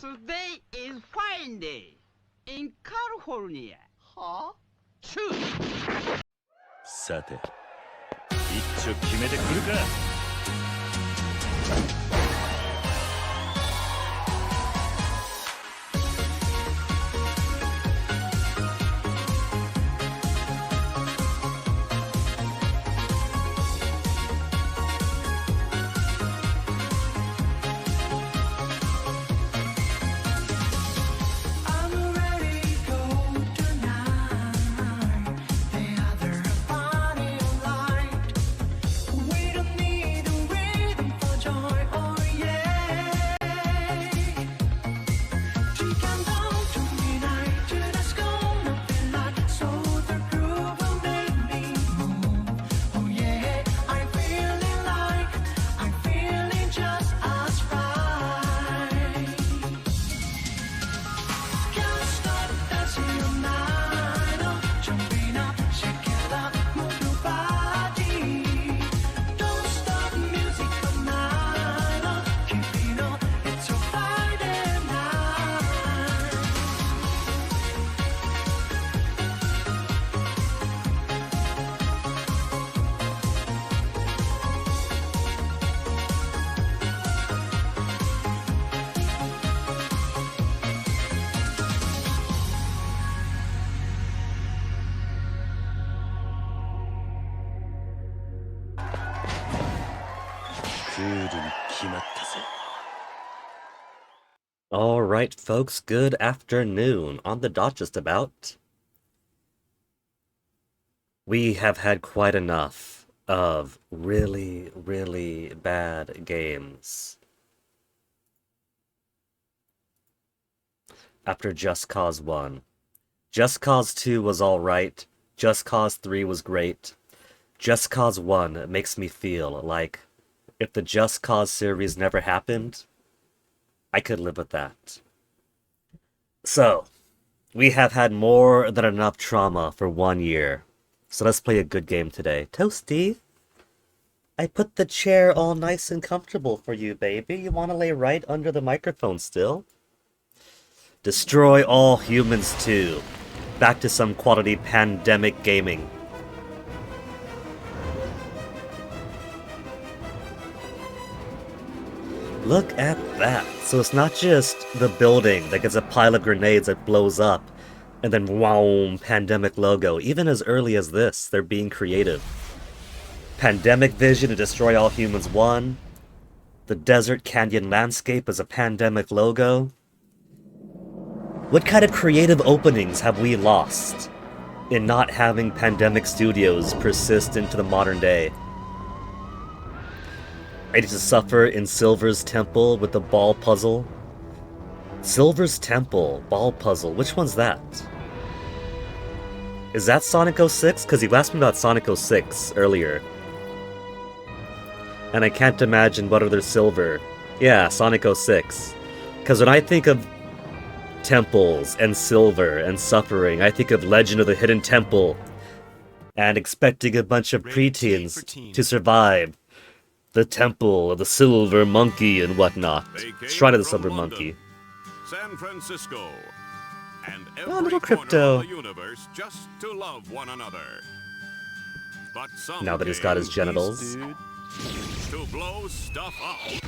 Today is fine day in California. Huh? True. さて、一丁決めてくるか。Alright, folks, good afternoon. On the dot just about. We have had quite enough of really, really bad games. After Just Cause 1. Just Cause 2 was alright. Just Cause 3 was great. Just Cause 1 makes me feel like if the Just Cause series never happened, I could live with that. So, we have had more than enough trauma for 1 year. So let's play a good game today. Toasty, I put the chair all nice and comfortable for you, baby. You want to lay right under the microphone still? Destroy All Humans 2. Back to some quality pandemic gaming. Look at that. So it's not just the building that gets a pile of grenades that blows up, and then wow, pandemic logo. Even as early as this, they're being creative. Pandemic vision to Destroy All Humans 1. The desert canyon landscape as a pandemic logo. What kind of creative openings have we lost in not having Pandemic Studios persist into the modern day? Ready to suffer in Silver's Temple with the ball puzzle? Silver's Temple, ball puzzle, which one's that? Is that Sonic 06? Because you asked me about Sonic 06 earlier. And I can't imagine what other Silver. Yeah, Sonic 06. Because when I think of temples and silver and suffering, I think of Legend of the Hidden Temple and expecting a bunch of preteens to survive the Temple of the Silver Monkey and whatnot. Shrine of the Silver Monkey. San Francisco, and Oh, every little corner Crypto. of the universe just to love one another. But some Now that he's got his games genitals. to blow stuff up.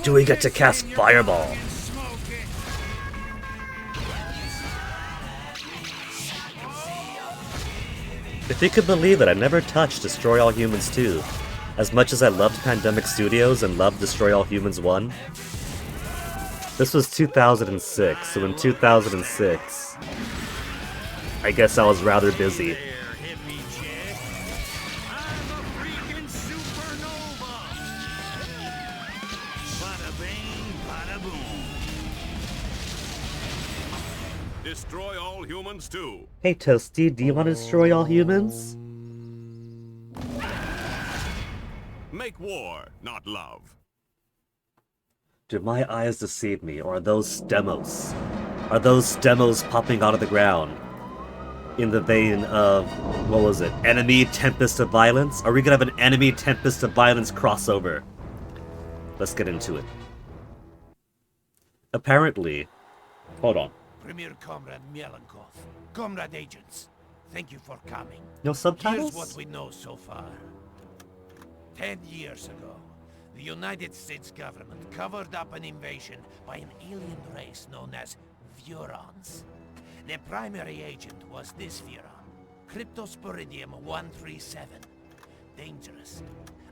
Do we get to cast Fireball? If you could believe it, I never touched Destroy All Humans 2. As much as I loved Pandemic Studios and loved Destroy All Humans 1. This was 2006, so in 2006, I guess I was rather busy. Destroy all humans too. Hey Toasty, do you want to destroy all humans? Make war, not love. Do my eyes deceive me, or are those demos? Are those demos popping out of the ground? In the vein of, what was it? Enemy Tempest of Violence? Are we gonna have an Enemy Tempest of Violence crossover? Let's get into it. Apparently. Hold on. Premier Comrade Mielenkov, Comrade Agents, thank you for coming. No Here's subtitles? what we know so far. 10 years ago, the United States government covered up an invasion by an alien race known as Vurons. Their primary agent was this Vuron, Cryptosporidium 137. Dangerous,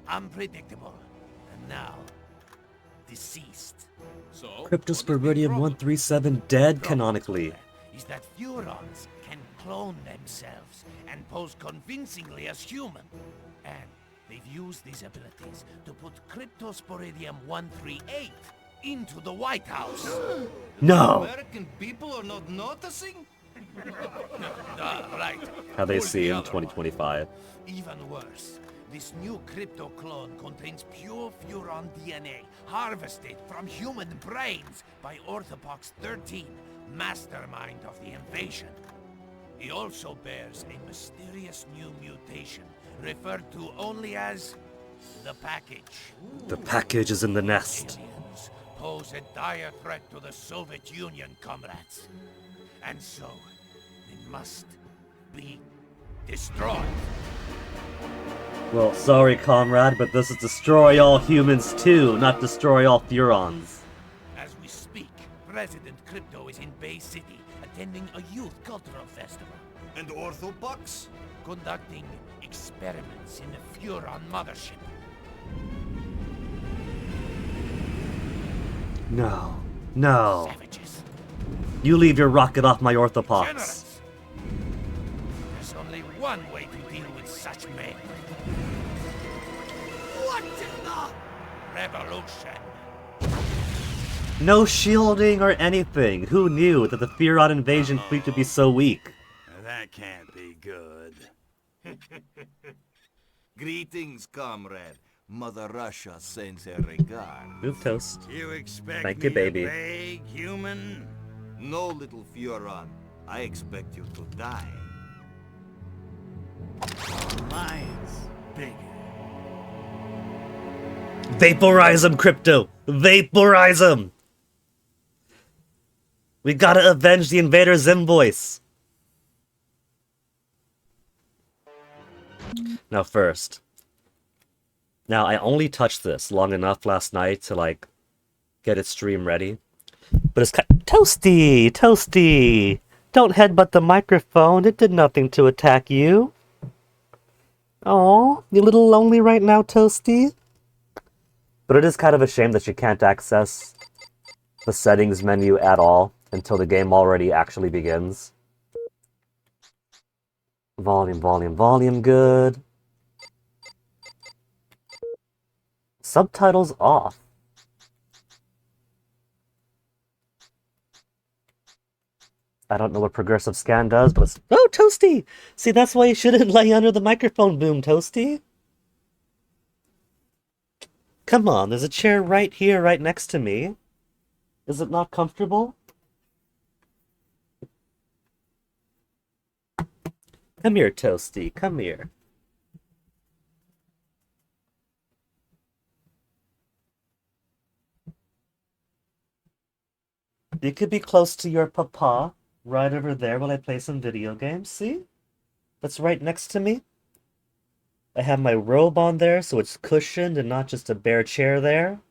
unpredictable, and now deceased. So, Cryptosporidium 137 dead canonically. Is that Vurons can clone themselves and pose convincingly as human. And they've used these abilities to put Cryptosporidium 138 into the White House. No! American people are not noticing? Right. How they Pull see the in other one. 2025. Even worse, this new crypto clone contains pure Furon DNA harvested from human brains by Orthopox 13, mastermind of the invasion. He also bears a mysterious new mutation referred to only as the package. The package is in the nest. Aliens pose a dire threat to the Soviet Union, comrades. And so, they must be destroyed. Well, sorry, comrade, but this is destroy all humans too, not destroy all Furons. As we speak, President Crypto is in Bay City attending a youth cultural festival, And Orthopox? conducting experiments in the Furon mothership. No. No. Savages. You leave your rocket off my orthopox. Generals. There's only one way to deal with such men. What in the revolution? No shielding or anything. Who knew that the Furon invasion fleet would be so weak? That can't be good. Greetings, comrade. Mother Russia sends her regard. Move toast. You expect Thank you, baby. beg, human? No, little Furon. I expect you to die. Mine's bigger. Vaporize him, Crypto! Vaporize him! We gotta avenge the invader's invoice! Now first. Now, I only touched this long enough last night to, like, get its stream ready. But it's kind Toasty! Toasty! Don't headbutt the microphone. It did nothing to attack you. Aw, you a little lonely right now, Toasty? But it is kind of a shame that you can't access the settings menu at all until the game already actually begins. Volume, volume, volume, good. Subtitles off. I don't know what progressive scan does, but it's... Oh, Toasty! See, that's why you shouldn't lay under the microphone boom, Toasty. Come on, there's a chair right here, right next to me. Is it not comfortable? Come here, Toasty, come here. You could be close to your papa, right over there while I play some video games, see? That's right next to me. I have my robe on there, so it's cushioned and not just a bare chair there.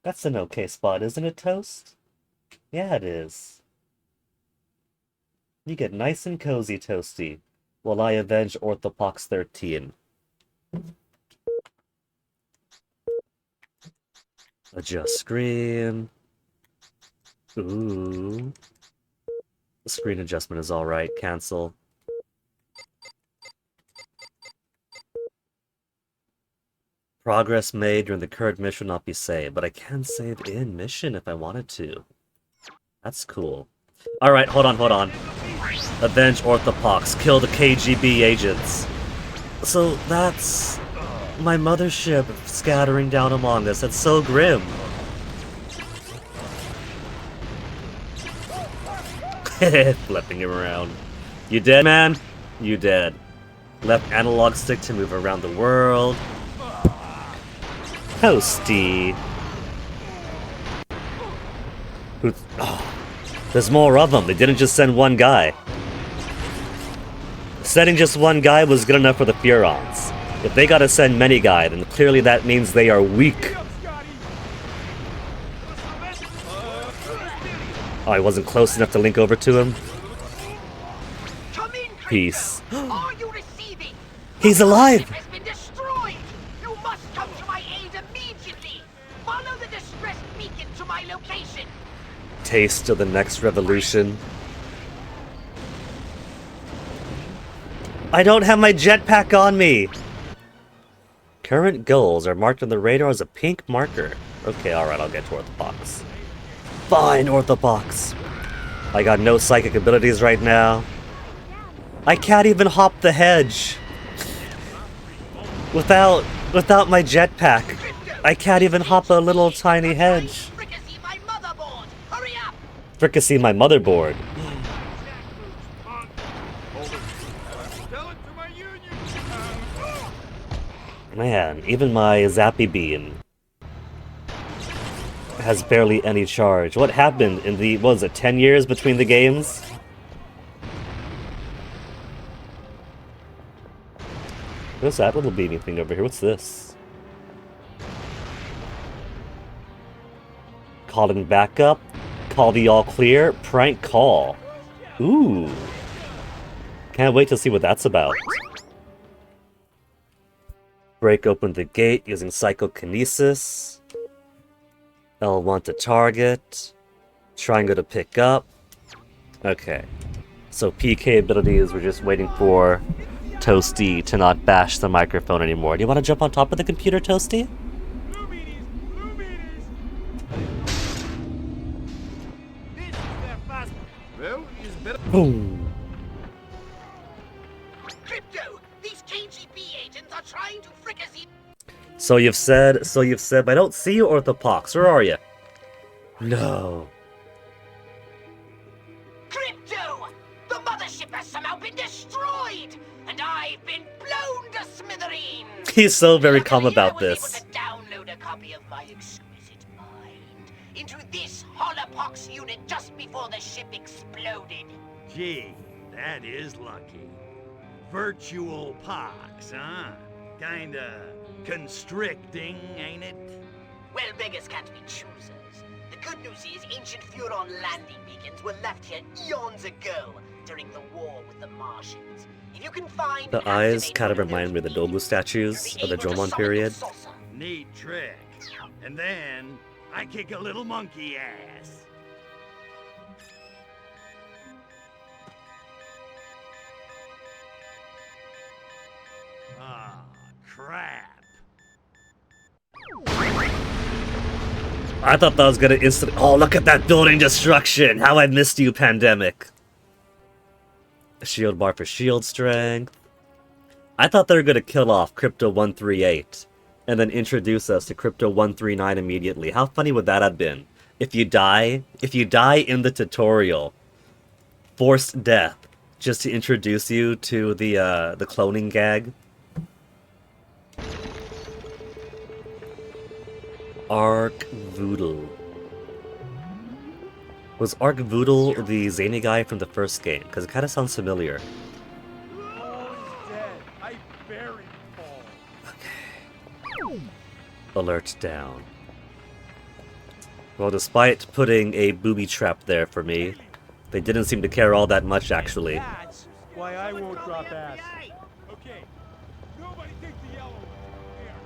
That's an okay spot, isn't it, Toast? Yeah, it is. You get nice and cozy, Toasty, while I avenge Orthopox 13. Adjust screen. Ooh. The screen adjustment is alright. Cancel. Progress made during the current mission will not be saved, but I can save in mission if I wanted to. That's cool. Alright, hold on, hold on. Avenge Orthopox. Kill the KGB agents. So that's my mothership scattering down among us. That's so grim. Flipping him around. You dead, man? You dead. Left analog stick to move around the world. Toasty. Who's... Oh, there's more of them. They didn't just send one guy. Sending just one guy was good enough for the Furons. If they gotta send many guys, then clearly that means they are weak. Oh, I wasn't close enough to link over to him. Come in, Peace. Are you receiving? He's alive! Has been destroyed. You must come to my aid immediately. Follow the distress beacon to my location. Taste of the next revolution. I don't have my jetpack on me! Current goals are marked on the radar as a pink marker. Okay, alright, I'll get to Orthopox. Fine, Orthopox. I got no psychic abilities right now. I can't even hop the hedge. Without my jetpack, I can't even hop a little tiny hedge. Fricassee my motherboard. Hurry up. Fricassee my motherboard. Man, even my Zappy Beam has barely any charge. What happened in the, what was it, 10 years between the games? What's that little beaming thing over here? What's this? Calling backup. Call the all clear. Prank call. Ooh. Can't wait to see what that's about. Break open the gate using psychokinesis. L1 to target. Triangle to pick up. Okay. So PK abilities, we're just waiting for Toasty to not bash the microphone anymore. Do you want to jump on top of the computer, Toasty? Boom. Crypto, these KGB agents are trying to fricassee. So you've said, but I don't see you, Orthopox. Where are you? No. Crypto! The mothership has somehow been destroyed! And I've been blown to smithereens! He's so very Luckily, calm about I was this. able to download a copy of my exquisite mind into this Holopox unit just before the ship exploded. Gee, that is lucky. Virtual pox, huh? Kinda constricting, ain't it? Well, beggars can't be choosers. The good news is ancient Furon landing beacons were left here eons ago during the war with the Martians. If you can find The and eyes activate kind of one remind me of the those Dobu beacons, statues you'll of the be able to Jomon summon period. the saucer. Neat trick. And then I kick a little monkey ass. Ah, crap. I thought that was gonna instantly. Oh, look at that building destruction! How I missed you, Pandemic! A shield bar for shield strength. I thought they were gonna kill off Crypto 138 and then introduce us to Crypto 139 immediately. How funny would that have been? If you die in the tutorial, forced death, just to introduce you to the cloning gag. Arc Voodoo. Was Arc Voodoo the zany guy from the first game? Because it kind of sounds familiar. Alert down. Well, despite putting a booby trap there for me, they didn't seem to care all that much, actually. That's why I won't drop ass. Okay, nobody take the yellow one. They are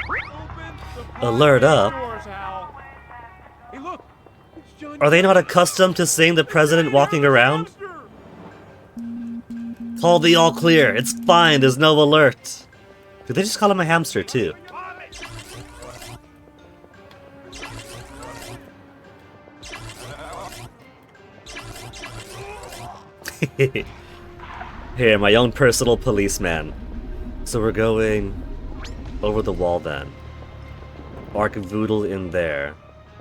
seriously bad news. Open the Alert up. doors, Hal. Hey, look. It's John. Are they not accustomed to seeing the president walking around? Call the all clear. It's fine. There's no alert. Did they just call him a hamster, too? Here, my own personal policeman. So we're going over the wall then. Arc Voodoo in there.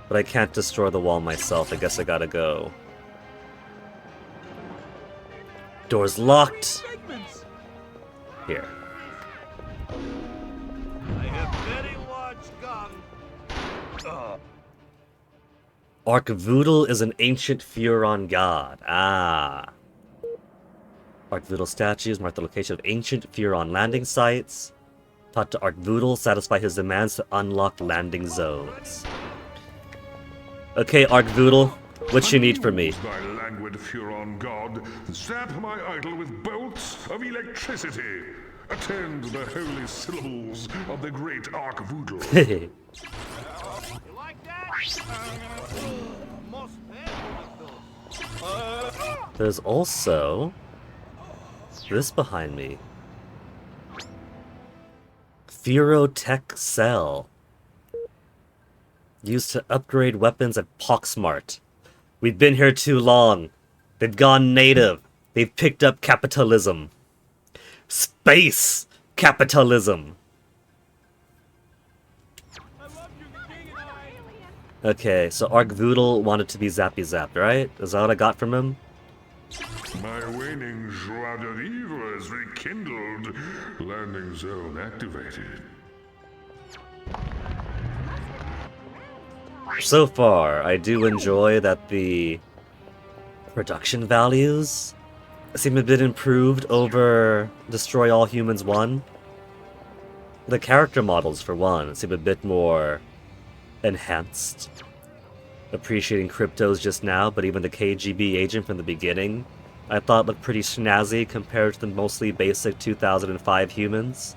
But I can't destroy the wall myself. I guess I gotta go. Door's locked. Here. I have very large gun. Arkvoodle is an ancient Furon god. Ah. Arkvoodle statues mark the location of ancient Furon landing sites. Talk to Arkvoodle, satisfy his demands to unlock landing zones. Okay, Arkvoodle, what you need from me? Thy languid Furon god, zap my idol with bolts of electricity. Attend the holy syllables of the great Arkvoodle. There's also this behind me. Furotech Cell. Used to upgrade weapons at Poxmart. We've been here too long. They've gone native. They've picked up capitalism. Space capitalism. Okay, so Arkvoodle wanted to be zappy zapped, right? Is that what I got from him? My waning joie de vivre is rekindled. Landing zone activated. So far, I do enjoy that the production values seem a bit improved over Destroy All Humans 1. The character models, for one, seem a bit more enhanced. Appreciating Cryptos just now, but even the KGB agent from the beginning, I thought looked pretty snazzy compared to the mostly basic 2005 humans.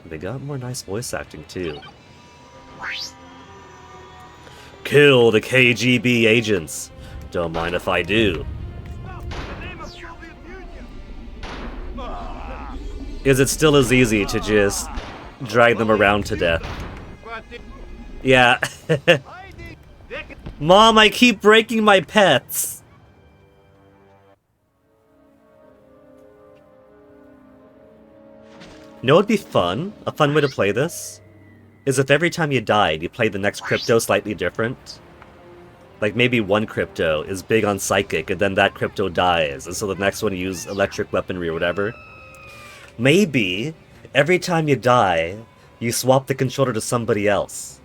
They got more nice voice acting, too. Kill the KGB agents. Don't mind if I do. Is it still as easy to just drag them around to death? Yeah. Mom, I keep breaking my pets. You know what'd be fun? A fun way to play this? Is if every time you died, you play the next crypto slightly different. Like maybe one crypto is big on psychic, and then that crypto dies, and so the next one you use electric weaponry or whatever. Maybe every time you die, you swap the controller to somebody else.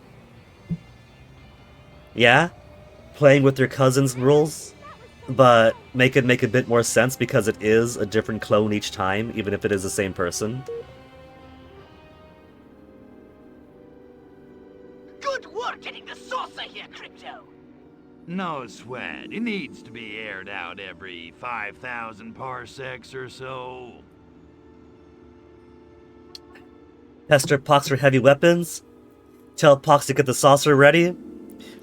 Yeah? Playing with your cousin's rules, but make it make a bit more sense because it is a different clone each time, even if it is the same person. Good work getting the saucer here, Crypto. No sweat. It needs to be aired out every 5,000 parsecs or so. Pester Pox for heavy weapons? Tell Pox to get the saucer ready?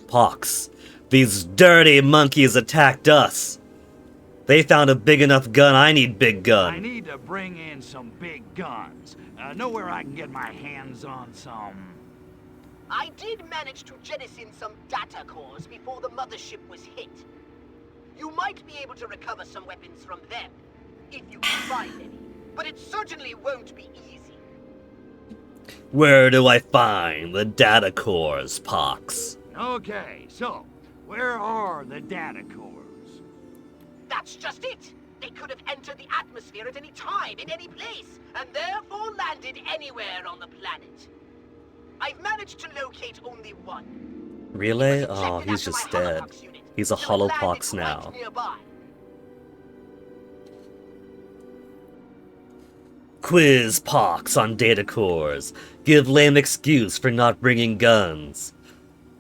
Pox, these dirty monkeys attacked us. They found a big enough gun, I need big gun. I need to bring in some big guns. Know where I can get my hands on some. I did manage to jettison some data cores before the mothership was hit. You might be able to recover some weapons from them, if you can find any, but it certainly won't be easy. Where do I find the data cores, Pox? Okay, so, where are the data cores? That's just it! They could have entered the atmosphere at any time, in any place, and therefore landed anywhere on the planet. I've managed to locate only one. Relay? It was Oh, ejected he's after just my dead. Holopox unit, He's a so it landed Holopox right now. nearby. Quiz Pox on data cores. Give lame excuse for not bringing guns.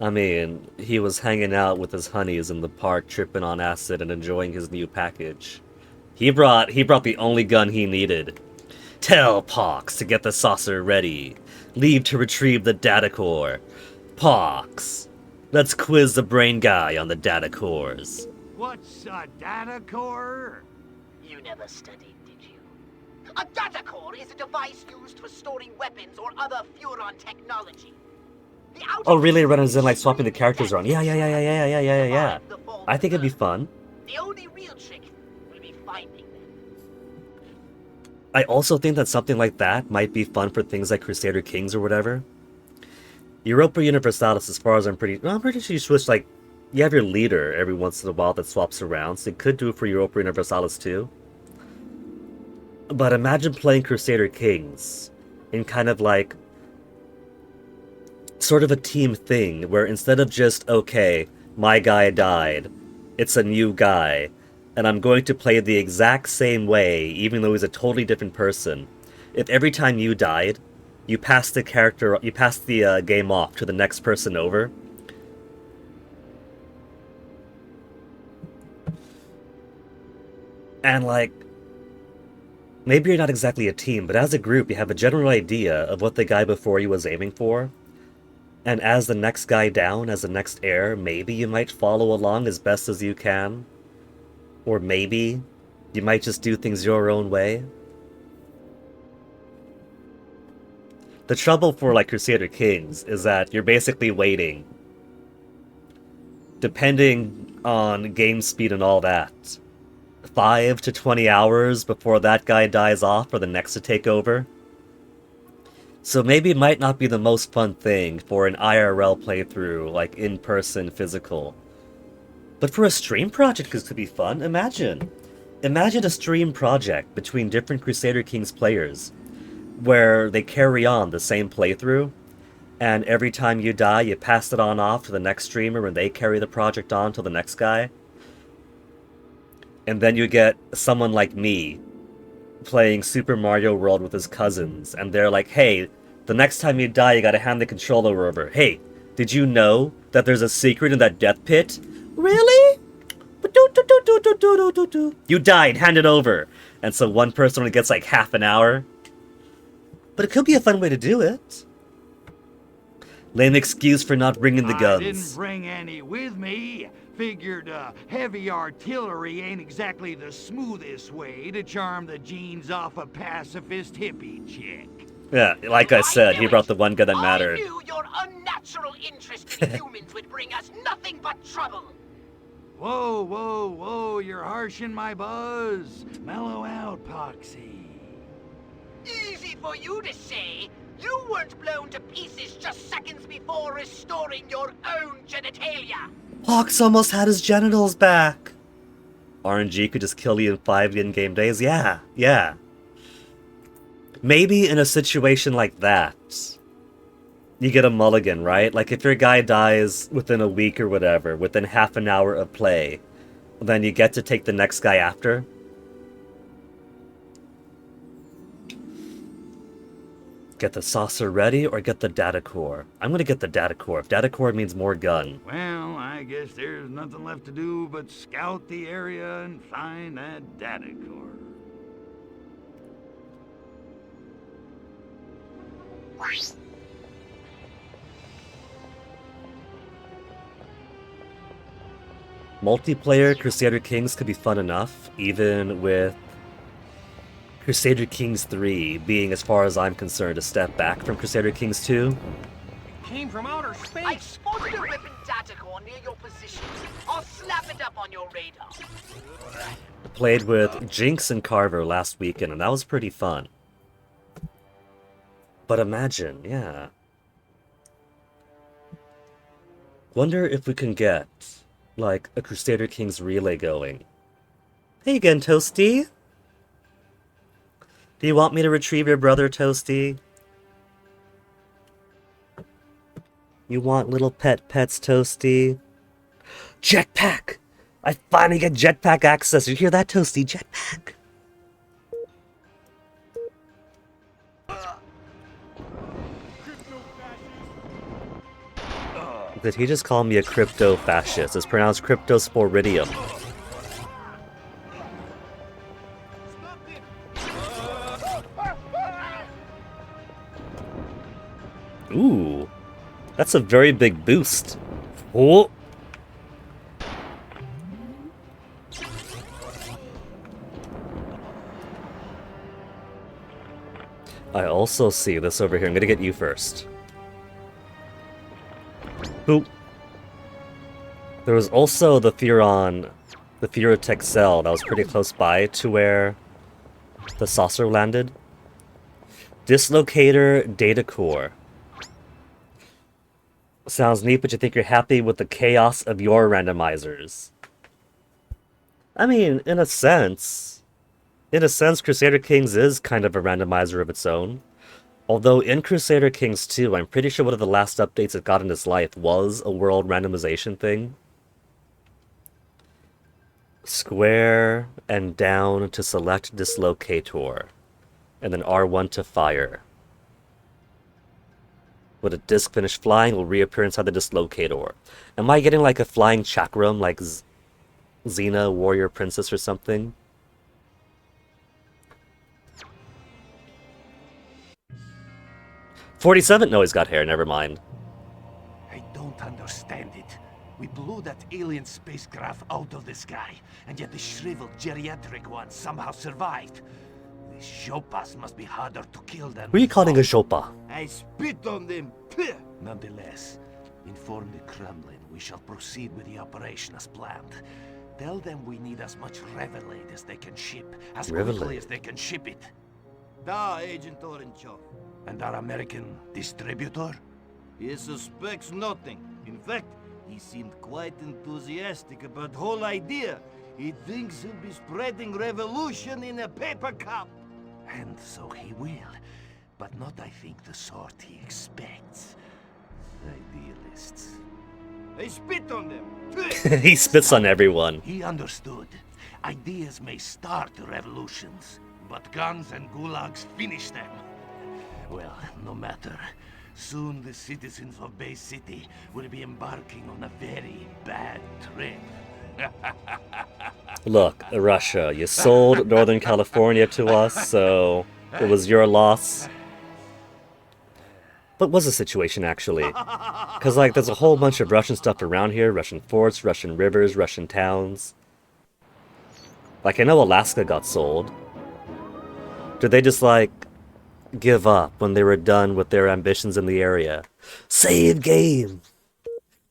I mean, he was hanging out with his honeys in the park, tripping on acid and enjoying his new package. He brought the only gun he needed. Tell Pox to get the saucer ready. Leave to retrieve the data core. Pox, let's quiz the brain guy on the data cores. What's a data core? You never studied, did you? A data core is a device used for storing weapons or other Furon technology. The Oh, really? Runners in like swapping the characters around. Yeah. I think it'd be fun. The only real trick will be finding them. I also think that something like that might be fun for things like Crusader Kings or whatever. Europa Universalis, as far as I'm pretty sure you switch, like, you have your leader every once in a while that swaps around, so you could do it for Europa Universalis too. But imagine playing Crusader Kings in kind of like sort of a team thing, where instead of just, okay, my guy died. It's a new guy. And I'm going to play the exact same way, even though he's a totally different person. If every time you died, you passed the game off to the next person over. And like, maybe you're not exactly a team, but as a group, you have a general idea of what the guy before you was aiming for. And as the next guy down, as the next heir, maybe you might follow along as best as you can. Or maybe you might just do things your own way. The trouble for, like, Crusader Kings is that you're basically waiting, depending on game speed and all that, 5 to 20 hours before that guy dies off for the next to take over. So maybe it might not be the most fun thing for an IRL playthrough, like in-person, physical. But for a stream project, this could be fun. Imagine a stream project between different Crusader Kings players, where they carry on the same playthrough, and every time you die, you pass it on off to the next streamer, and they carry the project on to the next guy. And then you get someone like me playing Super Mario World with his cousins, and they're like, hey, the next time you die, you gotta hand the controller over. Hey, did you know that there's a secret in that death pit? Really? You died, hand it over. And so one person only gets like half an hour. But it could be a fun way to do it. Lame excuse for not bringing the guns. I didn't bring any with me. Figured heavy artillery ain't exactly the smoothest way to charm the genes off a pacifist hippie chick. Yeah, like I said, he brought the one gun that mattered. I knew your unnatural interest in humans would bring us nothing but trouble. Whoa, whoa, whoa, you're harshing my buzz. Mellow out, Poxy. Easy for you to say. You weren't blown to pieces just seconds before restoring your own genitalia. Pox almost had his genitals back. RNG could just kill you in 5 in-game days? Yeah. Maybe in a situation like that, you get a mulligan, right? Like if your guy dies within a week or whatever, within half an hour of play, then you get to take the next guy after. Get the saucer ready or get the data core? I'm gonna get the data core. If data core means more gun. Well, I guess there's nothing left to do but scout the area and find that data core. Multiplayer Crusader Kings could be fun enough, even with Crusader Kings 3 being, as far as I'm concerned, a step back from Crusader Kings 2. Came from outer space. I spotted a weapon data core near your position. I'll snap it up on your radar. Played with Jinx and Carver last weekend, and that was pretty fun. But imagine, yeah. Wonder if we can get, like, a Crusader Kings relay going. Hey again, Toasty! Do you want me to retrieve your brother, Toasty? You want little pets, Toasty? Jetpack! I finally get jetpack access. You hear that, Toasty? Jetpack! Did he just call me a crypto fascist? It's pronounced cryptosporidium. Ooh, that's a very big boost. Oh. I also see this over here. I'm gonna get you first. Boop. There was also the Theurotech cell that was pretty close by to where the saucer landed. Dislocator data core. Sounds neat, but you think you're happy with the chaos of your randomizers. I mean, in a sense, Crusader Kings is kind of a randomizer of its own. Although in Crusader Kings 2, I'm pretty sure one of the last updates it got in its life was a world randomization thing. Square and down to select dislocator. And then R1 to fire. When a disc finish flying, will reappear inside the dislocator. Am I getting like a flying chakram like Xena, warrior princess or something? $47? No, he's got hair, never mind. I don't understand it. We blew that alien spacecraft out of the sky, and yet the shriveled geriatric one somehow survived. These Jopas must be harder to kill than... Who are you calling a Jopa? I spit on them. Nonetheless, inform the Kremlin we shall proceed with the operation as planned. Tell them we need as much Revelade as they can ship, as quickly Revelade? as they can ship it. Da, Agent Orenchov. And our American distributor? He suspects nothing. In fact, he seemed quite enthusiastic about the whole idea. He thinks he'll be spreading revolution in a paper cup. And so he will, but not, I think, the sort he expects. Idealists. I spit on them. He spits on everyone. He understood. Ideas may start revolutions, but guns and gulags finish them. Well, no matter. Soon the citizens of Bay City will be embarking on a very bad trip. Look, Russia, you sold Northern California to us, so it was your loss. What was the situation, actually? Because, like, there's a whole bunch of Russian stuff around here. Russian forts, Russian rivers, Russian towns. Like, I know Alaska got sold. Did they just, like, give up when they were done with their ambitions in the area? Save game!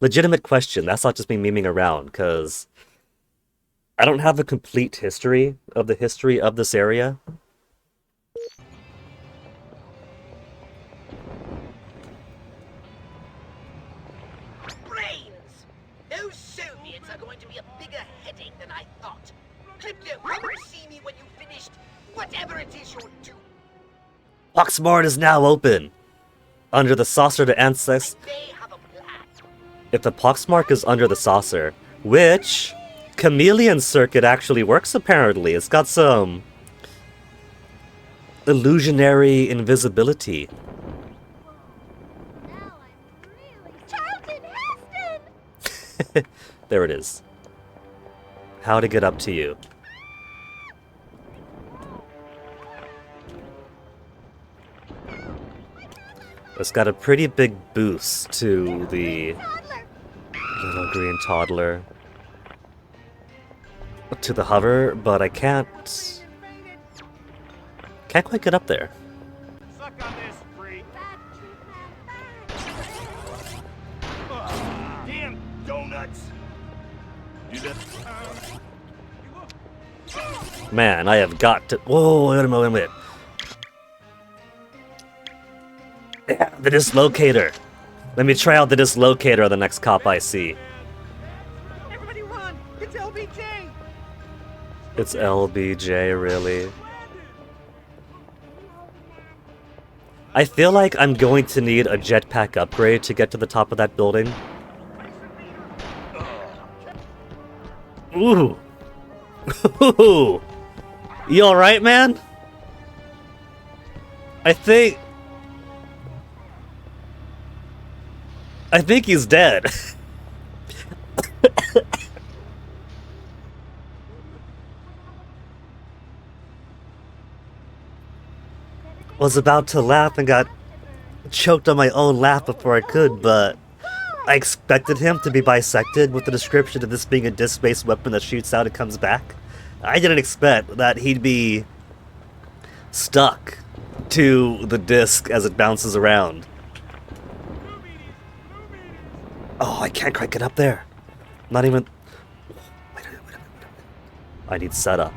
Legitimate question. That's not just me memeing around, because I don't have a complete history of this area. Brains! Those Soviets are going to be a bigger headache than I thought. Crypto, come and see me when you finished whatever it is you're doing. Poxmart is now open. Under the saucer to access. They have a plan. If the poxmark is under the saucer, which Chameleon Circuit actually works apparently. It's got some illusionary invisibility. Charlton Heston! There it is. How to get up to you. It's got a pretty big boost to the little green toddler. To the hover, but I can't quite get up there. Suck on this, freak. Damn donuts! Man, I have got to. Whoa, wait a minute. Yeah, the dislocator. Let me try out the dislocator on the next cop I see. Everybody run! It's LBJ! It's LBJ, really? I feel like I'm going to need a jetpack upgrade to get to the top of that building. Ooh! Ooh! You alright, man? I think he's dead. Was about to laugh and got choked on my own laugh before I could, but I expected him to be bisected with the description of this being a disc-based weapon that shoots out and comes back. I didn't expect that he'd be stuck to the disc as it bounces around. Oh, I can't quite get up there. Not even... Wait a minute. I need setup.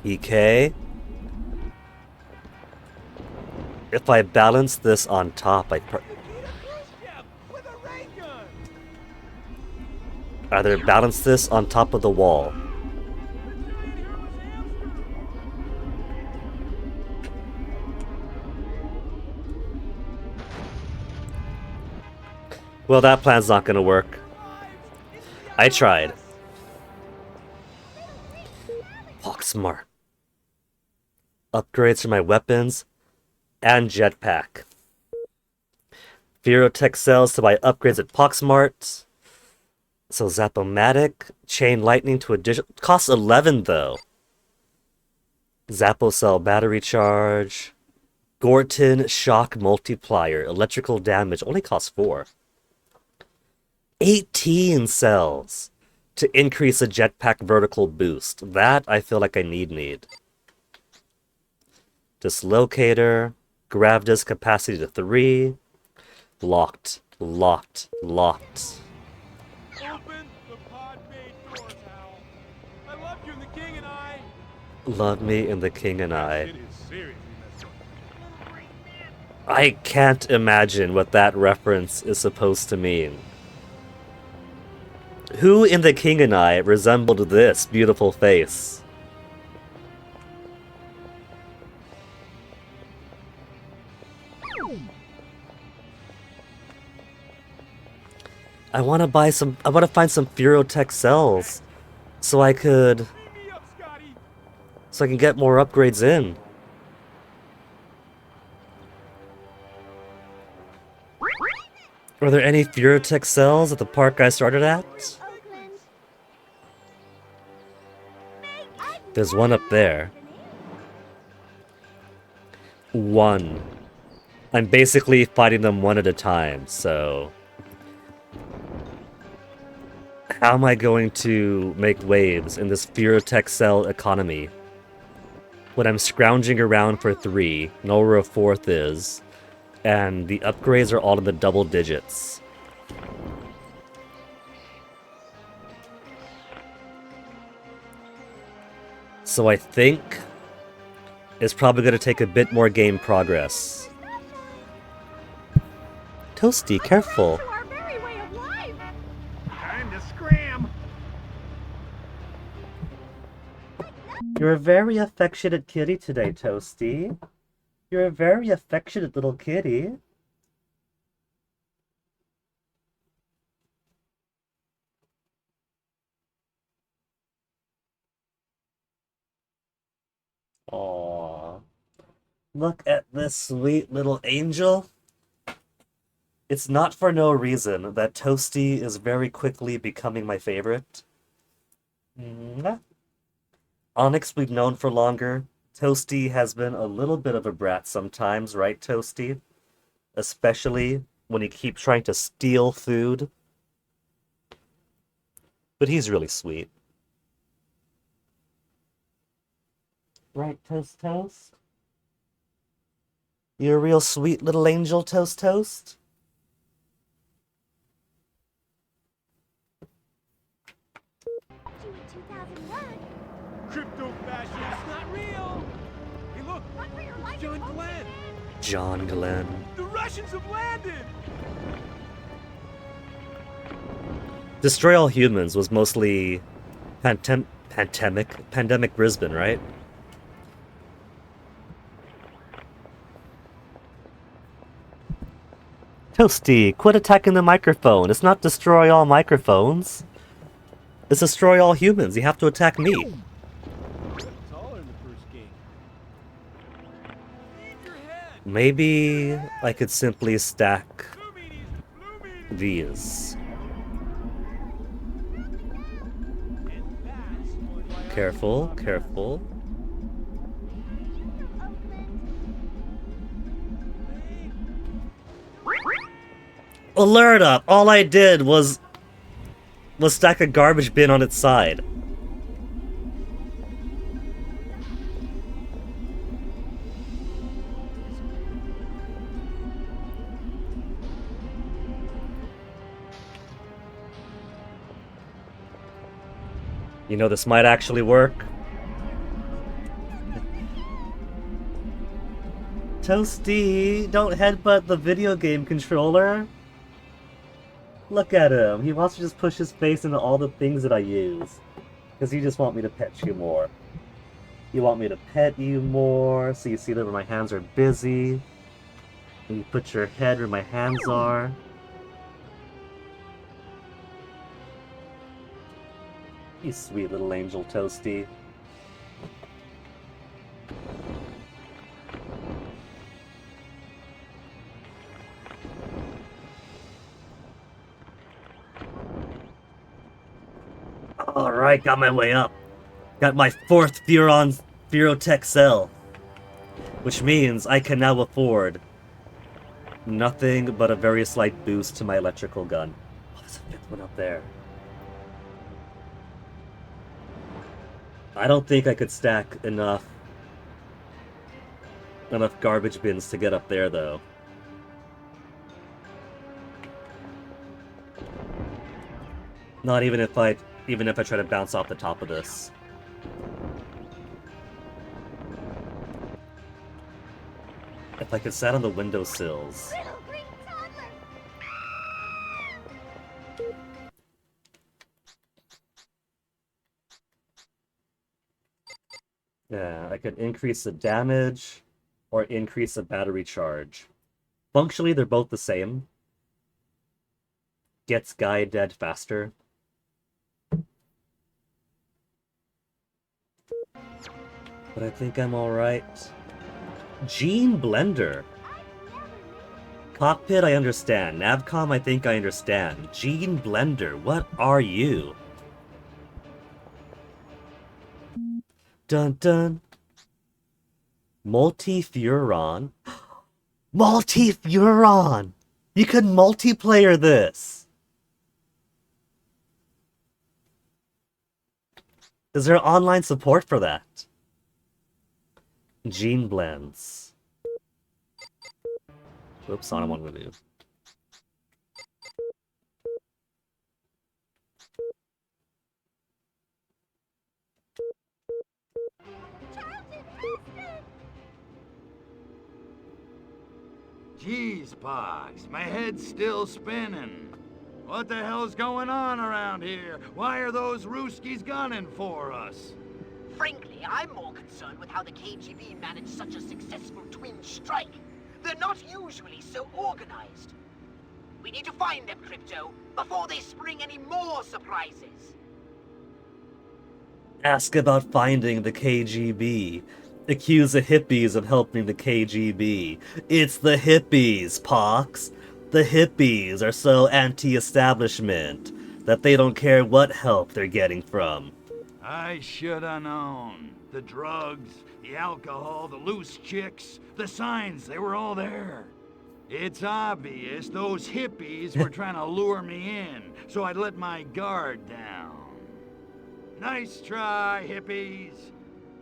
EK. If I balance this on top, either balance this on top of the wall. Well, that plan's not gonna work. I tried. Smart. Upgrades for my weapons and jetpack. Virotech cells to buy upgrades at Poxmart. So Zap-O-Matic, Chain Lightning to additional... Costs 11 though. Zappo Cell battery charge. Gorton Shock Multiplier. Electrical damage only costs 4. 18 cells to increase a jetpack vertical boost. That I feel like I need. Dislocator. Gravdis capacity to 3. Locked. Open the pod bay doors, Hal. I love you and the king and I. Love me and the king and I. It is seriously messed up. I can't imagine what that reference is supposed to mean. Who in The King and I resembled this beautiful face? I want to find some Virotech cells so I can get more upgrades in. Are there any Virotech cells at the park I started at? There's one up there. 1. I'm basically fighting them one at a time, so... How am I going to make waves in this Virotech cell economy when I'm scrounging around for 3, know where a 4th is, and the upgrades are all in the double digits? So I think it's probably going to take a bit more game progress. Toasty, careful. To our very way of life. Time to scram. You're a very affectionate kitty today, Toasty. You're a very affectionate little kitty. Aww. Look at this sweet little angel. It's not for no reason that Toasty is very quickly becoming my favorite. Mwah. Onyx we've known for longer. Toasty has been a little bit of a brat sometimes, right, Toasty? Especially when he keeps trying to steal food. But he's really sweet. Right, Toast Toast? You're a real sweet little angel, Toast Toast? You in 2001. Crypto fashion is not real. Hey, look. Run for your life. John folks. Glenn. John Glenn. The Russians have landed. Destroy All Humans was mostly Pandemic Brisbane, right? Toasty, quit attacking the microphone. It's not destroy all microphones. It's destroy all humans. You have to attack me. Taller in the first game. Leave your head. Maybe I could simply stack Blue meanies. these. And that's why I Careful, careful. Alert up! All I did was stack a garbage bin on its side. You know, this might actually work. Toasty, don't headbutt the video game controller. Look at him. He wants to just push his face into all the things that I use. Because you just want me to pet you more. You want me to pet you more, so you see that where my hands are busy. And you put your head where my hands are. You sweet little angel, Toasty. Alright, got my way up. Got my 4th Furotech cell. Which means I can now afford nothing but a very slight boost to my electrical gun. Oh, there's a 5th one up there. I don't think I could stack enough garbage bins to get up there, though. Not even if I try to bounce off the top of this. If I could sat on the windowsills. Little green toddler. Yeah, I could increase the damage or increase the battery charge. Functionally, they're both the same. Gets guy dead faster. But I think I'm alright. Gene Blender. Cockpit, I understand. Navcom, I think I understand. Gene Blender, what are you? Dun dun. Multi-Furon. Multi-Furon! You could multiplayer this! Is there online support for that? Gene blends. Oops, on one review. Jeez, Pox, my head's still spinning. What the hell's going on around here? Why are those Ruskies gunning for us? Frankly, I'm more concerned with how the KGB managed such a successful twin strike. They're not usually so organized. We need to find them, Crypto, before they spring any more surprises. Ask about finding the KGB. Accuse the hippies of helping the KGB. It's the hippies, Pox. The hippies are so anti-establishment that they don't care what help they're getting from. I should have known. The drugs, the alcohol, the loose chicks, the signs, they were all there. It's obvious those hippies were trying to lure me in, so I'd let my guard down. Nice try, hippies.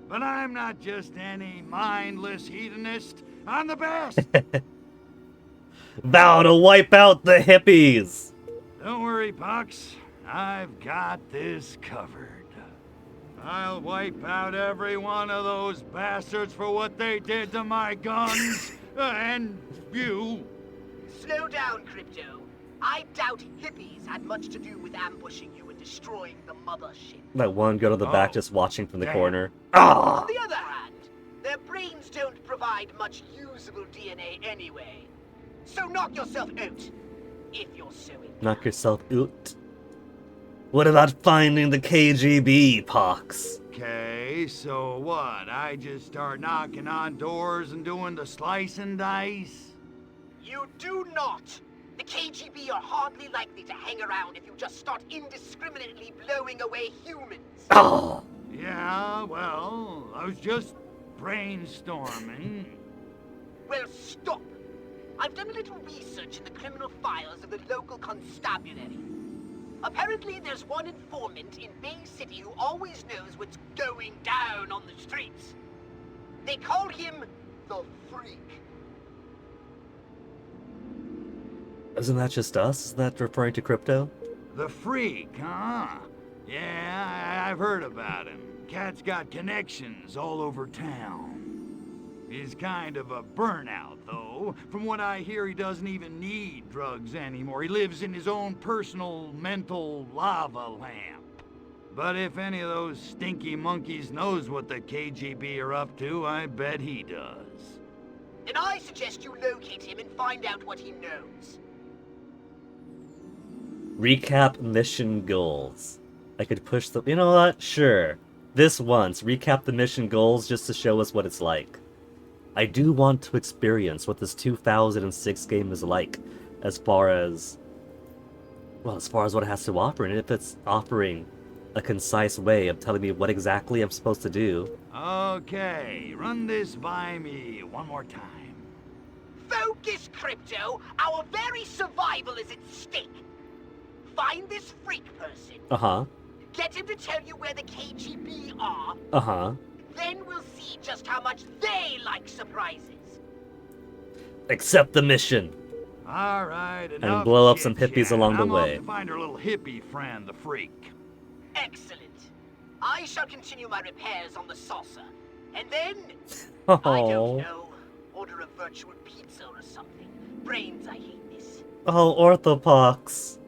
But I'm not just any mindless hedonist. I'm the best! Vow to wipe out the hippies! Don't worry, Pox. I've got this covered. I'll wipe out every one of those bastards for what they did to my guns. And you. Slow down, Crypto. I doubt hippies had much to do with ambushing you and destroying the mothership. That one go to the back Oh, just watching from the damn. corner. On the other hand, their brains don't provide much usable DNA anyway. So knock yourself out, if you're so inclined. Knock yourself out. What about finding the KGB, Pox? Okay, so what? I just start knocking on doors and doing the slice and dice? You do not! The KGB are hardly likely to hang around if you just start indiscriminately blowing away humans. Oh! Yeah, well, I was just brainstorming. Well, stop! I've done a little research in the criminal files of the local constabulary. Apparently, there's one informant in Bay City who always knows what's going down on the streets. They call him the Freak. Isn't that just us? Is that referring to Crypto? The Freak, huh? Yeah, I've heard about him. Cat's got connections all over town. He's kind of a burnout, though. From what I hear, he doesn't even need drugs anymore. He lives in his own personal mental lava lamp. But if any of those stinky monkeys knows what the KGB are up to, I bet he does. Then I suggest you locate him and find out what he knows. Recap mission goals. I could push the... You know what? Sure. This once, recap the mission goals just to show us what it's like. I do want to experience what this 2006 game is like, as far as... Well, as far as what it has to offer, and if it's offering a concise way of telling me what exactly I'm supposed to do. Okay, run this by me one more time. Focus, Crypto! Our very survival is at stake! Find this freak person, Uh-huh. get him to tell you where the KGB are, Uh-huh. then we'll see just how much they like surprises. Accept the mission. All right, enough blow up some chit-chat. hippies along the I'm way. off to find her little hippie friend, the freak. Excellent. I shall continue my repairs on the saucer. And then, Oh. I don't know, order a virtual pizza or something. Brains, I hate this. Oh, Orthopox.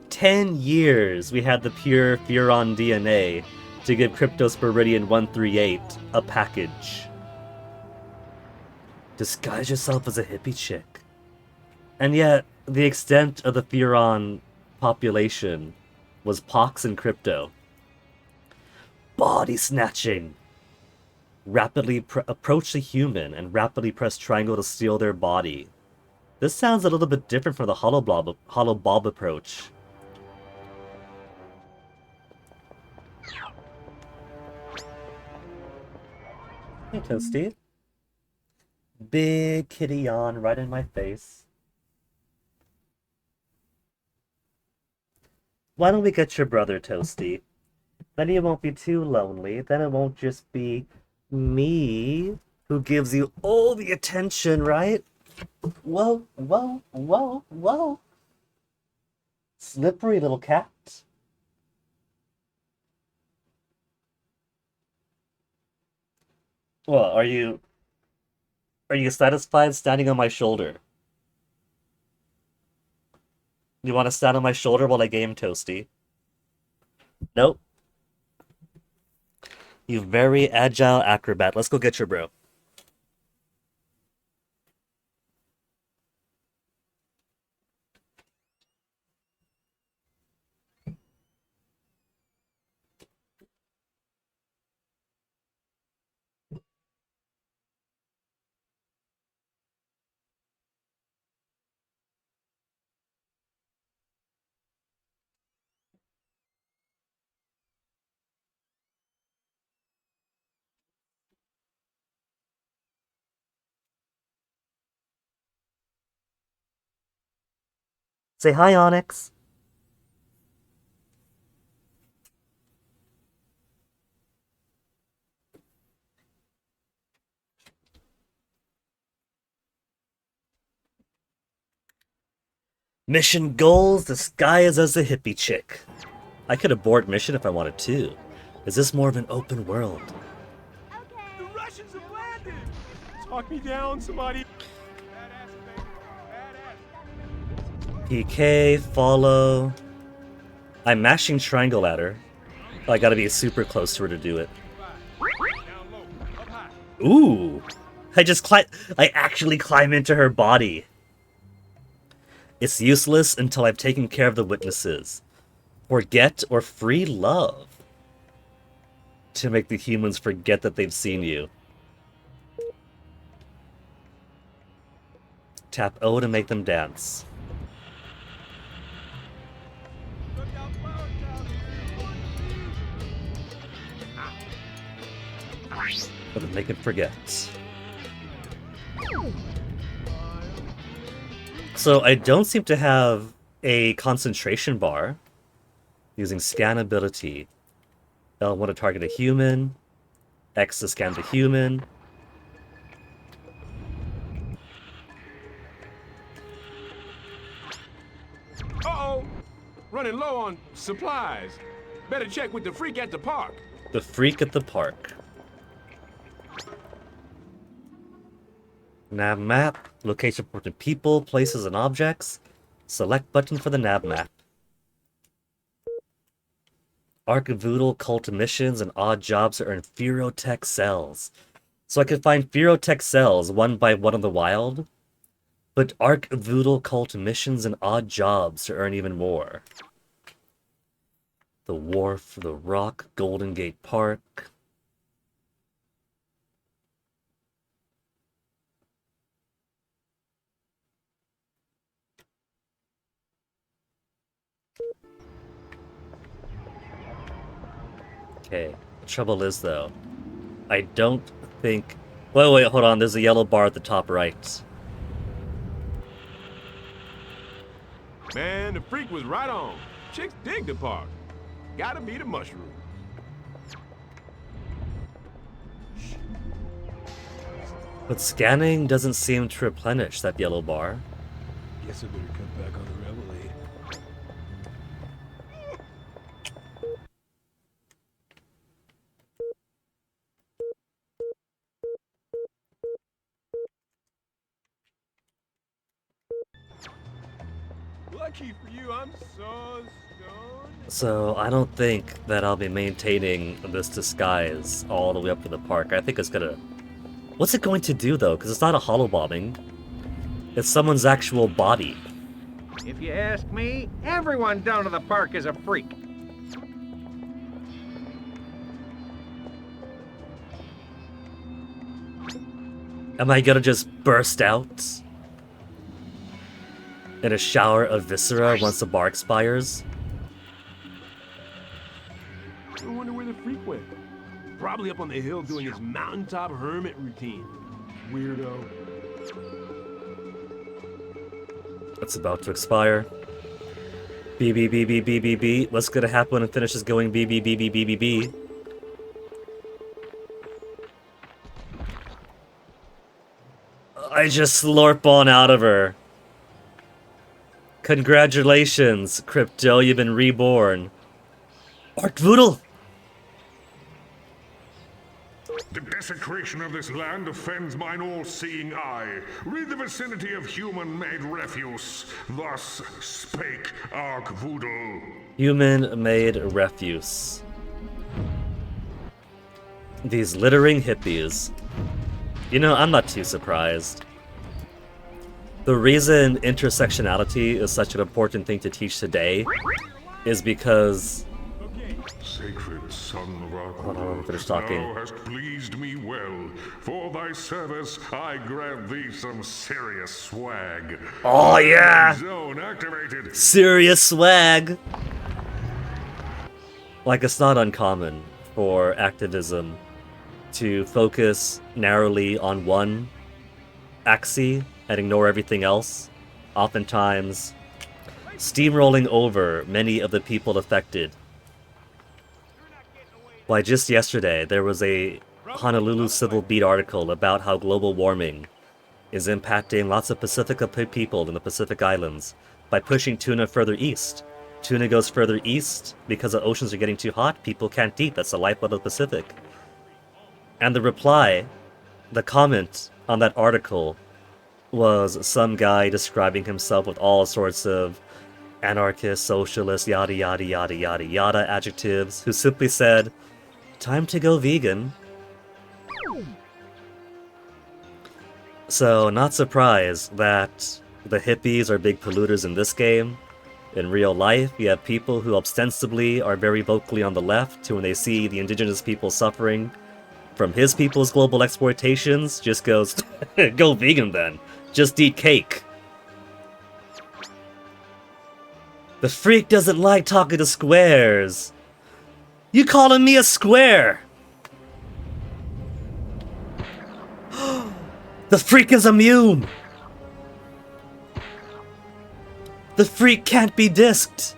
10 years we had the pure Furon DNA to give Cryptosporidion 138 a package. Disguise yourself as a hippie chick. And yet, the extent of the Furon population was Pox and Crypto. Body snatching. Rapidly approach the human and rapidly press triangle to steal their body. This sounds a little bit different from the Hollow Bob approach. Hey, Toasty. Big kitty yawn right in my face. Why don't we get your brother, Toasty? Then you won't be too lonely. Then it won't just be me who gives you all the attention, right? Whoa, whoa, whoa, whoa. Slippery little cat. Well, are you satisfied standing on my shoulder? You want to stand on my shoulder while I game Toasty? Nope. You very agile acrobat. Let's go get your bro. Say hi, Onyx. Mission goals disguised as a hippie chick. I could abort mission if I wanted to. Is this more of an open world? The Russians have landed! Talk me down, somebody. PK, follow. I'm mashing triangle at her. I gotta be super close to her to do it. Ooh! I actually climb into her body. It's useless until I've taken care of the witnesses. Forget or free love. To make the humans forget that they've seen you. Tap O to make them dance. But then they can forget. So I don't seem to have a concentration bar. Using scan ability. L1 to target a human. X to scan the human. Uh-oh! Running low on supplies. Better check with the freak at the park. The freak at the park. Nav map. Location important people, places, and objects. Select button for the nav map. Archvoodle cult missions and odd jobs to earn Ferotech cells. So I could find Ferotech cells one by one in the wild. But Archvoodle cult missions and odd jobs to earn even more. The Wharf, the Rock, Golden Gate Park. Okay. The trouble is, though, I don't think... Wait, hold on. There's a yellow bar at the top right. Man, the freak was right on. Chicks dig the park. Gotta be the mushroom. But scanning doesn't seem to replenish that yellow bar. Guess I better cut back on the revelade. Lucky for you, I'm so stoned. So I don't think that I'll be maintaining this disguise all the way up to the park. I think it's gonna... What's it going to do, though? Because it's not a hollow bombing. It's someone's actual body. If you ask me, everyone down to the park is a freak. Am I gonna just burst out in a shower of viscera once the bar expires? I wonder where the freak went. Probably up on the hill doing his mountaintop hermit routine. Weirdo. It's about to expire. B B B B B B B. What's gonna happen when it finishes going B B B B B B B? I just slurp on out of her. Congratulations, Crypto, you've been reborn. Arkvoodle! The desecration of this land offends mine all-seeing eye. Rid the vicinity of human-made refuse. Thus spake Arkvoodle. Human-made refuse. These littering hippies. You know, I'm not too surprised. The reason intersectionality is such an important thing to teach today is because... Sacred son of Arkvoodle, hold on, finish talking. thou hast pleased me well. For thy service, I grant thee some serious swag. Oh yeah! Zone activated. Serious swag! Like, it's not uncommon for activism to focus narrowly on one axis and ignore everything else, oftentimes steamrolling over many of the people affected. Why, just yesterday, there was a Honolulu Civil Beat article about how global warming is impacting lots of Pacifica people in the Pacific Islands by pushing tuna further east. Tuna goes further east because the oceans are getting too hot, people can't eat, that's the lifeblood of the Pacific. And the reply, the comment on that article, was some guy describing himself with all sorts of anarchist, socialist, yada yada yada yada yada adjectives, who simply said, "Time to go vegan." So, not surprised that the hippies are big polluters in this game. In real life, you have people who ostensibly are very vocally on the left, who when they see the indigenous people suffering from his people's global exploitations, just goes, go vegan then. Just eat cake. The freak doesn't like talking to squares. You calling me a square? The freak is immune. The freak can't be disked.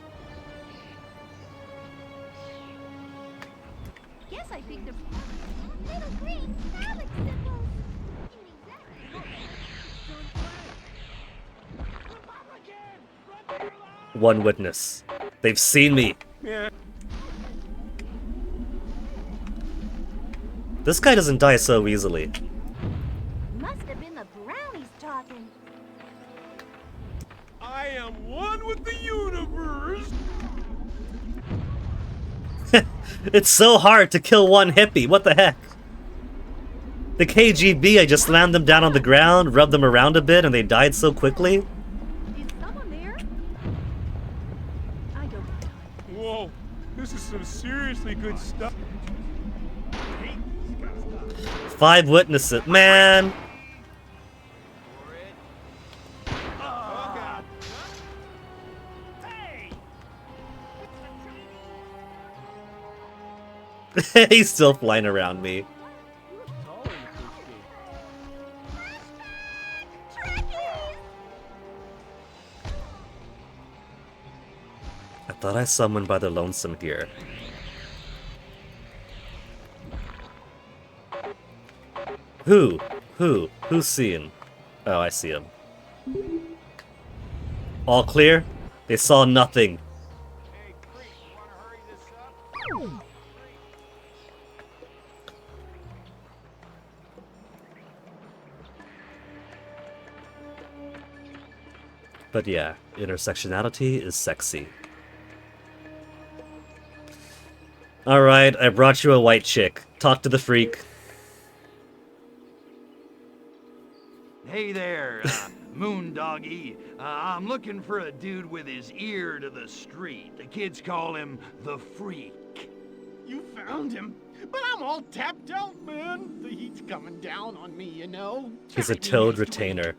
Guess I think the little green phallic symbols. One witness. They've seen me. Yeah. This guy doesn't die so easily. Must have been the brownies talking. I am one with the universe. It's so hard to kill one hippie. What the heck? The KGB, I just slammed them down on the ground, rubbed them around a bit, and they died so quickly. Is someone there? I don't know. Whoa, this is some seriously good stuff. 5 witnesses. Man! He's still flying around me. I thought I summoned by the lonesome here. Who? Who's seeing? Oh, I see him. All clear? They saw nothing. But yeah, intersectionality is sexy. Alright, I brought you a white chick. Talk to the freak. Hey there, Moondoggy. I'm looking for a dude with his ear to the street. The kids call him the Freak. You found him, but I'm all tapped out, man. The heat's coming down on me, you know. He's a toad retainer.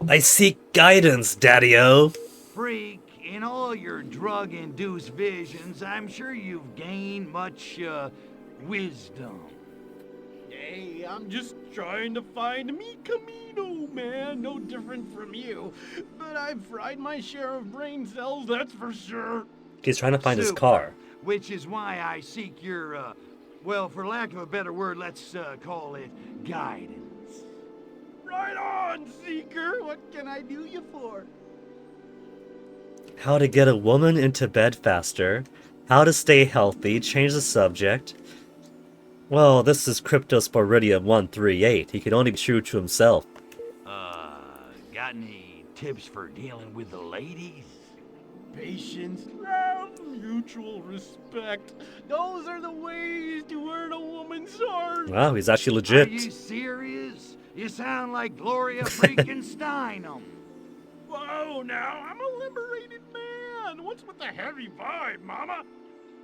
I seek guidance, Daddy-o. Freak, in all your drug-induced visions, I'm sure you've gained much, wisdom. Hey, I'm just trying to find mi camino, man. No different from you. But I've fried my share of brain cells, that's for sure. He's trying to find his Super. car. Which is why I seek your, well, for lack of a better word, let's, call it guidance. Right on, Seeker. What can I do you for? How to get a woman into bed faster. How to stay healthy. Change the subject. Well, this is Cryptosporidium 138. He can only be true to himself. Got any tips for dealing with the ladies? Patience, love, mutual respect. Those are the ways to earn a woman's heart. Wow, he's actually legit. Are you serious? You sound like Gloria freaking Steinem. Whoa, now, I'm a liberated man. What's with the heavy vibe, mama?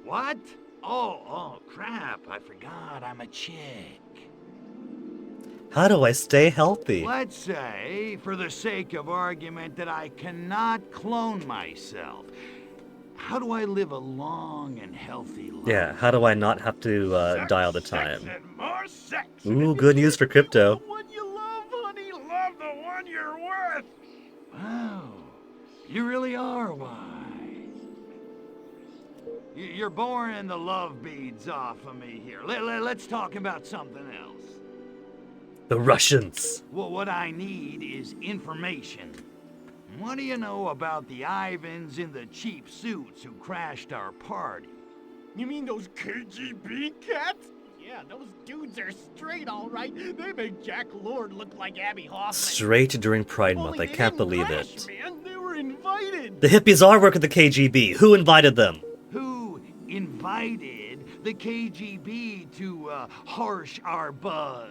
What? Oh, crap. I forgot I'm a chick. How do I stay healthy? Let's say, for the sake of argument, that I cannot clone myself. How do I live a long and healthy life? Yeah, how do I not have to die all the Sex time? and more sex. Ooh, good news for crypto. The one you love, honey. Love the one you're with. Wow. You really are wise. You're boring the love beads off of me here. Let's talk about something else. The Russians. Well, what I need is information. What do you know about the Ivans in the cheap suits who crashed our party? You mean those KGB cats? Yeah, those dudes are straight, all right. They make Jack Lord look like Abby Hoffman. Straight during Pride Month. Only I they can't didn't believe crash, it. Man. They were invited. The hippies are working the KGB. Who invited them? Who invited the KGB to harsh our buzz?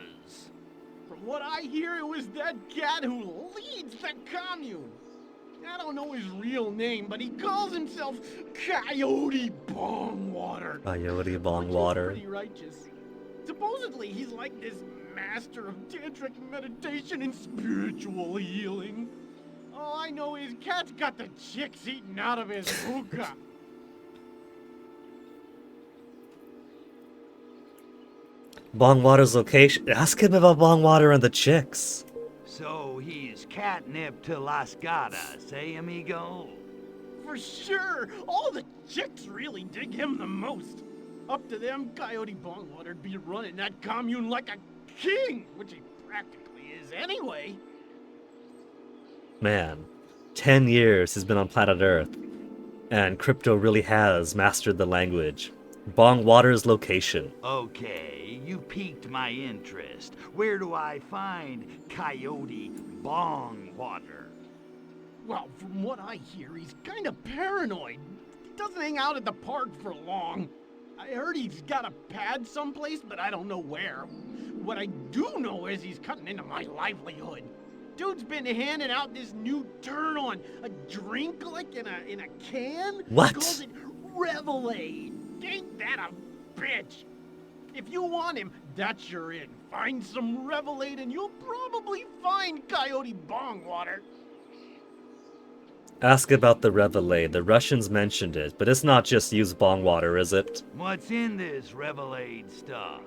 From what I hear, it was that cat who leads the commune. I don't know his real name, but he calls himself Coyote Bongwater. Coyote Which Bongwater. is pretty righteous. Supposedly, he's like this master of tantric meditation and spiritual healing. All I know is Cat's got the chicks eaten out of his hookah. Bongwater's location. Ask him about Bongwater and the chicks. So he's catnip to Las Gatas, eh, amigo? For sure, all the chicks really dig him the most. Up to them, Coyote Bongwater'd be running that commune like a king, which he practically is anyway. Man, 10 years he's been on planet Earth, and crypto really has mastered the language. Bongwater's location. Okay, you piqued my interest. Where do I find Coyote Bongwater? Well, from what I hear, he's kind of paranoid. He doesn't hang out at the park for long. I heard he's got a pad someplace, but I don't know where. What I do know is he's cutting into my livelihood. Dude's been handing out this new turn on, a drink like in a can. What? He calls it Revelade. Ain't that a bitch? If you want him, that's your in. Find some Revelade and you'll probably find Coyote Bongwater. Ask about the Revelade. The Russians mentioned it, but it's not just used bong water, is it? What's in this Revelade stuff?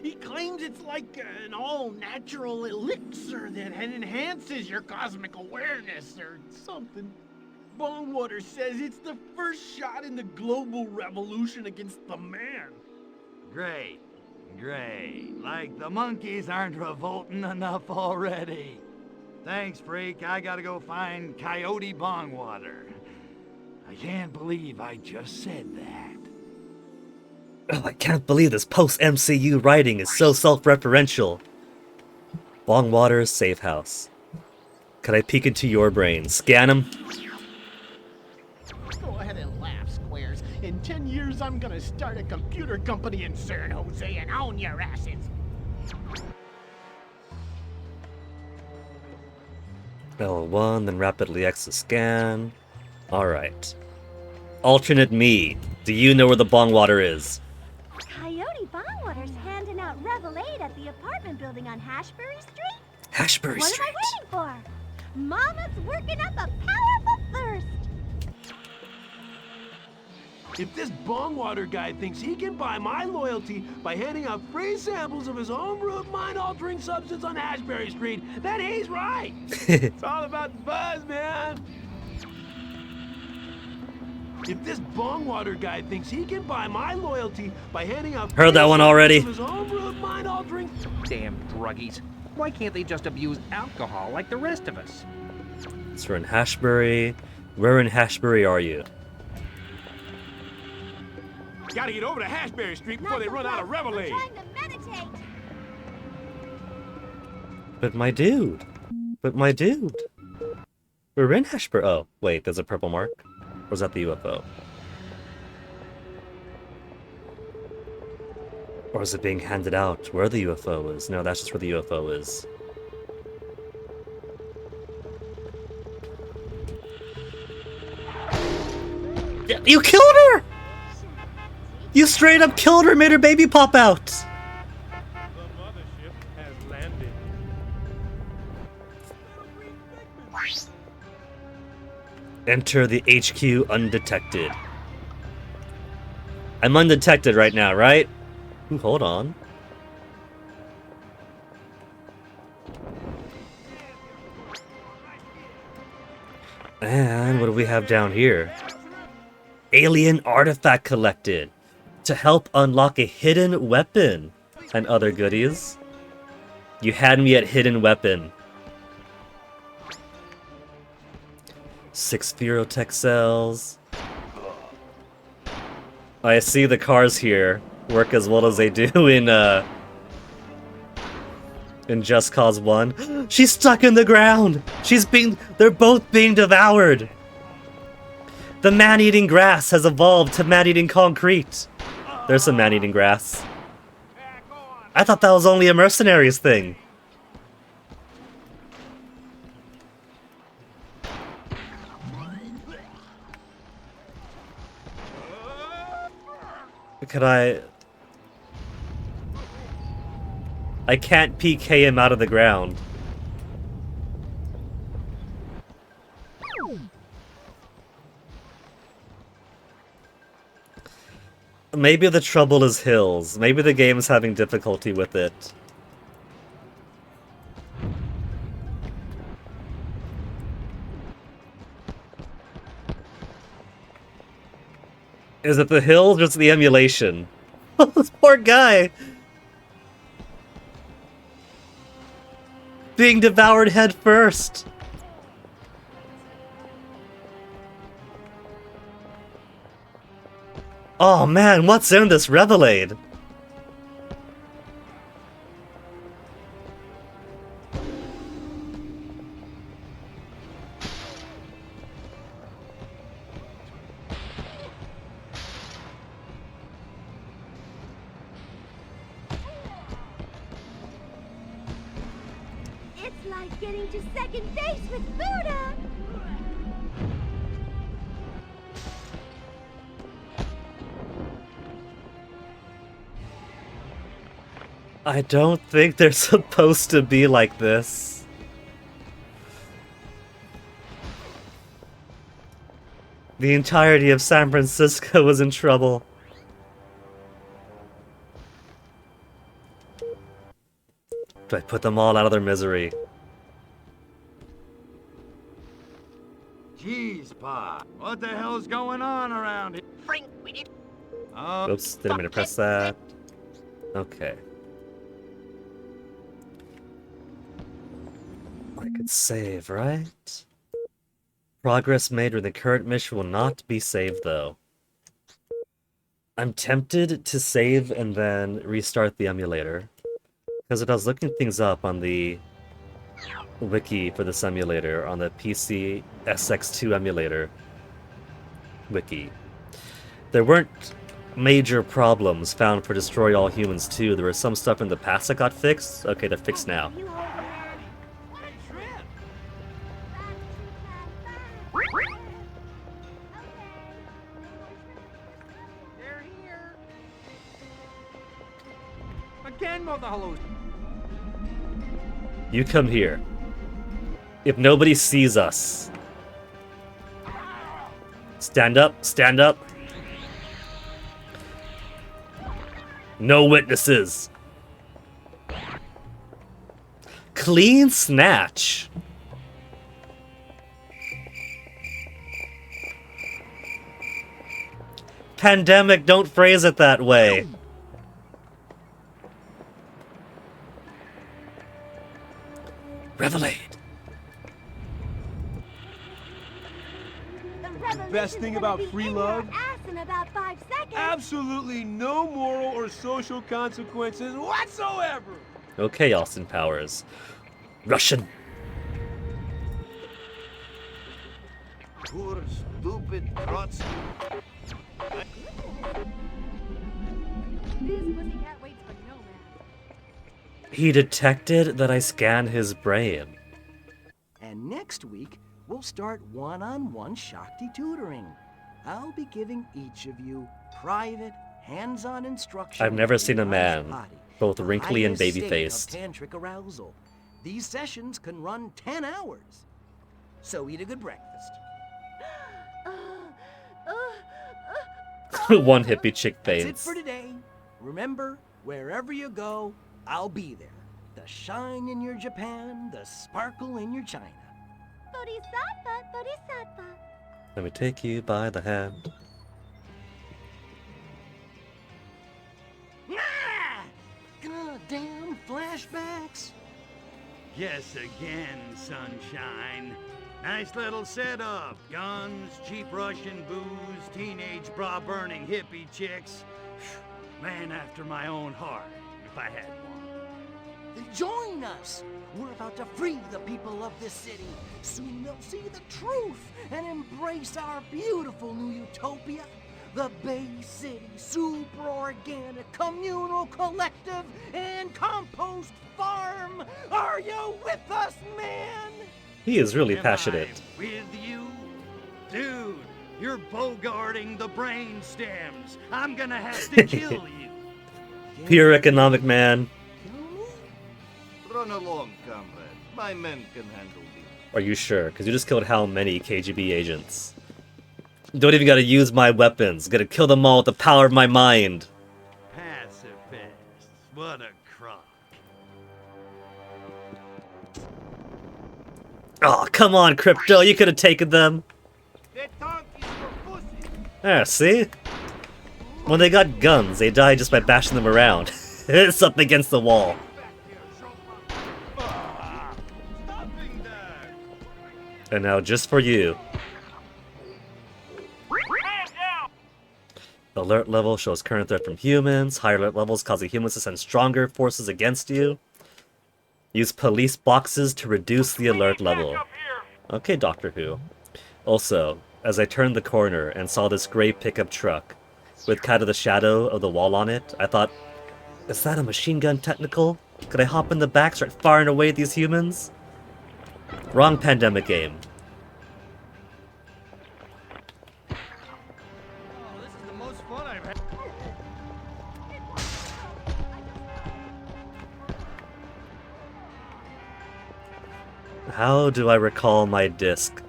He claims it's like an all-natural elixir that enhances your cosmic awareness or something. Bongwater says it's the first shot in the global revolution against the man. Great. Great. Like the monkeys aren't revolting enough already. Thanks, freak. I gotta go find Coyote Bongwater. I can't believe I just said that. Oh, I can't believe this post-MCU writing is so self-referential. Bongwater's safe house. Could I peek into your brain? Scan him? Go ahead and laugh, Squares. In 10 years, I'm gonna start a computer company in San Jose and own your asses. L1, then rapidly exit scan. Alright. Alternate me. Do you know where the Bongwater is? Coyote Bongwater's handing out Revelade at the apartment building on Hashbury Street? Hashbury What Street. am I waiting for? Mama's working up a powerful thirst. If this Bongwater guy thinks he can buy my loyalty by handing out free samples of his home-brewed mind-altering substance on Ashbury Street, then he's right. It's all about the buzz, man. If this Bongwater guy thinks he can buy my loyalty by handing out Heard that free one samples already. of his home-brewed mind-altering... Damn druggies. Why can't they just abuse alcohol like the rest of us? So we're in Hashbury. Where in Hashbury are you? Gotta get over to Hashbury Street before they run out of Revelade. I'm trying to meditate. But my dude. We're in Hashbury. Oh, wait, there's a purple mark? Or is that the UFO? Or is it being handed out where the UFO is? No, that's just where the UFO is. Yeah, you killed her! You straight up killed her, made her baby pop out! The mothership has landed. Enter the HQ undetected. I'm undetected right now, right? Ooh, hold on. And what do we have down here? Alien artifact collected to help unlock a hidden weapon and other goodies. You had me at hidden weapon. 6 Ferrotech cells. I see the cars here work as well as they do in Just Cause 1. She's stuck in the ground! They're both being devoured! The man-eating grass has evolved to man-eating concrete. There's some man-eating grass. I thought that was only a mercenaries thing. Could I can't PK him out of the ground. Maybe the trouble is hills. Maybe the game's having difficulty with it. Is it the hills or is it the emulation? This poor guy! Being devoured head first! Oh man, what's in this Revelade? It's like getting to second base with Buddha. I don't think they're supposed to be like this. The entirety of San Francisco was in trouble. Do I put them all out of their misery? Jeez, Pa. What the hell's going on around here? Frank, we need... Oops, didn't mean to press that. Okay. I could save, right? Progress made with the current mission will not be saved, though. I'm tempted to save and then restart the emulator. Because I was looking things up on the wiki for this emulator, on the PC SX2 emulator wiki. There weren't major problems found for Destroy All Humans 2. There was some stuff in the past that got fixed. Okay, they're fixed now. Again, mother hello. You come here. If nobody sees us. Stand up, stand up. No witnesses. Clean snatch. Pandemic, don't phrase it that way. Revelade. Best thing about free love? Ass in about 5 seconds. Absolutely no moral or social consequences whatsoever. Okay, Austin Powers. Russian. Poor, stupid Trotsky. This pussycat waits for no man. He detected that I scanned his brain. And next week, we'll start one-on-one Shakti tutoring. I'll be giving each of you private, hands-on instruction. I've never seen a in man, Rajpati, both the wrinkly and highest state of baby-faced. tantric arousal. These sessions can run 10 hours. So eat a good breakfast. One hippie chick That's it faints. for today. Remember, wherever you go, I'll be there. The shine in your Japan, the sparkle in your China. Bodhisattva, Bodhisattva. Let me take you by the hand. Ah! Goddamn flashbacks. Yes, again, sunshine. Nice little setup. Guns, cheap Russian booze, teenage bra-burning hippie chicks. Man after my own heart, if I had one. Join us. We're about to free the people of this city. Soon they'll see the truth and embrace our beautiful new utopia. The Bay City Super Organic Communal Collective and Compost Farm. Are you with us, man? He is really Am passionate. I with you? Dude, you're bogarting the brain stems. I'm gonna have to kill you. Pure economic man. Run along, comrade. My men can handle these. Are you sure? Because you just killed how many KGB agents? Don't even gotta use my weapons. Gotta kill them all with the power of my mind. Pacifists. What a crock. Oh, come on, Crypto. You could have taken them. That tank is for pussy. There, see? When they got guns, they died just by bashing them around. It's up against the wall. And now just for you. Alert level shows current threat from humans. Higher alert levels causing humans to send stronger forces against you. Use police boxes to reduce the alert level. Okay, Doctor Who. Also, as I turned the corner and saw this gray pickup truck with kind of the shadow of the wall on it, I thought, is that a machine gun technical? Could I hop in the back, start firing away at these humans? Wrong Pandemic game. Oh, this is the most fun I've had. How do I recall my disc?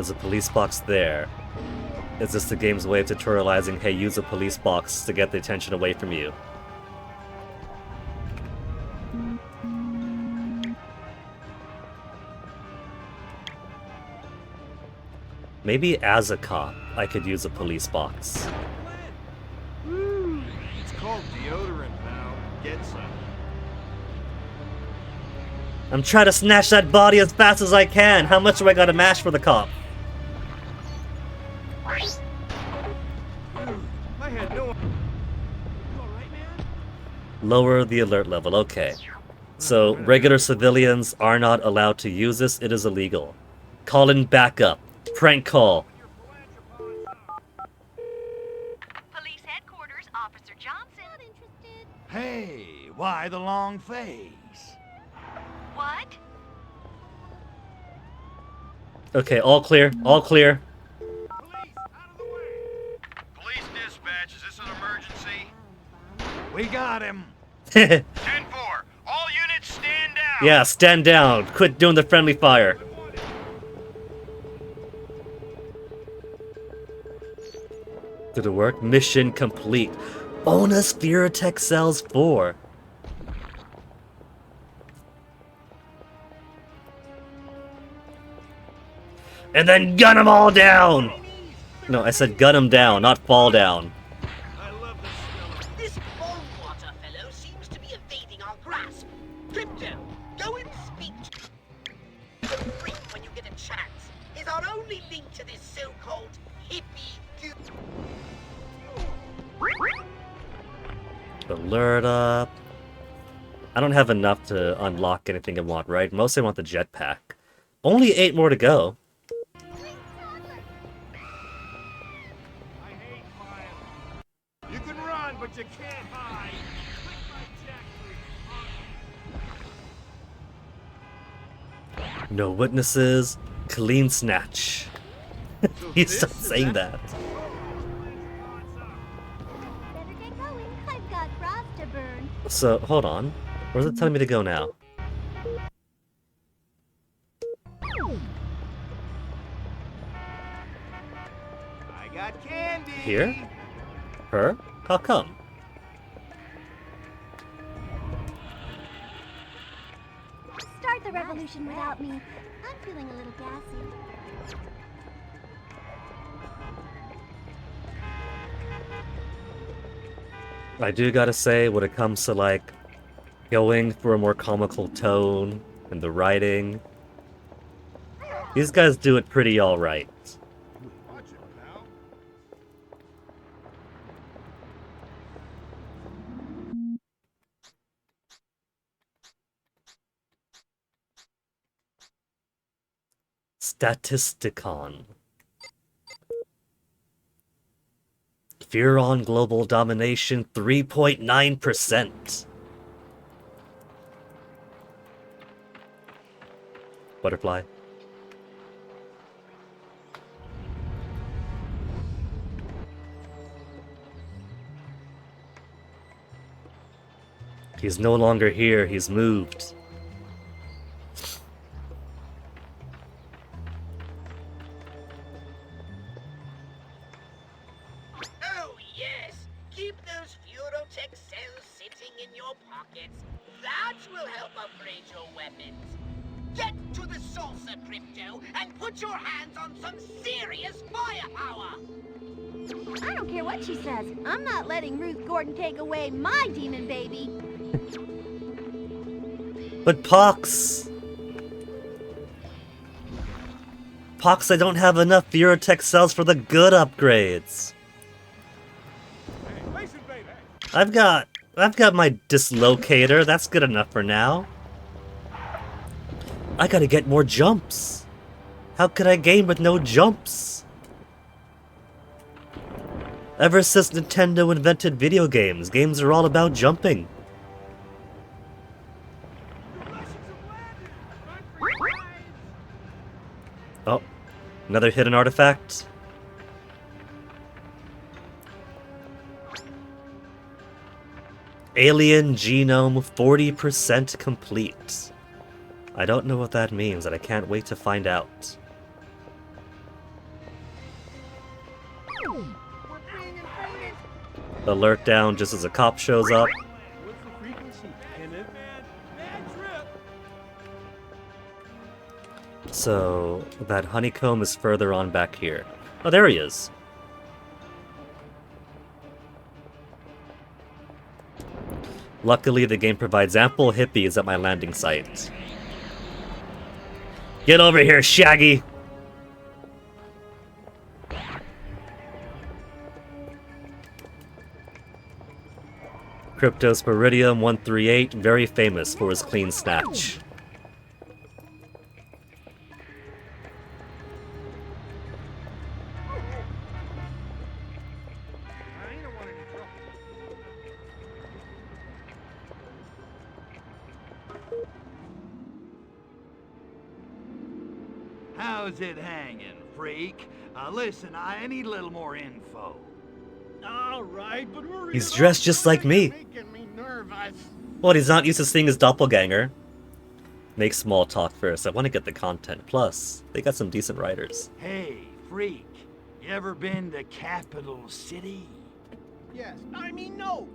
There's a police box there. Is this the game's way of tutorializing, hey, use a police box to get the attention away from you? Maybe as a cop, I could use a police box. It's called deodorant, pal. Get some. I'm trying to snatch that body as fast as I can! How much do I gotta mash for the cop? I had no... Lower the alert level, okay. So, regular civilians are not allowed to use this, it is illegal. Call in backup. Prank call. Police headquarters, Officer Johnson. Not interested. Hey, why the long face? What? Okay, all clear, all clear. Police dispatch, is this an emergency? We got him. 10-4, all units stand down. Yeah, stand down. Quit doing the friendly fire. Did it work? Mission complete. Bonus Virotech Cells 4. And then gun them all down! No, I said gun them down, not fall down. This Bondwater fellow seems to be evading our grasp. Crypto, go and speak to the freak when you get a chance. He's our only link to this so-called hippie goo. Alert up. I don't have enough to unlock anything I want, right? Mostly I want the jetpack. Only 8 more to go. You can run, but you can't hide. No witnesses. Clean snatch. You stop saying that. Better get going. I've got frost to burn. So, hold on. Where's it telling me to go now? I got candy. Here? Her? How come? Start the revolution without me. I'm feeling a little gassy. I do gotta say, when it comes to, like, going for a more comical tone and the writing, these guys do it pretty alright. Watch it, pal. Statisticon. Furon global domination 3.9%. Butterfly. He's no longer here, he's moved. Oh, yes. Keep those Furotech cells sitting in your pockets. That will help upgrade your weapons. Get to the saucer, Crypto, and put your hands on some serious firepower. I don't care what she says. I'm not letting Ruth Gordon take away my demon baby. But Pox! Pox, I don't have enough Virotech cells for the good upgrades. I've got my dislocator, that's good enough for now. I gotta get more jumps. How could I game with no jumps? Ever since Nintendo invented video games, games are all about jumping. Oh, another hidden artifact. Alien genome 40% complete. I don't know what that means, and I can't wait to find out. Alert down just as a cop shows up. What's the frequency, Kenneth? Bad trip. So, that honeycomb is further on back here. Oh, there he is. Luckily, the game provides ample hippies at my landing site. Get over here, Shaggy! Cryptosporidium 138, very famous for his clean snatch. How's it hanging, freak? Listen, I need a little more info. All right, but hurry He's it up, dressed just like me. Making me nervous. Well, he's not used to seeing his doppelganger. Make small talk first. I want to get the content. Plus, they got some decent writers. Hey, freak. You ever been to Capital City? Yes, I mean no.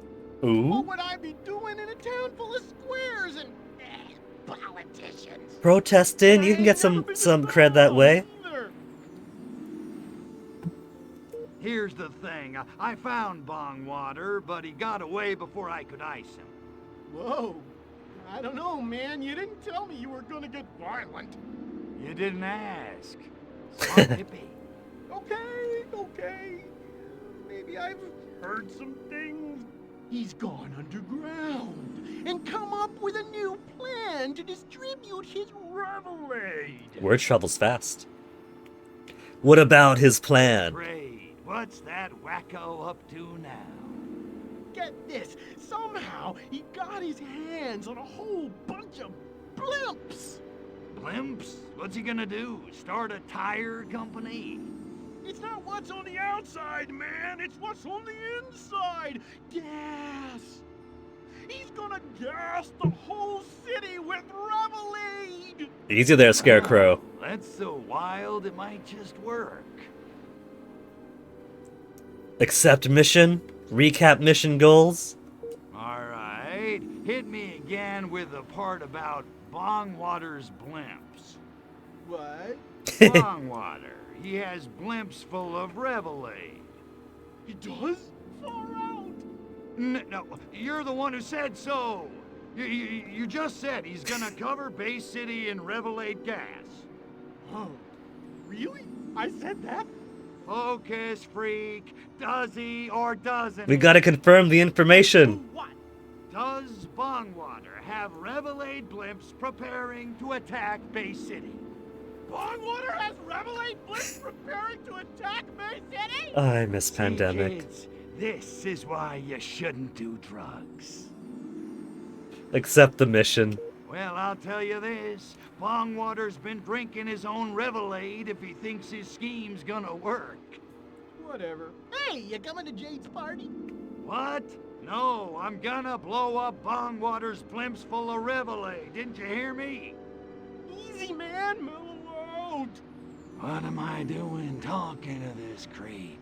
Ooh. What would I be doing in a town full of squares and politicians? Protesting, you can get some cred that way. Here's the thing. I found Bongwater, but he got away before I could ice him. Whoa. I don't know, man. You didn't tell me you were gonna get violent. You didn't ask. Smart hippie. Okay. Maybe I've heard some things. He's gone underground and come up with a new plan to distribute his Revelade. Word travels fast. What about his plan? Great. What's that wacko up to now? Get this. Somehow he got his hands on a whole bunch of blimps. Blimps? What's he gonna do? Start a tire company? It's not what's on the outside, man. It's what's on the inside. Gas. He's gonna gas the whole city with Revelade. Easy there, Scarecrow. That's so wild it might just work. Accept mission? Recap mission goals? Alright, hit me again with the part about Bongwater's blimps. What? Bongwater. He has blimps full of Revelade. He does? Far out. No, you're the one who said so. You just said he's gonna cover Bay City in Revelade gas. Oh, really? I said that? Focus, freak. Does he or doesn't We he? gotta confirm the information. What? Does Bongwater have Revelade blimps preparing to attack Bay City? Bongwater has Revelade blimps preparing to attack Bay City? I miss See, pandemic. kids, this is why you shouldn't do drugs. Accept the mission. Well, I'll tell you this. Bongwater's been drinking his own Revelade if he thinks his scheme's gonna work. Whatever. Hey, you coming to Jade's party? What? No, I'm gonna blow up Bongwater's blimps full of Revelade. Didn't you hear me? Easy, man. Mellow out. What am I doing talking to this creep?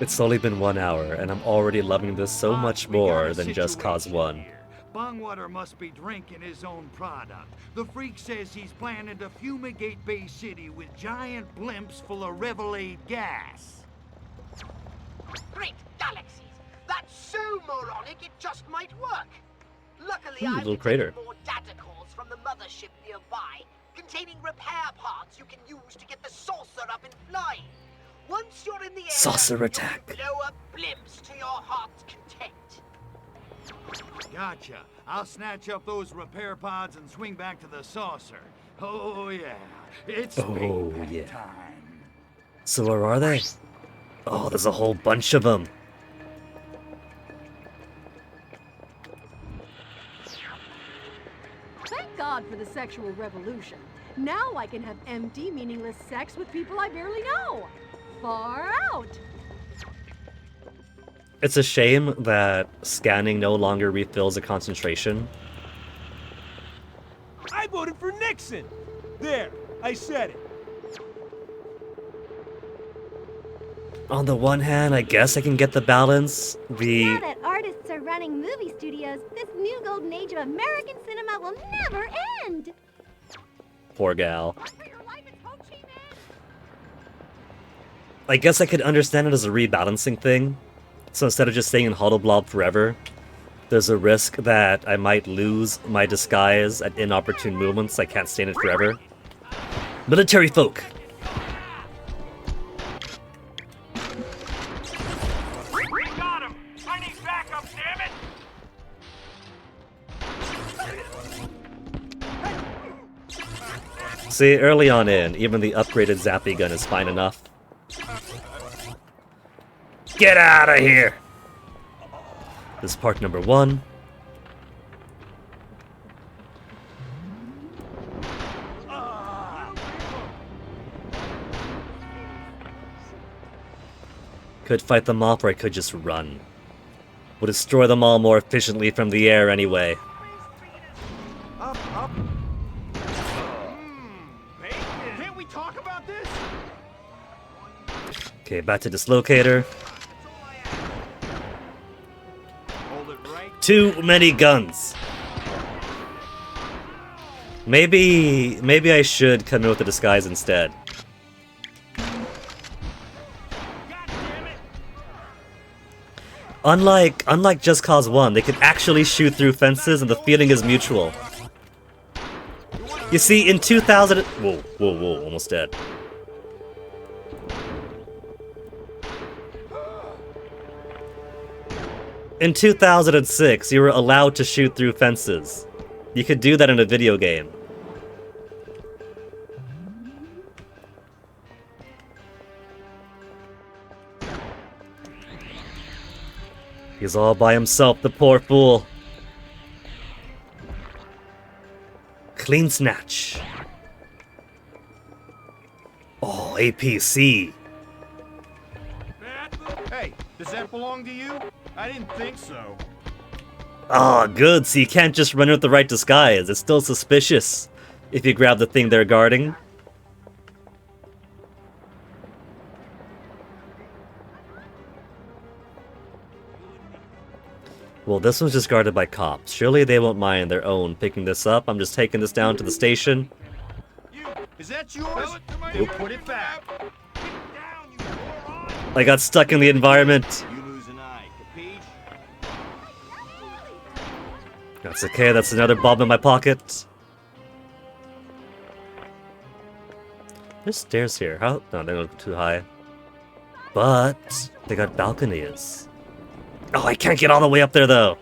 It's only been 1 hour, and I'm already loving this so much more than Just Cause 1. Bongwater must be drinking his own product. The freak says he's planning to fumigate Bay City with giant blimps full of Revelade gas. Great galaxies! That's so moronic it just might work. Luckily, Ooh, I've little crater. detected more data cores from the mothership nearby, containing repair parts you can use to get the saucer up and flying. Once you're in the air, Saucer you attack. can blow up blimps to your heart's content. Gotcha. I'll snatch up those repair pods and swing back to the saucer. Oh yeah, it's Oh, payback yeah. time. So where are they? Oh, there's a whole bunch of them. Thank God for the sexual revolution. Now I can have empty, meaningless sex with people I barely know. Far out. It's a shame that scanning no longer refills a concentration. I voted for Nixon. There, I said it. On the one hand, I guess I can get the balance. Now that artists are running movie studios, this new golden age of American cinema will never end. Poor gal. I guess I could understand it as a rebalancing thing. So instead of just staying in Holoblob forever, there's a risk that I might lose my disguise at inopportune moments. I can't stay in it forever. Military folk! We got him! I need backup, damn it! See, early on in, even the upgraded Zappy gun is fine enough. Get out of here! This is part number 1. Could fight them off, or I could just run. Would destroy them all more efficiently from the air anyway. Can't we talk about this? Okay, back to Dislocator. Too many guns. Maybe I should come in with the disguise instead. Unlike Just Cause 1, they can actually shoot through fences and the feeling is mutual. You see, in 2000... Whoa, almost dead. In 2006, you were allowed to shoot through fences. You could do that in a video game. He's all by himself, the poor fool. Clean snatch. Oh, APC. Hey, does that belong to you? I didn't think so. Ah, good, so you can't just run with the right disguise. It's still suspicious if you grab the thing they're guarding. Well, this one's just guarded by cops. Surely they won't mind their own picking this up. I'm just taking this down to the station. Is that yours? Nope. Put it back. I got stuck in the environment. You lose an eye, capiche? That's okay, that's another bomb in my pocket. There's stairs here. How? No, they don't go too high. But they got balconies. Oh, I can't get all the way up there though.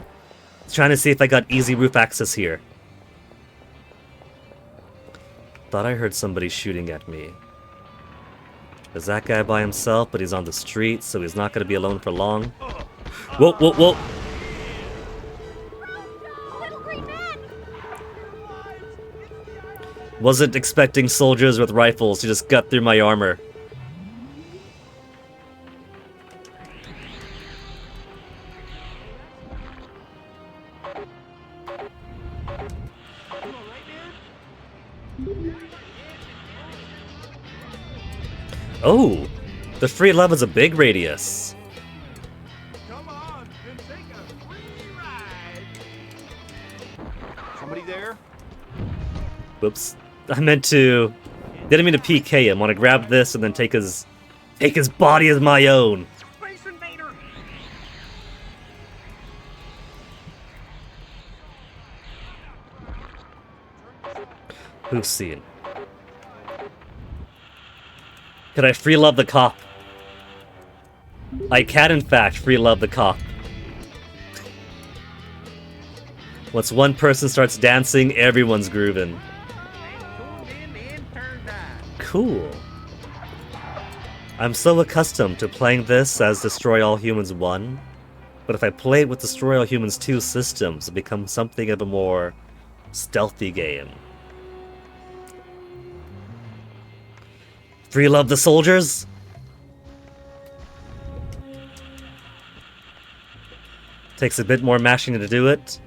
I was trying to see if I got easy roof access here. Thought I heard somebody shooting at me. There's that guy by himself, but he's on the street, so he's not going to be alone for long. Whoa, whoa, whoa! Wasn't expecting soldiers with rifles to just gut through my armor. Oh, the free love is a big radius. Come on and take a free ride. Somebody there? Whoops. I meant to... Didn't mean to PK him. Want to grab this and then take his body as my own. Space Invader! Who's seen? Could I free love the cop? I can, in fact, free love the cop. Once one person starts dancing, everyone's grooving. Cool. I'm so accustomed to playing this as Destroy All Humans 1, but if I play it with Destroy All Humans 2 systems, it becomes something of a more stealthy game. Free love the soldiers? Takes a bit more mashing to do it,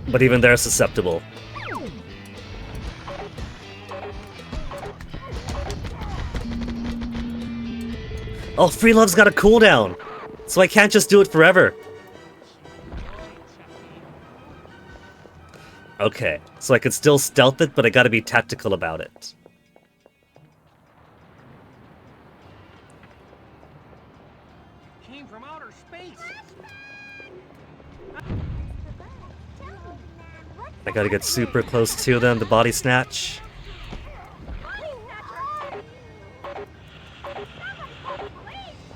but even they're susceptible. Oh, free love's got a cooldown, so I can't just do it forever. Okay, so I could still stealth it, but I gotta be tactical about it. Came from outer space. I gotta get super close to them to body snatch.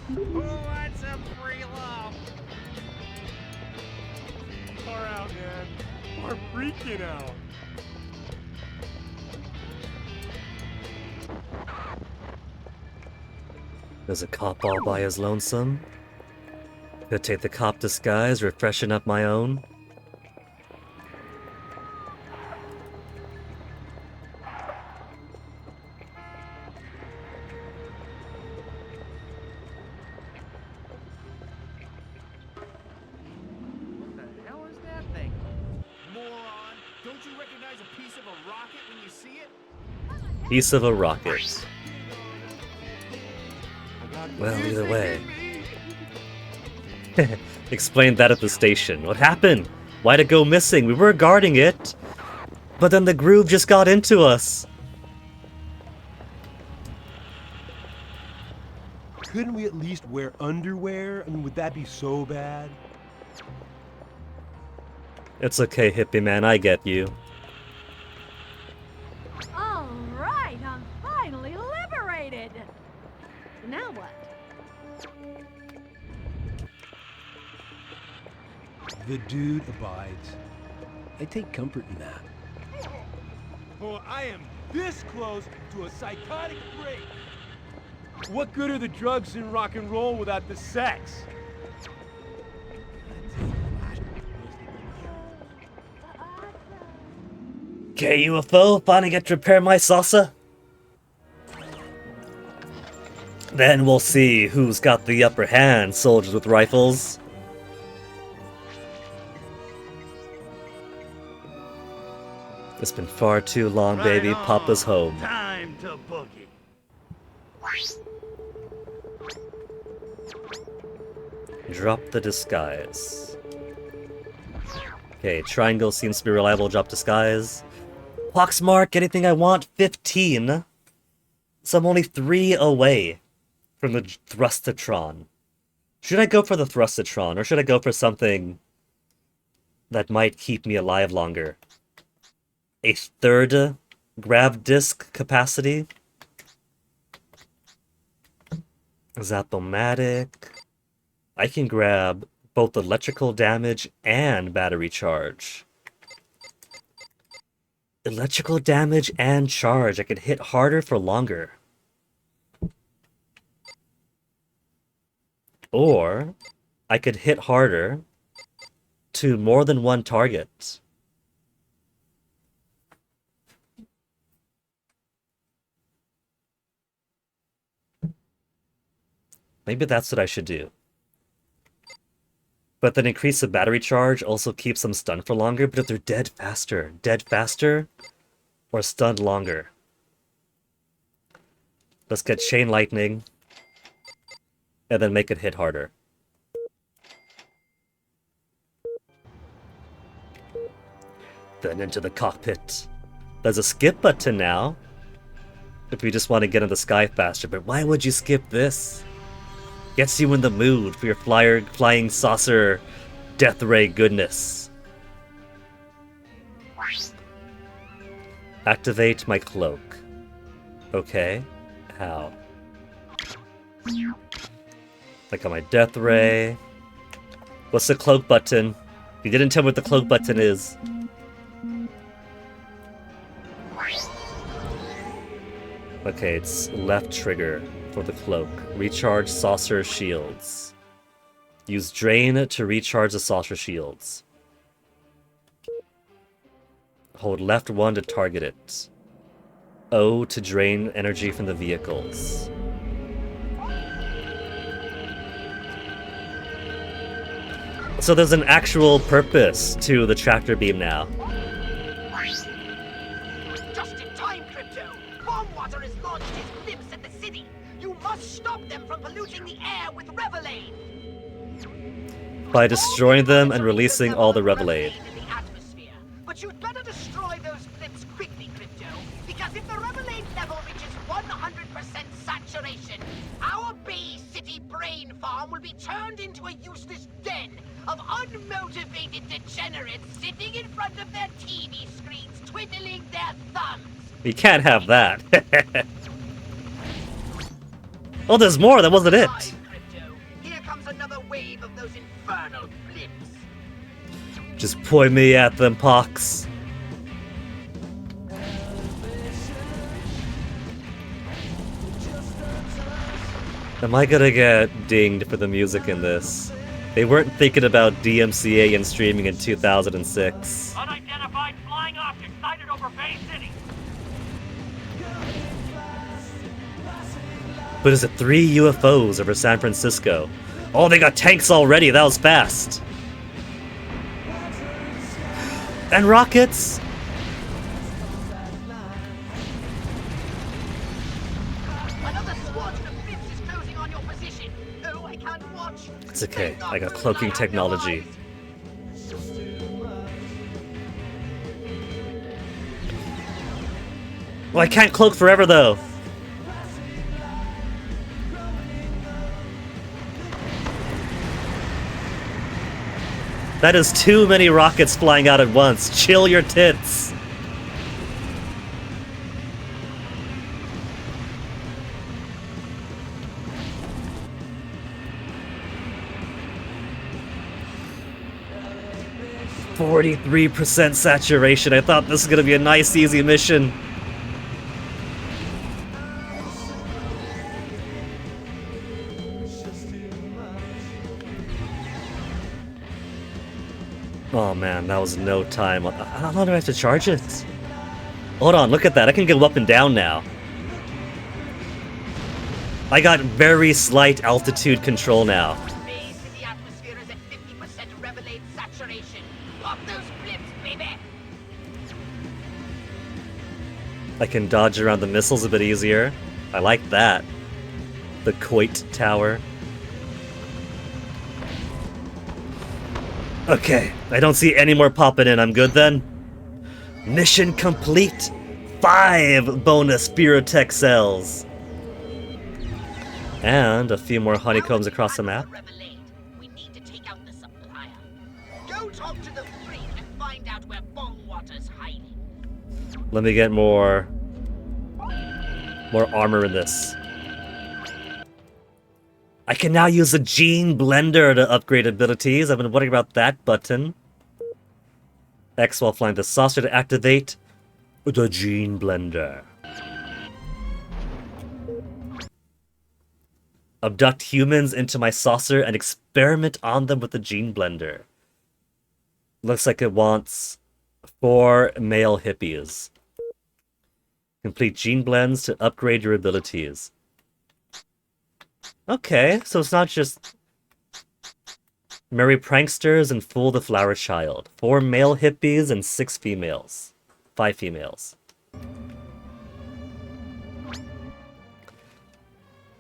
Who wants some free love? Far out, man. We're freaking out. There's a cop all by his lonesome. Could take the cop disguise, refreshing up my own. What the hell is that thing? Moron, don't you recognize a piece of a rocket when you see it? Piece of a rocket. Well, either way. Explained that at the station. What happened? Why'd it go missing? We were guarding it. But then the groove just got into us. Couldn't we at least wear underwear? I mean, would that be so bad? It's okay, hippie man, I get you. All right, I'm finally liberated. Now what? The dude abides. I take comfort in that. Oh, I am this close to a psychotic break. What good are the drugs and rock and roll without the sex? Okay, UFO, finally get to repair my salsa. Then we'll see who's got the upper hand, soldiers with rifles. It's been far too long, baby. Right on. Papa's home. Time to boogie. Drop the disguise. Okay, triangle seems to be reliable. Drop disguise. Poxmark, anything I want, 15. So I'm only 3 away from the Thrustotron. Should I go for the Thrustotron, or should I go for something that might keep me alive longer? A third grav disc capacity? Zap-o-matic. I can grab both electrical damage and battery charge. Electrical damage and charge. I can hit harder for longer. Or I could hit harder to more than one target. Maybe that's what I should do. But then increase the battery charge also keeps them stunned for longer, but if they're dead faster, or stunned longer. Let's get Chain Lightning, and then make it hit harder. Then into the cockpit. There's a skip button now, if we just want to get in the sky faster, but why would you skip this? Gets you in the mood for your flying saucer death ray goodness. Activate my cloak. Okay, how? Like on my death ray. What's the cloak button? You didn't tell me what the cloak button is. Okay, it's left trigger for the cloak. Recharge saucer shields. Use drain to recharge the saucer shields. Hold left 1 to target it. O to drain energy from the vehicles. So there's an actual purpose to the tractor beam now. Just in time, Crypto! Bomb Water has launched his blimps at the city! You must stop them from polluting the air with Revelade. By destroying them and releasing all the Revelade. In the atmosphere. But you'd better destroy those blips quickly, Crypto, because if the Revelade level reaches 100% saturation, our Bay City brain farm will be turned into a useless den of unmotivated degenerates sitting in front of their TV screens, twiddling their thumbs. We can't have that. Oh, there's more. That wasn't it. Crypto. Here comes another wave of those infernal blips. Just point me at them, Pox. Am I gonna get dinged for the music in this? They weren't thinking about DMCA and streaming in 2006. Unidentified flying object sighted over Bay City. But is it 3 UFOs over San Francisco? Oh, they got tanks already. That was fast. And rockets. Another squadron of blips is closing on your position. Oh, I can't watch. It's okay. I got cloaking technology. Well, I can't cloak forever, though. That is too many rockets flying out at once. Chill your tits. "43% saturation." I thought this was gonna be a nice, easy mission. Oh man, that was no time. How long do I have to charge it? Hold on, look at that. I can go up and down now. I got very slight altitude control now. Bay City atmosphere is at 50% Revelade saturation. Pop those blips, baby. I can dodge around the missiles a bit easier. I like that. The Coit Tower. Okay, I don't see any more popping in. I'm good then? Mission complete! 5 bonus Spirotech cells! And a few more honeycombs across the map. We need to take out the supplier. Go talk to the freak and find out where Bongwater's hiding. Let me get more armor in this. I can now use the Gene Blender to upgrade abilities. I've been wondering about that button. X while flying the saucer to activate the Gene Blender. Abduct humans into my saucer and experiment on them with the Gene Blender. Looks like it wants 4 male hippies. Complete gene blends to upgrade your abilities. Okay, so it's not just merry pranksters and fool the flower child. 4 male hippies and 6 females. 5 females.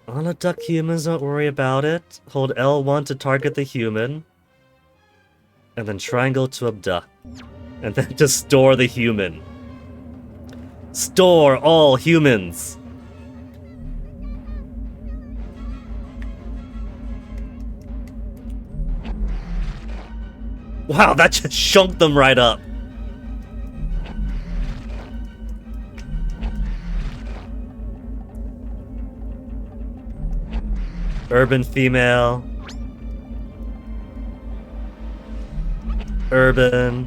I'll abduct humans, don't worry about it. Hold L1 to target the human. And then triangle to abduct. And then to store the human. Store all humans! Wow, that just shunked them right up. Urban female. Urban.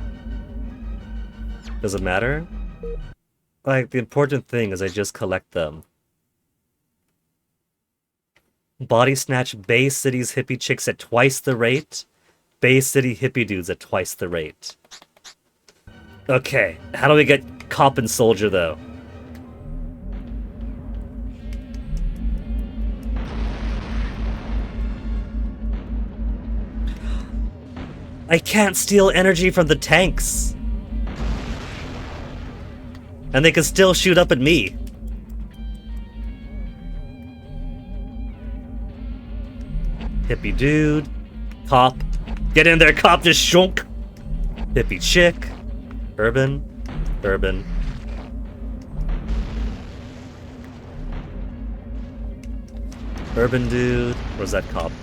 Does it matter? Like, the important thing is I just collect them. Body snatch Bay City's hippie chicks at twice the rate. Bay City hippie dudes at twice the rate. Okay, how do we get cop and soldier, though? I can't steal energy from the tanks! And they can still shoot up at me. Hippie dude. Cop. Get in there, cop, just shunk. Hippie chick. Urban. Urban. Urban dude. Where's that cop?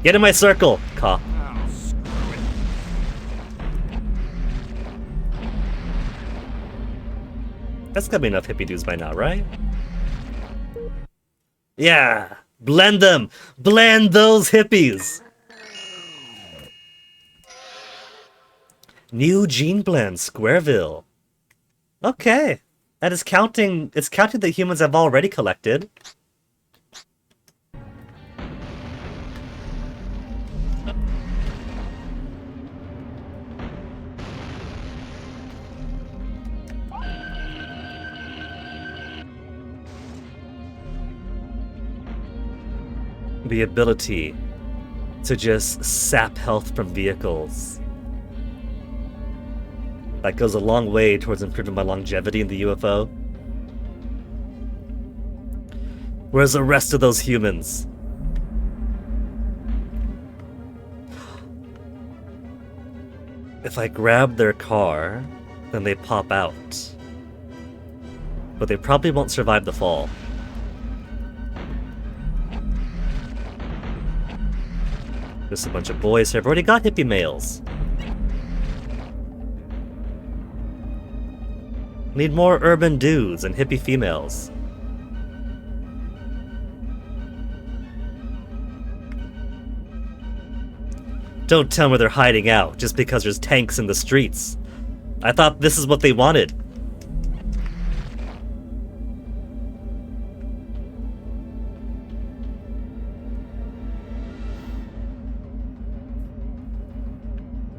Get in my circle, cop. Oh, screw it. That's gotta be enough hippie dudes by now, right? Yeah! Blend them! Blend those hippies! New gene blend, Squareville. Okay. And it's counting the humans I've already collected. The ability to just sap health from vehicles. That goes a long way towards improving my longevity in the UFO. Where's the rest of those humans? If I grab their car, then they pop out. But they probably won't survive the fall. There's a bunch of boys here. I've already got hippie males. Need more urban dudes and hippie females. Don't tell me they're hiding out just because there's tanks in the streets. I thought this is what they wanted.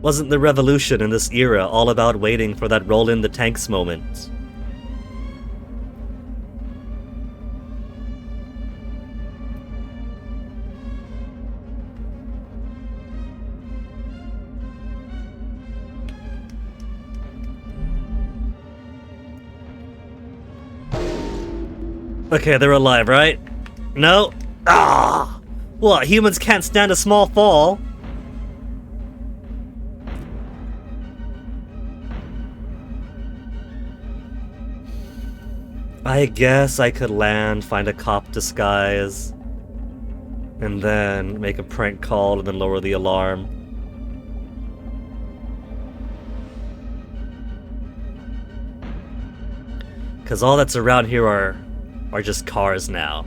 Wasn't the revolution in this era all about waiting for that roll in the tanks moment? Okay, they're alive, right? No? Ah! What, humans can't stand a small fall? I guess I could land, find a cop disguise, and then make a prank call and then lower the alarm. Cause all that's around here are just cars now.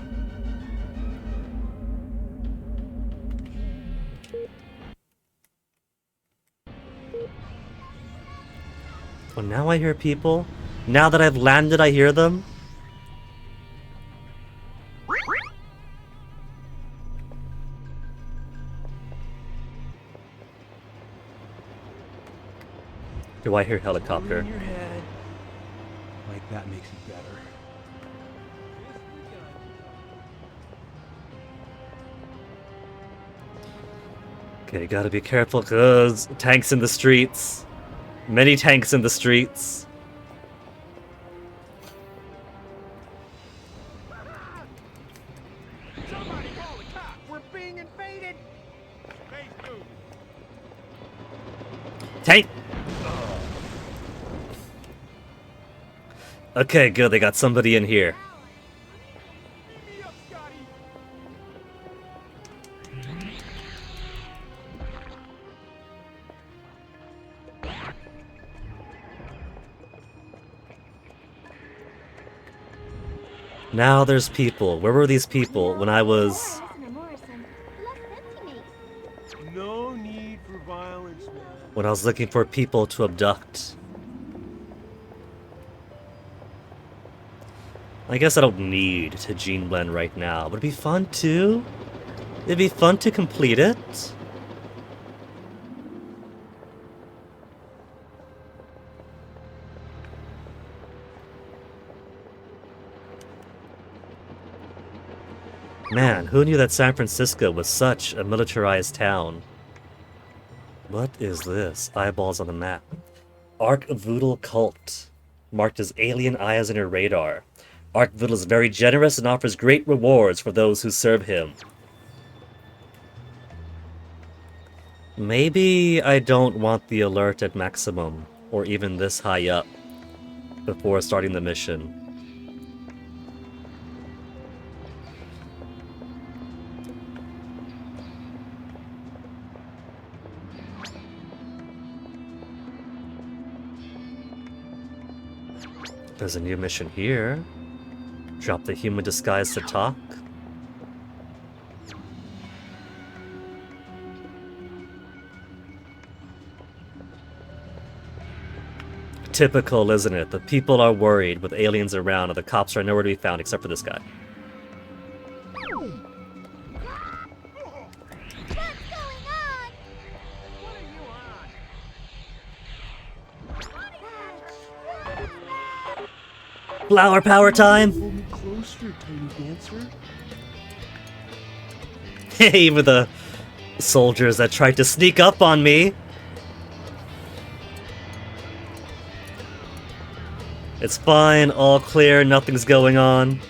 Oh, now I hear people? Now that I've landed, I hear them? Do I hear helicopter? In your head. Like that makes it better. Okay, gotta be careful, cause tanks in the streets. Many tanks in the streets. Somebody call the cops. We're being invaded. Space move. Tank! Okay, good, they got somebody in here. Me up, Scotty. Now there's people. Where were these people when I was... No need for violence, man. when I was looking for people to abduct? I guess I don't need to gene blend right now, but it'd be fun to... It'd be fun to complete it. Man, who knew that San Francisco was such a militarized town? What is this? Eyeballs on the map. Ark-Voodle cult. Marked as alien eyes on your radar. Ark-Voodle is very generous and offers great rewards for those who serve him. Maybe I don't want the alert at maximum, or even this high up, before starting the mission. There's a new mission here. Drop the human disguise to talk. Typical, isn't it? The people are worried with aliens around and the cops are nowhere to be found except for this guy. Flower power time! Pull me closer, tiny dancer. Hey, with the soldiers that tried to sneak up on me. It's fine, all clear, nothing's going on.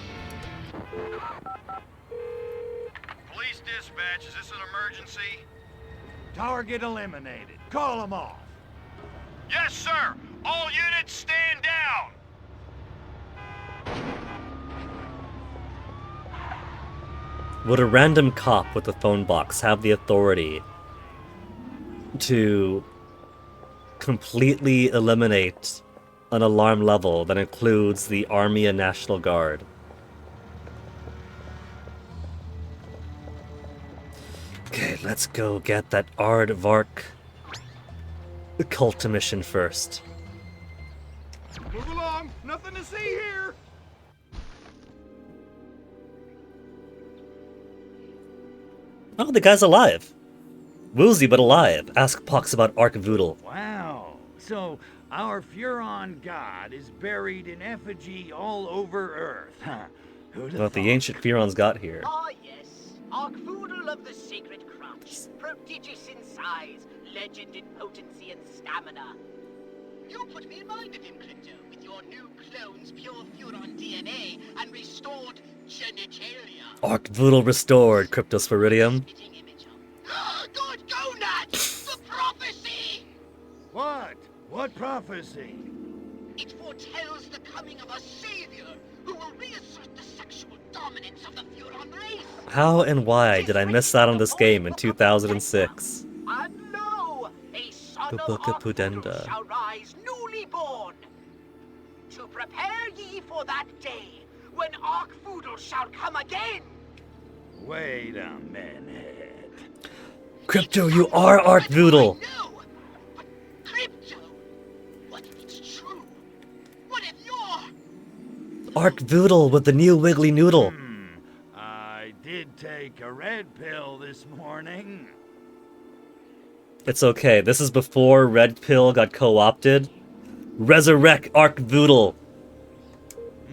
Police dispatch, is this an emergency? Target eliminated. Call them off. Yes, sir. All units stand down. Would a random cop with a phone box have the authority to completely eliminate an alarm level that includes the Army and National Guard? Okay, let's go get that Aardvark cult mission first. Move along. Nothing to see here. Oh, the guy's alive. Woozy but alive. Ask Pox about Arkvoodle. Wow. So our Furon god is buried in effigy all over Earth, huh? Who'd have What the thought? ancient Furons got here. Ah, yes. Arkvoodle of the Sacred Crutch. Prodigious in size, legend in potency and stamina. You put me in mind of him, Crypto, with your new clone's pure Furon DNA and restored genitalia. Arkvoodle restored, Cryptosporidium. Good gonads! The prophecy! What? What prophecy? It foretells the coming of a savior who will reassert the sexual dominance of the Furon race. How and why did I miss out on this game in 2006? And lo, a son of Bubuka Arkvoodle Pudenda. shall rise newly born. To prepare ye for that day when Arkvoodle shall come again. Wait a minute. Crypto, you are Arkvoodle! No, but Crypto, what if it's true? What if you're... Arkvoodle with the new Wiggly Noodle. I did take a red pill this morning. It's okay, this is before Red Pill got co-opted. Resurrect Arkvoodle!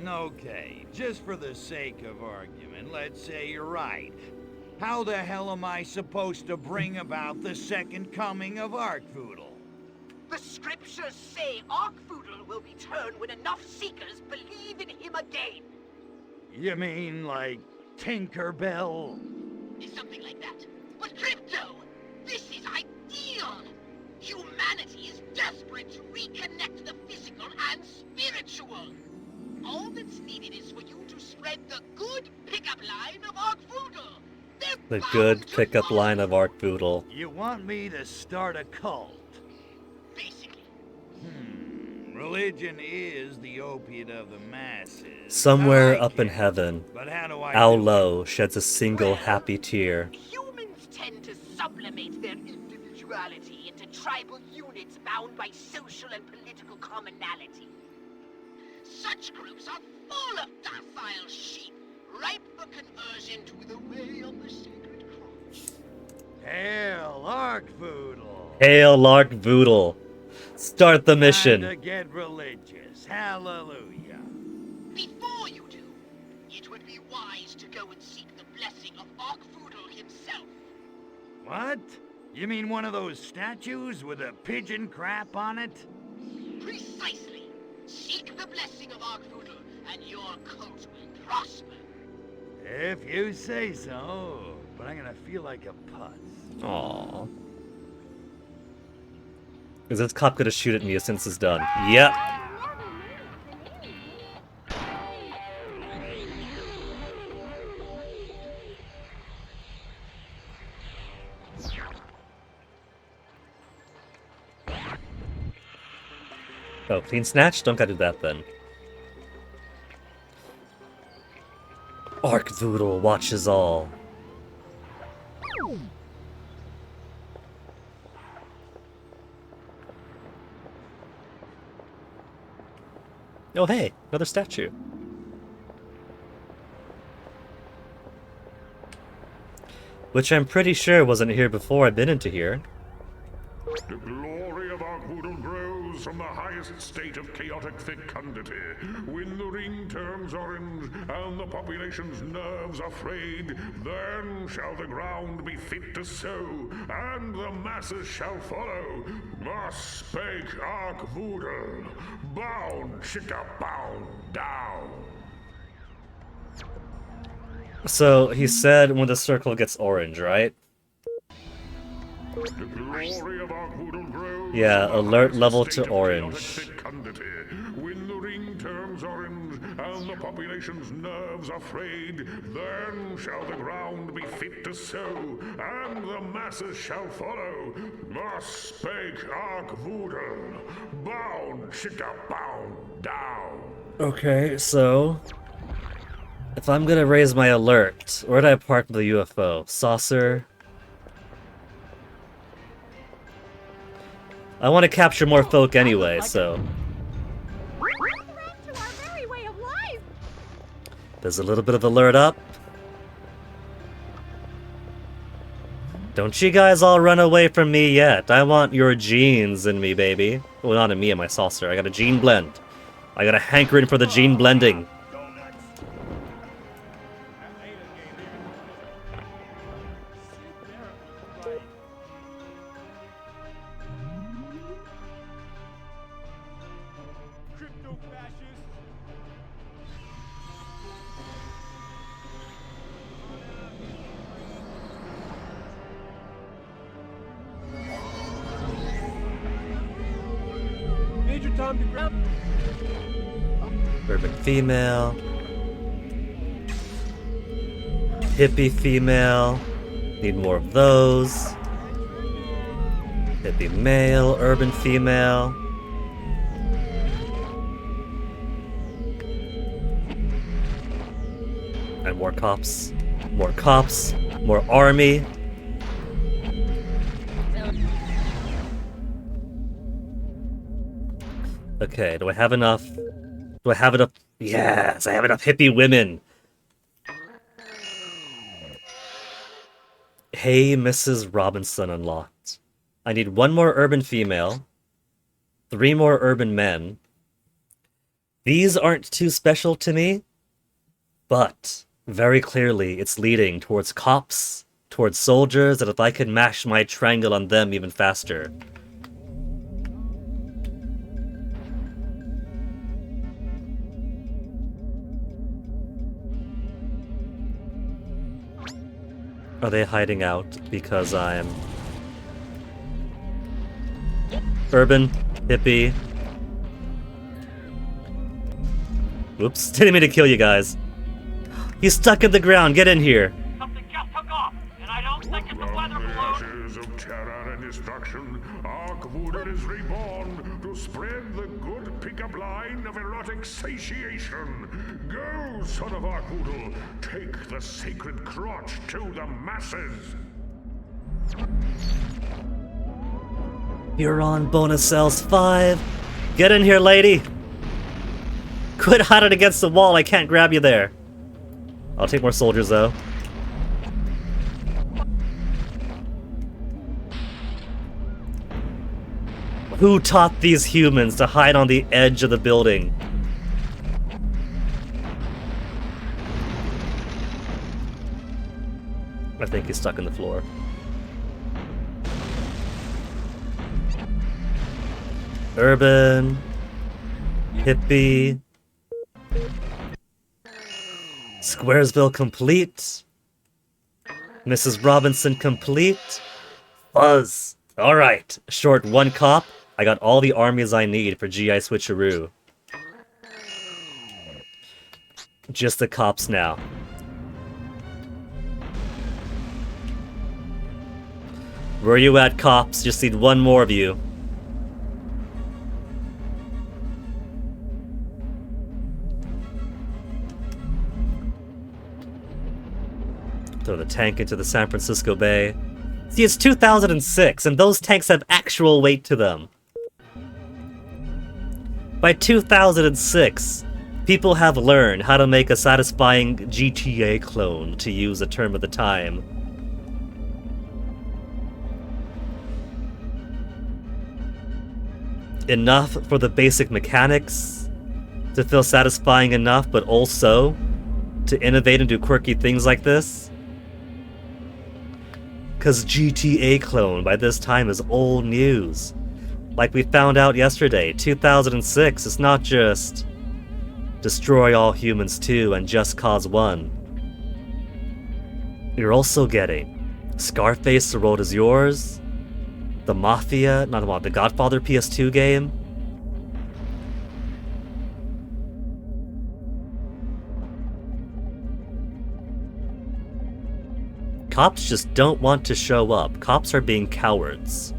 Okay, just for the sake of argument, let's say you're right. How the hell am I supposed to bring about the second coming of Arkvoodle? The scriptures say Arkvoodle will return when enough seekers believe in him again. You mean like Tinkerbell? Something like that. But Crypto, this is ideal. Humanity is desperate to reconnect the physical and spiritual. All that's needed is for you to spread the good pickup line of Arkvoodle. The good pickup line of Arkvoodle. You want me to start a cult? Basically. Religion is the opiate of the masses. Somewhere up in heaven, But how do I Ao do it? Lo sheds a single happy tear. Humans tend to sublimate their individuality into tribal units bound by social and political commonality. Such groups are full of docile sheep, ripe for conversion to the way of the Sacred Cross. Hail, Arkvoodle! Hail Arkvoodle! Start the mission! Time to get religious. Hallelujah. Before you do, it would be wise to go and seek the blessing of Arkvoodle himself. What? You mean one of those statues with a pigeon crap on it? Precisely. Seek the blessing of Arkvoodle, and your cult will prosper. If you say so, but I'm gonna feel like a putz. Aww. Is this cop gonna shoot at me as soon as it's done? Yep. Oh, clean snatch? Don't gotta do that then. Arkvoodle watches all. Oh hey, another statue. Which I'm pretty sure wasn't here before I've been into here. The glory of Arkvoodle grows from the highest state of chaotic fecundity. When the ring turns orange and the population's nerves are frayed, then shall the ground be fit to sow, and the masses shall follow. Thus spake Arkvoodle, bound, chicka, bound, down. So he said when the circle gets orange, right? The glory of Arkvoodle grows. Yeah, alert level to orange. When the ring turns orange and the population's nerves are frayed, then shall the ground be fit to sow, and the masses shall follow. Thus spake Arkvoodle, bound, chicka, bound, down. Okay, so if I'm gonna raise my alert, where did I park the UFO? Saucer. I want to capture more folk anyway, so there's a little bit of alert up. Don't you guys all run away from me yet. I want your genes in me, baby. Well, not in me and my saucer. I got a gene blend. I got a hankering for the gene blending. Major Tom to grab. Urban female. Hippie female. Need more of those. Hippie male, urban female. And more cops. More cops. More army. Okay, do I have enough? Do I have enough? Yes, I have enough hippie women. Hey, Mrs. Robinson unlocked. I need one more urban female. 3 more urban men. These aren't too special to me, but very clearly it's leading towards cops, towards soldiers, and if I could mash my triangle on them even faster. Are they hiding out because I'm urban, hippie? Oops, didn't mean to kill you guys. He's stuck in the ground, get in here. Something just took off, and I don't think it's a weather balloon. Ashes of terror and destruction, Arkvoodle is reborn to spread the good pickup line of erotic satiation. Go, son of Arkvoodle, take the sacred crotch to the masses. You're on bonus cells 5. Get in here, lady. Quit hiding against the wall, I can't grab you there. I'll take more soldiers, though. Who taught these humans to hide on the edge of the building? I think he's stuck in the floor. Urban. Hippie. Squaresville complete. Mrs. Robinson complete. Fuzz. Alright. Short 1 cop. I got all the armies I need for GI Switcheroo. Just the cops now. Where are you at, cops? Just need one more of you. Throw the tank into the San Francisco Bay. See, it's 2006, and those tanks have actual weight to them. By 2006, people have learned how to make a satisfying GTA clone, to use a term of the time. Enough for the basic mechanics to feel satisfying enough, but also to innovate and do quirky things like this. Because GTA clone by this time is old news. Like we found out yesterday, 2006, it's not just Destroy All Humans 2 and Just Cause 1. You're also getting Scarface, The Road Is Yours, the Mafia, the Godfather PS2 game. Cops just don't want to show up. Cops are being cowards.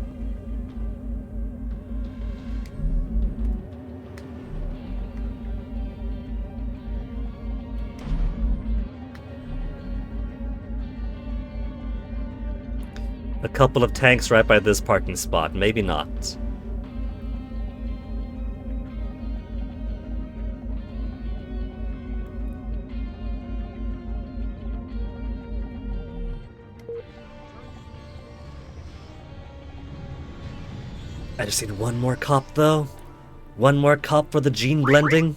A couple of tanks right by this parking spot, maybe not. I just need one more cop though. One more cop for the gene blending.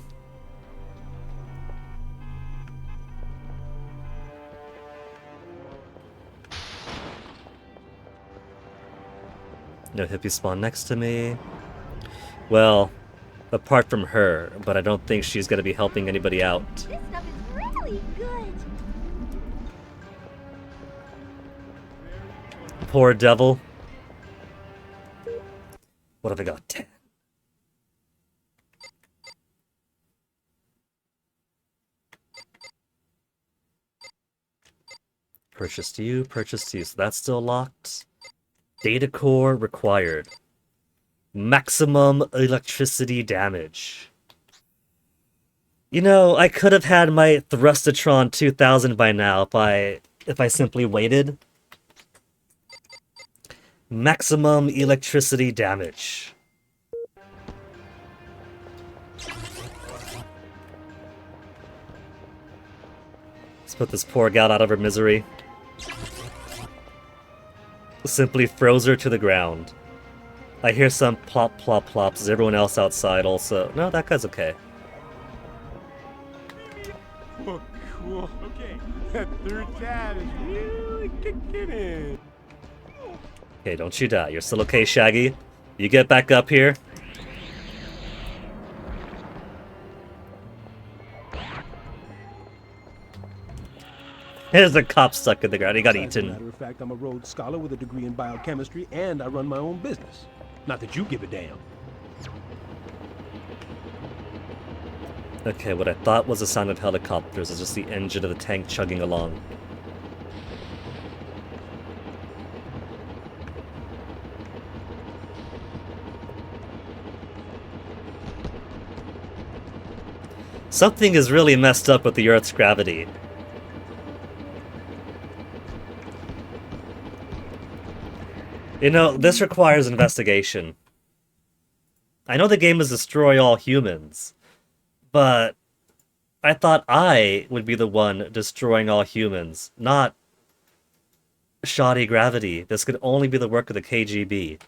No hippie spawn next to me. Well, apart from her, but I don't think she's gonna be helping anybody out. This stuff is really good. Poor devil. What have I got? 10. Purchase to you, purchase to you. So that's still locked. Data core required. Maximum electricity damage. You know, I could have had my Thrustotron 2000 by now if I simply waited. Maximum electricity damage. Let's put this poor gal out of her misery. Simply froze her to the ground. I hear some plop plop plops. Is everyone else outside also? No, that guy's okay. Oh, cool. Okay, that third tab is really kicking in. Okay, don't you die. You're still okay, Shaggy. You get back up here. There's a cop stuck in the ground. He got As a eaten. matter of fact, I'm a Rhodes Scholar with a degree in biochemistry, and I run my own business. Not that you give a damn. Okay, what I thought was the sound of helicopters is just the engine of the tank chugging along. Something is really messed up with the Earth's gravity. You know, this requires investigation. I know the game is Destroy All Humans, but I thought I would be the one destroying all humans, not shoddy gravity. This could only be the work of the KGB.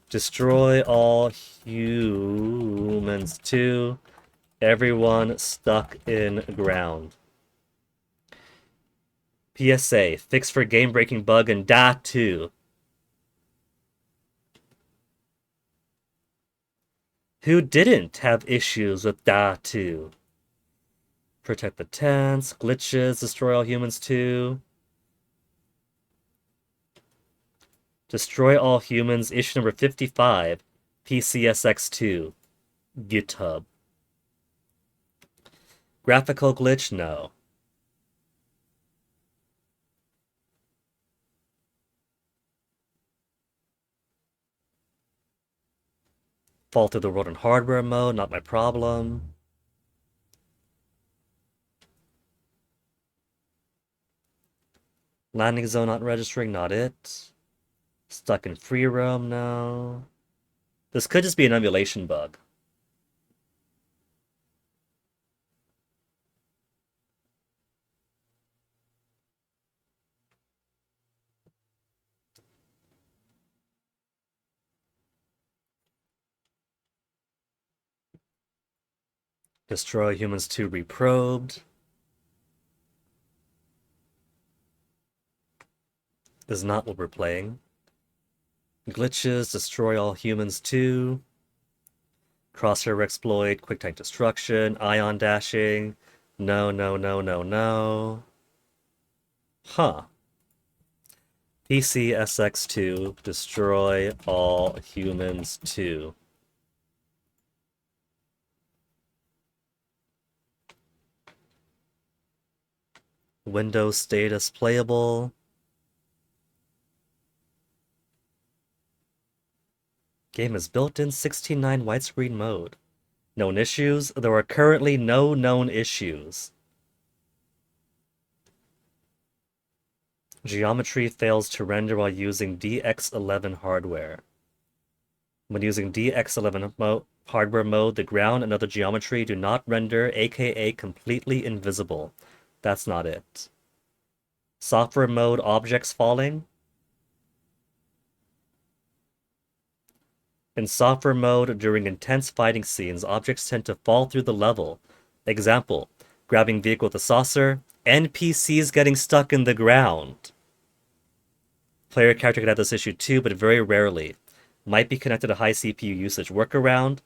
Destroy all humans too. Everyone stuck in ground. PSA, fix for game-breaking bug in Da 2. Who didn't have issues with Da 2? Protect the tents, glitches, destroy all humans too. Destroy all humans, issue number 55. PCSX2. GitHub. Graphical glitch? No. Fall through the world in hardware mode, not my problem. Landing zone not registering, not it. Stuck in free roam now. This could just be an emulation bug. Destroy Humans 2 reprobed. Is not what we're playing. Glitches, destroy all humans 2. Crosshair exploit, quick time destruction, ion dashing. No, no, no, no, no. Huh. PCSX2, destroy all humans 2. Windows status playable. Game is built in 16:9 widescreen mode. Known issues? There are currently no known issues. Geometry fails to render while using DX11 hardware. When using DX11 hardware mode, the ground and other geometry do not render, aka completely invisible. That's not it. Software mode objects falling. In software mode, during intense fighting scenes, objects tend to fall through the level. Example, grabbing vehicle with a saucer, NPCs getting stuck in the ground. Player character can have this issue too, but very rarely. Might be connected to high CPU usage. Workaround,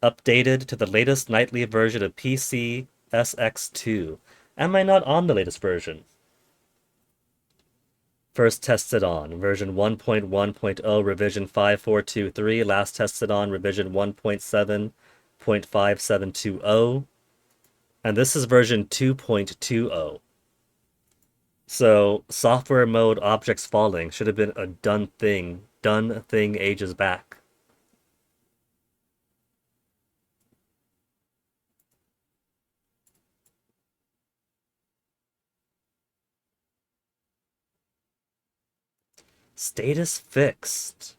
updated to the latest nightly version of PC SX2. Am I not on the latest version? First tested on version 1.1.0 revision 5423. Last tested on revision 1.7.5720. And this is version 2.20. So software mode objects falling should have been a done thing ages back. Status fixed.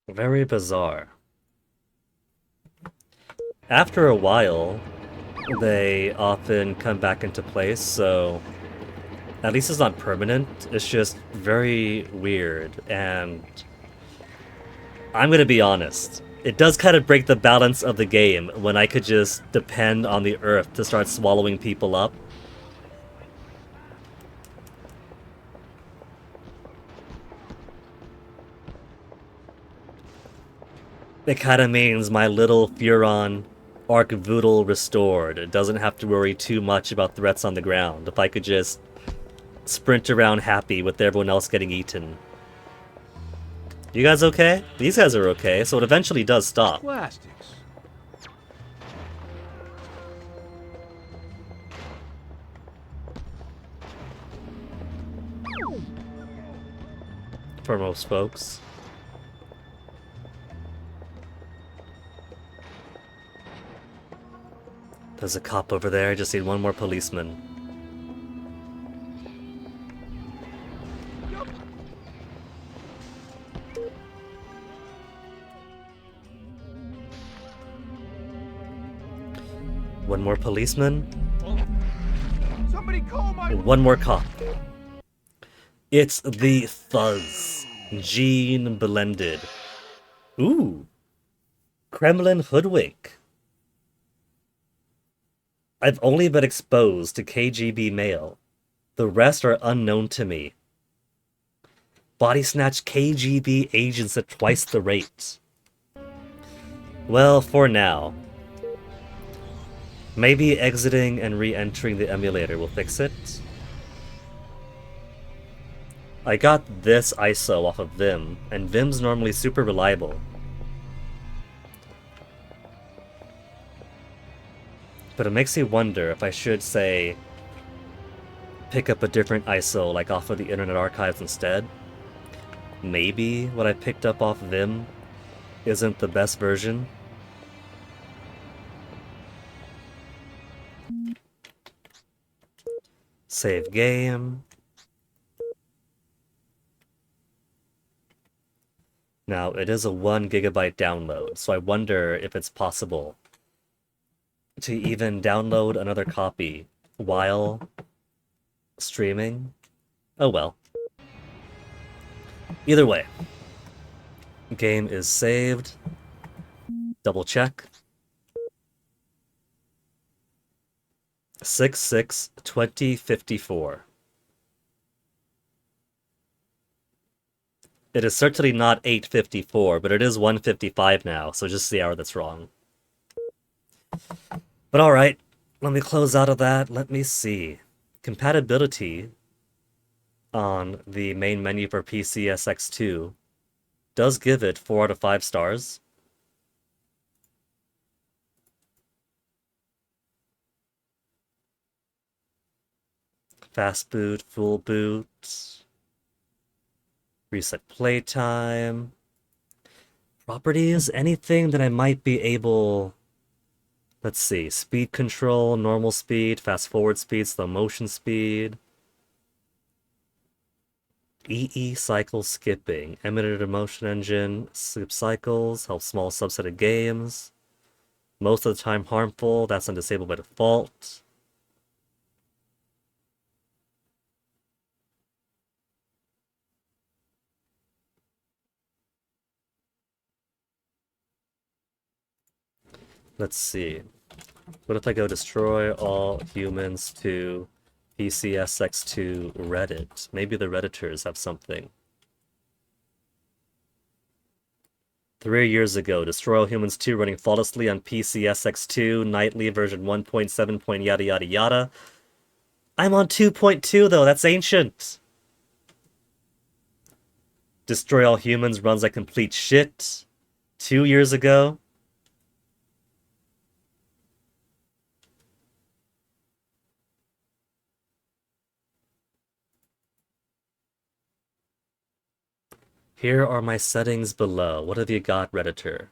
Very bizarre. After a while, they often come back into place, so at least it's not permanent. It's just very weird, and I'm gonna be honest. It does kind of break the balance of the game when I could just depend on the earth to start swallowing people up. It kind of means my little Furon Arc-Voodle restored. It doesn't have to worry too much about threats on the ground. If I could just sprint around happy with everyone else getting eaten. You guys okay? These guys are okay, so it eventually does stop. Plastics. For most folks. There's a cop over there, I just need one more policeman. One more policeman. Somebody call my... And one more cop. It's the Fuzz. Gene blended. Ooh. Kremlin hoodwink. I've only been exposed to KGB mail. The rest are unknown to me. Body Snatch KGB agents at twice the rate. Well, for now. Maybe exiting and re-entering the emulator will fix it. I got this ISO off of Vim, and Vim's normally super reliable. But it makes me wonder if I should, say, pick up a different ISO, like off of the Internet Archives instead. Maybe what I picked up off Vim isn't the best version. Save game. Now, it is a 1 GB download, so I wonder if it's possible to even download another copy while streaming. Oh well. Either way, game is saved. Double check. 6/6/2054. It is certainly not 8:54, but it is 1:55 now, so just the hour that's wrong. But alright, let me close out of that. Let me see. Compatibility on the main menu for PCSX2 does give it 4 out of 5 stars. Fast boot, full boot. Reset playtime. Properties, anything that I might be able... Let's see, speed control, normal speed, fast forward speed, slow motion speed. EE cycle skipping, emulated motion engine, skip cycles, help small subset of games. Most of the time harmful, that's on disabled by default. Let's see. What if I go destroy all humans to PCSX2 Reddit? Maybe the Redditors have something. 3 years ago, destroy all humans 2 running flawlessly on PCSX2, nightly version 1.7. Yada yada yada. I'm on 2.2 though, that's ancient. Destroy all humans runs like complete shit. 2 years ago. Here are my settings below. What have you got, Redditor?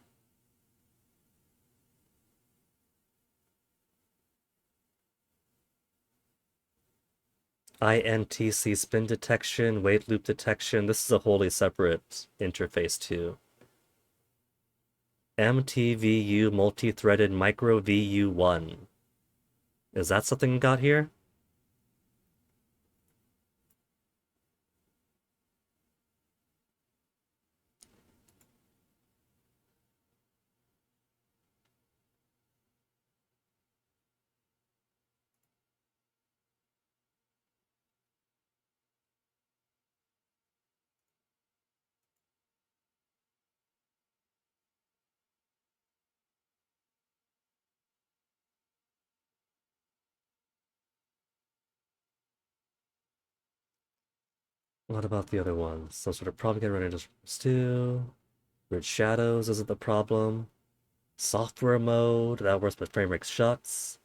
INTC spin detection, weight loop detection. This is a wholly separate interface too. MTVU multi-threaded micro VU1. Is that something you got here? What about the other ones? Some sort of problem getting ready to stew. Weird shadows isn't the problem. Software mode, that works with frame rate shuts.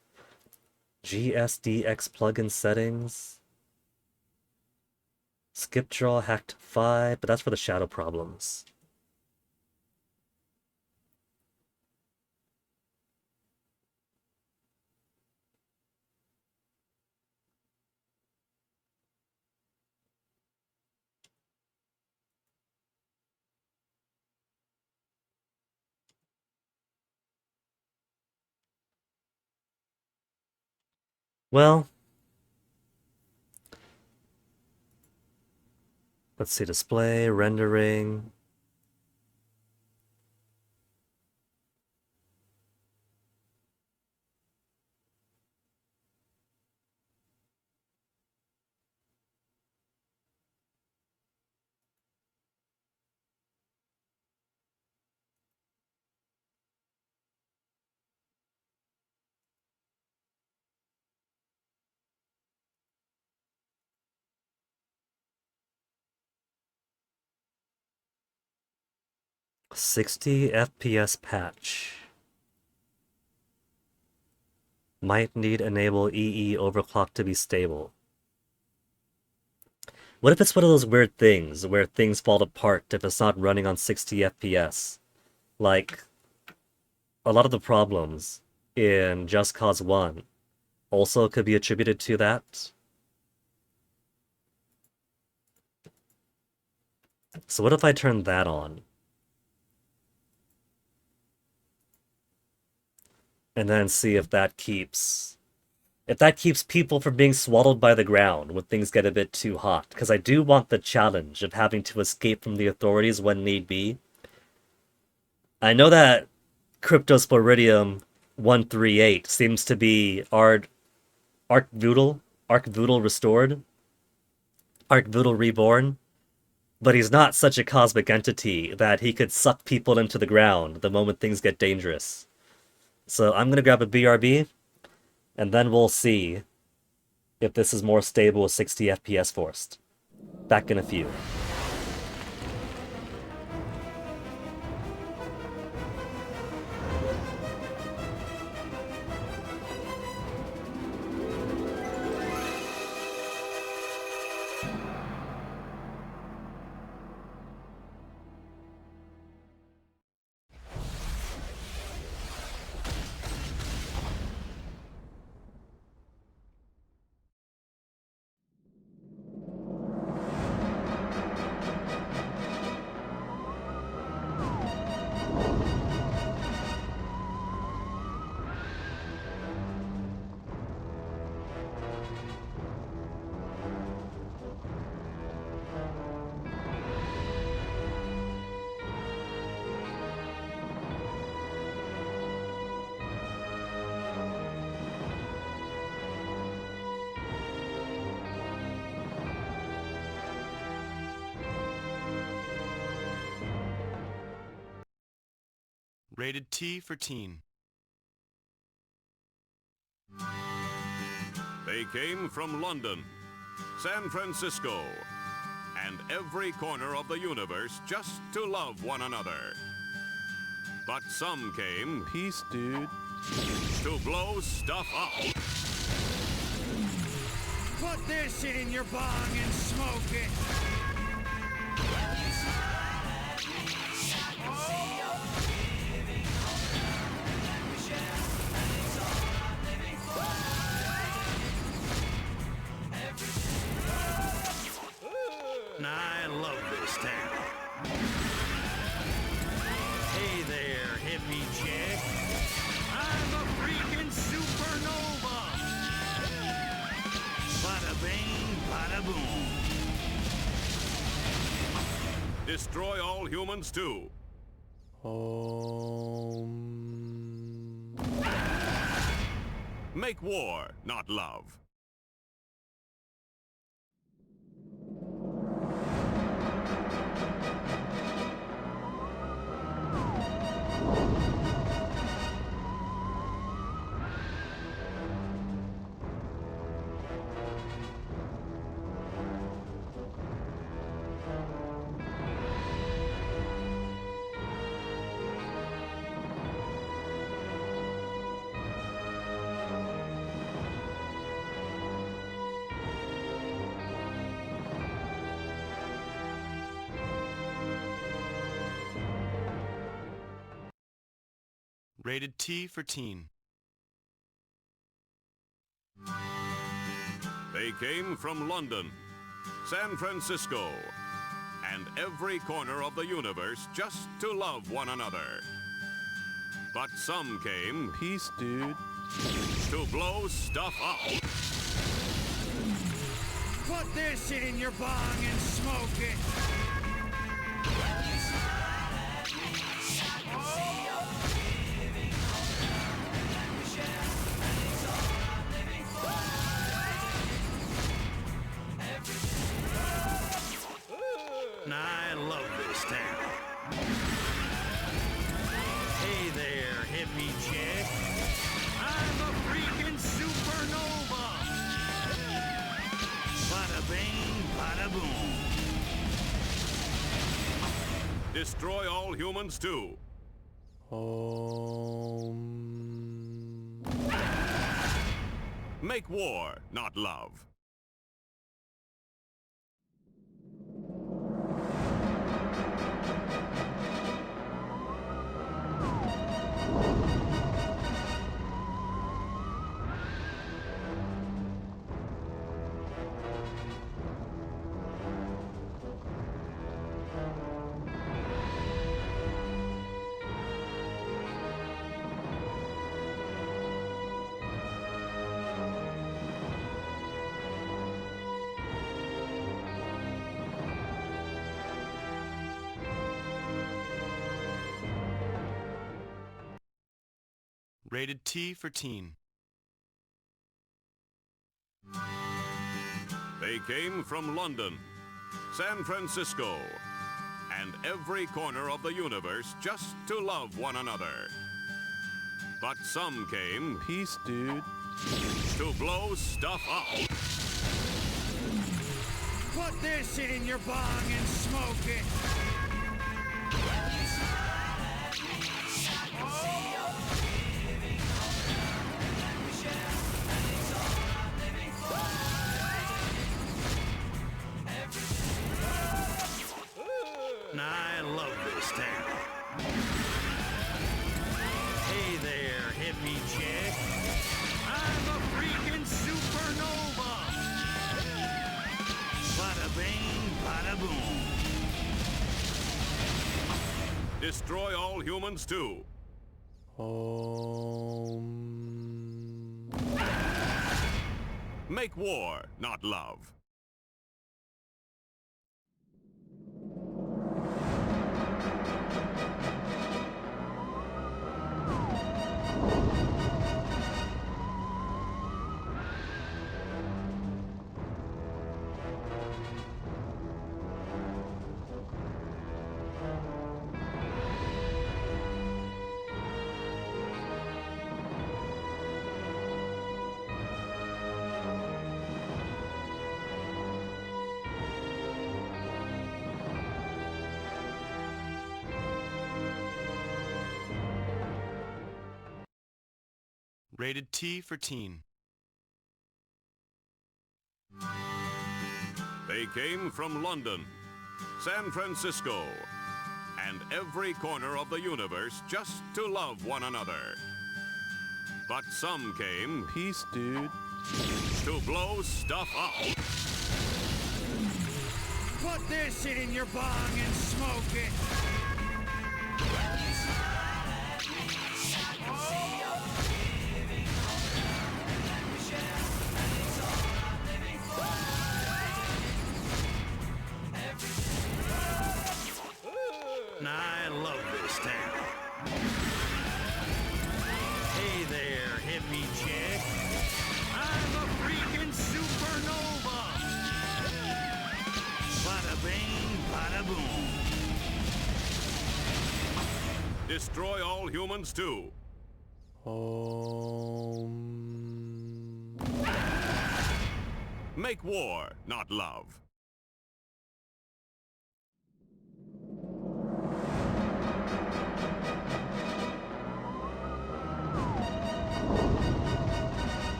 GSDX plugin settings. Skip draw hacked 5, but that's for the shadow problems. Well, let's see, display, rendering. 60 FPS patch. Might need enable EE overclock to be stable. What if it's one of those weird things where things fall apart if it's not running on 60 FPS? Like, a lot of the problems in Just Cause 1 also could be attributed to that. So what if I turn that on? And then see if that keeps people from being swallowed by the ground when things get a bit too hot. Because I do want the challenge of having to escape from the authorities when need be. I know that Cryptosporidium 138 seems to be Archvoodle restored, Archvoodle reborn, but he's not such a cosmic entity that he could suck people into the ground the moment things get dangerous. So I'm gonna grab a BRB, and then we'll see if this is more stable with 60 FPS forced. Back in a few. Rated T for teen. They came from London, San Francisco, and every corner of the universe just to love one another. But some came... Peace, dude. ...to blow stuff up. Put this shit in your bong and smoke it. I love this town. Hey there, hippie chick. I'm a freaking supernova. Bada bing, bada boom. Destroy all humans too. Make war, not love. Rated T for teen. They came from London, San Francisco, and every corner of the universe just to love one another. But some came... Peace, dude. ...to blow stuff up. Put this shit in your bong and smoke it. I love this town. Hey there, hippie chick. I'm a freaking supernova. Bada bing, bada boom. Destroy all humans too. Make war, not love. Rated T for teen. They came from London, San Francisco, and every corner of the universe just to love one another. But some came... Peace, dude. ...to blow stuff up. Put this in your bong and smoke it. I love this town. Hey there, hippie chick. I'm a freaking supernova. Bada bing, bada boom. Destroy all humans too. Make war, not love. Rated T for teen. They came from London, San Francisco, and every corner of the universe just to love one another. But some came... Peace, dude. ...to blow stuff up. Put this in your bong and smoke it. I love this town. Hey there, hippie chick. I'm a freaking supernova. Bada bing, bada boom. Destroy all humans too. Make war, not love.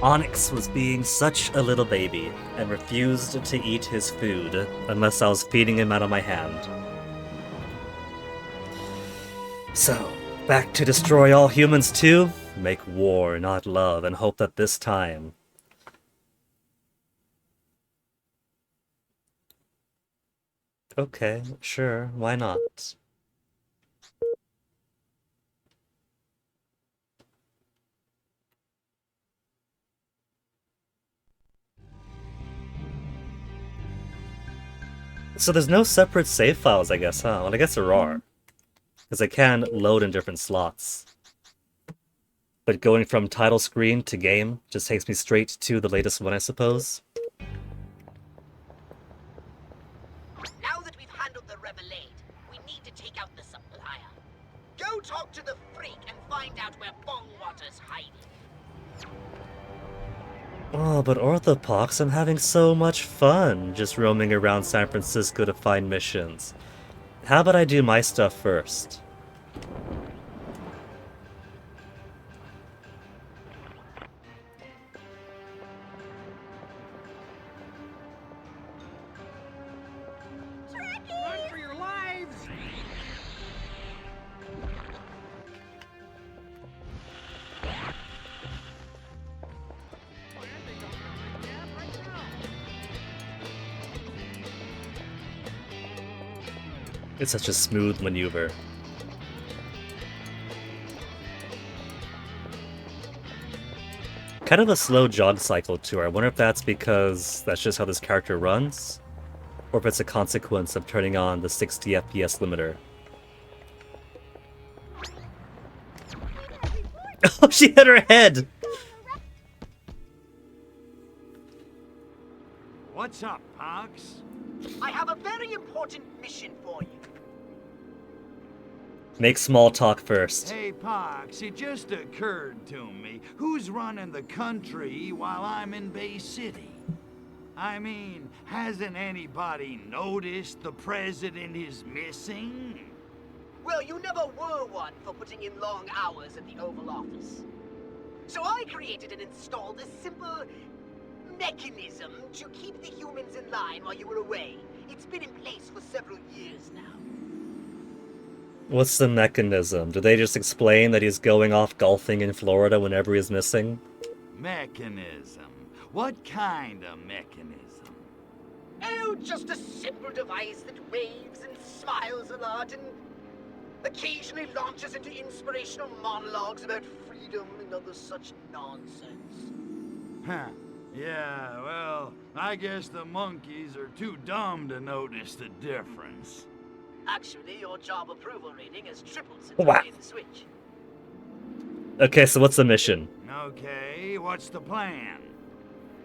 Onyx was being such a little baby and refused to eat his food unless I was feeding him out of my hand. So, back to destroy all humans too? Make war, not love, and hope that this time... Okay, sure, why not? So there's no separate save files, I guess, huh? Well, I guess there are. Because they can load in different slots. But going from title screen to game just takes me straight to the latest one, I suppose. Now that we've handled the Revelade, we need to take out the supplier. Go talk to the freak and find find out where Bongwater's hiding. Oh, but Orthopox, I'm having so much fun just roaming around San Francisco to find missions. How about I do my stuff first? Run for your lives! It's such a smooth maneuver. Kind of a slow jog cycle too. I wonder if that's because that's just how this character runs, or if it's a consequence of turning on the 60 FPS limiter. Oh, she hit her head! What's up, Pox? I have a very important mission for you. Make small talk first. Hey, Pox, it just occurred to me. Who's running the country while I'm in Bay City? I mean, hasn't anybody noticed the president is missing? Well, you never were one for putting in long hours at the Oval Office. So I created and installed a simple mechanism to keep the humans in line while you were away. It's been in place for several years now. What's the mechanism? Do they just explain that he's going off golfing in Florida whenever he's missing? Mechanism? What kind of mechanism? Oh, just a simple device that waves and smiles a lot and occasionally launches into inspirational monologues about freedom and other such nonsense. Huh. Yeah, well, I guess the monkeys are too dumb to notice the difference. Actually, your job approval rating has tripled since Wow. I made the switch. Okay, so what's the mission? Okay, what's the plan?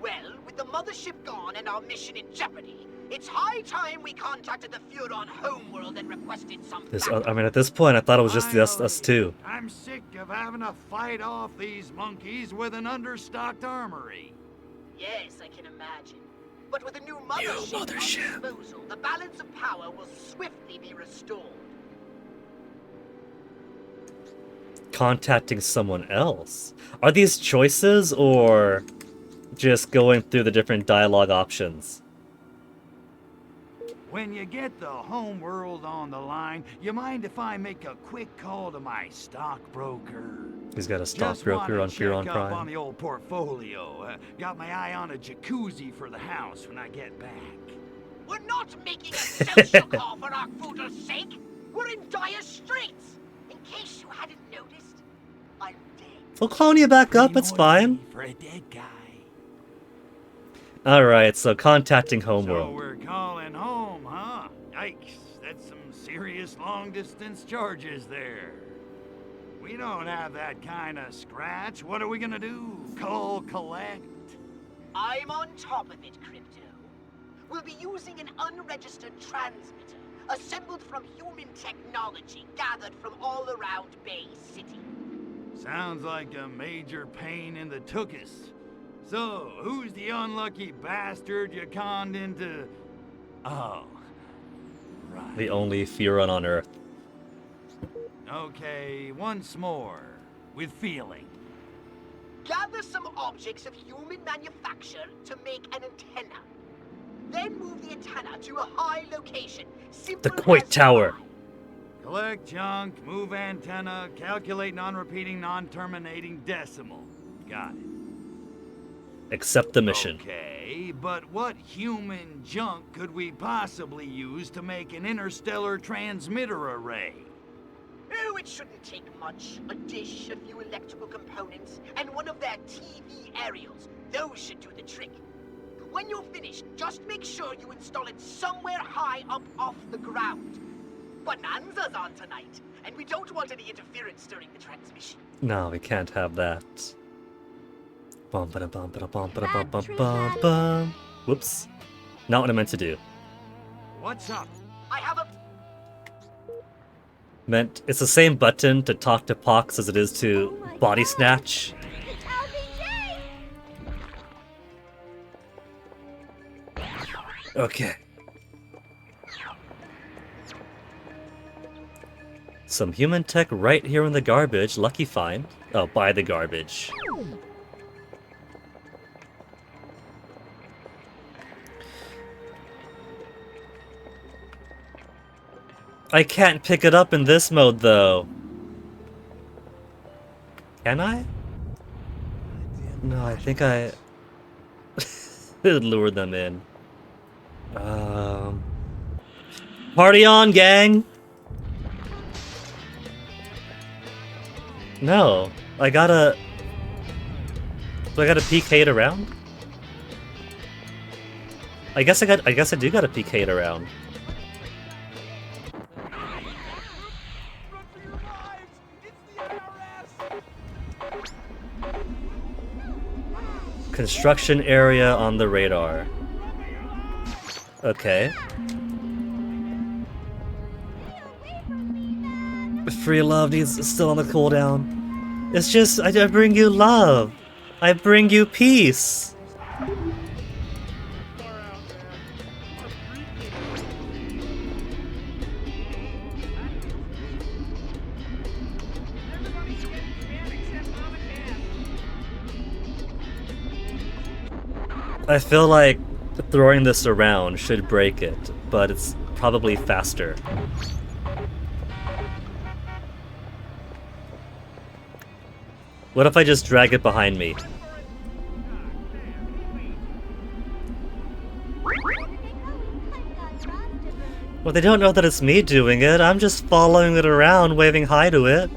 Well, with the mothership gone and our mission in jeopardy, it's high time we contacted the Furon homeworld and requested some I mean, at this point, I thought it was just us two. I'm sick of having to fight off these monkeys with an understocked armory. Yes, I can imagine. But with a new mothership on disposal, the balance of power will swiftly be restored. Contacting someone else? Are these choices, or just going through the different dialogue options? When you get the homeworld on the line, you mind if I make a quick call to my stockbroker? He's got a Just stockbroker wanna on Furon check up on Prime. the old portfolio. Got my eye on a jacuzzi for the house when I get back. We're not making a social call for our foodle's sake. We're in dire straits. In case you hadn't noticed, I'm dead. We'll clone you back up, it's fine. For a dead guy. Alright, so contacting So Homeworld. we're calling home, huh? Yikes, that's some serious long-distance charges there. We don't have that kind of scratch. What are we gonna do? Call collect? I'm on top of it, Crypto. We'll be using an unregistered transmitter, assembled from human technology gathered from all around Bay City. Sounds like a major pain in the tuchus. So, who's the unlucky bastard you conned into... Oh, right. The only Furon on Earth. Okay, once more. With feeling. Gather some objects of human manufacture to make an antenna. Then move the antenna to a high location. The Simple Coit as Tower. Collect junk, move antenna, calculate non-repeating, non-terminating decimal. Got it. Accept the mission. Okay, but what human junk could we possibly use to make an interstellar transmitter array? Oh, it shouldn't take much. A dish, a few electrical components, and one of their TV aerials. Those should do the trick. When you're finished, just make sure you install it somewhere high up off the ground. Bonanza's on tonight, and we don't want any interference during the transmission. No, we can't have that. Bum ba da bum ba da bum ba da bum bum bum bum. Whoops. Not what I meant to do. What's up? I have a... Meant it's the same button to talk to Pox as it is to body snatch. Okay. Some human tech right here in the garbage. Lucky find. Oh, by the garbage. I can't pick it up in this mode, though. Can I? No, I think I... lured them in. Party on, gang! No, I gotta... Do I gotta PK it around? I guess I do gotta PK it around. Construction area on the radar. Okay. Free love is still on the cooldown. It's just, I bring you love. I bring you peace. I feel like throwing this around should break it, but it's probably faster. What if I just drag it behind me? Well, they don't know that it's me doing it. I'm just following it around, waving hi to it.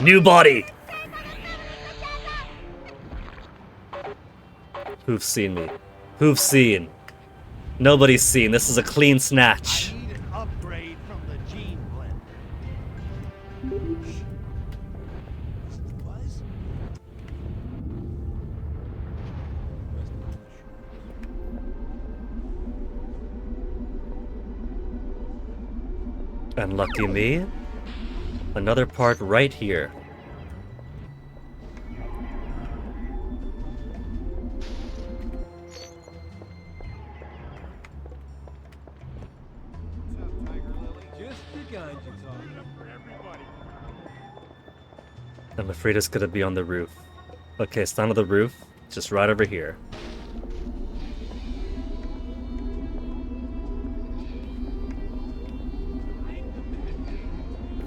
New body! Who've seen me? Who've seen? Nobody's seen. This is a clean snatch. I need an upgrade from the gene blend. And lucky me, another part right here. I'm afraid it's gonna be on the roof. Okay, it's not on the roof, just right over here.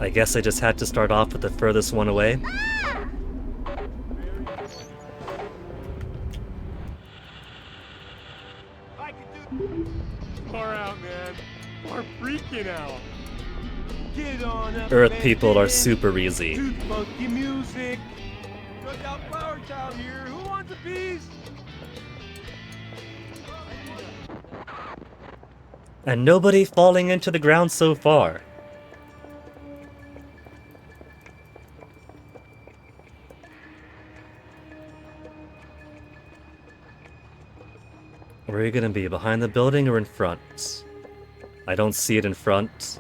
I guess I just had to start off with the furthest one away. Far out, man. Far freaking out. Get on up, Earth man. people are super easy. Tooth funky music. Look out, Flower Child here. Who wants a piece? And nobody falling into the ground so far. Where are you gonna be? Behind the building or in front? I don't see it in front.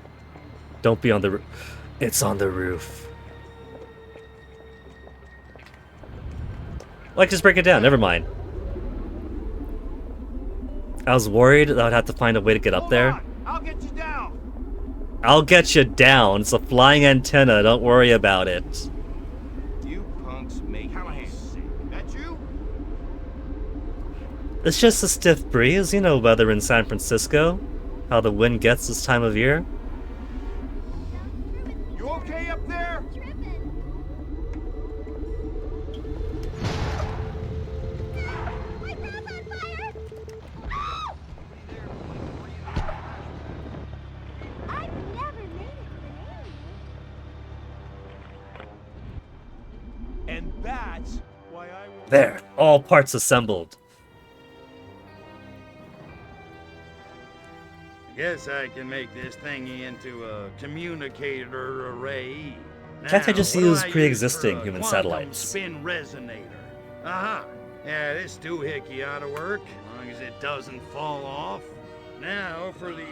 Don't be on the roof. It's on the roof. Like, just break it down. Never mind. I was worried that I'd have to find a way to get up there. I'll get you down. I'll get you down. It's a flying antenna. Don't worry about it. You punks make me sick. That you? It's just a stiff breeze. You know weather in San Francisco. How the wind gets this time of year. You okay up there? And that's why I will... There. All parts assembled. Guess I can make this thingy into a communicator array. Can't I just Now, what do use I pre-existing for a human quantum satellites? Spin resonator. Aha! Yeah, this doohickey ought to work, as long as it doesn't fall off. Now for the,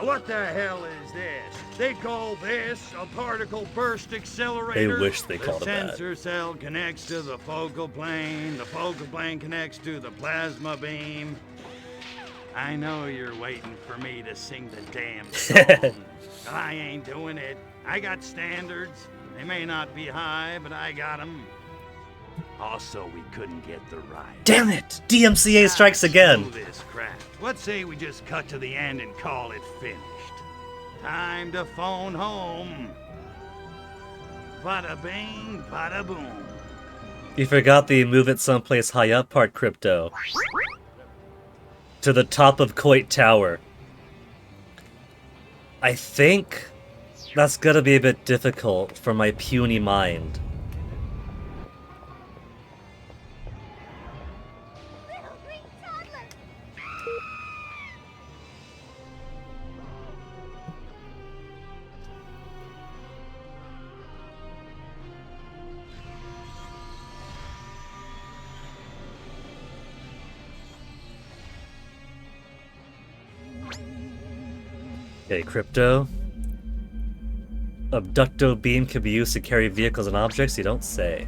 what the hell is this? They call this a particle burst accelerator. They wish they called it The that. sensor cell connects to the focal plane connects to the plasma beam. I know you're waiting for me to sing the damn song. But I ain't doing it. I got standards. They may not be high, but I got them. Also, we couldn't get the ride. Damn it! DMCA strikes again. Screw this crap. Let's say we just cut to the end and call it finished. Time to phone home. Bada bing, bada boom. You forgot the move it someplace high up part, Crypto. To the top of Coit Tower. I think that's gonna be a bit difficult for my puny mind. Okay, Crypto. Abducto beam can be used to carry vehicles and objects, you don't say.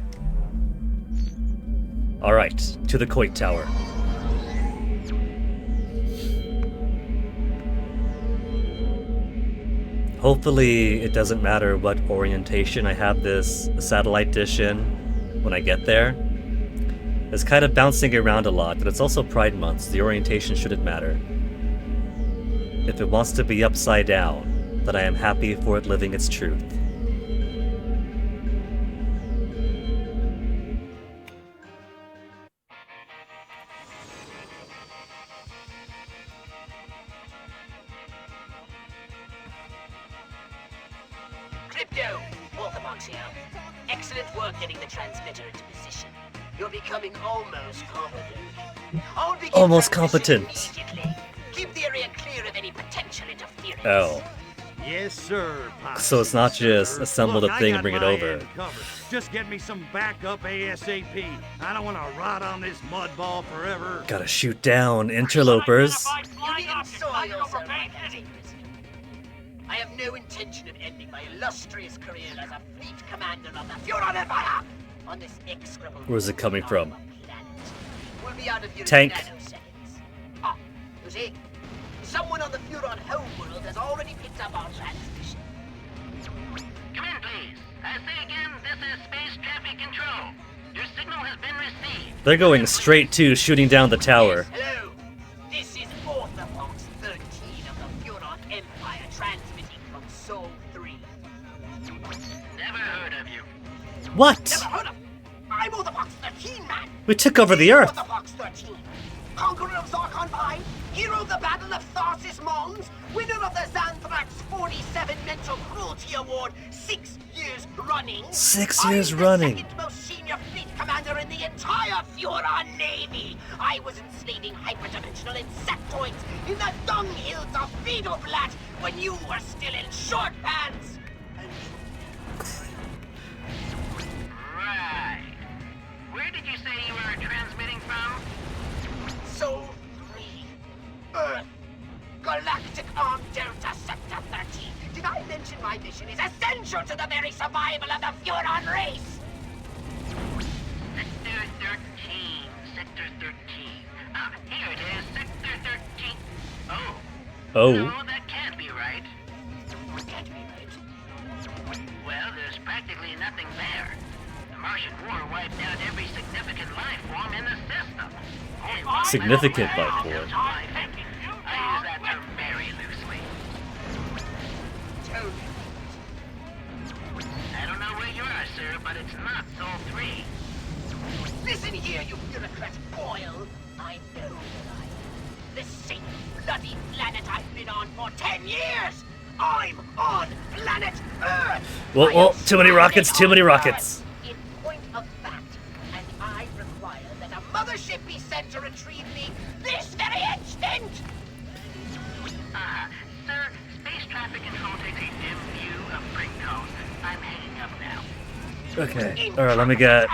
Alright, to the Coit Tower. Hopefully it doesn't matter what orientation I have this satellite dish in when I get there. It's kind of bouncing around a lot, but it's also Pride Month, so the orientation shouldn't matter. If it wants to be upside down, then I am happy for it living its truth. Crypto, Orthodox here. Excellent work getting the transmitter into position. You're becoming almost competent. I'll begin Almost transmission competent. immediately. Keep the area clear of any potential interference. Oh. Yes, sir. So it's not just assemble the Look, I thing got and bring it my over. end covered. Just get me some backup ASAP. I don't want to rot on this mud ball forever. Gotta shoot down interlopers. You needn't soil yourself by secrecy. I have no intention of ending my illustrious career as a fleet commander of the Furon Empire on this execrable. Where's it coming from? We'll be out of here Tank. in nanoseconds. Ah, you see? Someone on the Furon homeworld has already picked up our transmission. Come in, please. I say again, this is Space Traffic Control. Your signal has been received. They're going straight to shooting down the tower. Hello. This is Orthodox 13 of the Furon Empire transmitting from Sol 3. Never heard of you. What? Never heard of? I'm Orthodox 13, man. We took over the Earth. Orthodox 13. Conqueror of Zarkon 5, hero of the Battle of Tharsis Mons, winner of the Xanthrax 47 Mental Cruelty Award 6 years running. 6 years I'm running. the second most senior fleet commander in the entire Furon Navy. I was enslaving hyperdimensional insectoids in the dung hills of Fidelblatt when you were still in short pants. Right. Where did you say you were transmitting from? Sol 3, Earth, Galactic Arm Delta Sector 13. Did I mention my mission is essential to the very survival of the Furon race? Sector 13. Sector 13. Ah, here it is. Sector 13. Oh. Oh. No, that can't be right. Can't be right. Well, there's practically nothing there. The Martian War wiped out every significant life form in the system. Significant life form. I use that term very loosely. I don't know where you are, sir, but it's not Sol 3. Listen here, you bureaucratic boil. I know where I am. The same bloody planet I've been on for 10 years. I'm on planet Earth. Well, too many rockets, too many rockets. In point of fact, and I require that a mothership be sent to retrieve me this very instant. Sir, space traffic control takes a dim view of freight calls. I'm hanging up now. Okay. Alright, let me get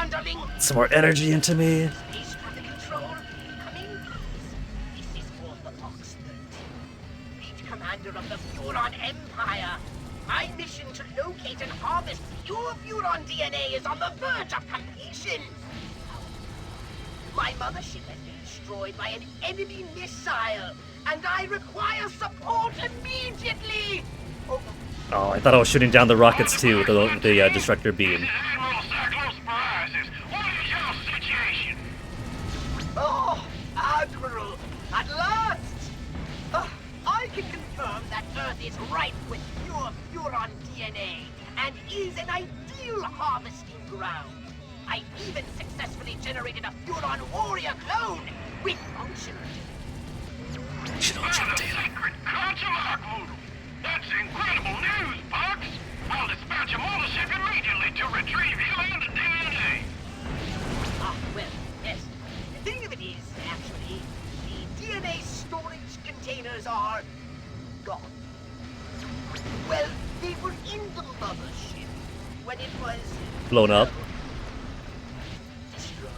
some more energy into me. Space traffic control, come in, please. This is Orthodox 13, lead commander of the Furon Empire. My mission to locate and harvest pure Furon DNA is on the verge of completion. My mothership has been destroyed by an enemy missile, and I require support immediately. Oh, I thought I was shooting down the rockets too with the destructor beam. Oh, Admiral, at last! I can confirm that Earth is ripe with pure Furon DNA and is an ideal harvesting ground. I even successfully generated a Furon warrior clone with functional Secret Consular. That's incredible news, Bugs! I'll dispatch a mothership immediately to retrieve you and the DNA. Ah, well, yes. The thing of it is, actually, the DNA storage containers are gone. Well, they were in the mothership when it was Blown up. destroyed.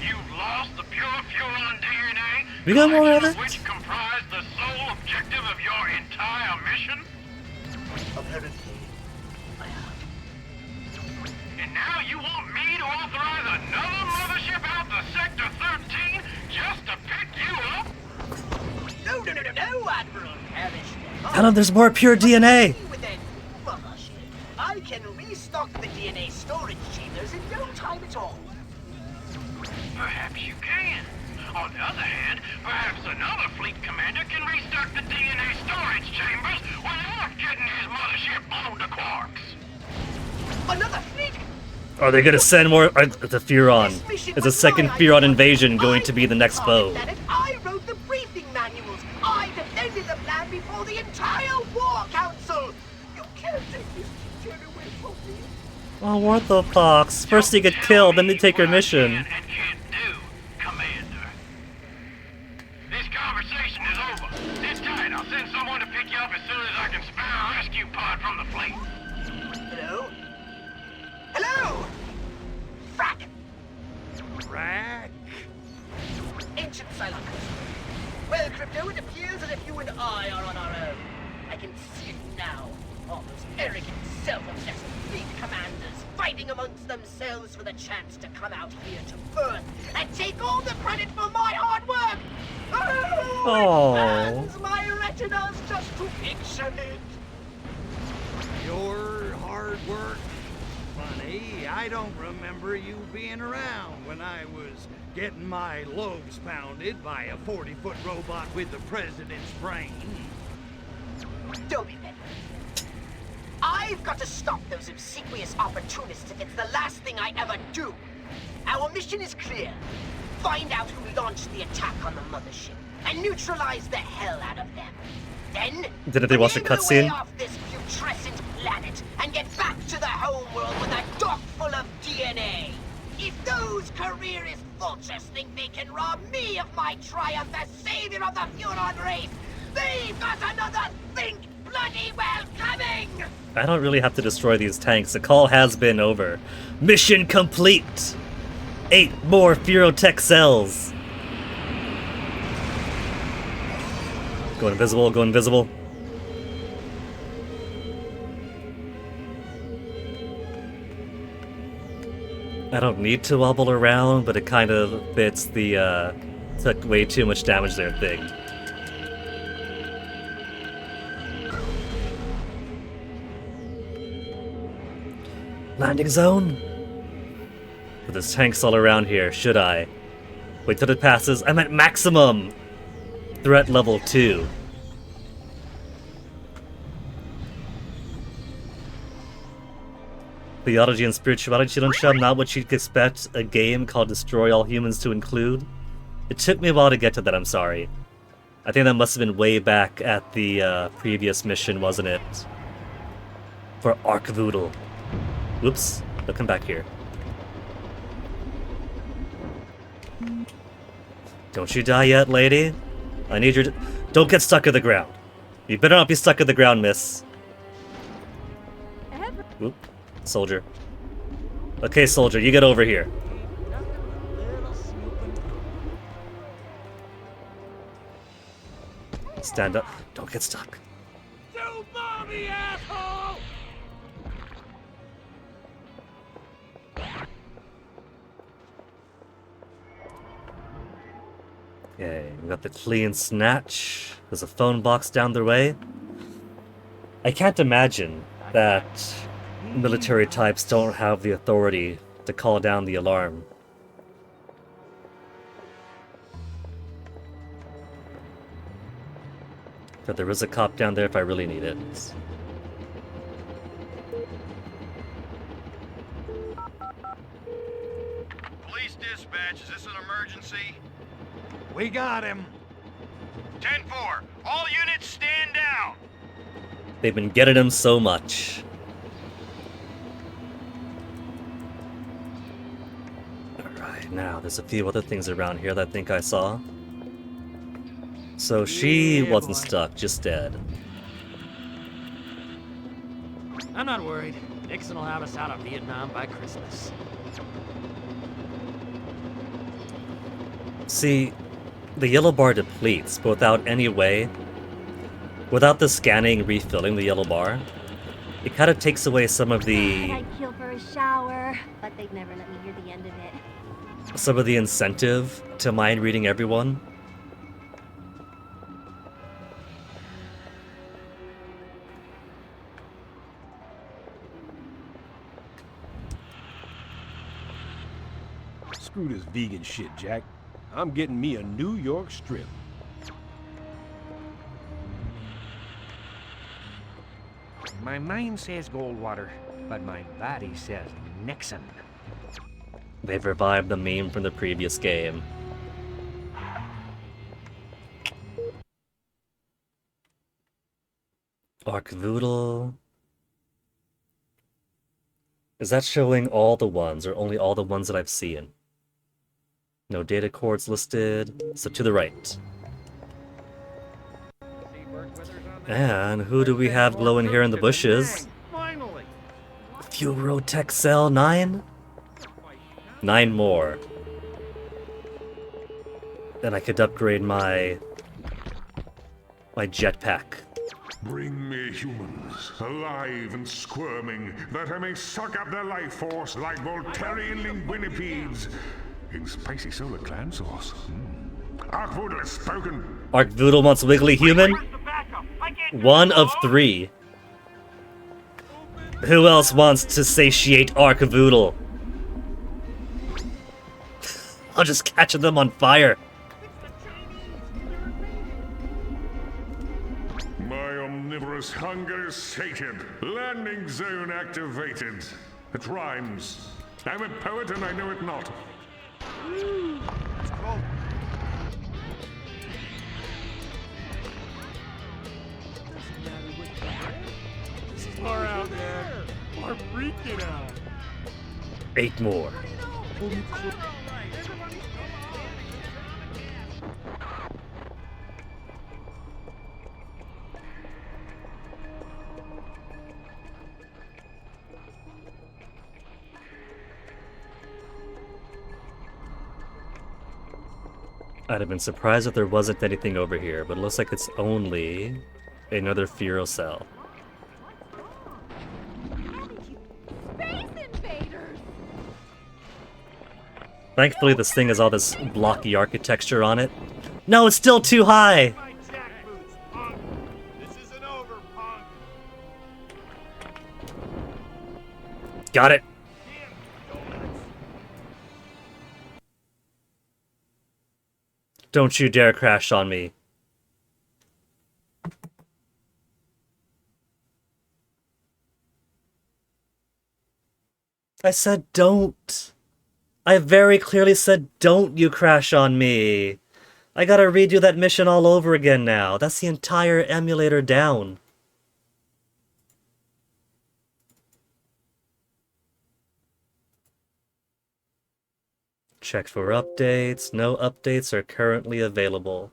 You've lost the pure Furon DNA, We got more of it? which comprise the sole objective of your entire mission? Apparently, I have. And now you want me to authorize another mothership out to Sector 13 just to pick you up? No, Admiral Parrish. Tell him there's more pure DNA. With a mothership, I can restock the DNA storage chambers in no time at all. Perhaps you can. On the other hand, perhaps another fleet commander can restock the DNA storage chambers without getting his mothership blown to quarks. Another fleet? Are they gonna send more? The Furon. Is a second Furon invasion going to be the next foe? I wrote the briefing manuals. I defended the plan before the entire War Council. You can't take this teacher away from me. Oh, Orthopox. First they get killed, then they take your mission. This conversation is over. Sit tight. I'll send someone to pick you up as soon as I can spare a rescue pod from the fleet. Hello? Hello? Frack! Frack? Ancient Cylon. Well, Crypto, it appears as if you and I are on our own. I can see it now. All those arrogant, self-obsessed fleet commanders fighting amongst themselves for the chance to come out here to Earth and take all the credit for my hard work! Oh, it burns my retinas just to picture it! Your hard work? Funny, I don't remember you being around when I was getting my lobes pounded by a 40-foot robot with the president's brain. Don't be petty. I've got to stop those obsequious opportunists if it's the last thing I ever do. Our mission is clear. Find out who launched the attack on the mothership and neutralize the hell out of them. Then, Didn't they watch a aim away cutscene? off this putrescent planet and get back to the homeworld with a dock full of DNA. If those careerist vultures think they can rob me of my triumph as savior of the Furon race, they've got another think bloody well coming! I don't really have to destroy these tanks. The call has been over. Mission complete! 8 more Furotech cells! Go invisible, go invisible. I don't need to wobble around, but it kind of fits the, took way too much damage there thing. Landing zone? But there's tanks all around here, should I? Wait till it passes. I'm at maximum! Threat level 2. Theology and spirituality don't show not what you'd expect a game called Destroy All Humans to include. It took me a while to get to that, I'm sorry. I think that must have been way back at the previous mission, wasn't it? For Arkvoodle. Whoops, they'll come back here. Don't you die yet, lady? I need your... Don't get stuck in the ground. You better not be stuck in the ground, miss. Oop. Soldier. Okay, soldier, you get over here. Stand up. Don't get stuck. You mommy asshole! Okay, we got the clean snatch. There's a phone box down the way. I can't imagine that military types don't have the authority to call down the alarm. But there is a cop down there if I really need it. Police dispatch, is this an emergency? We got him. 10-4, all units stand down. They've been getting him so much. Alright, now there's a few other things around here that I think I saw. So she wasn't stuck, just dead. I'm not worried. Nixon will have us out of Vietnam by Christmas. See, the yellow bar depletes, but without any way, without the scanning refilling the yellow bar, it kind of takes away some of the... I'd kill for a shower, but they'd never let me hear the end of it. some of the incentive to mind reading everyone. Screw this vegan shit, Jack. I'm getting me a New York strip. My mind says Goldwater, but my body says Nixon. They've revived the meme from the previous game. Archvoodle. Is that showing all the ones, or only all the ones that I've seen? No data cords listed, so to the right. And who do we have glowing here in the bushes? Fuel Tech Cell 9? 9 more. Then I could upgrade my jetpack. Bring me humans, alive and squirming, that I may suck up their life force like Voltarian linguinipedes in spicy solar clan sauce. Archvoodle has spoken. Archvoodle wants Wiggly Human? 1 of 3. Who else wants to satiate Archvoodle? I'll just catch them on fire. My omnivorous hunger is sated. Landing zone activated. It rhymes. I'm a poet and I know it not. Far out, man. We're freaking out. 8 more. I'd have been surprised if there wasn't anything over here, but it looks like it's only another Furo cell. Thankfully this thing has all this blocky architecture on it. No, it's still too high! Got it! Don't you dare crash on me. I said don't. I very clearly said don't you crash on me. I gotta redo that mission all over again now. That's the entire emulator down. Check for updates. No updates are currently available.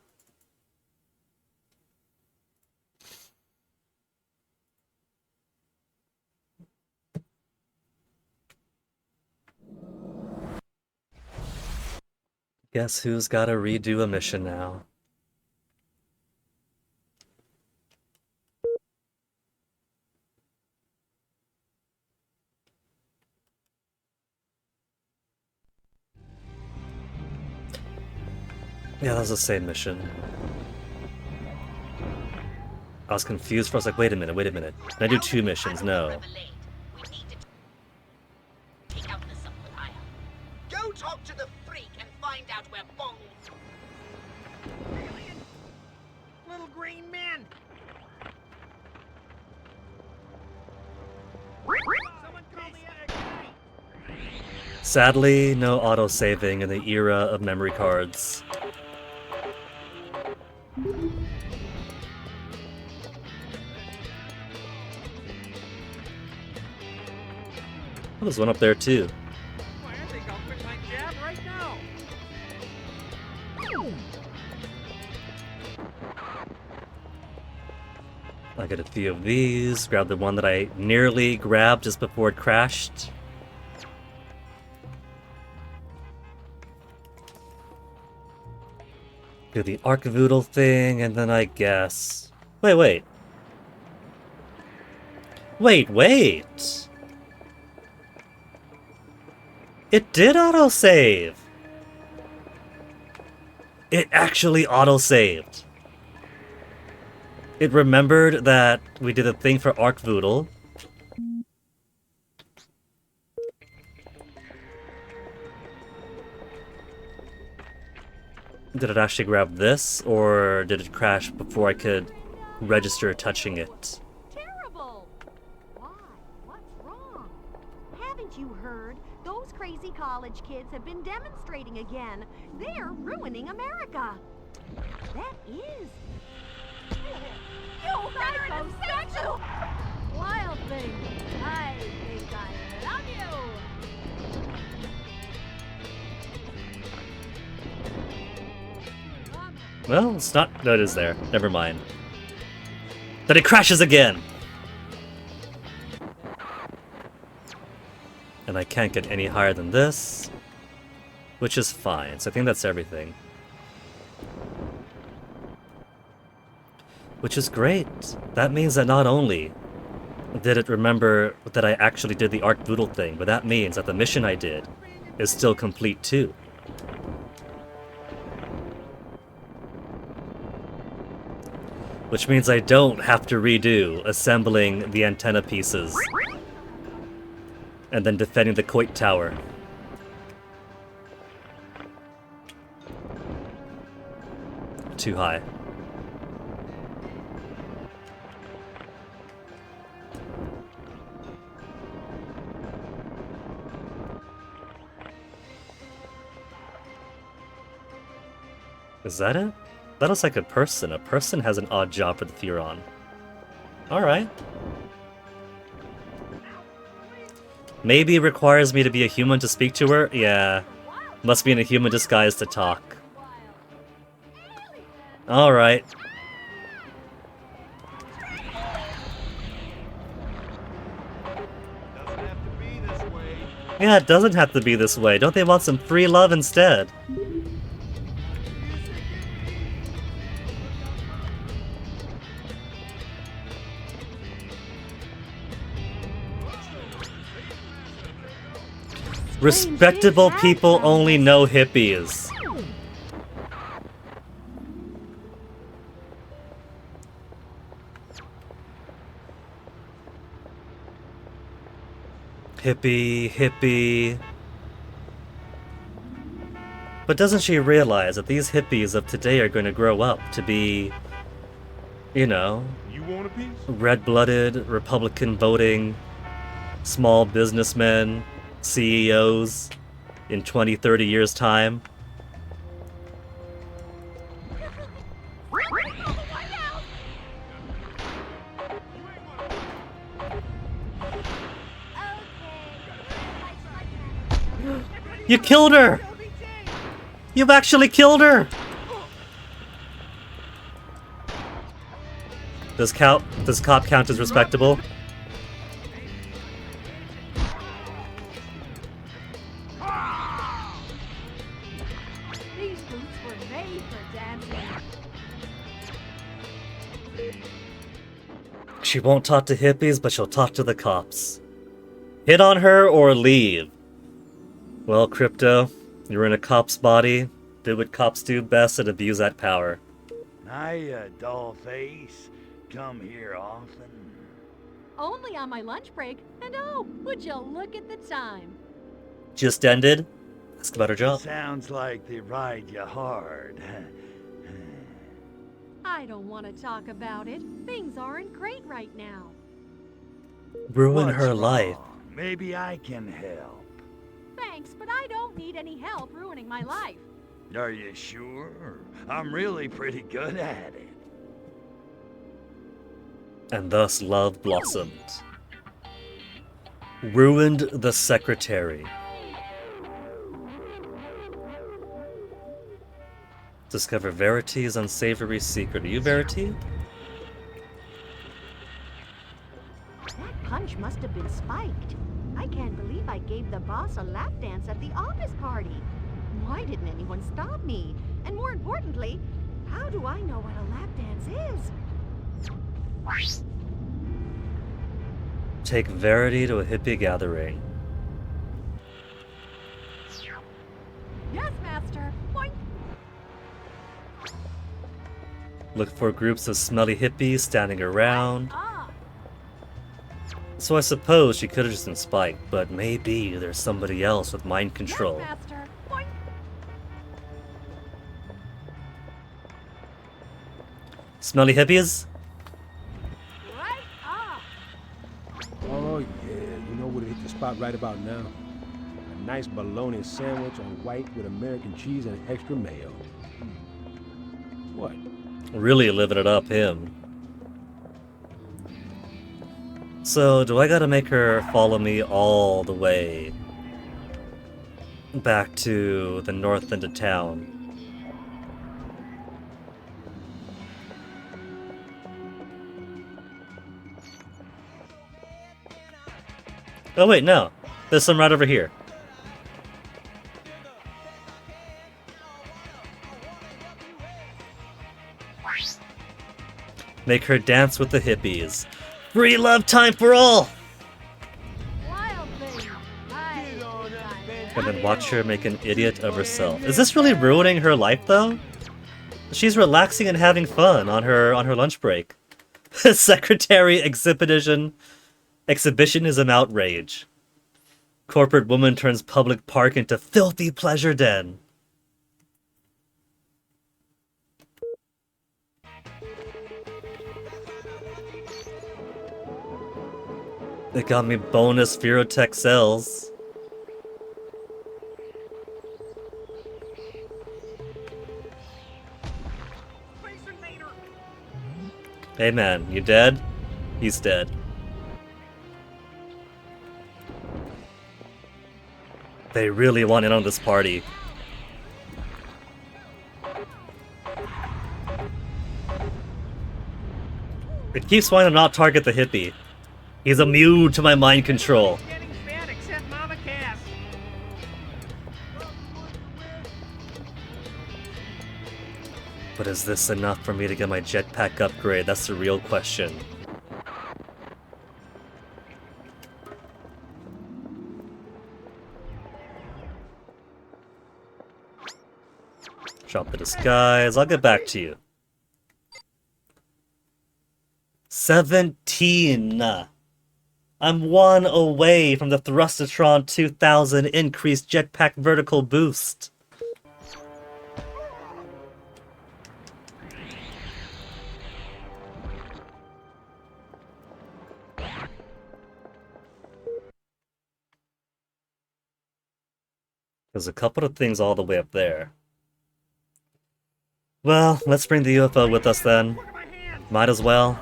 Guess who's gotta redo a mission now? Yeah, that was the same mission. I was confused for I was like, wait a minute. Can I do 2 missions? No. Go talk to the freak and find out where Bong... Little green men! Someone call me up. Sadly, no auto-saving in the era of memory cards. Oh, there's one up there too. Why, I think I'll quit my job right now. I get a few of these, grab the one that I nearly grabbed just before it crashed. Do the Archvoodle thing, and then I guess... Wait. It did autosave! It actually autosaved. It remembered that we did a thing for Archvoodle. Did it actually grab this, or did it crash before I could register touching it? Terrible! Why? What's wrong? Haven't you heard? Those crazy college kids have been demonstrating again. They're ruining America. That is... You psychosexual! Wild thing. I think I love you. Well, it's not... No, it is there. Never mind. Then it crashes again! And I can't get any higher than this. Which is fine, so I think that's everything. Which is great. That means that not only did it remember that I actually did the Archvoodle thing, but that means that the mission I did is still complete too. Which means I don't have to redo assembling the antenna pieces and then defending the Coit Tower. Too high. Is that it? That looks like a person. A person has an odd job for the Furon. Alright. Maybe it requires me to be a human to speak to her? Yeah. Must be in a human disguise to talk. Alright. Yeah, it doesn't have to be this way. Don't they want some free love instead? Respectable people only know hippies. Hippie. But doesn't she realize that these hippies of today are going to grow up to be, you know, red-blooded, Republican voting, small businessmen, CEOs in 20, 30 years' time? You killed her! You've actually killed her! Does cop count as respectable? These boots were made for dancing. She won't talk to hippies, but she'll talk to the cops. Hit on her or leave. Well, Crypto, you're in a cop's body. Do what cops do best and abuse that power. Hiya, dollface. Come here often. Only on my lunch break. And oh, would you look at the time? Just ended. Ask about her job. Sounds like they ride you hard. I don't want to talk about it. Things aren't great right now. Ruin What's her wrong? life. Maybe I can help. Thanks, but I don't need any help ruining my life. Are you sure? I'm really pretty good at it. And thus love blossomed. Ruined the secretary. Discover Verity's unsavory secret. Are you Verity? That punch must have been spiked. I can't believe I gave the boss a lap dance at the office party. Why didn't anyone stop me? And more importantly, how do I know what a lap dance is? Take Verity to a hippie gathering. Yes, Master. Boink. Look for groups of smelly hippies standing around. Ah, So I suppose she could have just been spiked, but maybe there's somebody else with mind control. yes, Master. Boink. Smelly hippies? Right ah. Oh, yeah. You know where to hit the spot right about now. A nice bologna sandwich on white with American cheese and extra mayo. What? Really living it up, him. So, do I gotta make her follow me all the way back to the north end of town? Oh wait, no. There's some right over here. Make her dance with the hippies. Free love time for all! Wild thing. And then watch her make an idiot of herself. Is this really ruining her life, though? She's relaxing and having fun on her lunch break. Secretary exhibitionism outrage. Corporate woman turns public park into filthy pleasure den. It got me bonus Virotech cells. Hey man, you dead? He's dead. They really want in on this party. It keeps wanting to not target the hippie. He's immune to my mind control. Getting fat except Mama Cass. But is this enough for me to get my jetpack upgrade? That's the real question. Drop the disguise. I'll get back to you. 17! I'm 1 away from the Thrustotron 2000 increased jetpack vertical boost. There's a couple of things all the way up there. Well, let's bring the UFO with us then. Might as well.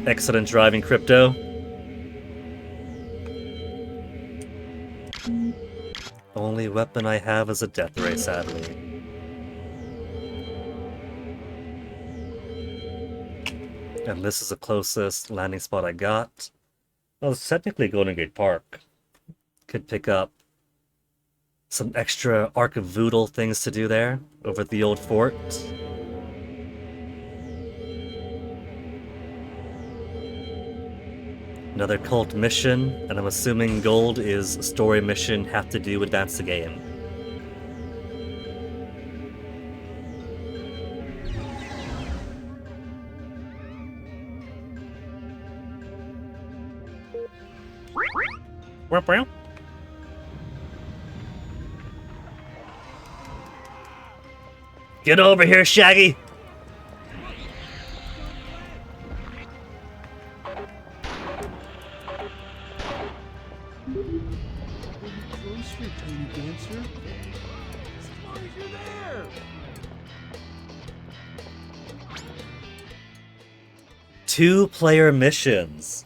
Excellent driving, Crypto. Only weapon I have is a death ray, sadly. And this is the closest landing spot I got. Well, it's technically Golden Gate Park. Could pick up some extra Ark of Voodoo things to do there, over at the old fort. Another cult mission, and I'm assuming gold is a story mission, have to do advance the game. Get over here, Shaggy! Closer, tiny dancer. As long as you're there. Two-player missions.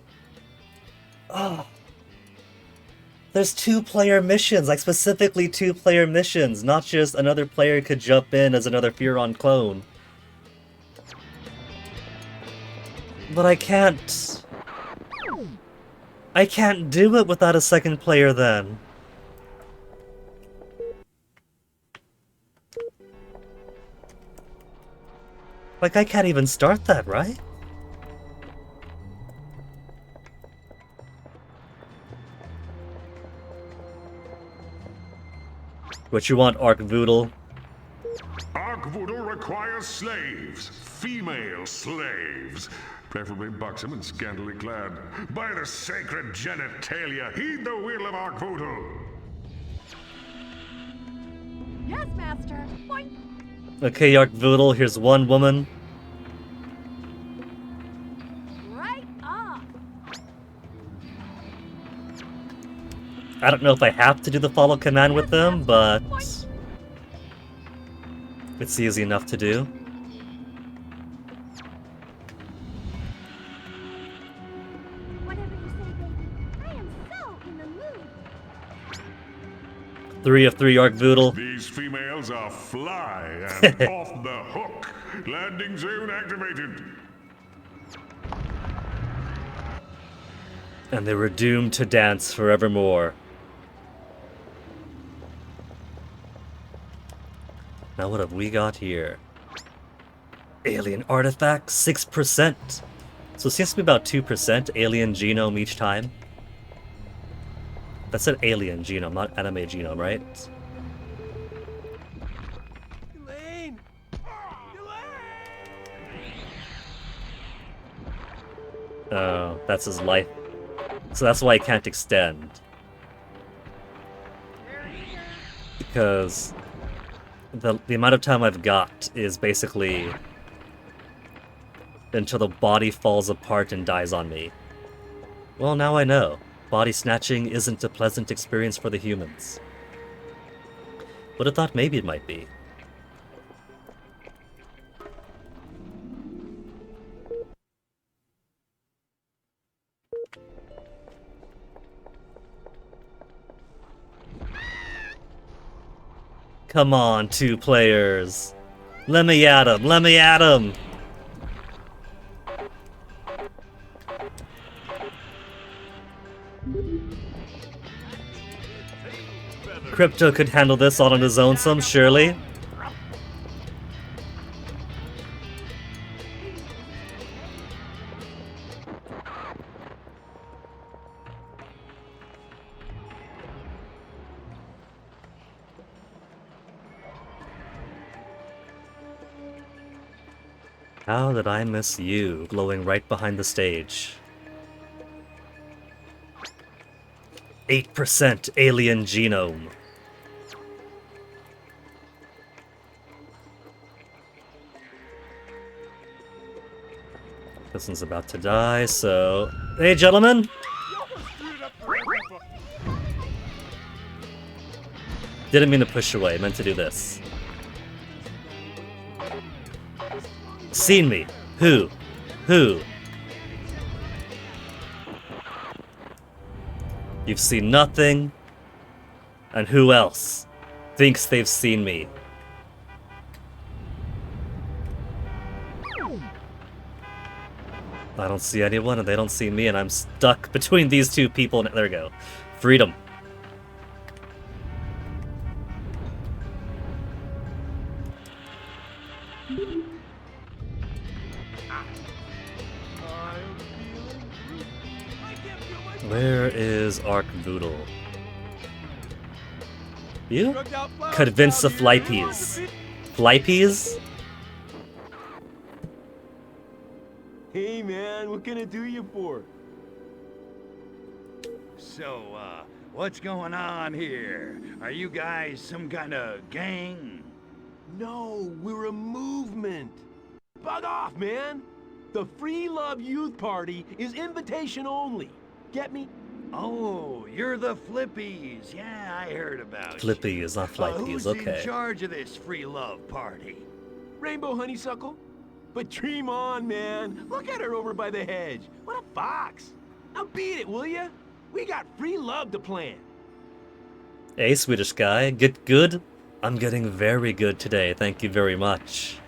Oh. There's two-player missions, like specifically two-player missions, not just another player could jump in as another Furon clone. But I can't do it without a second player then. Like, I can't even start that, right? What you want, Ark Voodoo? Ark Voodoo requires slaves. Female slaves. Preferably buxom and scantily clad. By the sacred genitalia, heed the will of Ark Voodoo. Yes, Master. Boing. Okay, Ark Voodoo, here's one woman. Right on. I don't know if I have to do the follow command with them, but it's easy enough to do. Whatever you say, baby. I am so in the mood. 3 of 3 Ark Voodoo. These females are fly and off the hook. Landing zone activated. And they were doomed to dance forevermore. Now what have we got here? Alien artifact, 6%. So it seems to be about 2% alien genome each time. That's an alien genome, not anime genome, right? Elaine! Oh, that's his life. So that's why he can't extend. Because the amount of time I've got is basically until the body falls apart and dies on me. Well, now I know. Body snatching isn't a pleasant experience for the humans. Would have thought maybe it might be. Come on, 2 players. Let me at him, let me at him! Crypto could handle this all on his own some, surely. How did I miss you, glowing right behind the stage? 8% alien genome. This one's about to die, so... Hey, gentlemen! Didn't mean to push away, meant to do this. Seen me. Who? Who? You've seen nothing. And who else thinks they've seen me? I don't see anyone and they don't see me and I'm stuck between these two people. There we go. Freedom. Where is Ark-Voodle? You? Convince the Flypeas. Flypeas? Hey man, what can I do you for? So, what's going on here? Are you guys some kind of gang? No, we're a movement. Bug off, man. The Free Love Youth Party is invitation only. Get me? Oh, you're the Flippies. Yeah, I heard about Flippies, not Flypeas, who's okay. in charge of this Free Love Party? Rainbow Honeysuckle? But dream on, man. Look at her over by the hedge. What a fox. Now beat it, will ya? We got free love to plan. Hey, Swedish guy. Get good? I'm getting very good today. Thank you very much.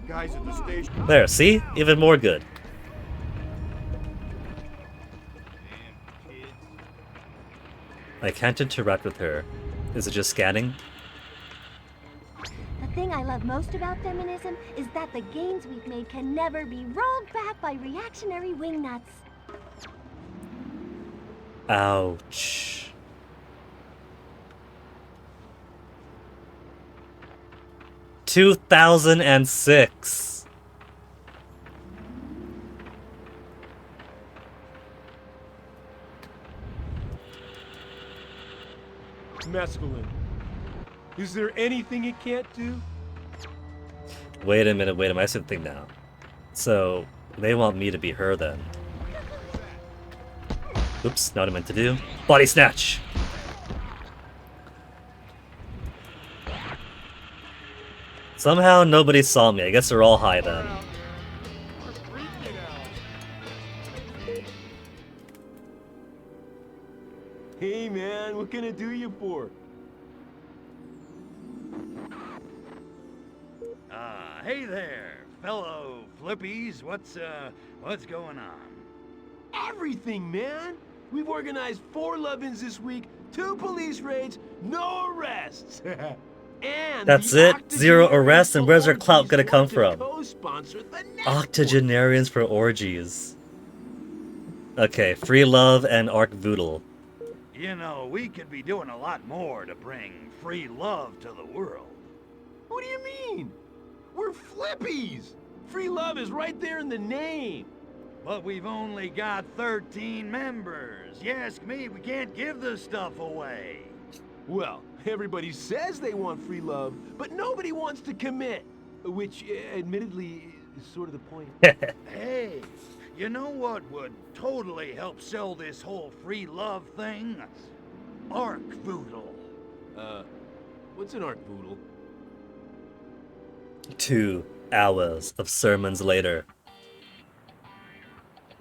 Guys at the station. There, see? Even more good. I can't interact with her. Is it just scanning? The thing I love most about feminism is that the gains we've made can never be rolled back by reactionary wingnuts. Ouch. "2006. Mescaline. Is there anything it can't do? Wait a minute, I see the thing now. So, they want me to be her then. Oops, not what I meant to do. Body snatch! Somehow nobody saw me. I guess they're all high then. Hey man, what can I do you for? Hey there, fellow Flippies. What's going on? Everything, man! We've organized 4 love-ins this week, 2 police raids, no arrests! And that's it? 0 arrests, and where's our clout gonna come from? Octogenarians for orgies. Okay, free love and Ark-Voodle. You know, we could be doing a lot more to bring free love to the world. What do you mean? We're Flippies! Free love is right there in the name. But we've only got 13 members. You ask me, we can't give this stuff away. Well, everybody says they want free love, but nobody wants to commit. Which, admittedly, is sort of the point. Hey, you know what would totally help sell this whole free love thing? Ark-Voodle. What's an Ark-Voodle? 2 hours of sermons later.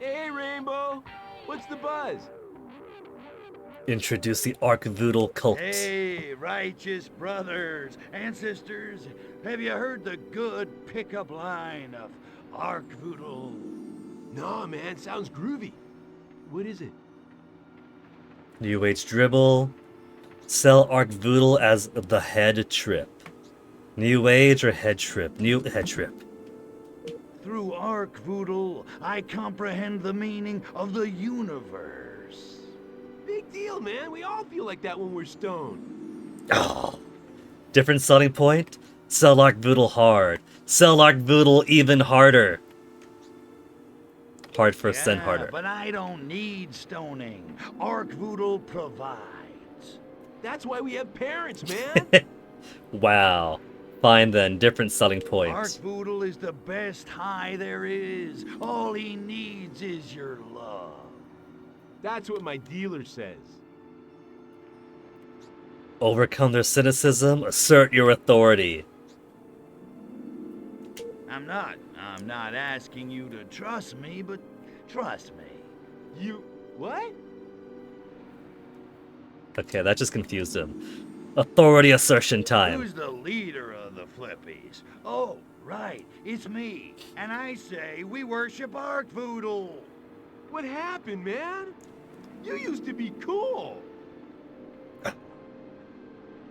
Hey, Rainbow! What's the buzz? Introduce the Ark-Voodle cult. Hey, righteous brothers and sisters, have you heard the good pickup line of Ark-Voodle? No, man, sounds groovy. What is it? New Age dribble. Sell Ark-Voodle as the head trip. New Age or head trip? New head trip. Through Ark-Voodle, I comprehend the meaning of the universe. Big deal, man. We all feel like that when we're stoned. Oh. Different selling point? Sell Ark-Voodle hard. Sell Ark-Voodle even harder. Hard first, then harder. But I don't need stoning. Ark-Voodle provides. That's why we have parents, man. Wow. Fine then, different selling point. Ark-Voodle is the best high there is. All he needs is your love. That's what my dealer says. Overcome their cynicism, assert your authority. I'm not asking you to trust me, but trust me. You... what? Okay, that just confused him. Authority assertion time. Who's the leader of the Flippies? Oh, right, it's me. And I say we worship Arkvoodle. What happened, man? You used to be cool.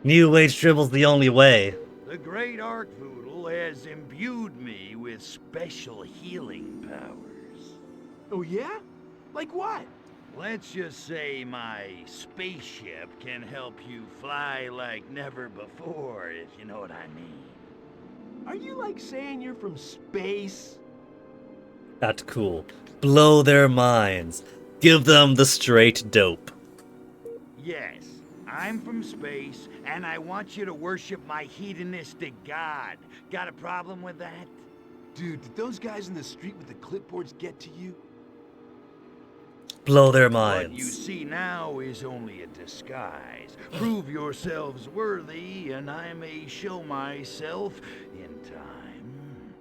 New Age dribble's the only way. The great Arkvoodle has imbued me with special healing powers. Oh yeah? Like what? Let's just say my spaceship can help you fly like never before, if you know what I mean. Are you like saying you're from space? That's cool. Blow their minds. Give them the straight dope. Yes, I'm from space, and I want you to worship my hedonistic god. Got a problem with that? Dude, did those guys in the street with the clipboards get to you? Blow their What you minds. see now is only a disguise. Prove yourselves worthy, and I may show myself in time.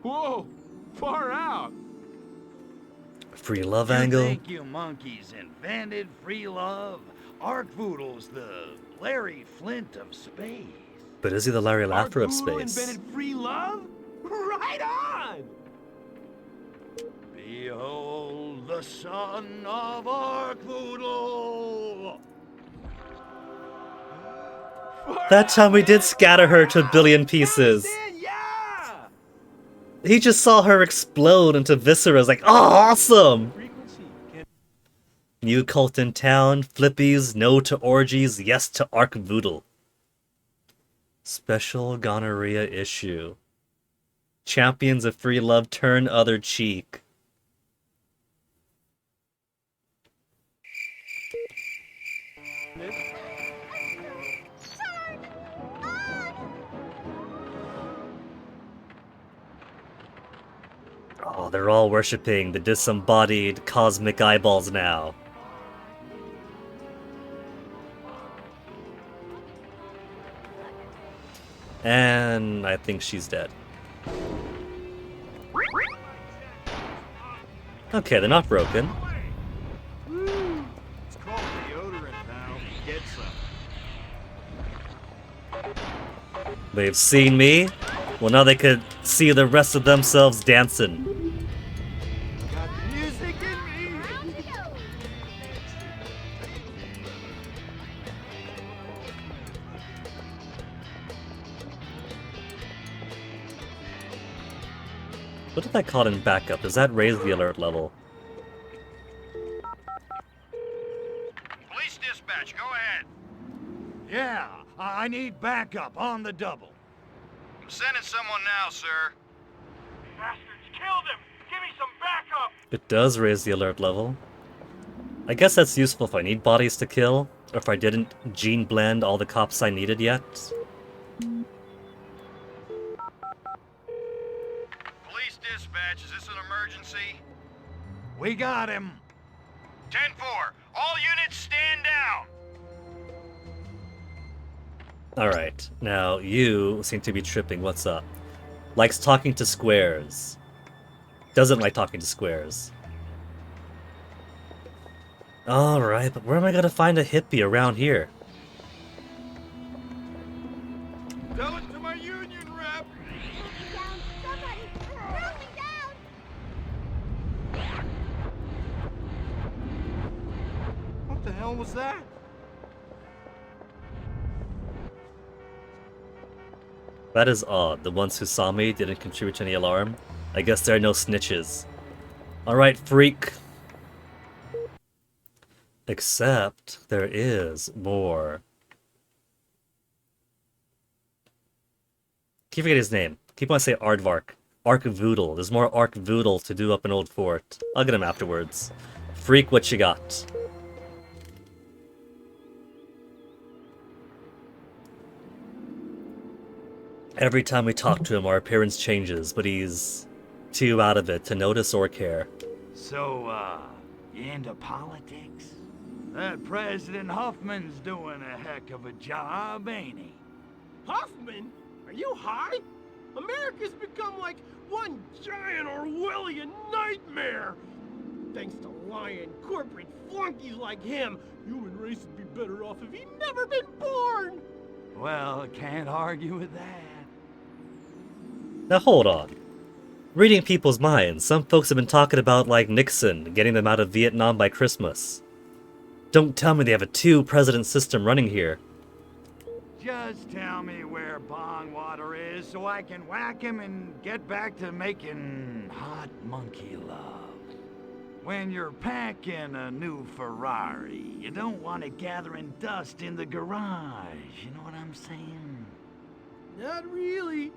Whoa, far out. Free love You angle. think you monkeys invented free love? Arkvoodle's the Larry Flint of space. But is he the Larry Laffer of Arkvoodle space? invented free love? Right on! Behold the son of Arkvoodle! That time we did scatter her to a billion pieces. Yeah! He just saw her explode into visceras like, oh, awesome! New cult in town, Flippies, no to orgies, yes to Arkvoodle. Special gonorrhea issue. Champions of free love turn other cheek. Oh, they're all worshipping the disembodied cosmic eyeballs now. And I think she's dead. Okay, they're not broken. It's called deodorant, pal. Get some. They've seen me. Well, now they could see the rest of themselves dancing. Got the music in me. What if I called in backup? Does that raise the alert level? Police dispatch, go ahead. Yeah, I need backup on the double. I'm sending someone now, sir. Bastards killed him! Give me some backup! It does raise the alert level. I guess that's useful if I need bodies to kill, or if I didn't gene blend all the cops I needed yet. Police dispatch, is this an emergency? We got him. 10-4, all units stand down! Alright, now you seem to be tripping. What's up? Likes talking to squares. Doesn't like talking to squares. Alright, but where am I gonna find a hippie around here? Tell it to my union rep. What the hell was that? That is odd. The ones who saw me didn't contribute to any alarm. I guess there are no snitches. Alright, freak. Except there is more. Keep forgetting his name. Keep on saying Aardvark. Arkvoodle. There's more Arkvoodle to do up in Old Fort. I'll get him afterwards. Freak, what you got? Every time we talk to him, our appearance changes, but he's too out of it to notice or care. So, you into politics? That President Huffman's doing a heck of a job, ain't he? Huffman? Are you high? America's become like one giant Orwellian nightmare. Thanks to lying corporate flunkies like him, human race would be better off if he'd never been born. Well, can't argue with that. Now hold on. Reading people's minds, some folks have been talking about like Nixon, getting them out of Vietnam by Christmas. Don't tell me they have a two-president system running here. Just tell me where Bongwater is so I can whack him and get back to making hot monkey love. When you're packing a new Ferrari, you don't want it gathering dust in the garage. You know what I'm saying? Not really.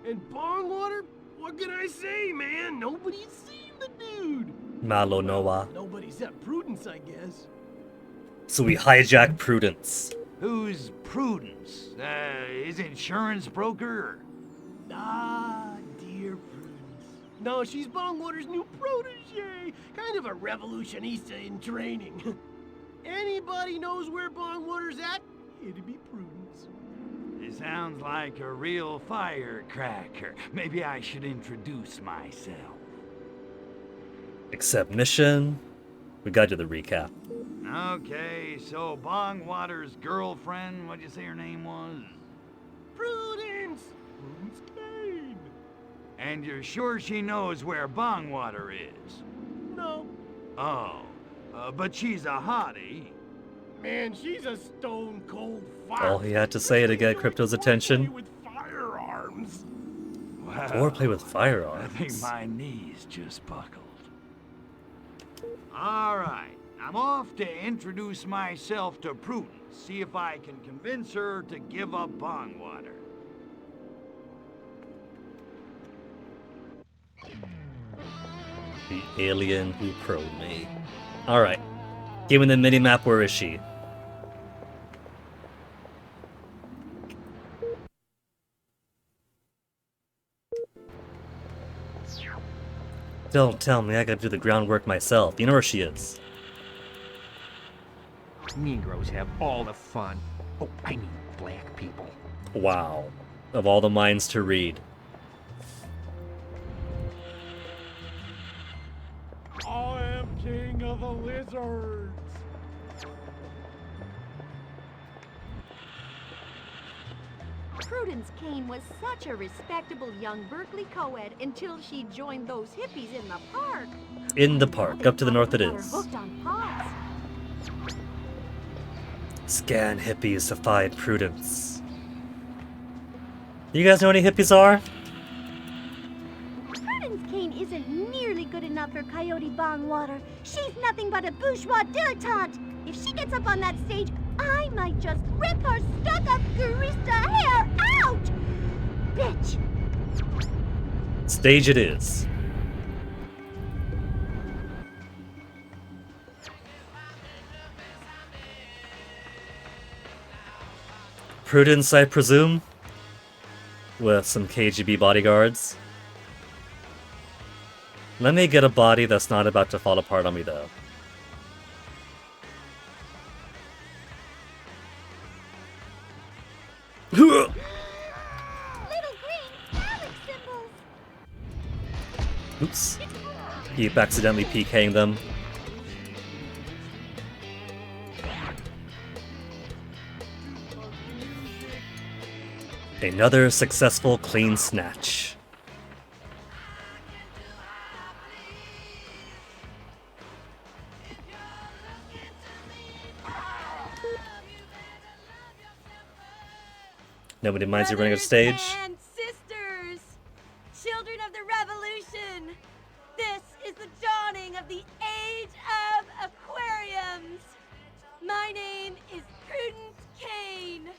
And Bongwater? What can I say, man? Nobody's seen the dude. Malo Noah. Nobody except Prudence, I guess. So we hijack Prudence. Who's Prudence? His insurance broker? Ah, dear Prudence. No, she's Bongwater's new protege. Kind of a revolutionista in training. Anybody knows where Bongwater's at? It'd be Prudence. It sounds like a real firecracker. Maybe I should introduce myself. Accept mission. We gotta do the recap. Okay, so Bongwater's girlfriend, what'd you say her name was? Prudence! Prudence Kane. And you're sure she knows where Bongwater is? No. Oh, but she's a hottie. Man, she's a stone cold fire. All he had to say to get Crypto's attention. With firearms. Wow, Foreplay with firearms. I think my knees just buckled. All right. I'm off to introduce myself to Prudence, see if I can convince her to give up Bongwater. The alien who probed me. Alright. Give me the mini-map, where is she? Don't tell me I gotta do the groundwork myself. You know where she is. Negroes have all the fun. Oh, I mean black people. Wow. Of all the minds to read. I am king of the lizards. Prudence Kane was such a respectable young Berkeley co-ed until she joined those hippies in the park. In the park, up to the north it Got her is. hooked on pots. Scan hippies to find Prudence. You guys know any hippies are? Prudence Kane isn't nearly good enough for Coyote Bongwater. She's nothing but a bourgeois dilettante. If she gets up on that stage, I might just rip her stuck-up Gurista hair out! Bitch! Stage it is. Prudence, I presume? With some KGB bodyguards. Let me get a body that's not about to fall apart on me, though. Little green Alex symbols! Oops. Keep accidentally PKing them. Another successful clean snatch. Nobody minds you running off stage. And sisters, children of the revolution, this is the dawning of the age of aquariums. My name is Prudence Kane.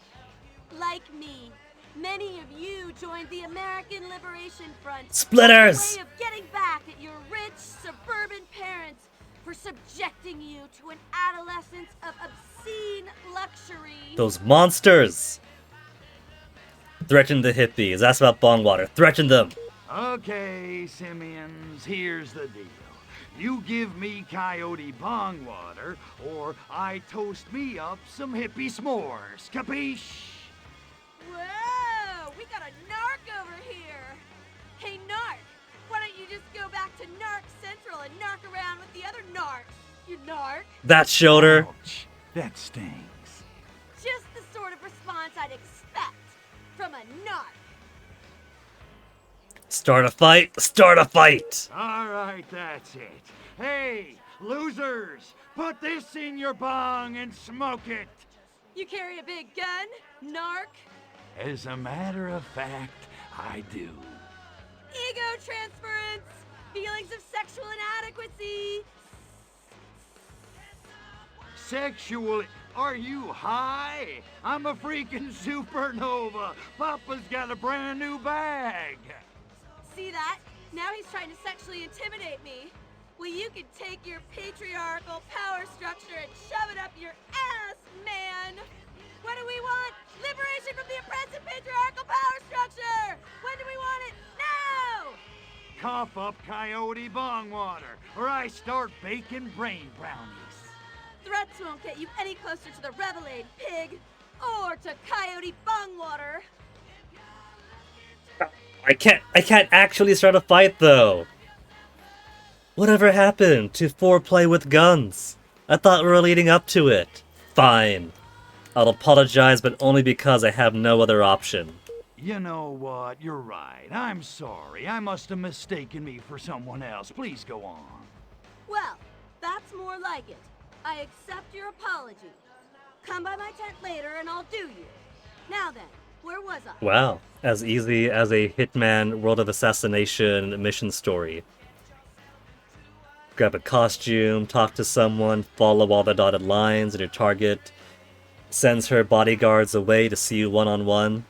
Like me, many of you joined the American Liberation Front. Splitters! As a way of getting back at your rich suburban parents for subjecting you to an adolescence of obscene luxury. Those monsters! Threaten the hippies. Ask about Bongwater. Threaten them. Okay, Simeons, here's the deal. You give me Coyote Bongwater, or I toast me up some hippie s'mores. Capiche? Whoa! We got a narc over here! Hey, narc! Why don't you just go back to Narc Central and narc around with the other narcs? You narc! That shoulder. Ouch, that stings. Just the sort of response I'd expect from a narc. Start a fight! Start a fight! All right, that's it. Hey, losers, put this in your bong and smoke it. You carry a big gun, narc? As a matter of fact, I do. Ego transference, feelings of sexual inadequacy. Sexual? Are you high? I'm a freaking supernova. Papa's got a brand new bag. See that? Now he's trying to sexually intimidate me. Well, you can take your patriarchal power structure and shove it up your ass, man! What do we want? Liberation from the oppressive patriarchal power structure! When do we want it? Now! Cough up Coyote Bongwater, or I start baking brain brownies. Threats won't get you any closer to the Revelade, pig! Or to Coyote Bongwater! I can't actually start a fight though. Whatever happened to foreplay with guns? I thought we were leading up to it. Fine. I'll apologize, but only because I have no other option. You know what? You're right. I'm sorry. I must have mistaken me for someone else. Please go on. Well, that's more like it. I accept your apology. Come by my tent later and I'll do you. Now then, where was I? Wow. As easy as a Hitman World of Assassination mission story. Grab a costume, talk to someone, follow all the dotted lines, and your target sends her bodyguards away to see you one-on-one.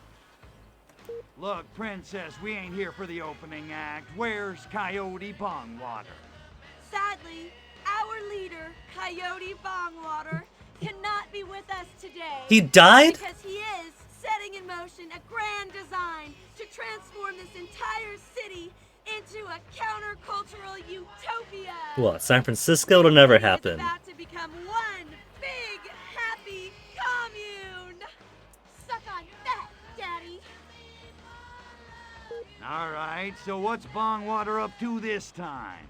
Look, Princess, we ain't here for the opening act. Where's Coyote Bongwater? Sadly, our leader, Coyote Bongwater, cannot be with us today. He died? Because he is setting in motion a grand design to transform this entire city into a countercultural utopia. What, San Francisco? It'll never happen. It's about to become one big, happy commune. Suck on that, Daddy. All right, so what's Bongwater up to this time?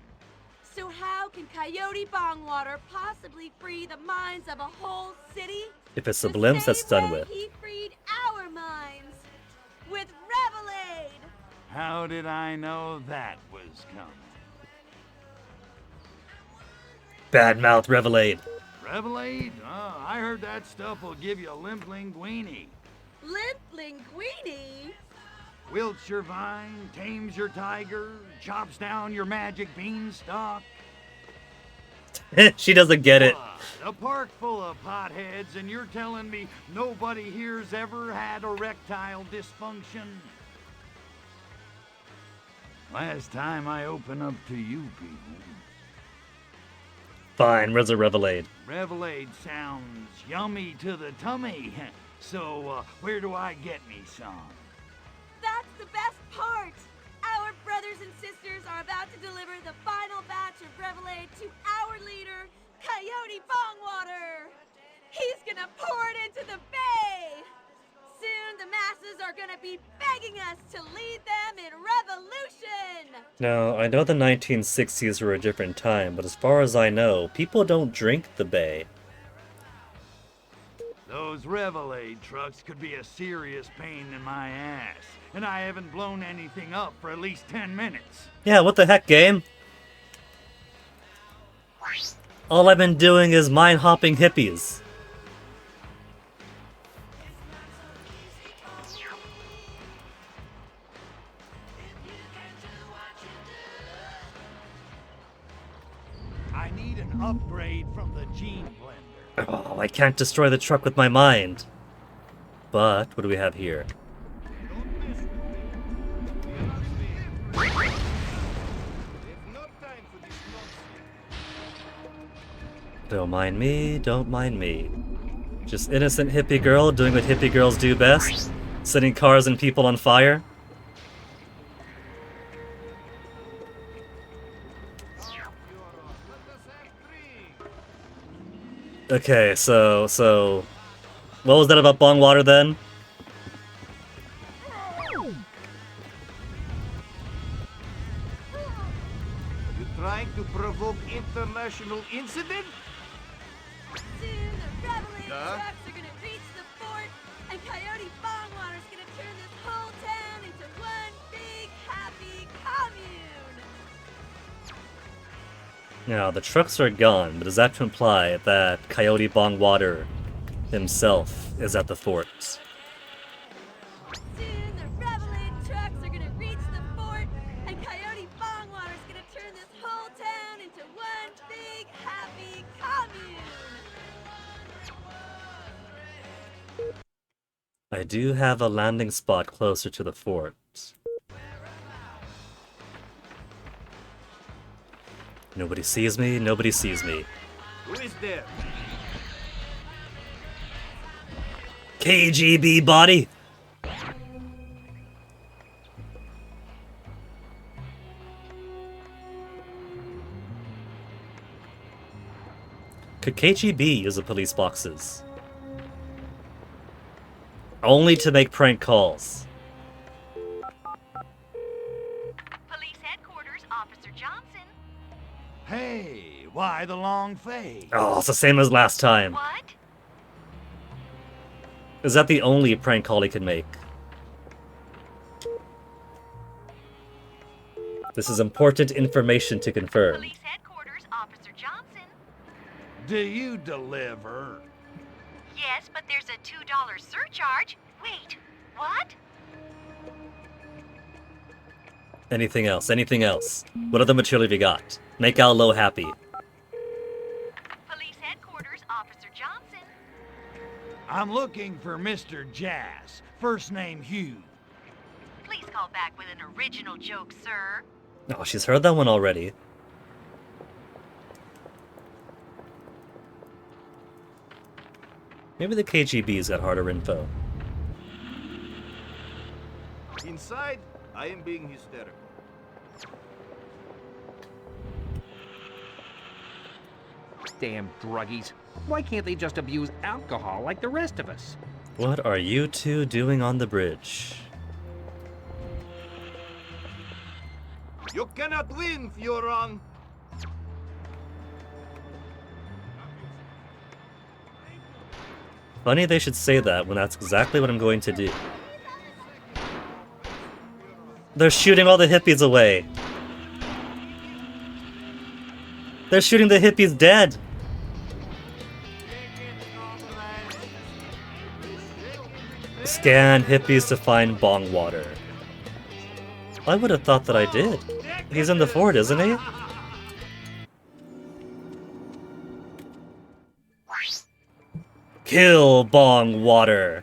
So how can Coyote Bongwater possibly free the minds of a whole city? If it's the blimps, that's done with. He freed our minds with Revelade. How did I know that was coming? Badmouth Revelade. Revelade? Oh, I heard that stuff will give you a limp linguini. Limp linguini? Wilts your vine, tames your tiger, chops down your magic beanstalk. She doesn't get it. A park full of potheads, and you're telling me nobody here's ever had erectile dysfunction? Last time I open up to you people. Fine, where's a Revelade? Revelade sounds yummy to the tummy. So, where do I get me some? That's the best part! Our brothers and sisters are about to deliver the final batch of Revelade to our leader, Coyote Bongwater! He's gonna pour it into the bay! Soon the masses are gonna be begging us to lead them in revolution! Now, I know the 1960s were a different time, but as far as I know, people don't drink the bay. Those Revelade trucks could be a serious pain in my ass, and I haven't blown anything up for at least 10 minutes. Yeah, what the heck, game? All I've been doing is mine-hopping hippies. I need an upgrade from the Gene Blender. Oh, I can't destroy the truck with my mind. But, what do we have here? Don't mind me, don't mind me. Just innocent hippie girl doing what hippie girls do best. Setting cars and people on fire. Okay, so... What was that about Bongwater then? You trying to provoke international incident? Soon the Revelade trucks are gonna reach the fort, and Coyote Bongwater's gonna turn this Now, the trucks are gone, but does that imply that Coyote Bongwater himself is at the fort? Soon the Reveille trucks are gonna reach the fort, and Coyote Bongwater's gonna turn this whole town into one big happy commune. I do have a landing spot closer to the fort. Nobody sees me, nobody sees me. Who is there? KGB body! Could KGB use the police boxes? Only to make prank calls. Police headquarters, Officer Johnson. Hey, why the long face? Oh, it's the same as last time. What? Is that the only prank call he can make? This is important information to confirm. Police headquarters, Officer Johnson. Do you deliver? Yes, but there's a $2 surcharge. Wait, what? Anything else? Anything else? What other material have you got? Make Al Low happy. Police headquarters, Officer Johnson. I'm looking for Mr. Jazz, first name Hugh. Please call back with an original joke, sir. Oh, she's heard that one already. Maybe the KGB's got harder info. Inside, I am being hysterical. Damn druggies. Why can't they just abuse alcohol like the rest of us? What are you two doing on the bridge? You cannot win, Furon! Funny they should say that when that's exactly what I'm going to do. They're shooting all the hippies away. They're shooting the hippies dead. Scan hippies to find Bongwater. I would have thought that I did. He's in the fort, isn't he? Kill Bongwater.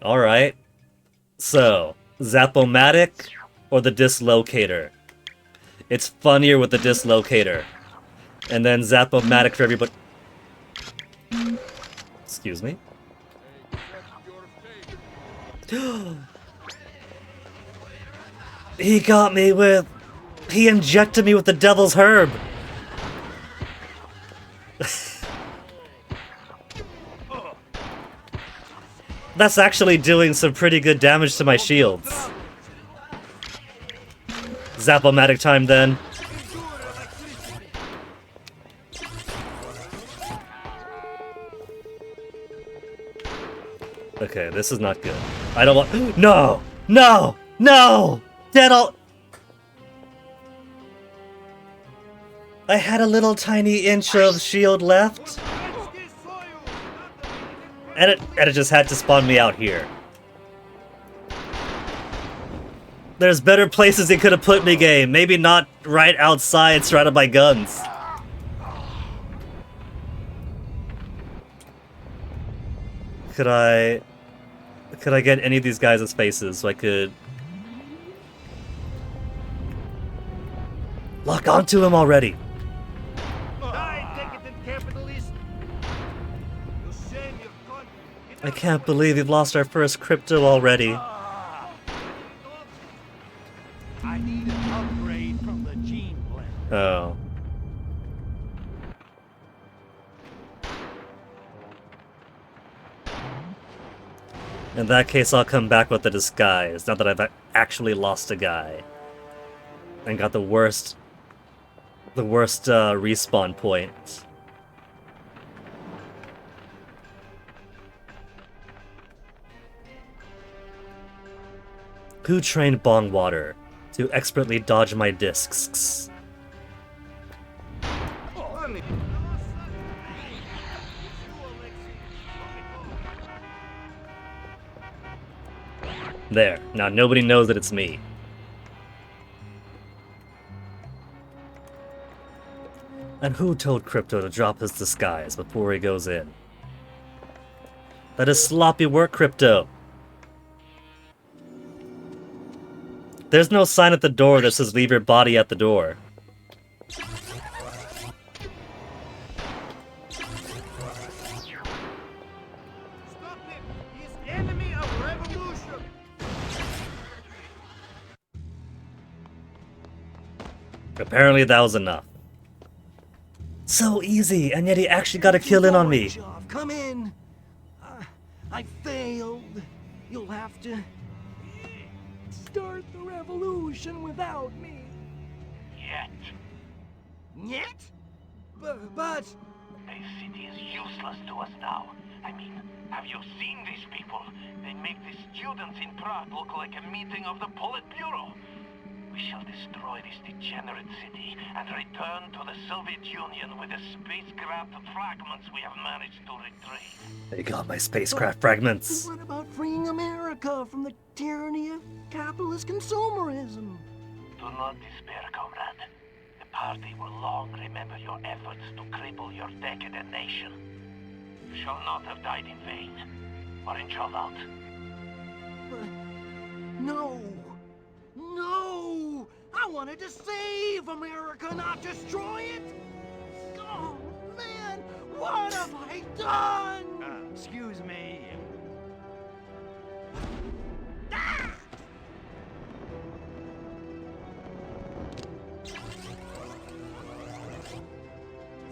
Alright. So, Zap-O-Matic or the Dislocator? It's funnier with the Dislocator. And then Zap-O-Matic for everybody. Excuse me? He got me with... He injected me with the Devil's Herb! That's actually doing some pretty good damage to my shields. Zap-O-Matic time then. Okay, this is not good. I don't want- No! No! No! Dead all- I had a little tiny inch of shield left. And it just had to spawn me out here. There's better places it could have put me, game. Maybe not right outside surrounded by guns. Could I get any of these guys' faces so I could lock onto him already? I can't believe we've lost our first crypto already. I need an upgrade from the gene blend. Oh. In that case, I'll come back with the disguise, now that I've actually lost a guy. And got the worst respawn point. Who trained Bongwater to expertly dodge my discs? There. Now nobody knows that it's me. And who told Crypto to drop his disguise before he goes in? That is sloppy work, Crypto. There's no sign at the door that says leave your body at the door. Apparently that was enough. So easy, and yet he actually got a kill in on me. Come in. I failed. You'll have to start the revolution without me. Yet. Yet? But... This city is useless to us now. I mean, have you seen these people? They make the students in Prague look like a meeting of the Politburo. We shall destroy this degenerate city and return to the Soviet Union with the spacecraft fragments we have managed to retrieve. They got my spacecraft fragments. What about freeing America from the tyranny of capitalist consumerism? Do not despair, comrade. The party will long remember your efforts to cripple your decadent nation. You shall not have died in vain, or in Cholat. No! No! I wanted to save America, not destroy it! Oh, man! What have I done? Excuse me. Ah!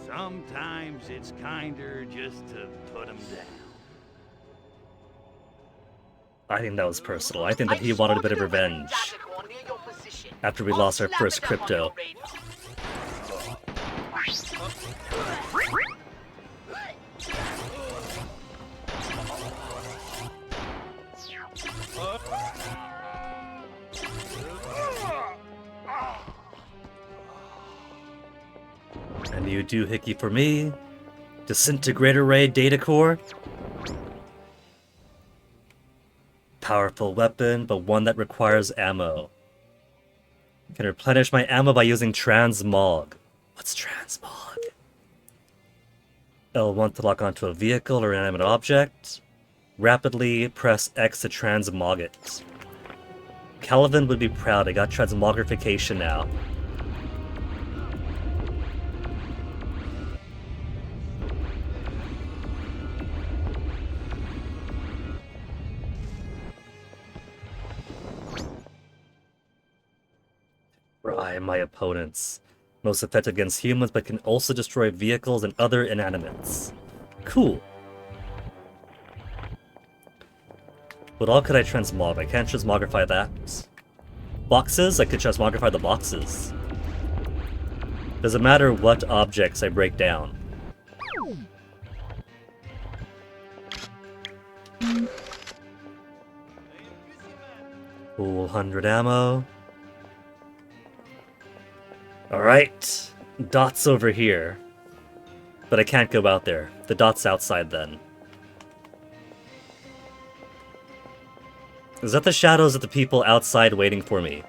Sometimes it's kinder just to put him down. I think that was personal. I think that he wanted a bit of revenge after we lost our first Crypto. And you do hickey for me. Disintegrator Ray Data Core. Powerful weapon, but one that requires ammo. Can replenish my ammo by using Transmog. What's Transmog? L1 to lock onto a vehicle or inanimate object. Rapidly press X to transmog it. Calvin would be proud. I got transmogrification now. Fry my opponents. Most effective against humans, but can also destroy vehicles and other inanimates. Cool. What all could I transmog? I can't transmogrify that. Boxes? I could transmogrify the boxes. Doesn't matter what objects I break down. Full 100 ammo. Alright. Dot's over here. But I can't go out there. The dot's outside then. Is that the shadows of the people outside waiting for me?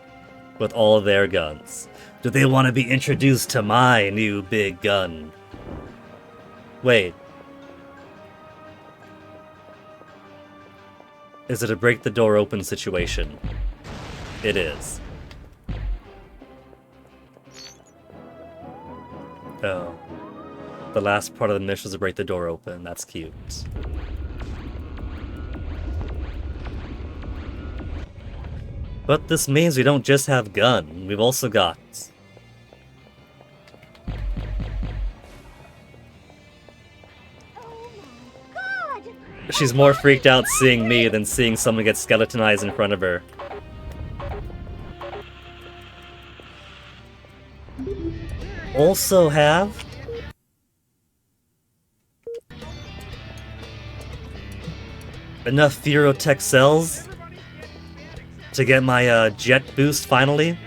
With all of their guns? Do they want to be introduced to my new big gun? Wait. Is it a break the door open situation? It is. Oh. The last part of the mission is to break the door open. That's cute. But this means we don't just have gun. We've also got... She's more freaked out seeing me than seeing someone get skeletonized in front of her. Also have... enough Ferrotech cells to get my jet boost finally.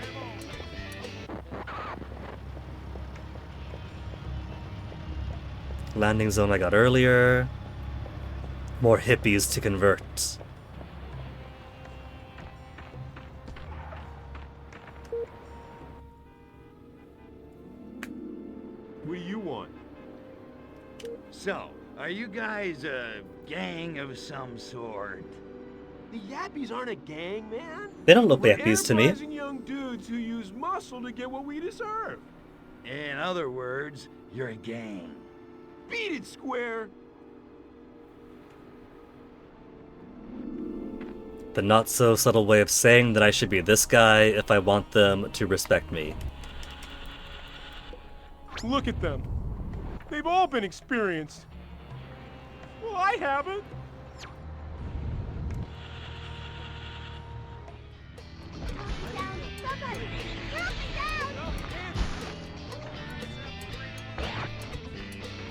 Landing zone I got earlier. More hippies to convert. So, are you guys a gang of some sort? The Yappies aren't a gang, man. They don't look We're Yappies to me. enterprising young dudes who use muscle to get what we deserve. In other words, you're a gang. Beat it, Square. The not so subtle way of saying that I should be this guy if I want them to respect me. Look at them. They've all been experienced. Well, I haven't.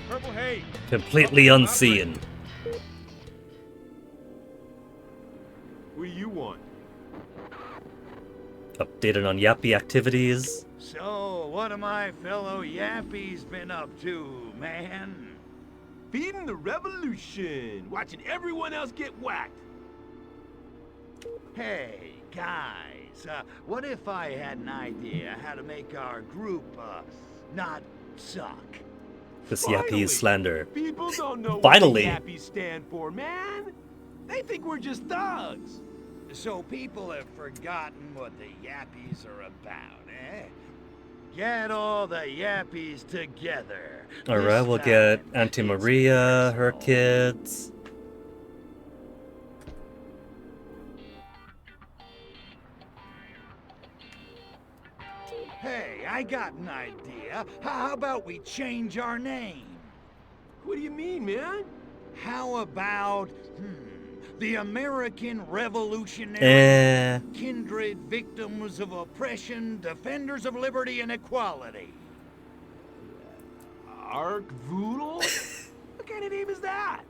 Purple Haze. Completely unseen. What do you want? Updated on Yappy activities. So, what have my fellow Yappies been up to, man? Feeding the revolution. Watching everyone else get whacked. Hey, guys, what if I had an idea how to make our group, not suck? This Yappy slander. People don't know Finally. what the Yappies stand for, man. They think we're just thugs. So people have forgotten what the Yappies are about, eh? Get all the Yappies together. Alright, we'll get Auntie Maria, her kids. Hey, I got an idea. How about we change our name? What do you mean, man? How about, the American Revolutionary Kindred Victims of Oppression, Defenders of Liberty and Equality? Arkvoodle? What kind of name is that?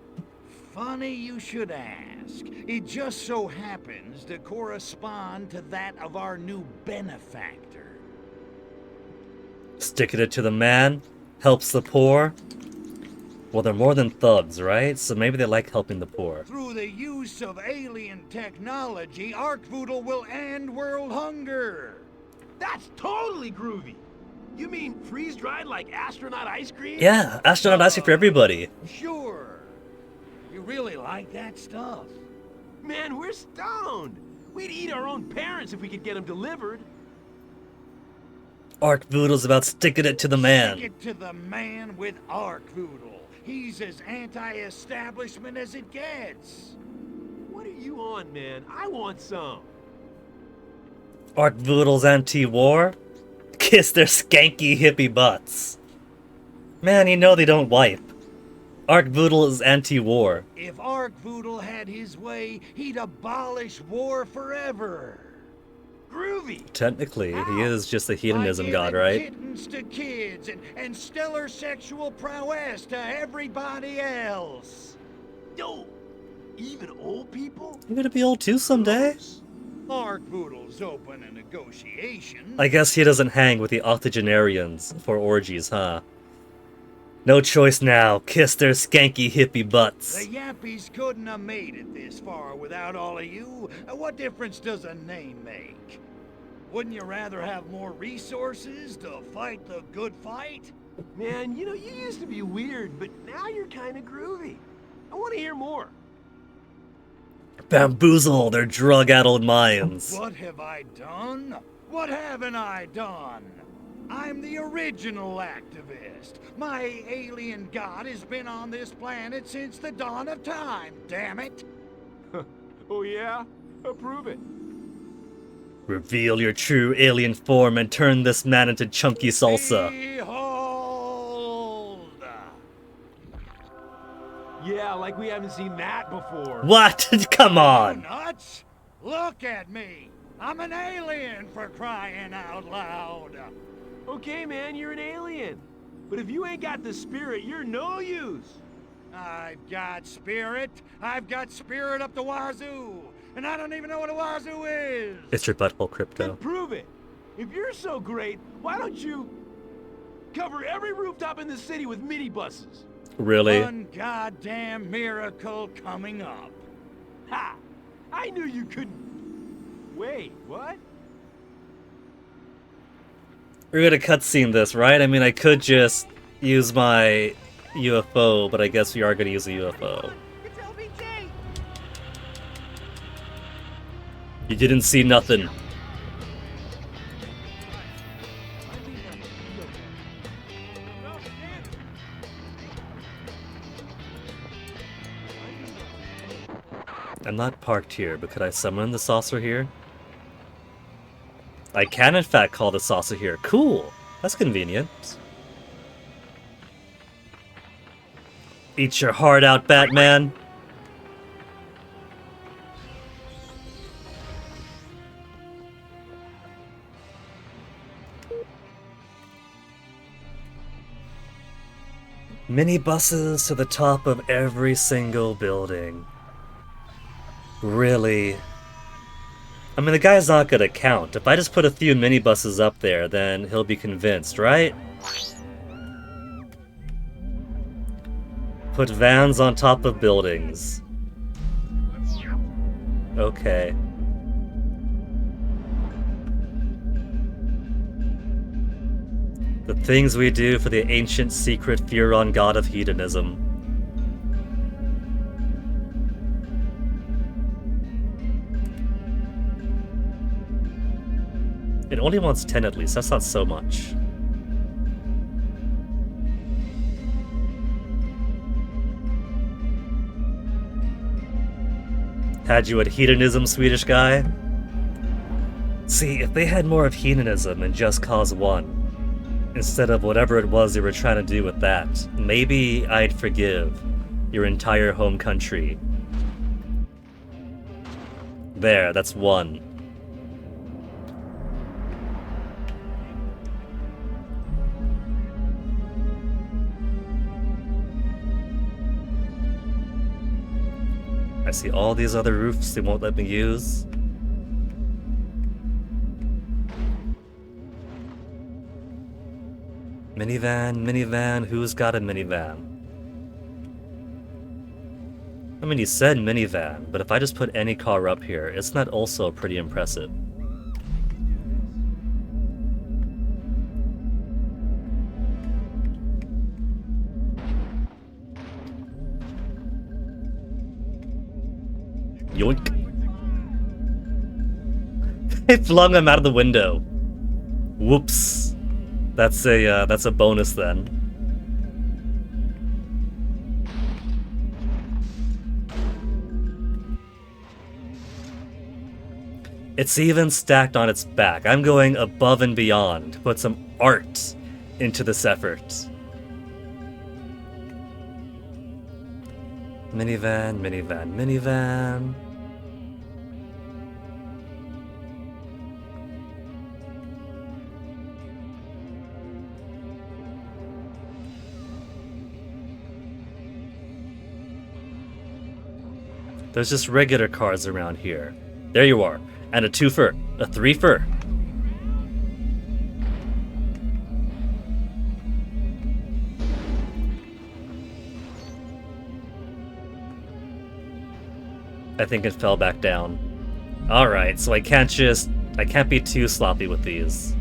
Funny you should ask. It just so happens to correspond to that of our new benefactor. Sticking it to the man, helps the poor. Well, they're more than thugs, right? So maybe they like helping the poor. Through the use of alien technology, Arkvoodle will end world hunger. That's totally groovy. You mean freeze-dried like astronaut ice cream? Yeah, astronaut ice cream for everybody. Sure. You really like that stuff? Man, we're stoned. We'd eat our own parents if we could get them delivered. Arkvoodle's about sticking it to the man. Stick it to the man with Arkvoodle. He's as anti-establishment as it gets. What are you on, man? I want some. Arkvoodle's anti-war? Kiss their skanky hippie butts. Man, you know they don't wipe. Arkvoodle is anti-war. If Arkvoodle had his way, he'd abolish war forever. Groovy. Technically, he is just a hedonism By god, giving right? kittens to kids and stellar sexual prowess to everybody else. Yo, even old people? You're gonna be old too someday? Arkvoodle's open to negotiation. I guess he doesn't hang with the octogenarians for orgies, huh? No choice now. Kiss their skanky hippie butts. The Yappies couldn't have made it this far without all of you. What difference does a name make? Wouldn't you rather have more resources to fight the good fight? Man, you know, you used to be weird, but now you're kind of groovy. I want to hear more. Bamboozle their drug-addled minds. What have I done? What haven't I done? I'm the original activist. My alien god has been on this planet since the dawn of time, damn it! Oh yeah? Approve it. Reveal your true alien form and turn this man into chunky salsa. Behold! Yeah, like we haven't seen that before. What? Come on! Nuts? Look at me! I'm an alien, for crying out loud! Okay, man, you're an alien. But if you ain't got the spirit, you're no use. I've got spirit. I've got spirit up the wazoo. And I don't even know what a wazoo is. It's your butthole crypto. Then prove it. If you're so great, why don't you cover every rooftop in the city with minibuses? Really? One goddamn miracle coming up. Ha! I knew you couldn't. Wait, what? We're gonna cutscene this, right? I mean, I could just use my UFO, but I guess we are gonna use a UFO. You didn't see nothing. I'm not parked here, but could I summon the saucer here? I can in fact call the saucer here. Cool! That's convenient. Eat your heart out, Batman! Minibuses to the top of every single building. Really? I mean, the guy's not gonna count. If I just put a few minibuses up there, then he'll be convinced, right? Put vans on top of buildings. Okay. The things we do for the ancient secret Furon god of hedonism. It only wants 10 at least, that's not so much. Had you at hedonism, Swedish guy? See, if they had more of hedonism in Just Cause 1, instead of whatever it was they were trying to do with that, maybe I'd forgive your entire home country. There, that's 1. I see all these other roofs they won't let me use. Minivan, minivan, who's got a minivan? I mean, you said minivan, but if I just put any car up here, isn't that also pretty impressive? Yoink. I flung him out of the window. Whoops. That's a bonus then. It's even stacked on its back. I'm going above and beyond to put some art into this effort. Minivan, minivan, minivan. There's just regular cars around here. There you are. And a 2-fer. A 3-fer. I think it fell back down. Alright, so I can't be too sloppy with these.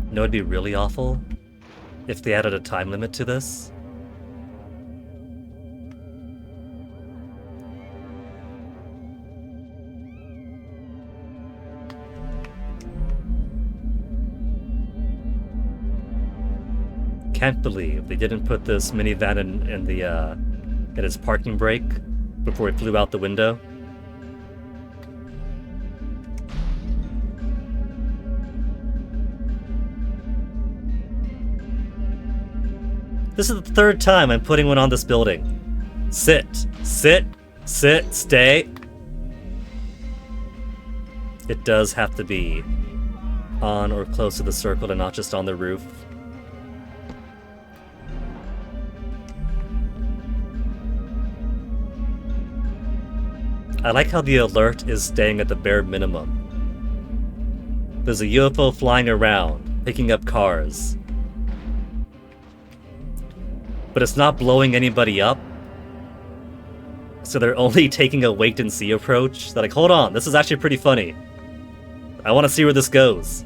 You know, it'd be really awful if they added a time limit to this. Can't believe they didn't put this minivan in its parking brake before it flew out the window. This is the 3rd time I'm putting one on this building. Sit, sit, sit, stay. It does have to be on or close to the circle and not just on the roof. I like how the alert is staying at the bare minimum. There's a UFO flying around, picking up cars. But it's not blowing anybody up. So they're only taking a wait-and-see approach? They're like, hold on, this is actually pretty funny. I want to see where this goes.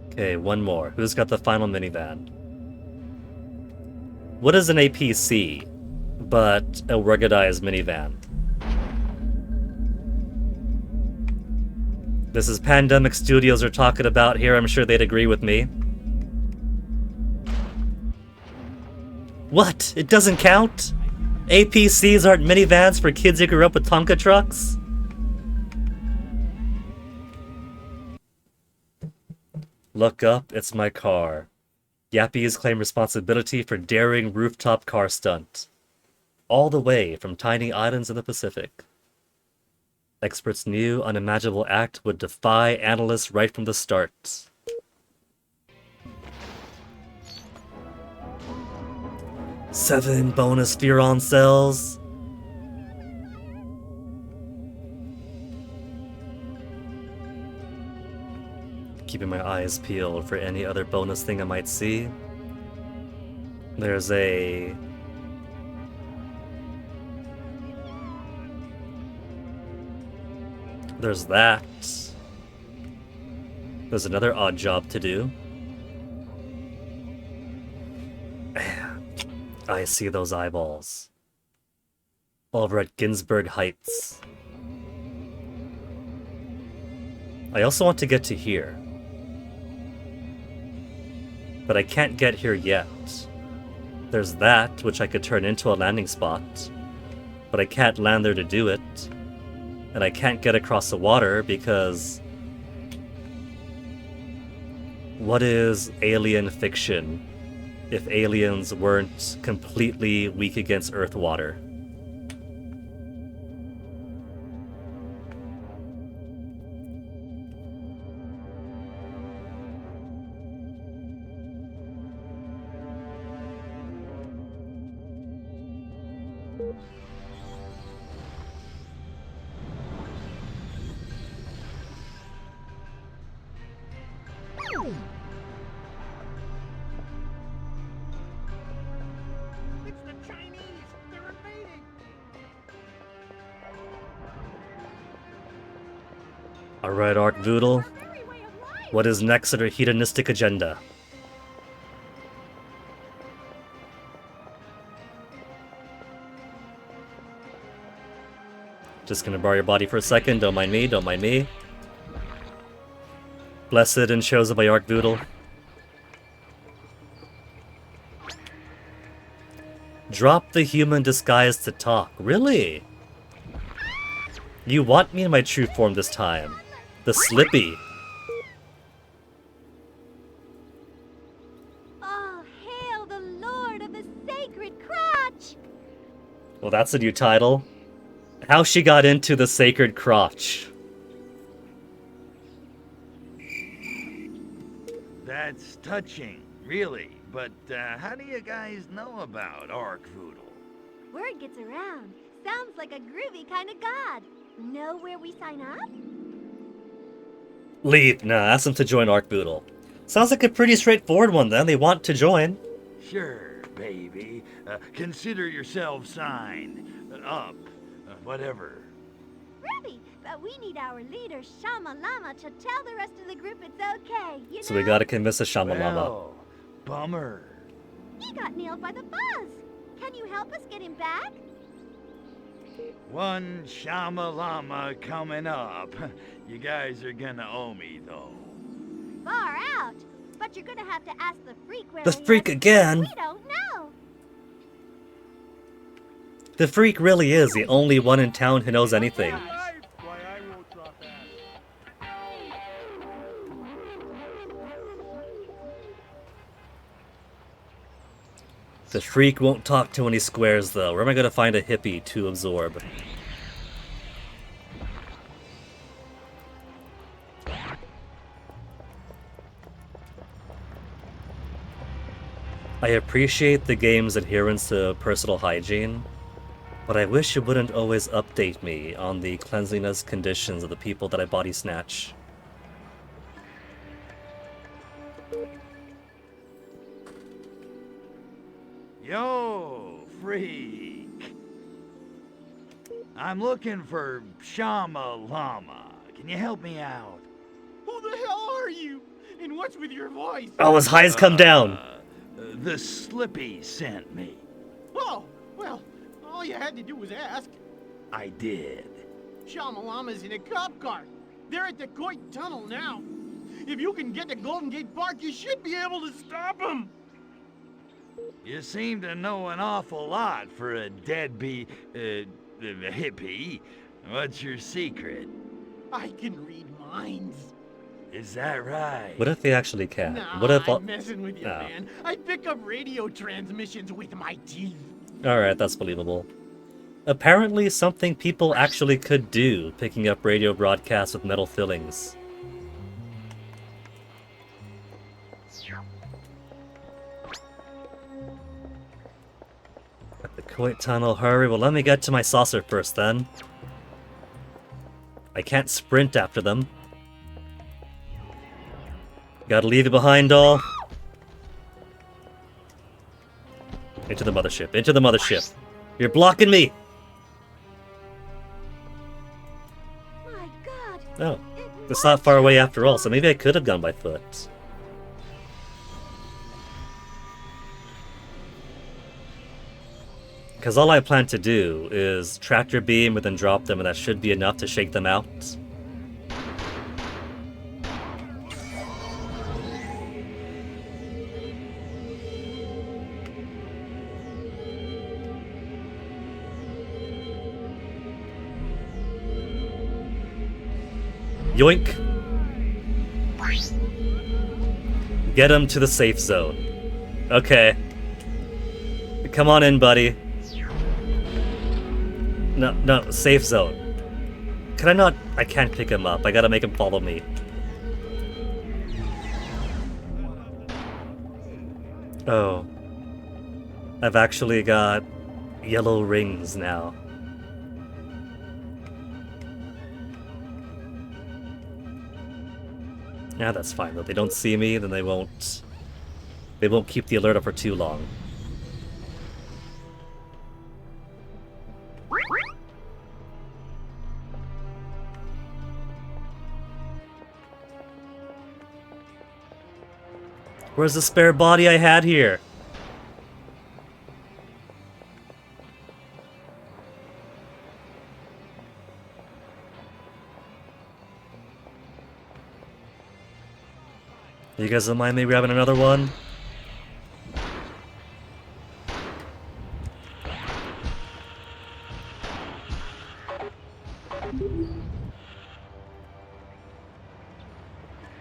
Okay, one more. Who's got the final minivan? What is an APC, but a ruggedized minivan? This is Pandemic Studios are talking about here. I'm sure they'd agree with me. What? It doesn't count? APCs aren't minivans for kids who grew up with Tonka trucks? Look up, it's my car. Yappies claim responsibility for daring rooftop car stunt. All the way from tiny islands in the Pacific. Experts knew unimaginable act would defy analysts right from the start. Seven bonus Furon cells. Keeping my eyes peeled for any other bonus thing I might see. There's a... There's that. There's another odd job to do. I see those eyeballs. Over at Ginsberg Heights. I also want to get to here. But I can't get here yet. There's that, which I could turn into a landing spot. But I can't land there to do it. And I can't get across the water because... What is alien fiction if aliens weren't completely weak against Earth water? Alright, Arkvoodle. What is next on our hedonistic agenda? Just gonna borrow your body for a second, don't mind me, don't mind me. Blessed and chosen by Arkvoodle. Drop the human disguise to talk. Really? You want me in my true form this time. The Slippy. Oh, hail the Lord of the Sacred Crotch! Well, that's a new title. How she got into the Sacred Crotch. That's touching, really. But how do you guys know about Arkvoodle? Word gets around. Sounds like a groovy kind of god. Know where we sign up? Leave. Nah, ask them to join Arkvoodle. Sounds like a pretty straightforward one then. They want to join. Sure, baby. Consider yourself signed. Up. Whatever. Ruby, but we need our leader, Shama Lama, to tell the rest of the group it's okay, you know? So we gotta convince the Shama Lama. Well, bummer. He got nailed by the buzz. Can you help us get him back? One Shama Lama coming up. You guys are gonna owe me, though. Far out. But you're gonna have to ask the freak where The he freak is. again? We don't know. The freak really is the only one in town who knows anything. The freak won't talk to any squares though. Where am I gonna find a hippie to absorb? I appreciate the game's adherence to personal hygiene, but I wish it wouldn't always update me on the cleanliness conditions of the people that I body snatch. Yo, freak. I'm looking for Shama Lama. Can you help me out? Who the hell are you? And what's with your voice? Oh, his highs come down! The Slippy sent me. Oh, well, all you had to do was ask. I did. Shamalama's in a cop car. They're at the Coit Tunnel now. If you can get to Golden Gate Park, you should be able to stop them. You seem to know an awful lot for a deadbeat, hippie. What's your secret? I can read minds. Is that right? What if they actually can? Nah, What if I'm messing with you, Oh. man. I pick up radio transmissions with my teeth. Alright, that's believable. Apparently something people actually could do, picking up radio broadcasts with metal fillings. At the Coit Tunnel, hurry. Well, let me get to my saucer first, then. I can't sprint after them. Gotta leave it behind, all. Into the mothership. Into the mothership. You're blocking me! My God. Oh. It's not far away after all, so maybe I could have gone by foot. Because all I plan to do is tractor beam and then drop them, and that should be enough to shake them out. Yoink! Get him to the safe zone. Okay. Come on in, buddy. No, safe zone. Can I not? I can't pick him up. I gotta make him follow me. Oh. I've actually got yellow rings now. Yeah, that's fine though. They don't see me, then they won't keep the alert up for too long. Where's the spare body I had here? You guys don't mind me grabbing another one?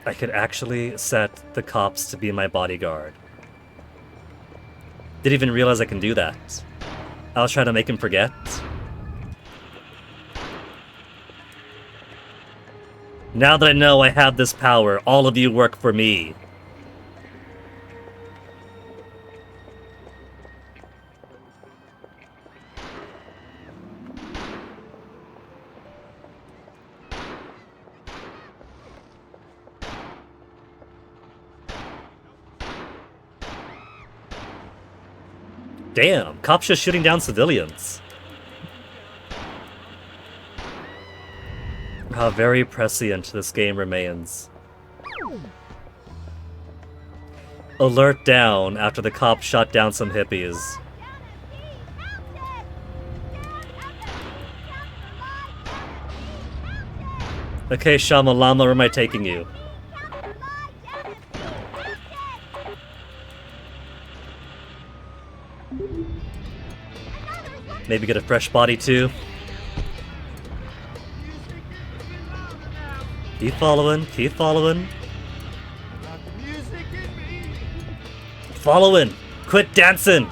I could actually set the cops to be my bodyguard. Didn't even realize I can do that. I was trying to make him forget. Now that I know I have this power, all of you work for me. Damn, cops just shooting down civilians. How very prescient this game remains. Alert down after the cops shot down some hippies. Okay, Shamalama, where am I taking you? Maybe get a fresh body too. Keep following, keep following. Following! Quit dancing!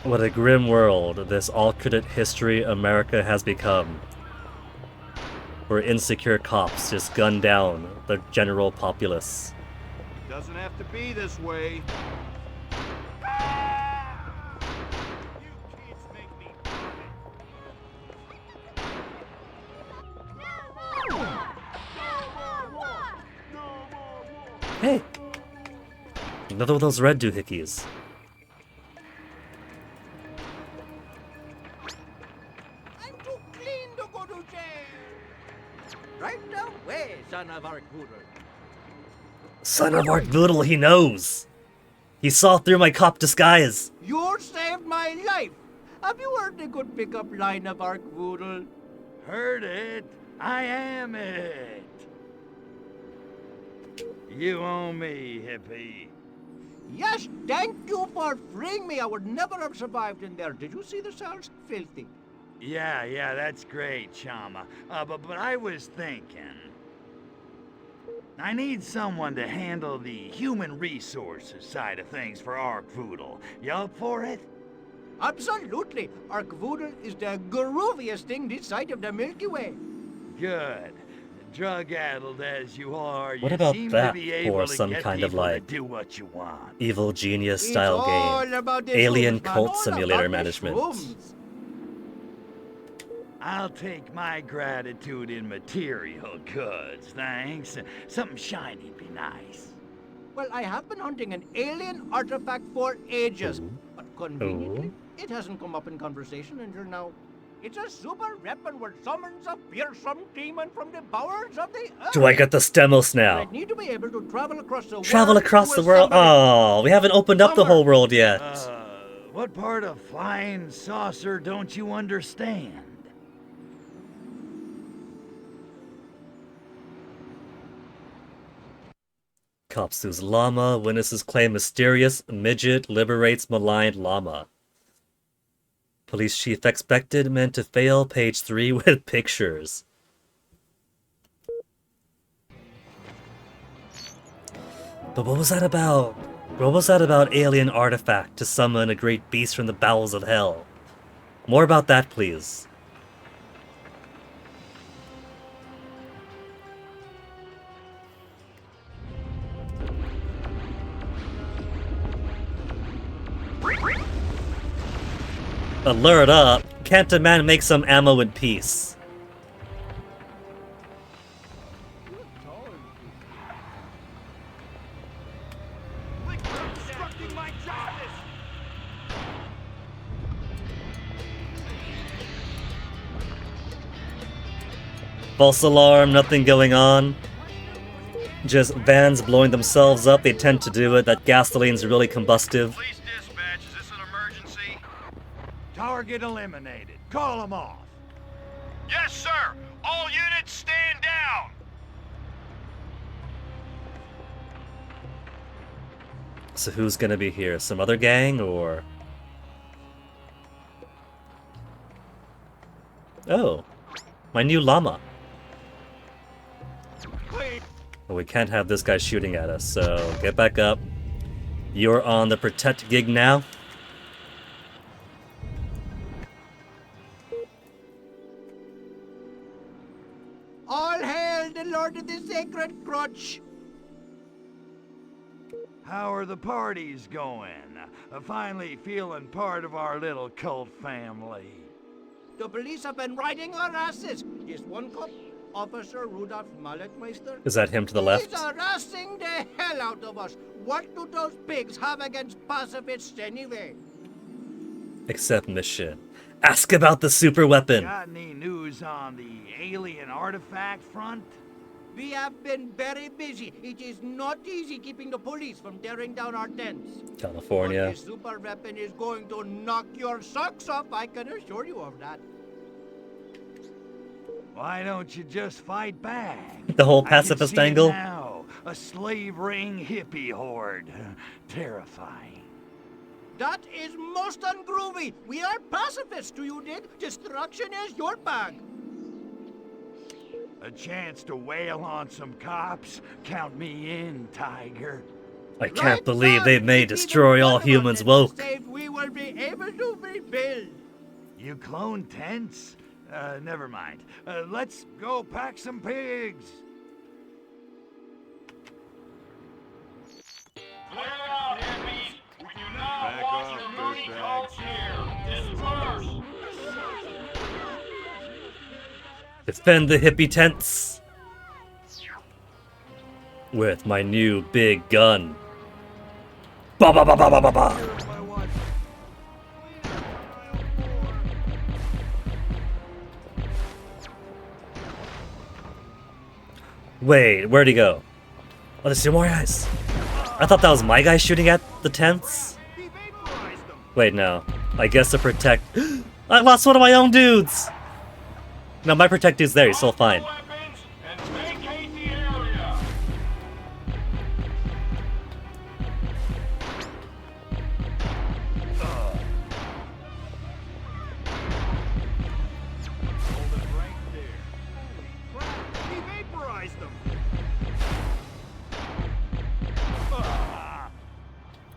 What a grim world this alternate history America has become. Where insecure cops just gun down the general populace. Doesn't have to be this way. Hey! Another of those red doohickeys. I'm too clean to go to jail. Right away, son of Arkvoodle. Son of Arkvoodle, he knows! He saw through my cop disguise! You saved my life. Have you heard the good pickup line of Arkvoodle? Heard it. I am it. You owe me, hippie. Yes, thank you for freeing me. I would never have survived in there. Did you see the cells? Filthy. Yeah, that's great, Chama. But I was thinking. I need someone to handle the human resources side of things for Arkvoodle. You up for it? Absolutely. Arkvoodle is the grooviest thing this side of the Milky Way. Good. Drug-addled as you are, What you about seem that to be able for to some get kind of people to like do what you want. evil genius It's style all game? about the Alien shrooms, man. cult All simulator about the management. shrooms. I'll take my gratitude in material goods, thanks. Something shiny'd be nice. Well, I have been hunting an alien artifact for ages, but conveniently, Ooh. it hasn't come up in conversation until now. It's a super weapon which summons a fearsome demon from the bowels of the earth. Do I get the Stemos I now? need to be able to travel across the Travel world across to the world? assemble it. Oh, we haven't opened up the whole world yet. What part of flying saucer don't you understand? Cop sues llama. Witnesses claim mysterious midget liberates maligned llama. Police chief expected men to fail. Page 3 with pictures. But what was that about? What was that about alien artifact to summon a great beast from the bowels of hell? More about that, please. Alert up! Can't a man make some ammo in peace? False alarm, nothing going on. Just vans blowing themselves up, they tend to do it. That gasoline's really combustive. Police dispatch, is this an emergency? Target eliminated. Call them off. Yes, sir! All units stand down! So who's gonna be here? Some other gang, or... Oh. My new llama. Well, we can't have this guy shooting at us, so get back up. You're on the protect gig now. All hail the Lord of the Sacred Crotch! How are the parties going? Finally feeling part of our little cult family. The police have been riding our asses. This one cop, Officer Rudolph Malletmeister. Is that him to the left? He's harassing the hell out of us. What do those pigs have against pacifists anyway? Except mission. Ask about the super weapon. Got any news on the alien artifact front? We have been very busy. It is not easy keeping the police from tearing down our tents. California. But the super weapon is going to knock your socks off, I can assure you of that. Why don't you just fight back? The whole I pacifist can see it angle? now. A slave ring hippie horde. Terrifying. That is most ungroovy. We are pacifists, do you dig? Destruction is your bag. A chance to wail on some cops? Count me in, Tiger. I can't believe they may destroy all humans woke. We will be able to rebuild. You clone tents? Never mind. Let's go pack some pigs. Clear out, hippies! We do not want your moody cults here! Disperse! Defend the hippie tents with my new big gun. Ba ba ba ba ba ba ba. Wait, where'd he go? Oh, there's two more guys. I thought that was my guy shooting at the tents. Wait, no. I guess to protect. I lost one of my own dudes. No, my protect dude's there. He's still fine.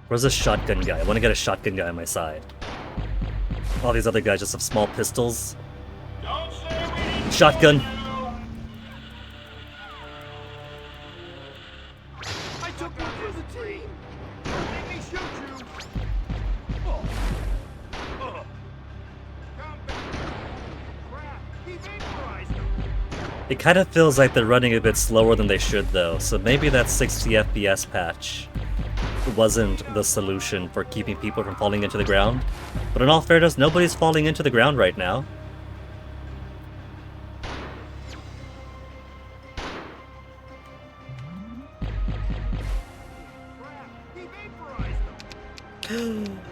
Where's the shotgun guy? I want to get a shotgun guy on my side. All these other guys just have small pistols. Shotgun. I took one for the team. Don't make me shoot you. Come back. Crap, he vaporized them. It kind of feels like they're running a bit slower than they should, though. So maybe that 60 FPS patch wasn't the solution for keeping people from falling into the ground. But in all fairness, nobody's falling into the ground right now.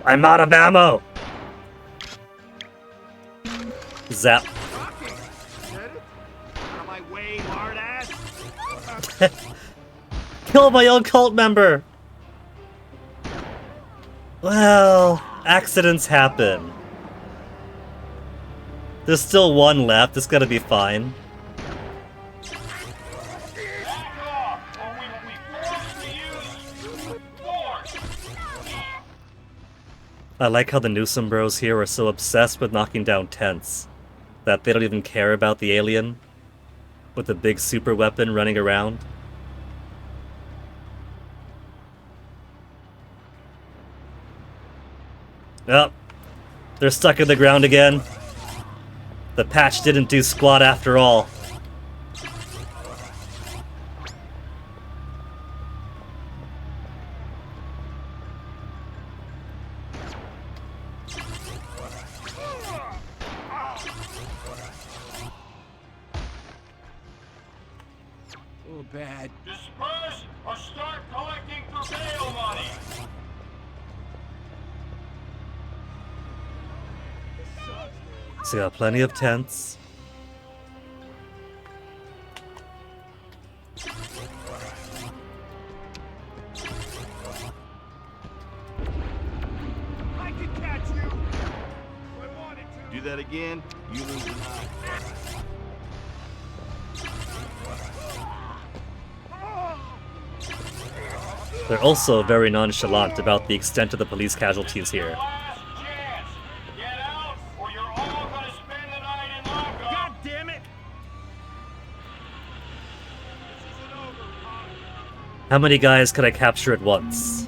I'm out of ammo! Zap. Kill my own cult member! Well, accidents happen. There's still one left, it's gotta be fine. I like how the Newsom bros here are so obsessed with knocking down tents that they don't even care about the alien with the big super weapon running around. Oh, they're stuck in the ground again. The patch didn't do squat after all. Oh, bad. Disperse or start collecting for bail money! So we got plenty of tents. I can catch you. I wanted to. Do that again, you lose an eye. They're also very nonchalant about the extent of the police casualties here. God damn it! How many guys could I capture at once?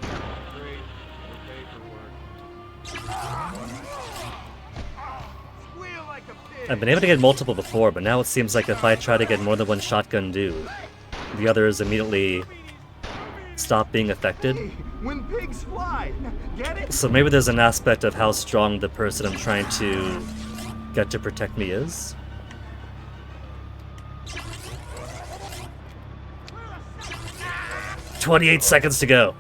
I've been able to get multiple before, but now it seems like if I try to get more than one shotgun dude, the others immediately stop being affected. When pigs fly, get it? So maybe there's an aspect of how strong the person I'm trying to get to protect me is. "28 seconds to go."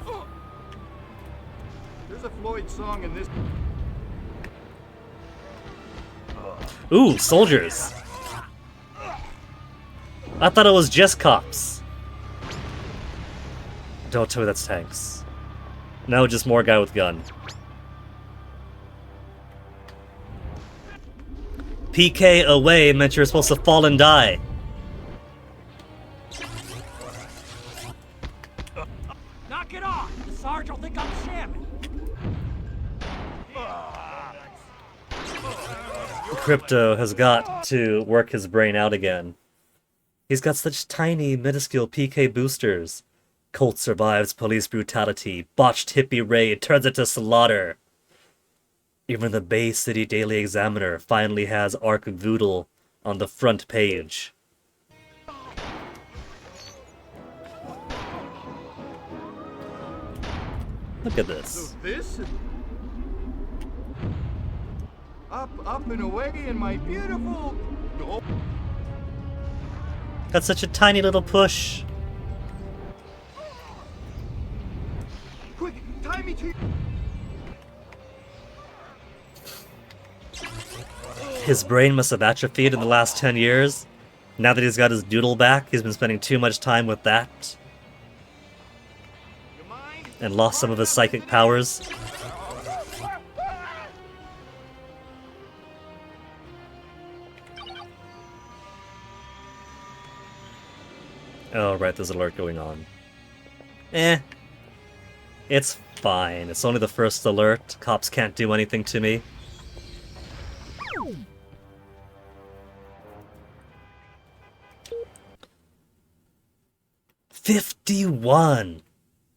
There's a Floyd song in this. Ooh, soldiers. I thought it was just cops. Don't tell me that's tanks. No, just more guy with gun. PK away meant you're supposed to fall and die. Knock it it off! The Sarge will think I'm shamming. Crypto has got to work his brain out again. He's got such tiny, minuscule PK boosters. Colt survives police brutality. Botched hippie raid turns it to slaughter. Even the Bay City Daily Examiner finally has Ark Voodle on the front page. Look at this. So this is... Up and away in my beautiful... Oh. Got such a tiny little push. Quick, tie me to... His brain must have atrophied in the last 10 years. Now that he's got his doodle back, he's been spending too much time with that. And lost some of his psychic powers. Oh, right, there's an alert going on. It's fine. It's only the first alert. Cops can't do anything to me. $51!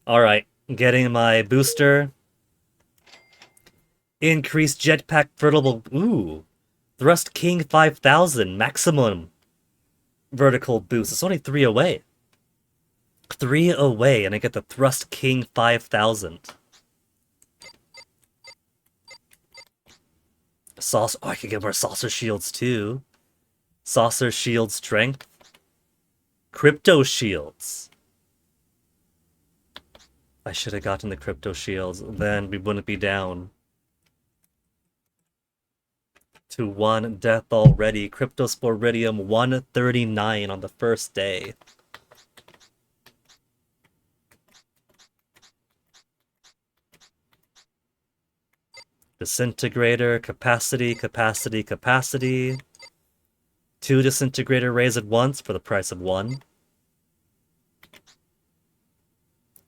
Alright, getting my booster. Increased jetpack vertical... Ooh! Thrust King 5000, maximum vertical boost. It's only 3 away. 3 away, and I get the Thrust King 5000. Saucer... Oh, I can get more saucer shields, too. Saucer shield strength. Crypto shields. I should have gotten the crypto shields, then we wouldn't be down to 1 death already. Cryptosporidium 139 on the first day. Disintegrator, capacity, capacity, capacity. 2 disintegrator rays at once for the price of 1.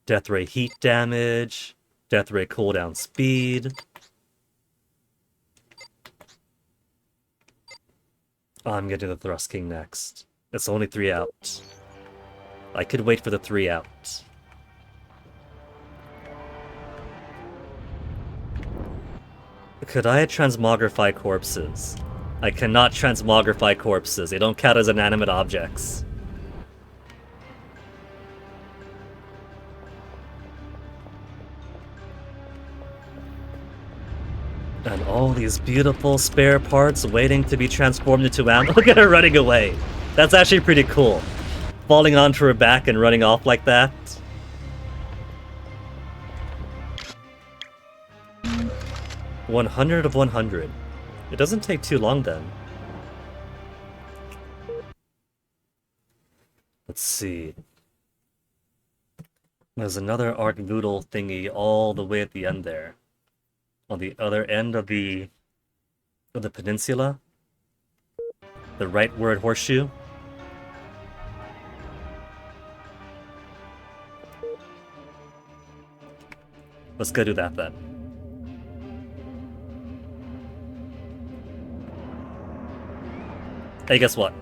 Death ray heat damage. Death ray cooldown speed. I'm getting the Thrust King next. It's only 3 out. I could wait for the 3 out. Could I transmogrify corpses? I cannot transmogrify corpses. They don't count as inanimate objects. And all these beautiful spare parts waiting to be transformed into ammo. Look at her running away. That's actually pretty cool. Falling onto her back and running off like that. $100 of 100. It doesn't take too long then. Let's see. There's another Ark Voodle thingy all the way at the end there. On the other end of the peninsula. The rightward horseshoe. Let's go do that then. Hey, guess what?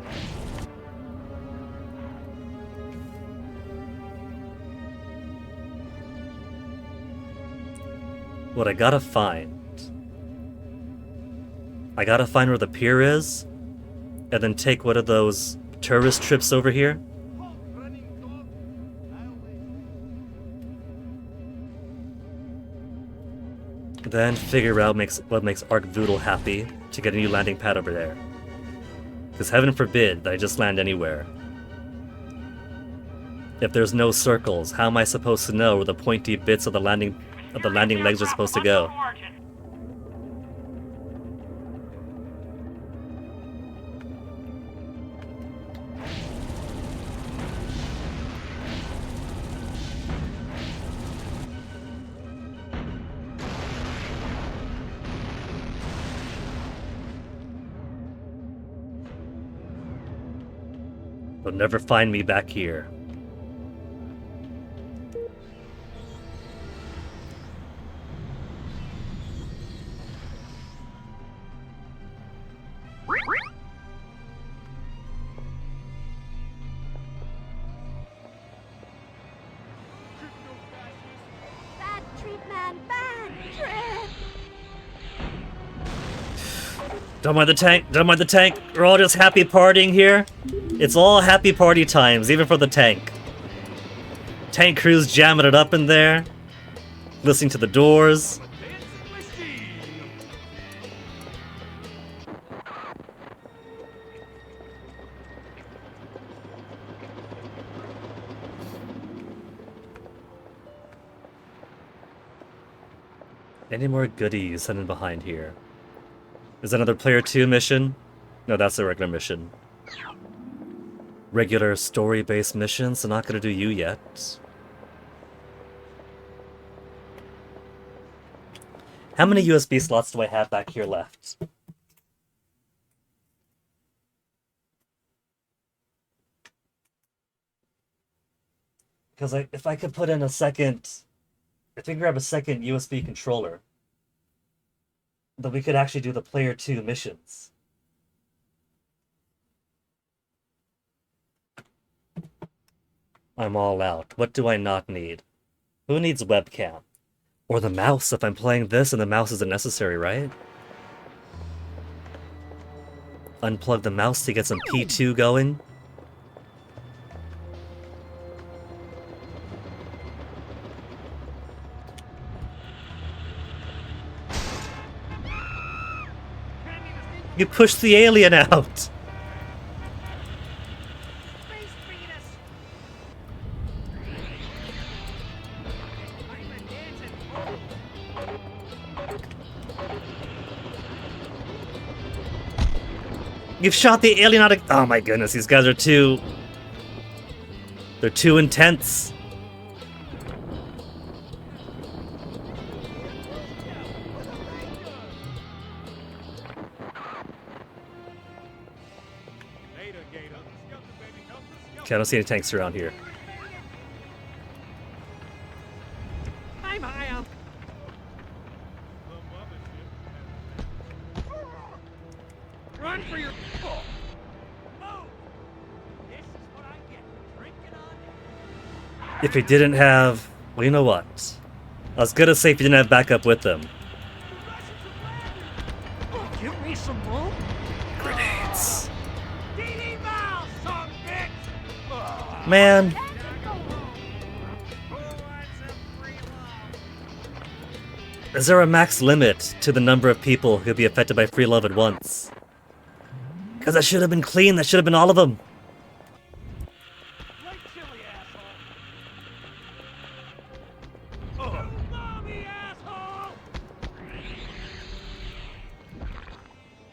What I gotta find... I gotta find where the pier is, and then take one of those tourist trips over here. Then figure out what makes Ark Voodle happy to get a new landing pad over there. Because heaven forbid that I just land anywhere. If there's no circles, how am I supposed to know where the pointy bits of the landing legs are supposed to go? They'll never find me back here. trip, man. Bad trip. Don't mind the tank. Don't mind the tank. We're all just happy partying here. It's all happy party times, even for the tank. Tank crew's jamming it up in there. Listening to the Doors. Any more goodies hidden behind here? Is that another player 2 mission? No, that's a regular mission. Regular story-based missions, so not gonna do you yet. How many USB slots do I have back here left? Because if I could put in a second... If we could grab a second USB controller, then we could actually do the player 2 missions. I'm all out. What do I not need? Who needs webcam? Or the mouse if I'm playing this and the mouse isn't necessary, right? Unplug the mouse to get some P2 going. You pushed the alien out! You've shot the alien out of... Oh my goodness, these guys are too... They're too intense. Okay, I don't see any tanks around here. I'm high up. Run for your... If he didn't have... Well, you know what? I was gonna say if he didn't have backup with them. Give me some room. Grenades. Man. Is there a max limit to the number of people who could be affected by free love at once? Because that should have been clean. That should have been all of them.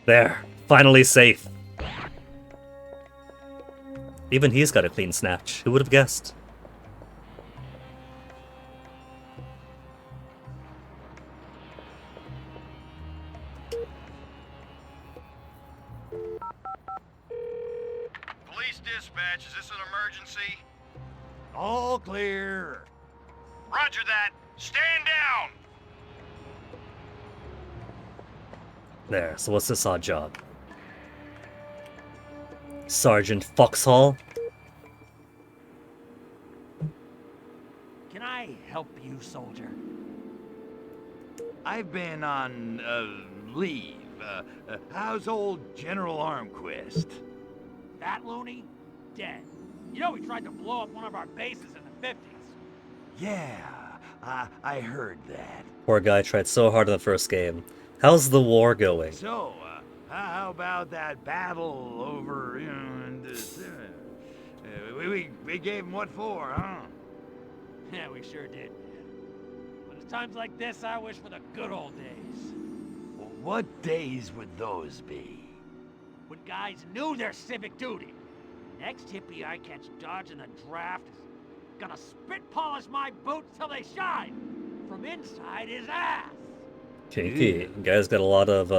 There. Finally safe. Even he's got a clean snatch. Who would have guessed? Police dispatch, is this an emergency? All clear. Roger that. Stand down. There, so what's this odd job? Sergeant Foxhall? Can I help you, soldier? I've been on, leave. How's old General Armquist? That loony? Dead. You know he tried to blow up one of our bases in the 50s. Yeah, I heard that. Poor guy tried so hard in the first game. How's the war going? So, how about that battle over, you know, and, we gave him what for, huh? Yeah, we sure did. But at times like this, I wish for the good old days. What days would those be? When guys knew their civic duty. Next hippie I catch dodging the draft is gonna spit polish my boots till they shine from inside his ass. Kinky. Guy's got a lot of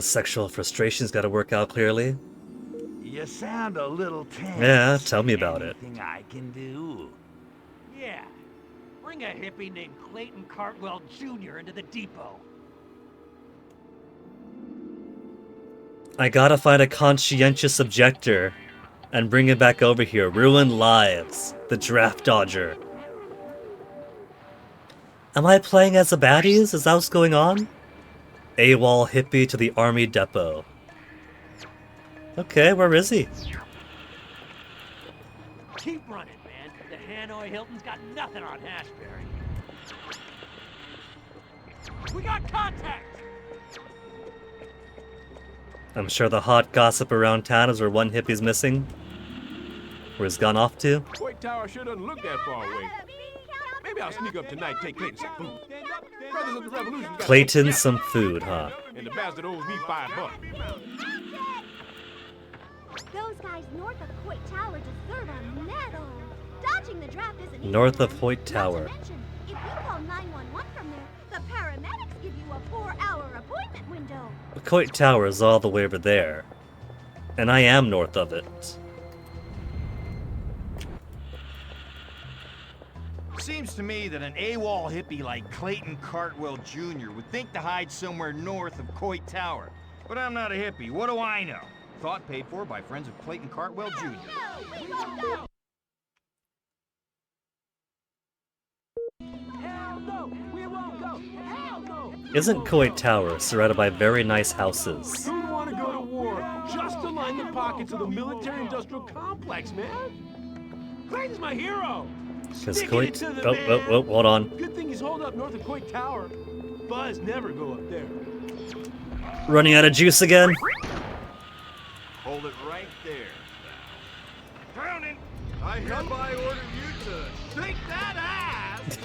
sexual frustrations got to work out clearly. You sound a little tense. Yeah, tell me about it. Anything I can do? Yeah. Bring a hippie named Clayton Cartwell Jr. into the depot. I gotta find a conscientious objector and bring it back over here. Ruin lives. The draft dodger. Am I playing as the baddies? Is that what's going on? AWOL hippie to the army depot. Okay, where is he? Keep running, man. The Hanoi Hilton's got nothing on Hashberry. We got contact! I'm sure the hot gossip around town is where one hippie's missing. Where he's gone off to. White Tower sure doesn't look that far away. Maybe I'll sneak up tonight and take Clayton some food. Brothers of the Revolution got Clayton some food, huh? And the bastard owes me $5. Those guys north of Coit Tower deserve a medal. Dodging the draft isn't easy. North of Hoyt Tower. Not to mention, if you call 911 from there, the paramedics give you a 4-hour appointment window. Coit Tower is all the way over there. And I am north of it. Seems to me that an AWOL hippie like Clayton Cartwell Jr. would think to hide somewhere north of Coit Tower. But I'm not a hippie. What do I know? Thought paid for by friends of Clayton Cartwell Jr. Hell no! We won't go! Hell no! Isn't Coit Tower surrounded by very nice houses? Who'd want to go to war just to line the pockets of the military-industrial complex, man? Clayton's my hero! Because Sticking Coit... it to the Oh, man. oh, hold on. Good thing he's holed up north of Coit Tower. Buzz never go up there. Running out of juice again? Hold it right there. Drowning! I hereby order you to shake that ass!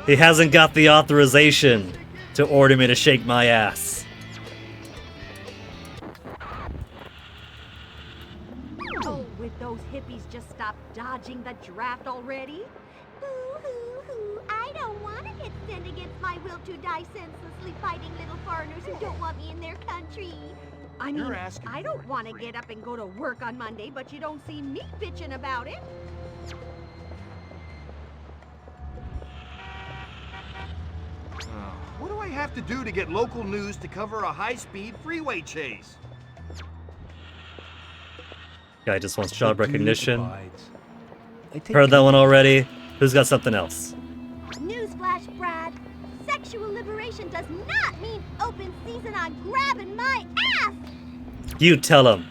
He hasn't got the authorization to order me to shake my ass. Oh, would those hippies just stop dodging the draft already? Hoo-hoo-hoo, I don't want to get sent against my will to die senselessly fighting little foreigners who don't want me in their country. I mean, I don't want to get up and go to work on Monday, but you don't see me bitching about it. What do I have to do to get local news to cover a high-speed freeway chase? Guy just wants job recognition. Heard that one already. Who's got something else? Newsflash, Brad. Sexual liberation does not mean open season on grabbing my ass! You tell him.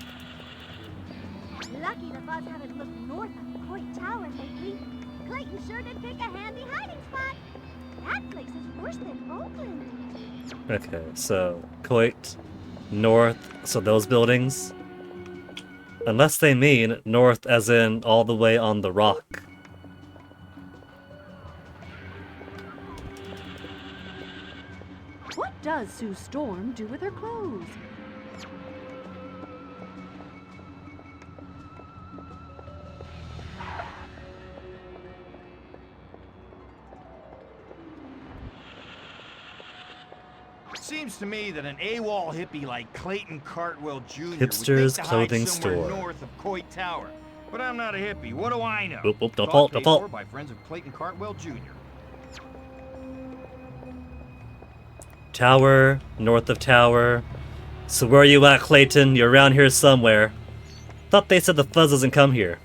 Lucky the buzz haven't looked north of Coit Tower lately. Clayton sure did pick a handy hiding spot. That place is worse than Oakland. Okay, so Coit, north, so those buildings. Unless they mean north as in all the way on the rock. What does Sue Storm do with her clothes? Seems to me that an AWOL hippie like Clayton Cartwell Jr. would Hipster's think to clothing hide somewhere store. north of Coit Tower. But I'm not a hippie. What do I know? Oop, oop, don't Thought fall, paid don't fall. for by friends of Clayton Cartwell Jr. Tower, north of Tower. So where are you at, Clayton? You're around here somewhere. Thought they said the fuzz doesn't come here.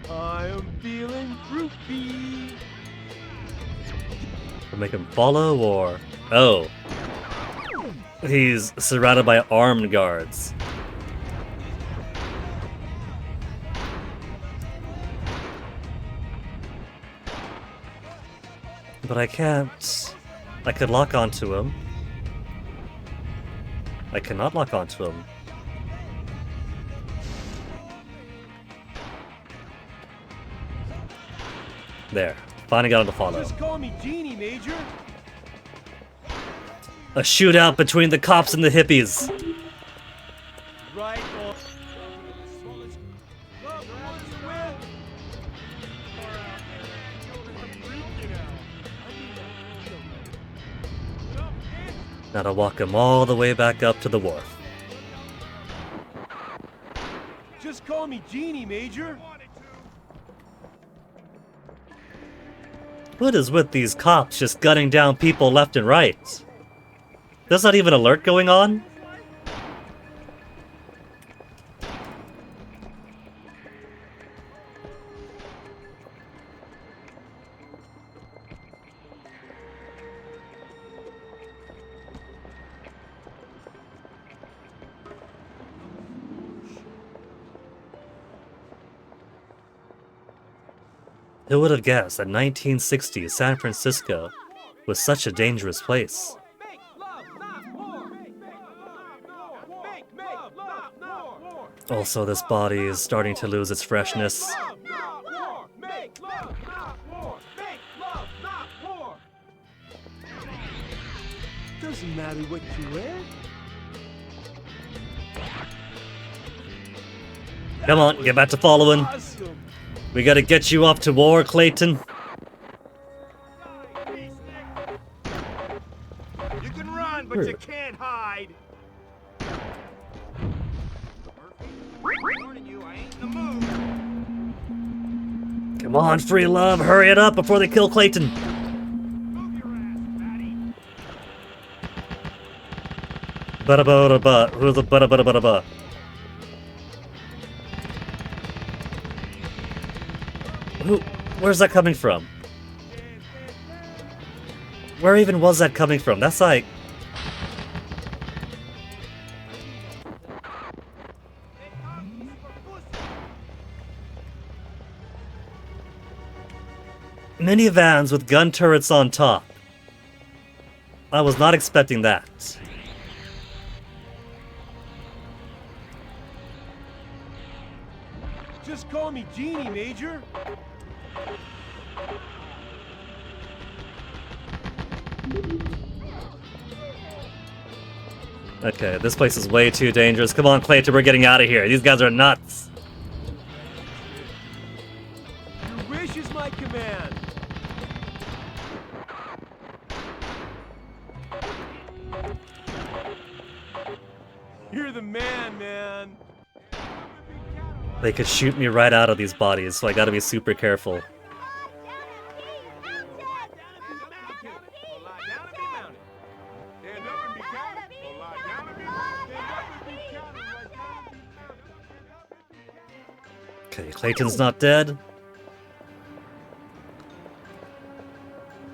I am feeling droopy. Make him follow or... Oh. He's surrounded by armed guards. But I can't... I could lock onto him. I cannot lock onto him. There. Finally got him to follow. Just call me Genie, Major. A shootout between the cops and the hippies. Right. Now to walk him all the way back up to the wharf. Just call me Genie, Major. What is with these cops just gunning down people left and right? There's not even an alert going on? Who would have guessed that 1960 San Francisco was such a dangerous place? Also, this body is starting to lose its freshness. Doesn't matter what you wear. Come on, get back to following. Awesome. We gotta get you off to war, Clayton. You can run, but you can't hide. Warning you, I ain't in the mood. Come on, free love, hurry it up before they kill Clayton. Ba-da-ba-da-ba. Who's the ba-da-ba-da-ba-da-ba? Where's that coming from? Where even was that coming from? That's like... minivans with gun turrets on top. I was not expecting that. Just call me Genie, Major. Okay, this place is way too dangerous. Come on, Clayton, we're getting out of here. These guys are nuts. Your wish is my command. You're the man. They could shoot me right out of these bodies, so I gotta be super careful. Okay, Clayton's not dead.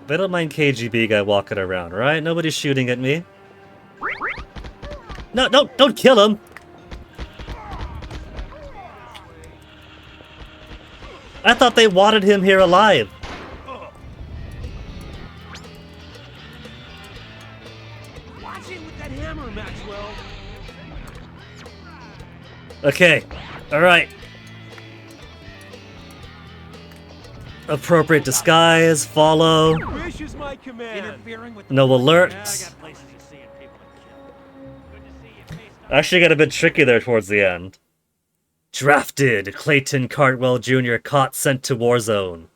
They don't mind KGB guy walking around, right? Nobody's shooting at me. No, don't kill him! I thought they wanted him here alive. Watch it with that hammer, Maxwell. Okay, alright. Appropriate disguise, follow. Wish is my command. No alerts. Actually got a bit tricky there towards the end. Drafted, Clayton Cartwell Jr. caught, sent to war zone.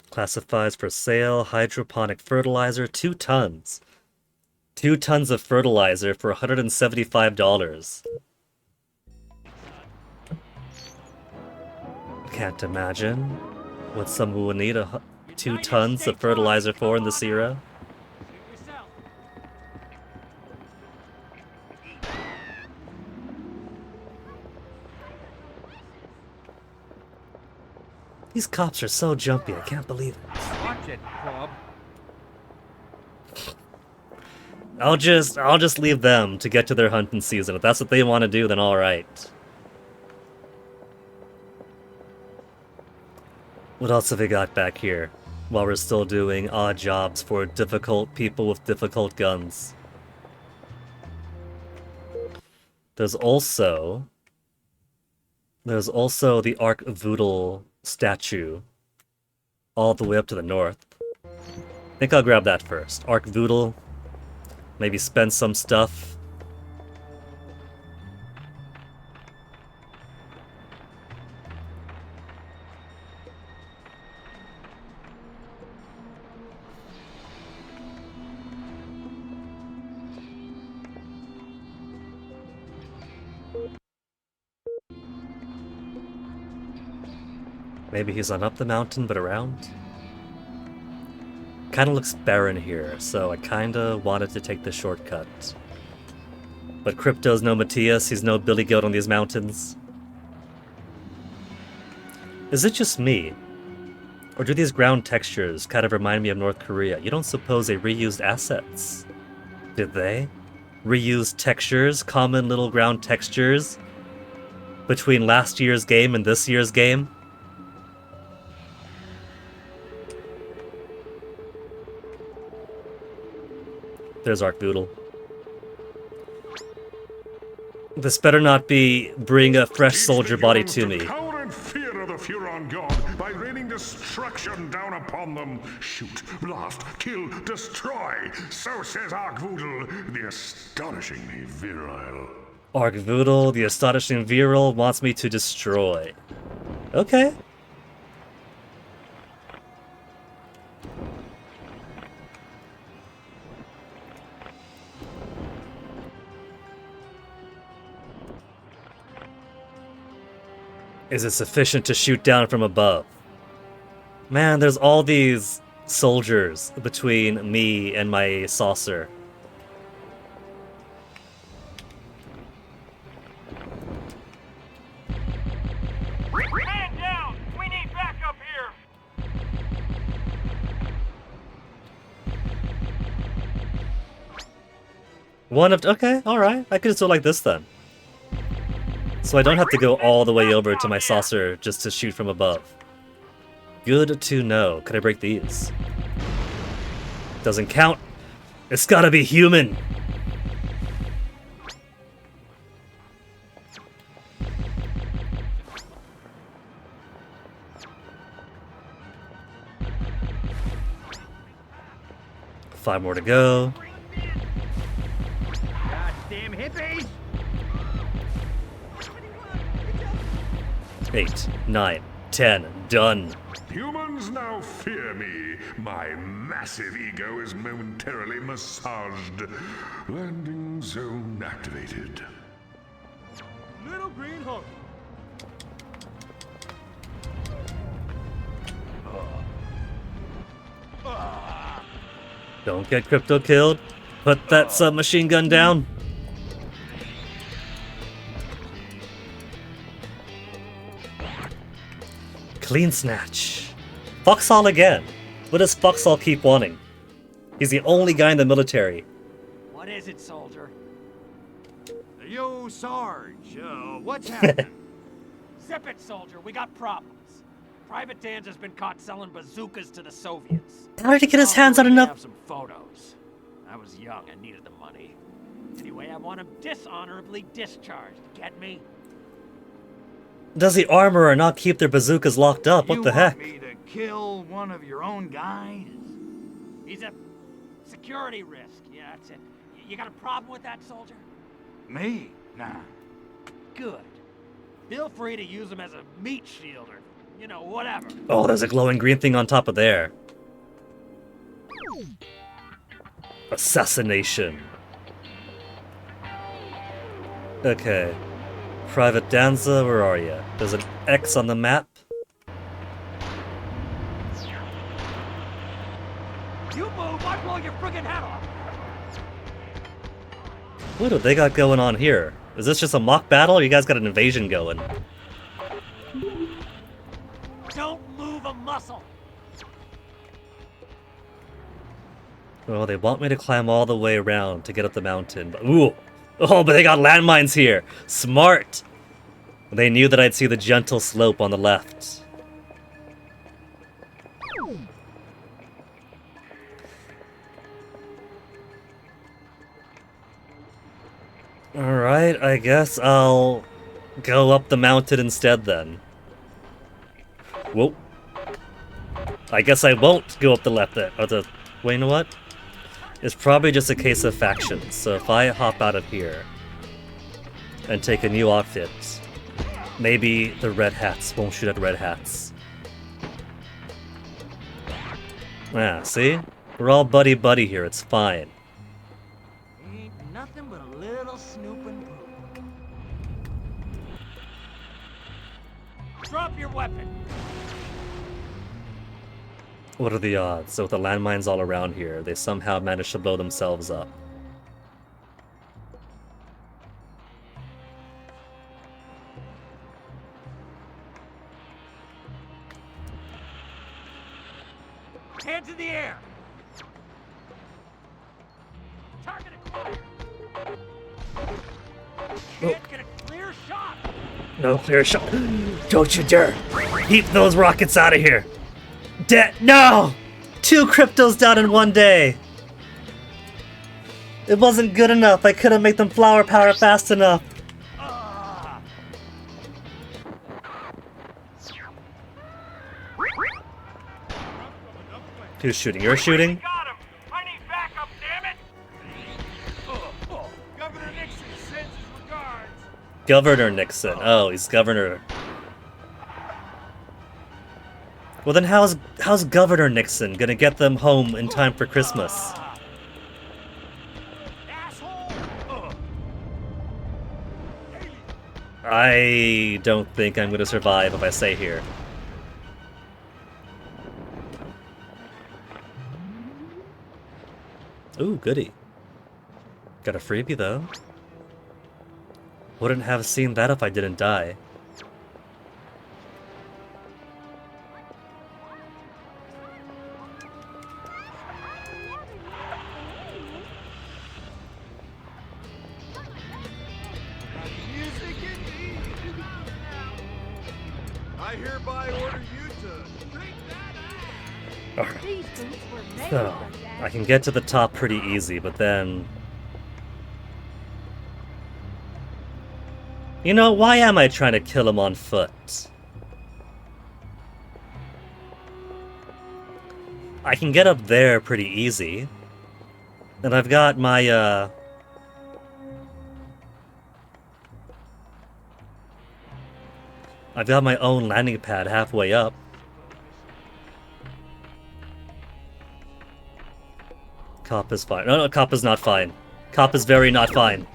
Classifies for sale, hydroponic fertilizer, 2 tons. 2 tons of fertilizer for $175. Can't imagine what someone would need 2 tons of fertilizer for in this era. These cops are so jumpy, I can't believe it. Watch it, Bob. I'll just leave them to get to their hunting season. If that's what they want to do, then alright. What else have we got back here? While we're still doing odd jobs for difficult people with difficult guns. There's also the Ark Voodoo statue all the way up to the north. I think I'll grab that first. Ark Voodoo. Maybe spend some stuff. Maybe he's not up the mountain, but around? Kinda looks barren here, so I kinda wanted to take the shortcut. But Crypto's no Matthias, he's no Billy Goat on these mountains. Is it just me? Or do these ground textures kind of remind me of North Korea? You don't suppose they reused assets? Did they? Reused textures, common little ground textures, between last year's game and this year's game? There's Arkvoodle. This better not be bring a fresh soldier body to me. Power and fear of the Furon god by raining destruction down upon them. Shoot, blast, kill, destroy. So says Arkvoodle, the astonishingly virile. Arkvoodle, the astonishing virile, wants me to destroy. Okay. Is it sufficient to shoot down from above? Man, there's all these soldiers between me and my saucer. Man down! We need backup here! One of... Okay, alright. I could just do it like this then. So I don't have to go all the way over to my saucer just to shoot from above. Good to know. Could I break these? Doesn't count. It's gotta be human! Five more to go. Goddamn hippies! 8, 9, 10, done. Humans now fear me. My massive ego is momentarily massaged. Landing zone activated. Little green hook. Don't get Crypto killed. Put that submachine gun down. Clean snatch. Foxhall again. What does Foxhall keep wanting? He's the only guy in the military. What is it, soldier? Yo, Sarge, what's happening? Zip it, soldier. We got problems. Private Danzer's been caught selling bazookas to the Soviets. How did he get his hands on I enough? have some photos. I was young and needed the money. Anyway, I want him dishonorably discharged. Get me? Does the armorer not keep their bazookas locked up? What the heck? You want me to kill one of your own guys? He's a security risk. Yeah, that's it. You got a problem with that, soldier? Me? Nah. Good. Feel free to use him as a meat shield or, you know, whatever. Oh, there's a glowing green thing on top of there. Assassination. Okay. Private Danza, where are you? There's an X on the map. You move, I blow your friggin' head off. What do they got going on here? Is this just a mock battle, or you guys got an invasion going? Don't move a muscle. Oh, they want me to climb all the way around to get up the mountain. But, ooh! Oh, but they got landmines here! Smart! They knew that I'd see the gentle slope on the left. Alright, I guess I'll go up the mountain instead then. Whoa. I guess I won't go up the left then. Wait, you know what? It's probably just a case of factions, so if I hop out of here and take a new outfit, maybe the red hats won't shoot at red hats. Yeah, see? We're all buddy-buddy here, it's fine. Ain't nothing but a little snooping poop. Drop your weapon. What are the odds? So with the landmines all around here, they somehow managed to blow themselves up. Hands in the air. Target acquired. Can't get a clear shot. No clear shot. Don't you dare! Keep those rockets out of here! No! 2 cryptos down in one day! It wasn't good enough. I couldn't make them flower power fast enough. Who's shooting? You're shooting? Governor Nixon sends his regards. Governor Nixon. Oh, he's governor. Well then how's Governor Nixon gonna get them home in time for Christmas? I don't think I'm gonna survive if I stay here. Ooh, goody. Got a freebie though. Wouldn't have seen that if I didn't die. I hereby order you to drink that Alright. So, I can get to the top pretty easy, but then... You know, why am I trying to kill him on foot? I can get up there pretty easy. And I've got my, I've got my own landing pad halfway up. Cop is fine. No, Cop is not fine. Cop is very not fine.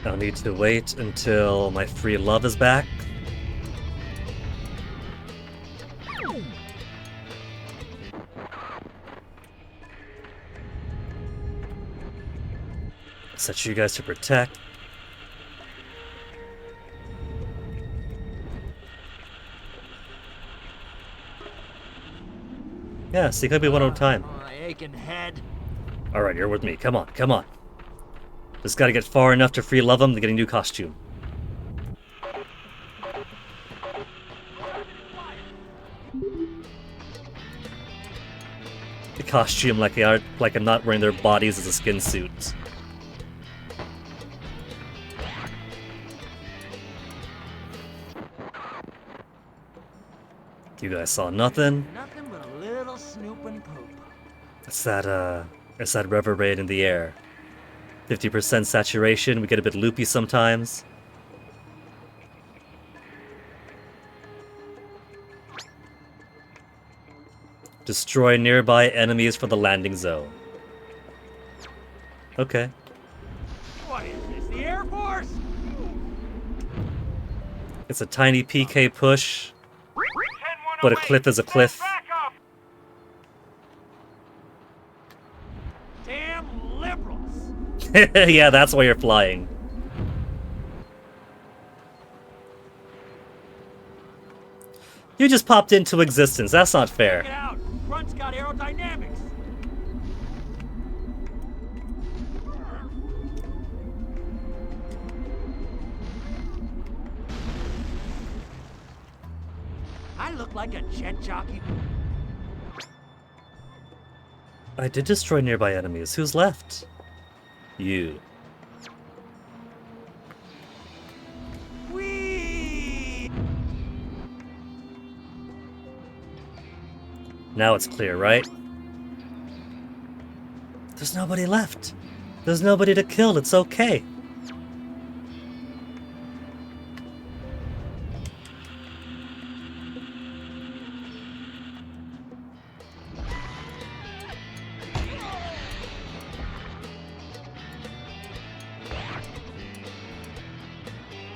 I'll need to wait until my free love is back. Set you guys to protect. Yeah, see, could be one at a time. My aching head. Alright, you're with me. Come on, come on. Just gotta get far enough to free love him to get a new costume. The costume like I'm not wearing their bodies as a skin suit. You guys saw nothing. Nothing but a little snoop and poop. It's that reverberate in the air. 50% saturation, we get a bit loopy sometimes. Destroy nearby enemies for the landing zone. Okay. What is this, the Air Force? It's a tiny PK push, but a cliff is a cliff. Damn liberals! Yeah, that's why you're flying. You just popped into existence, that's not fair. Check it out! Front's got aerodynamics! I look like a jet jockey. I did destroy nearby enemies. Who's left? You. Whee! Now it's clear, right? There's nobody left. There's nobody to kill. It's okay.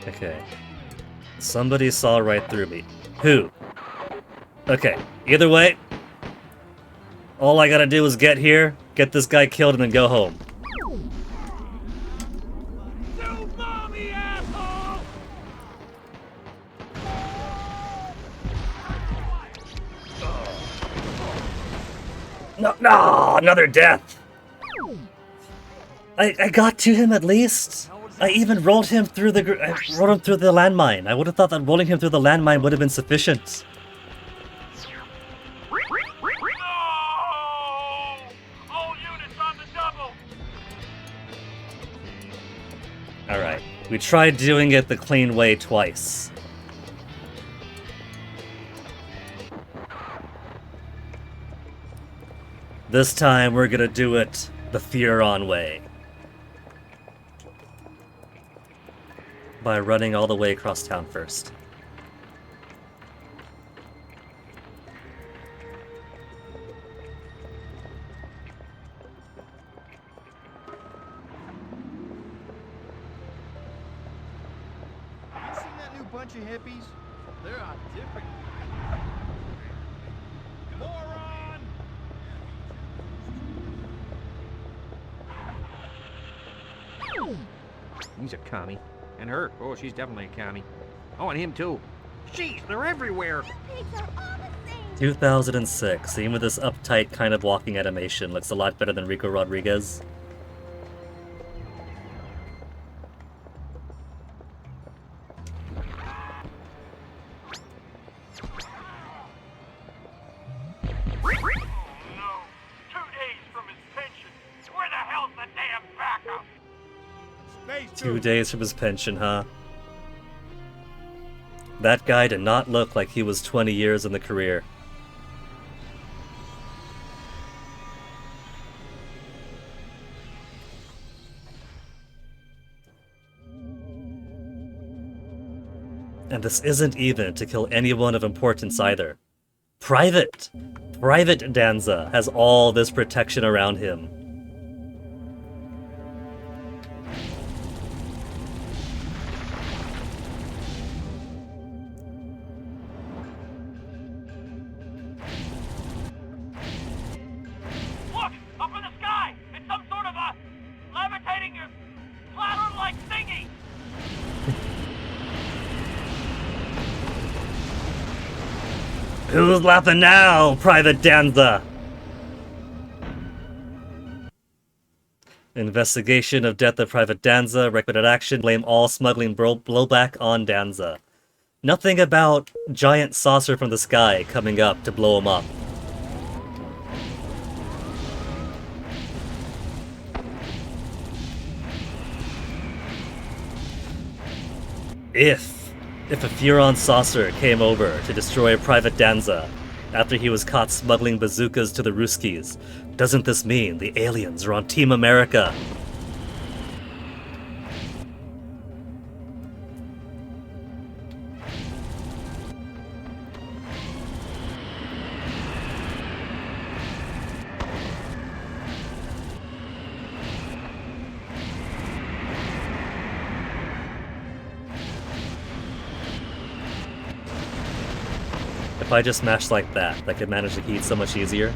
Okay. Somebody saw right through me. Who? Okay, either way, all I gotta do is get here, get this guy killed, and then go home. No, another death! I got to him at least. I even rolled him through the landmine. I would have thought that rolling him through the landmine would have been sufficient. Alright, we tried doing it the clean way twice. This time we're gonna do it the Furon way. By running all the way across town first. You seen that new bunch of hippies? They're a different. Moron! He's a commie. And her. Oh, she's definitely a commie. Oh, and him too. Jeez, they're everywhere. 2006, even with this uptight kind of walking animation, looks a lot better than Rico Rodriguez. Where the hell's the damn backup? 2 days from his pension, huh? That guy did not look like he was 20 years in the career. And this isn't even to kill anyone of importance either. Private Danza has all this protection around him. Look! Up in the sky! It's some sort of a levitating platter-like thingy! Who's laughing now, Private Danza? Investigation of death of Private Danza, recommended action, blame all smuggling blowback on Danza. Nothing about giant saucer from the sky coming up to blow him up. If a Furon saucer came over to destroy Private Danza after he was caught smuggling bazookas to the Ruskies, doesn't this mean the aliens are on Team America? If I just mashed like that, I could manage the heat so much easier.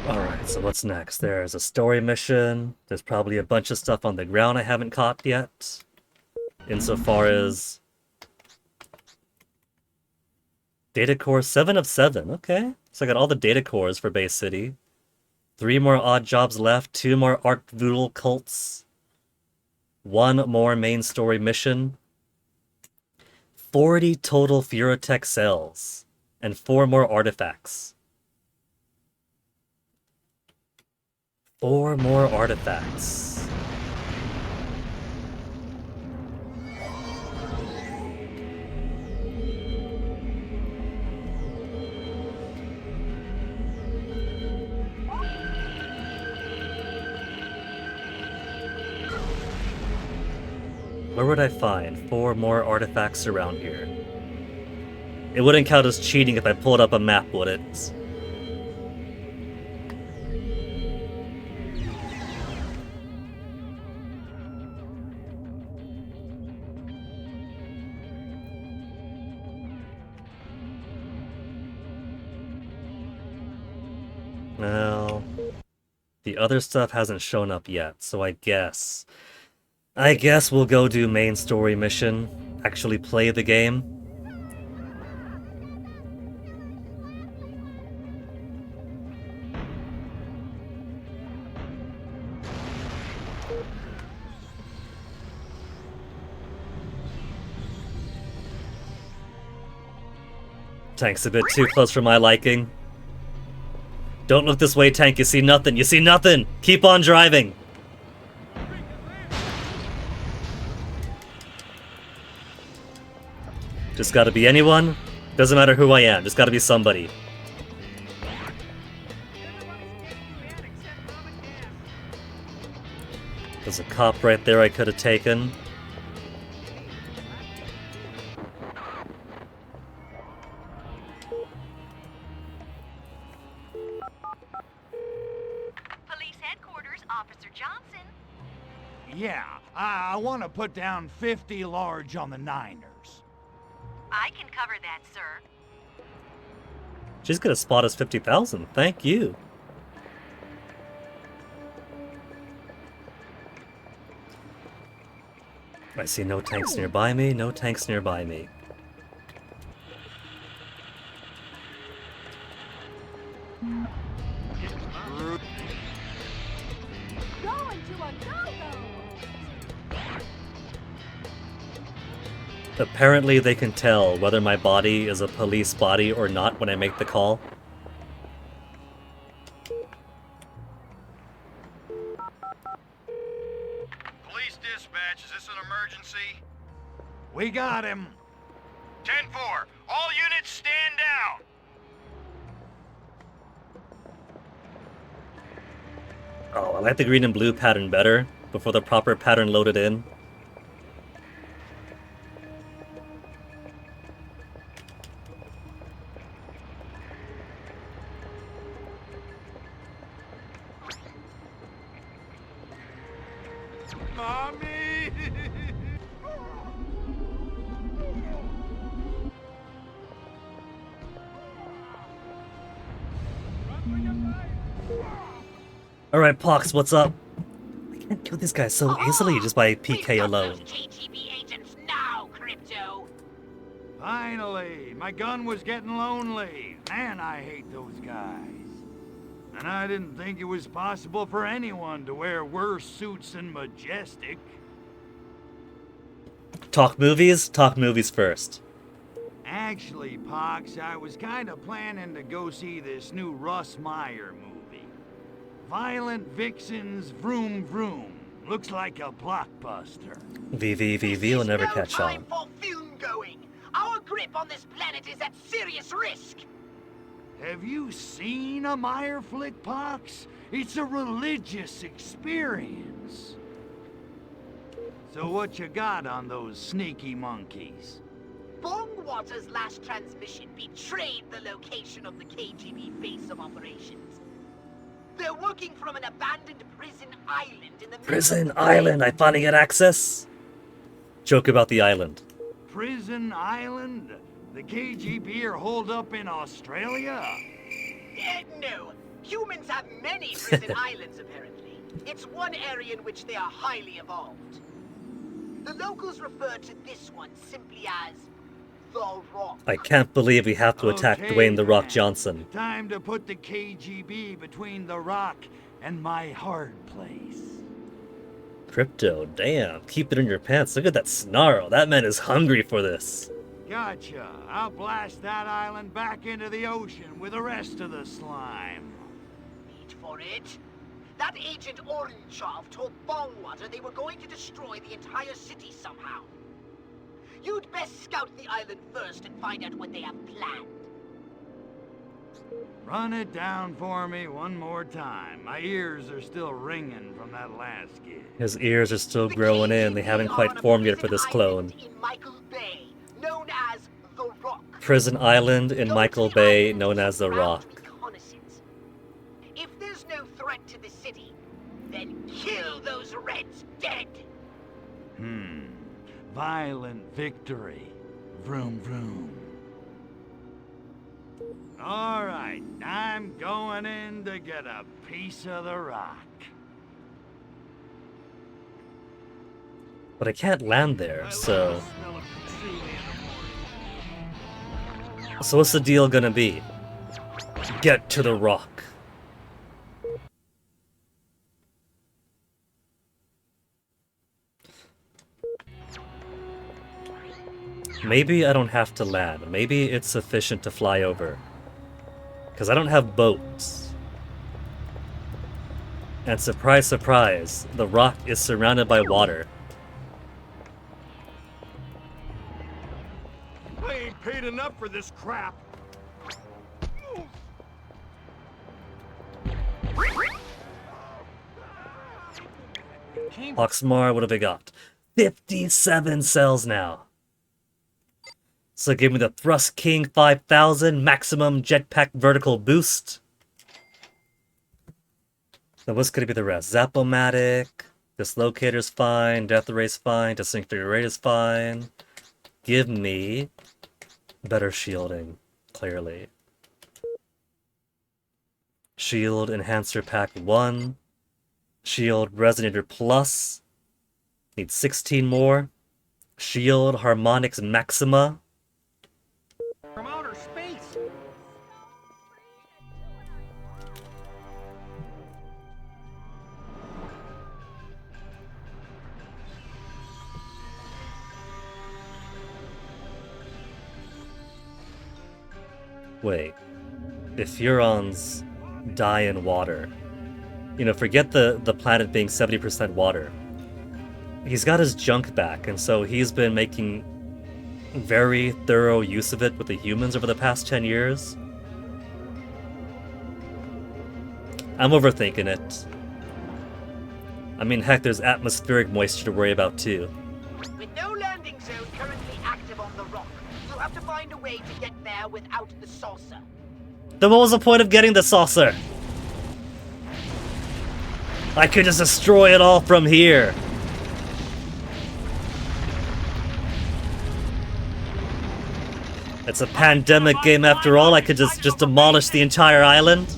Alright, so what's next? There's a story mission. There's probably a bunch of stuff on the ground I haven't caught yet. Insofar as... Data core 7 of 7, okay. So I got all the data cores for Bay City. 3 more odd jobs left, 2 more Arc Voodoo cults, 1 more main story mission, 40 total Furotech cells, and 4 more artifacts. 4 more artifacts. Where would I find 4 more artifacts around here? It wouldn't count as cheating if I pulled up a map, would it? Well, the other stuff hasn't shown up yet, so I guess we'll go do main story mission, actually play the game. Tank's a bit too close for my liking. Don't look this way, Tank. You see nothing. You see nothing. Keep on driving. Just gotta be anyone. Doesn't matter who I am. Just gotta be somebody. There's a cop right there I could have taken. Yeah, I want to put down 50 large on the Niners. I can cover that, sir. She's gonna spot us 50,000. Thank you. I see no tanks nearby me. No tanks nearby me. Apparently they can tell whether my body is a police body or not when I make the call. Police dispatch, is this an emergency? We got him. 10-4, all units stand down. Oh, I like the green and blue pattern better before the proper pattern loaded in. Mommy! Alright, Pox, what's up? I can't kill these guys so easily just by PK alone. KGB agents now, Crypto. Finally, my gun was getting lonely. Man, I hate those guys. And I didn't think it was possible for anyone to wear worse suits than Majestic. Talk movies? Talk movies first. Actually, Pox, I was kind of planning to go see this new Russ Meyer movie. Violent Vixens Vroom Vroom. Looks like a blockbuster. VVVV will never catch on. Time for fume going. Our grip on this planet is at serious risk. Have you seen a Meyer flick, Pox? It's a religious experience. So what you got on those sneaky monkeys? Bongwater's last transmission betrayed the location of the KGB base of operations. They're working from an abandoned prison island in the Prison Island, I finally get access. Joke about the island. Prison Island? The KGB are holed up in Australia? No. Humans have many prison islands, apparently. It's one area in which they are highly evolved. The locals refer to this one simply as The Rock. I can't believe we have to attack Dwayne The Rock Johnson. Time to put the KGB between The Rock and my hard place. Crypto, damn. Keep it in your pants. Look at that snarl. That man is hungry for this. Gotcha. I'll blast that island back into the ocean with the rest of the slime. Wait for it. That Agent Orangeov told Bongwater they were going to destroy the entire city somehow. You'd best scout the island first and find out what they have planned. Run it down for me one more time. My ears are still ringing from that last gig. His ears are still growing in. They haven't quite formed yet for this clone. In Michael Bay, known as The Rock. prison island in Michael Bay known as The Rock. Reconnaissance. If there's no threat to the city, then kill those Reds dead. Violent victory. Vroom vroom. All right, I'm going in to get a piece of the rock. But I can't land there, so... So what's the deal gonna be? Get to the rock. Maybe I don't have to land. Maybe it's sufficient to fly over. Because I don't have boats. And surprise, surprise, the rock is surrounded by water. I ain't paid enough for this crap. Oxmar, what have we got? 57 cells now. So give me the Thrust King 5000 maximum jetpack vertical boost. Then what's gonna be the rest? Zap-O-Matic, Dislocator's fine, Death Ray's fine, Disintegrator Rate is fine. Give me better shielding, clearly. Shield Enhancer Pack 1. Shield Resonator Plus. Need 16 more. Shield Harmonics Maxima. From outer space. Wait. If Furons die in water, you know, forget the planet being 70% water. He's got his junk back, and so he's been making very thorough use of it with the humans over the past 10 years. I'm overthinking it. I mean, heck, there's atmospheric moisture to worry about too. With no landing zone currently active on the rock, you'll have to find a way to get there without the saucer. Then what was the point of getting the saucer? I could just destroy it all from here. It's a pandemic game after all. I could just demolish the entire island.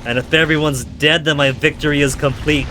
And if everyone's dead, then my victory is complete.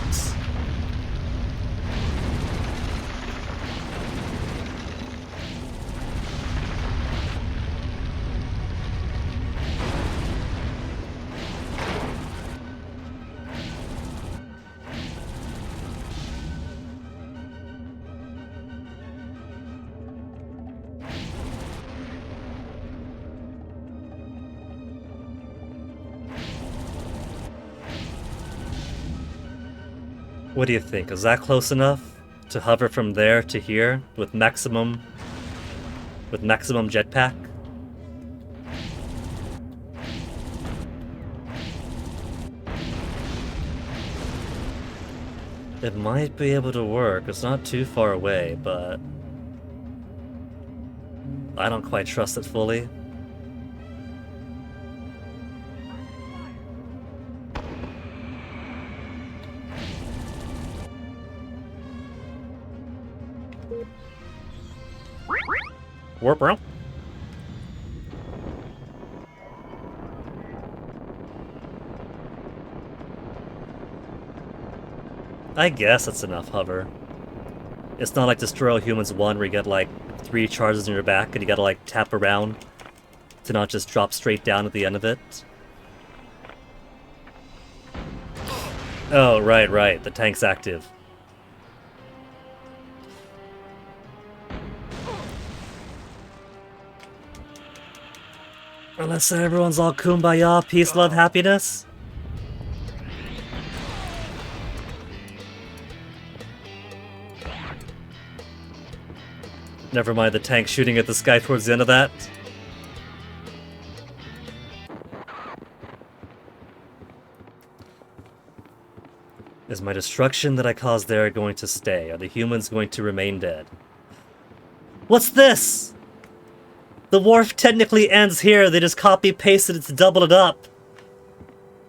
What do you think? Is that close enough to hover from there to here with maximum jetpack? It might be able to work. It's not too far away, but I don't quite trust it fully. Warp bro. I guess that's enough hover. It's not like Destroy All Humans 1 where you get like 3 charges in your back and you gotta like tap around to not just drop straight down at the end of it. Oh, right, the tank's active. Unless everyone's all kumbaya, peace, love, happiness. Never mind the tank shooting at the sky towards the end of that. Is my destruction that I caused there going to stay? Are the humans going to remain dead? What's this? The war technically ends here, they just copy-pasted it to double it up.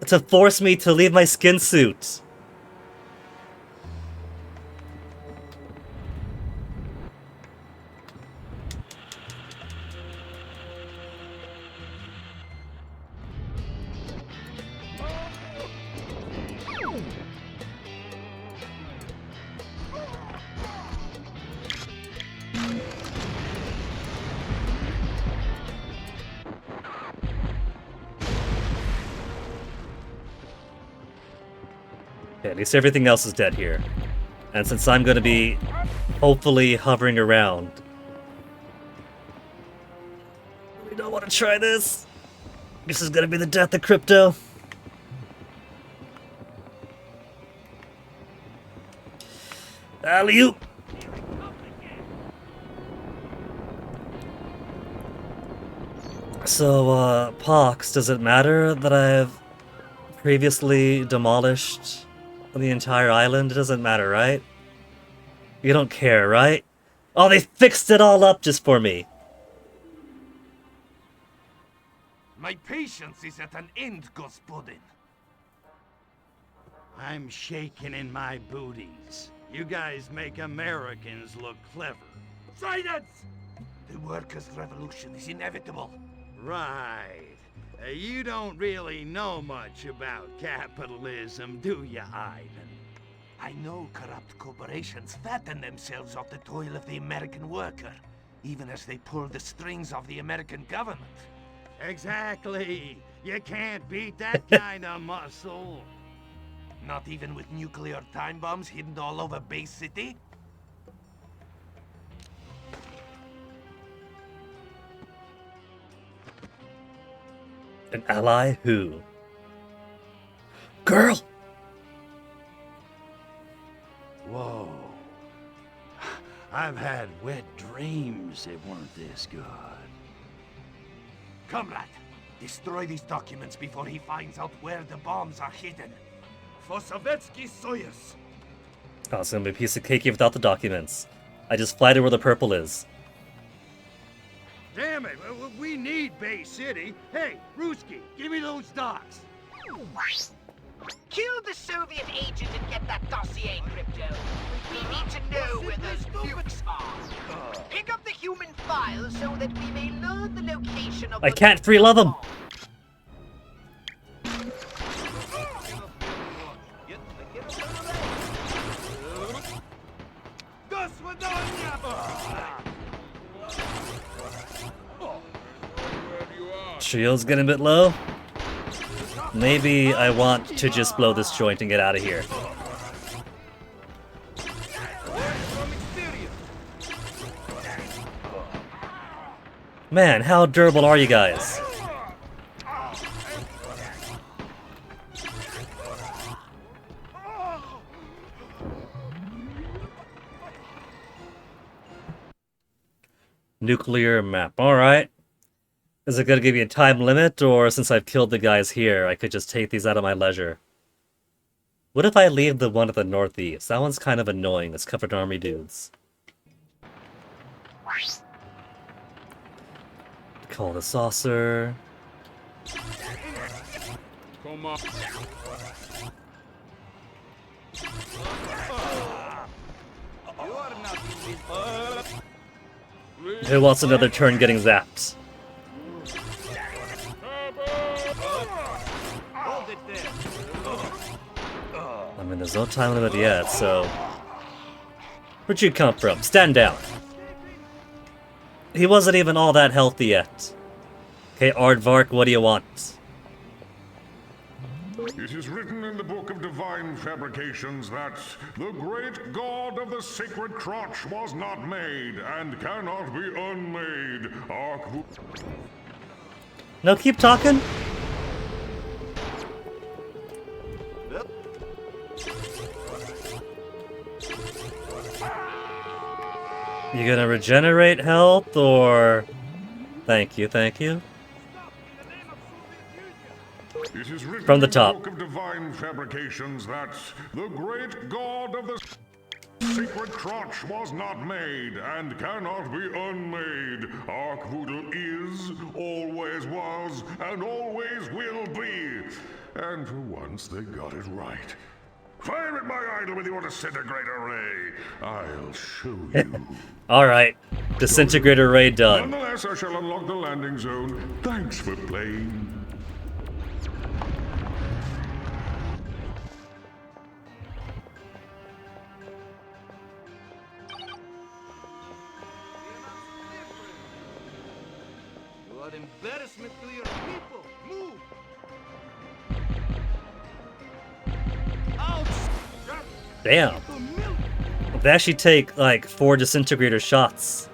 To force me to leave my skin suit. Okay, at least everything else is dead here. And since I'm gonna be, hopefully, hovering around... We don't want to try this. This is gonna be the death of crypto. Alley-oop! So, Pox, does it matter that I've previously demolished the entire island? It doesn't matter, right? You don't care, right? Oh, they fixed it all up just for me. My patience is at an end, Gospodin. I'm shaking in my booties. You guys make Americans look clever. Silence! The workers' revolution is inevitable. Right. You don't really know much about capitalism, do you, Ivan? I know corrupt corporations fatten themselves off the toil of the American worker, even as they pull the strings of the American government. Exactly. You can't beat that kind of muscle. Not even with nuclear time bombs hidden all over Bay City? An ally who? Girl! Whoa. I've had wet dreams that weren't this good. Comrade, destroy these documents before he finds out where the bombs are hidden. For Sovietsky Soyuz. Oh, it's gonna be a piece of cake without the documents. I just fly to where the purple is. Damn it, we need Bay City. Hey, Ruski, give me those docs. Kill the Soviet agent and get that dossier, Crypto. We need to know where those nukes are. Pick up the human file so that we may learn the location of I can't free love him! Shield's getting a bit low. Maybe I want to just blow this joint and get out of here. Man, how durable are you guys? Nuclear map, alright. Is it gonna give you a time limit, or since I've killed the guys here, I could just take these out of my leisure? What if I leave the one at the northeast? That one's kind of annoying, it's covered army dudes. Call the saucer. Come on. Who wants another turn getting zapped? I mean, there's no time limit yet, so... Where'd you come from? Stand down. He wasn't even all that healthy yet. Okay, Aardvark, what do you want? It is written in the Book of Divine Fabrications that the great god of the sacred crotch was not made and cannot be unmade. No, keep talking. You gonna regenerate health, or... Thank you, thank you. It is written From the in top. the Book of Divine Fabrications that the great god of the... Secret crotch was not made and cannot be unmade. Arkvoodle is, always was, and always will be. And for once, they got it right. Fire at my idol with your disintegrator ray. I'll show you. Alright. Disintegrator ray done. Nonetheless, I shall unlock the landing zone. Thanks for playing. You are embarrassment to your people. Move! Ouch! Damn. They actually take like 4 disintegrator shots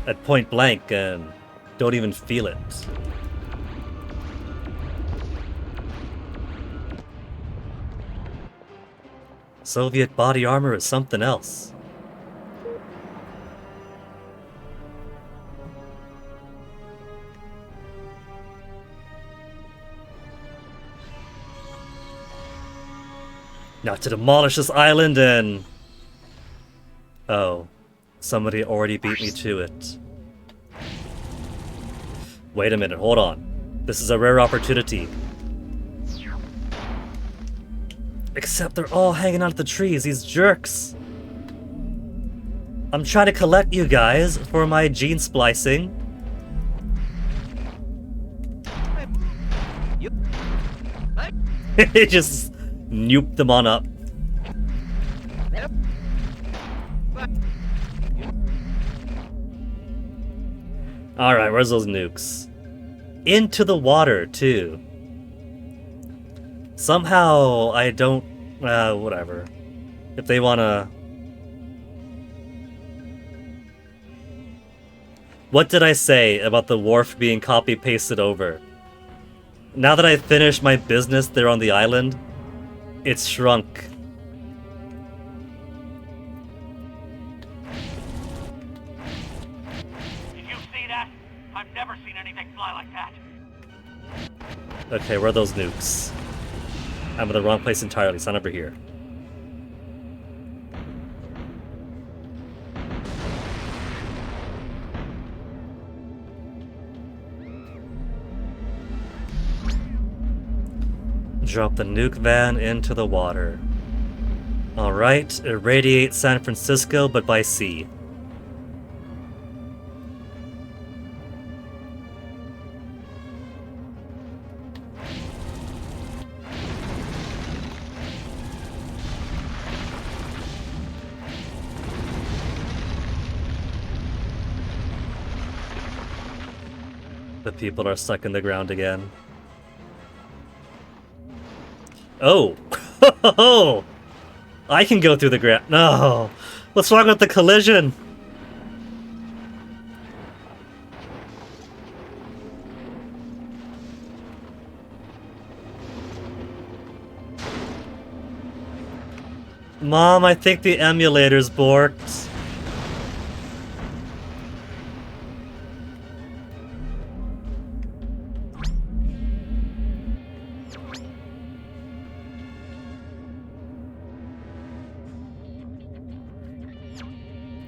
at point blank and don't even feel it. Soviet body armor is something else. Now to demolish this island and... Oh. Somebody already beat me to it. Wait a minute, hold on. This is a rare opportunity. Except they're all hanging out at the trees, these jerks. I'm trying to collect you guys for my gene splicing. It just nuked them on up. Alright, where's those nukes? Into the water, too. Somehow, I don't... whatever. If they wanna... What did I say about the wharf being copy-pasted over? Now that I finished my business there on the island, it's shrunk. I've never seen anything fly like that. Okay, where are those nukes? I'm in the wrong place entirely. It's not over here. Drop the nuke van into the water. Alright, irradiate San Francisco, but by sea. The people are stuck in the ground again. Oh! I can go through the ground. No! What's wrong with the collision? Mom, I think the emulator's borked.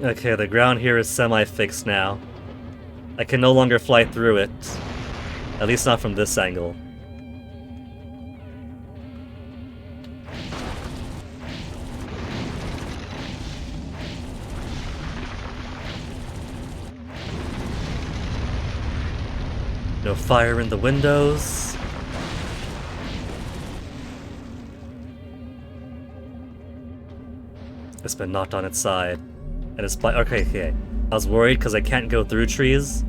Okay, the ground here is semi-fixed now. I can no longer fly through it. At least not from this angle. No fire in the windows. It's been knocked on its side. And it's okay. I was worried because I can't go through trees.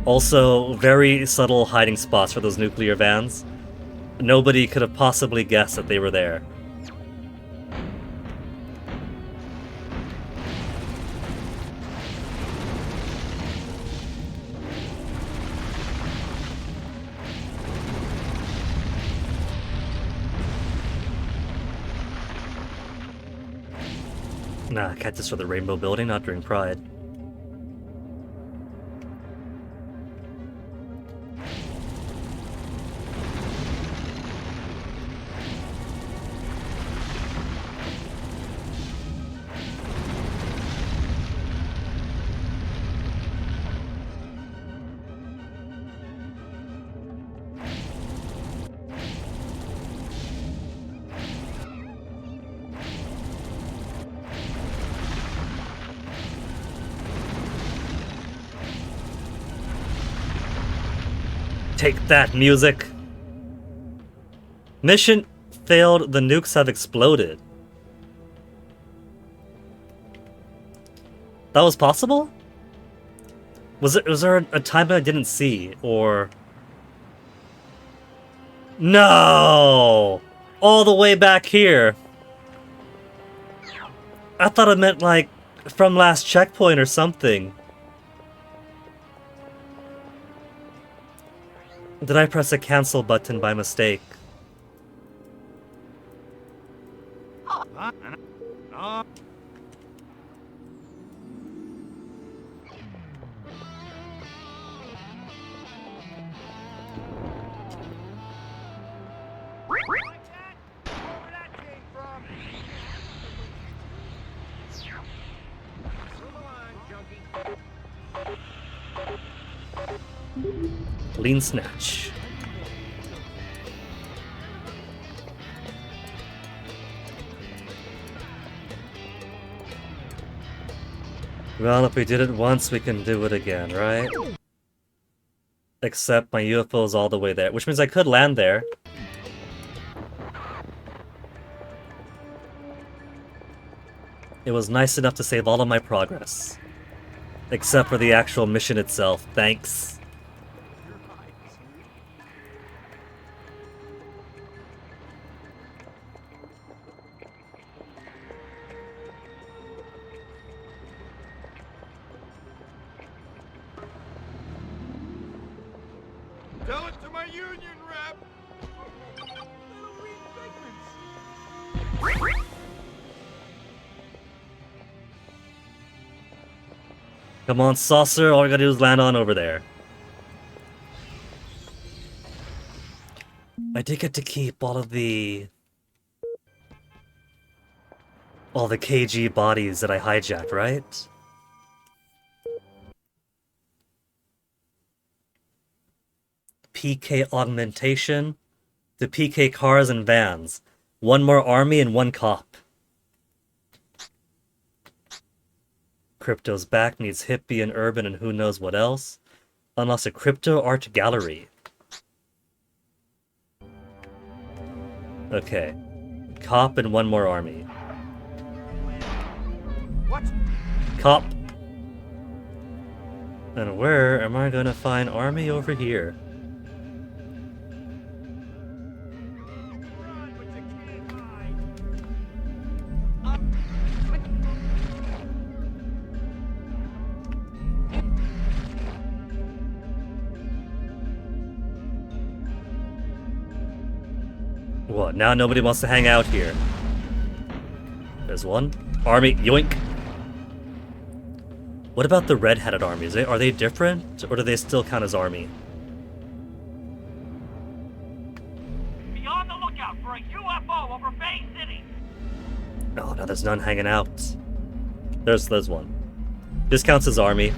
Also, very subtle hiding spots for those nuclear vans. Nobody could have possibly guessed that they were there. Nah, can't destroy the Rainbow Building, not during Pride. Take that, music! Mission failed, the nukes have exploded. That was possible? Was there a time I didn't see, or... No! All the way back here! I thought it meant, like, from last checkpoint or something. Did I press a cancel button by mistake? Lean snatch. Well, if we did it once, we can do it again, right? Except my UFO is all the way there, which means I could land there. It was nice enough to save all of my progress. Except for the actual mission itself, thanks. Tell it to my union rep. Come on, saucer, all we gotta do is land on over there. I did get to keep all the KG bodies that I hijacked, right? PK augmentation to PK cars and vans. One more army and one cop. Crypto's back, needs hippie and urban and who knows what else. Unless a crypto art gallery. Okay. Cop and one more army. What? Cop. And where am I gonna find army over here? What, now nobody wants to hang out here? There's one. Army, yoink! What about the red-hatted armies? Are they different, or do they still count as army? Be on the lookout for a UFO over Bay City! Oh, no, there's none hanging out. There's one. This counts as army.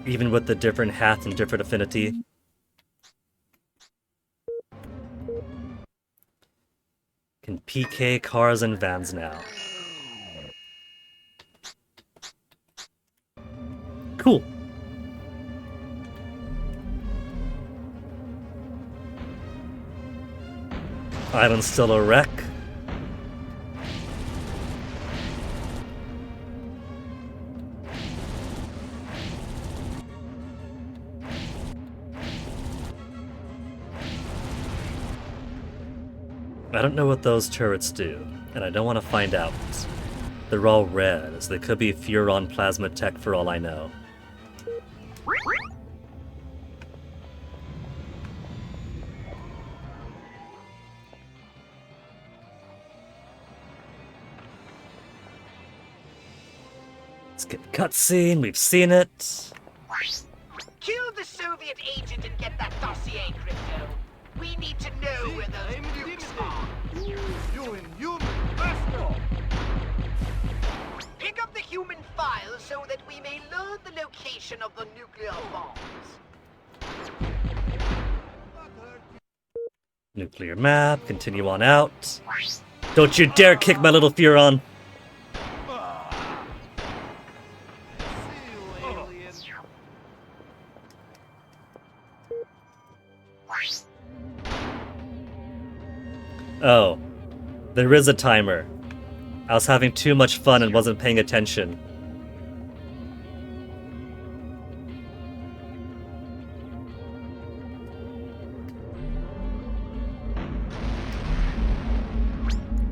Even with the different hat and different affinity. Can PK cars and vans now. Cool. Island's still a wreck. I don't know what those turrets do, and I don't want to find out. They're all red, so they could be Furon plasma tech for all I know. Let's get a cutscene, we've seen it. Kill the Soviet agent and get that dossier, Crypto. We need to know where those nukes are. Pick up the human file so that we may learn the location of the nuclear bombs. Nuclear map, continue on out. Don't you dare kick my little Furon! Oh, there is a timer. I was having too much fun and wasn't paying attention.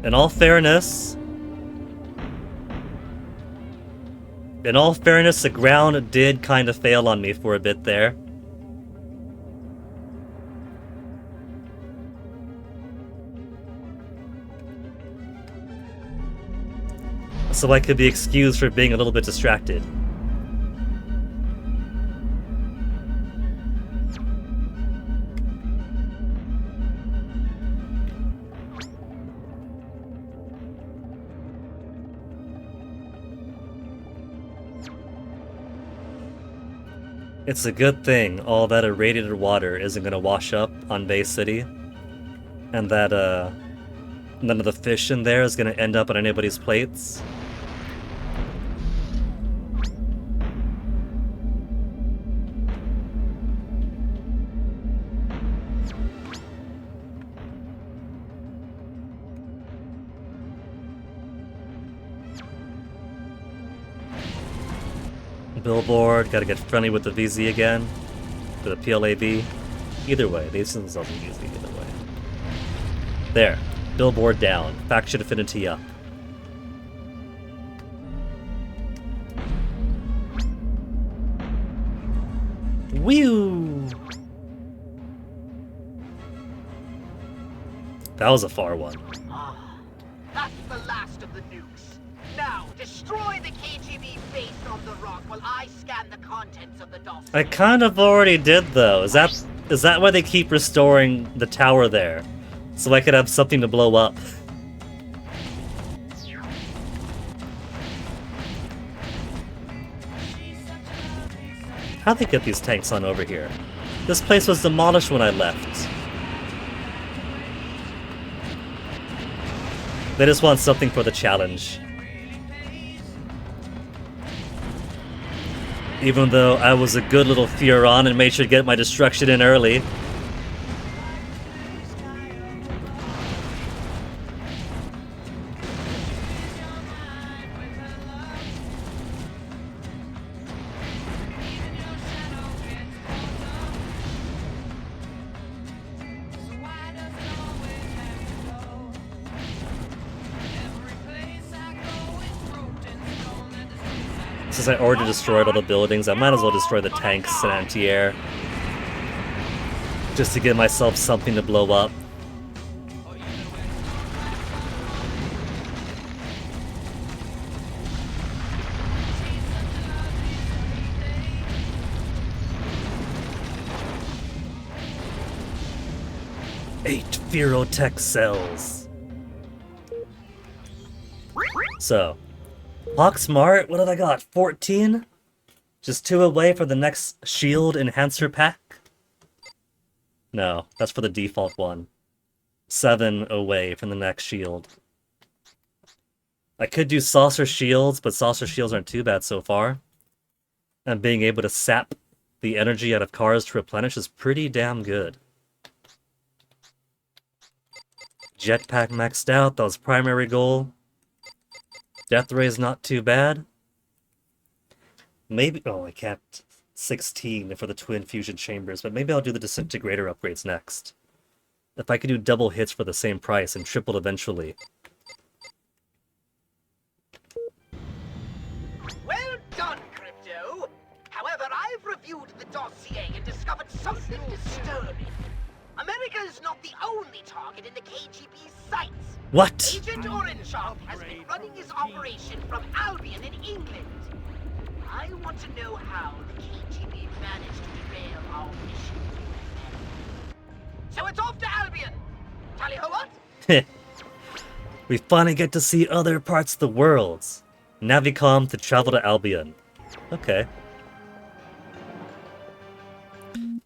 In all fairness, the ground did kind of fail on me for a bit there. So I could be excused for being a little bit distracted. It's a good thing all that irradiated water isn't gonna wash up on Bay City, and that none of the fish in there is gonna end up on anybody's plates. Billboard, gotta get friendly with the VZ again. For the PLAV. Either way, these things will be easy either way. There. Billboard down. Faction affinity up. Whew! That was a far one. That's the last of the nukes. Now, destroy the KGB base on the rock while I scan the contents of the dossier. I kind of already did though. Is that why they keep restoring the tower there? So I could have something to blow up. How'd they get these tanks on over here? This place was demolished when I left. They just want something for the challenge. Even though I was a good little Furon and made sure to get my destruction in early. Since I already destroyed all the buildings, I might as well destroy the tanks and anti-air. Just to give myself something to blow up. Eight Ferrotech cells. So, Hawksmart, what have I got? 14? Just 2 away for the next shield enhancer pack? No, that's for the default one. 7 away from the next shield. I could do saucer shields, but saucer shields aren't too bad so far. And being able to sap the energy out of cars to replenish is pretty damn good. Jetpack maxed out, that was primary goal. Death ray is not too bad. Maybe... oh, I kept 16 for the twin fusion chambers, but maybe I'll do the disintegrator upgrades next. If I could do double hits for the same price and triple eventually. Well done, Crypto. However, I've reviewed the dossier and discovered something disturbing. America is not the only target in the KGB's sights. What? Agent Orangeoff has been running his operation from Albion in England. I want to know how the KGB managed to derail our mission. So it's off to Albion. Tally ho what? We finally get to see other parts of the world. Navicom to travel to Albion. Okay.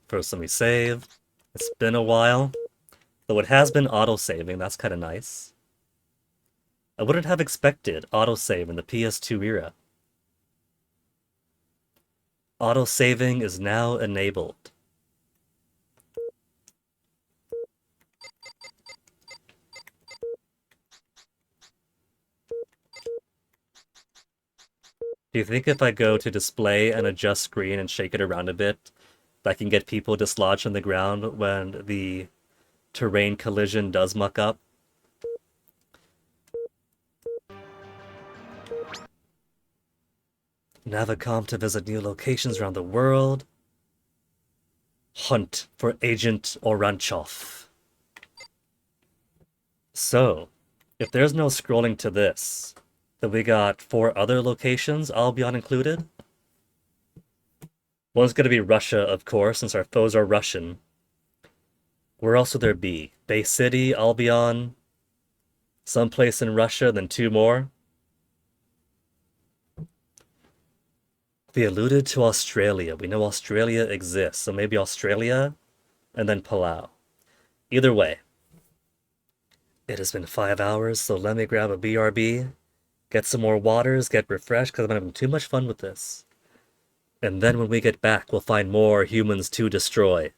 First, let me save. It's been a while. Though it has been auto-saving, that's kind of nice. I wouldn't have expected autosave in the PS2 era. Autosaving is now enabled. Do you think if I go to display and adjust screen and shake it around a bit, that can get people dislodged on the ground when the terrain collision does muck up? Navicom to visit new locations around the world. Hunt for Agent Oranchov. So, if there's no scrolling to this, then we got 4 other locations, Albion included. One's going to be Russia, of course, since our foes are Russian. Where else would there be? Bay City, Albion, someplace in Russia, then 2 more. We alluded to Australia. We know Australia exists, so maybe Australia and then Palau. Either way, it has been 5 hours, so let me grab a BRB, get some more waters, get refreshed, because I'm having too much fun with this. And then when we get back, we'll find more humans to destroy.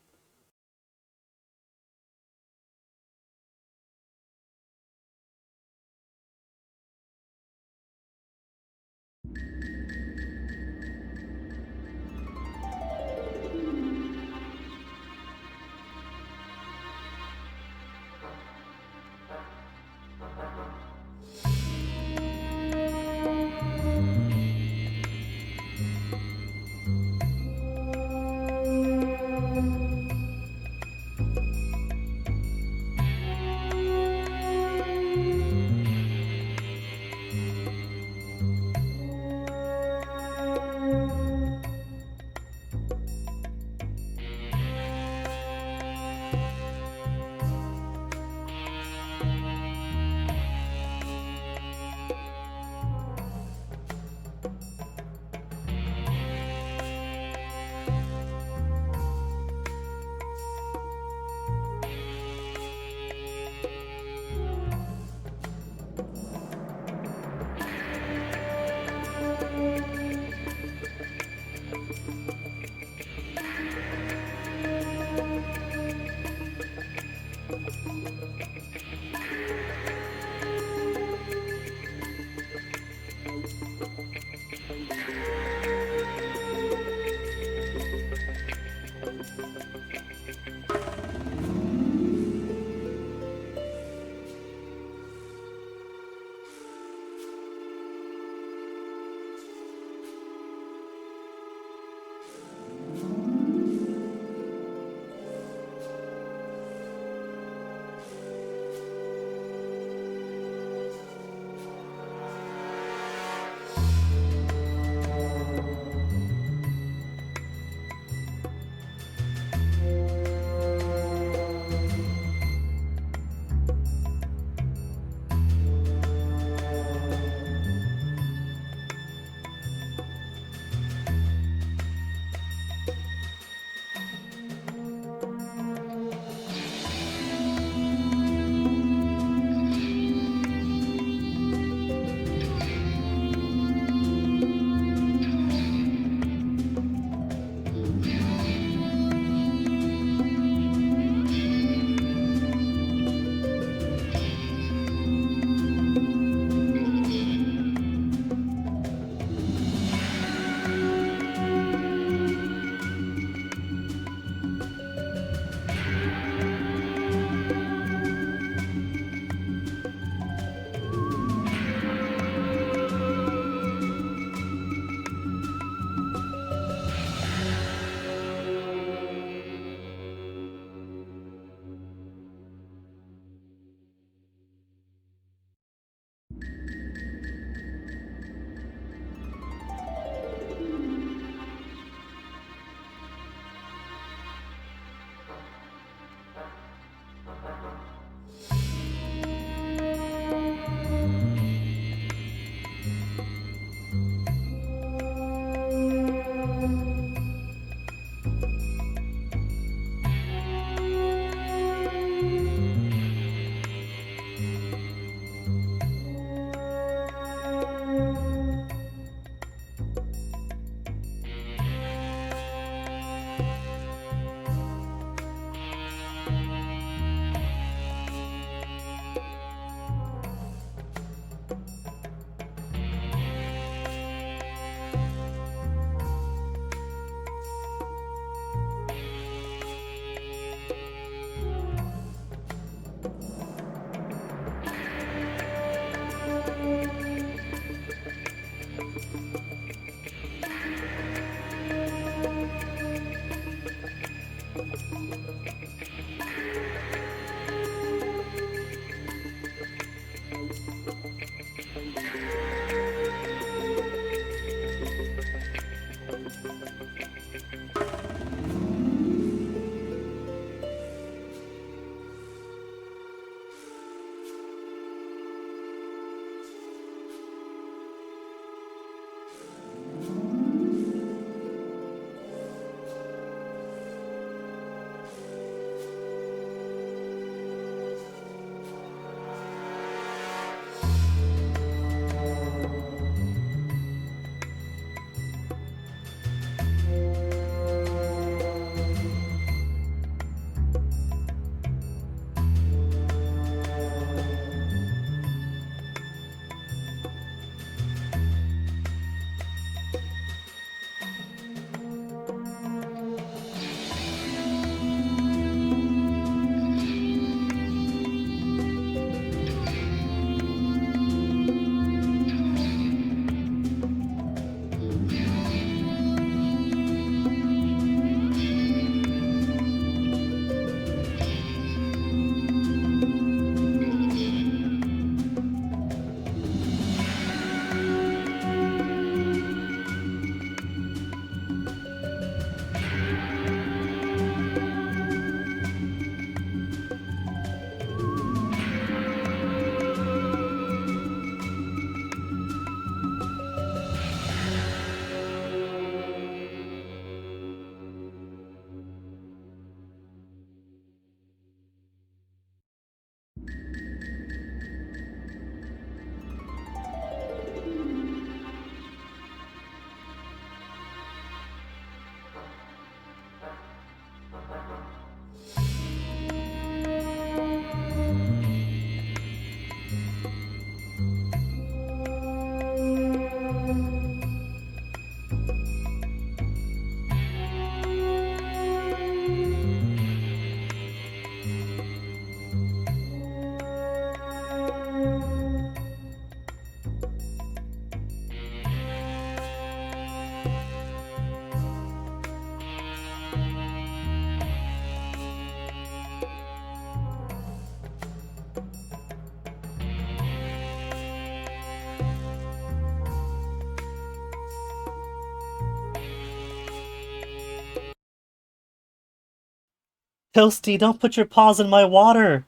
Toasty, don't put your paws in my water.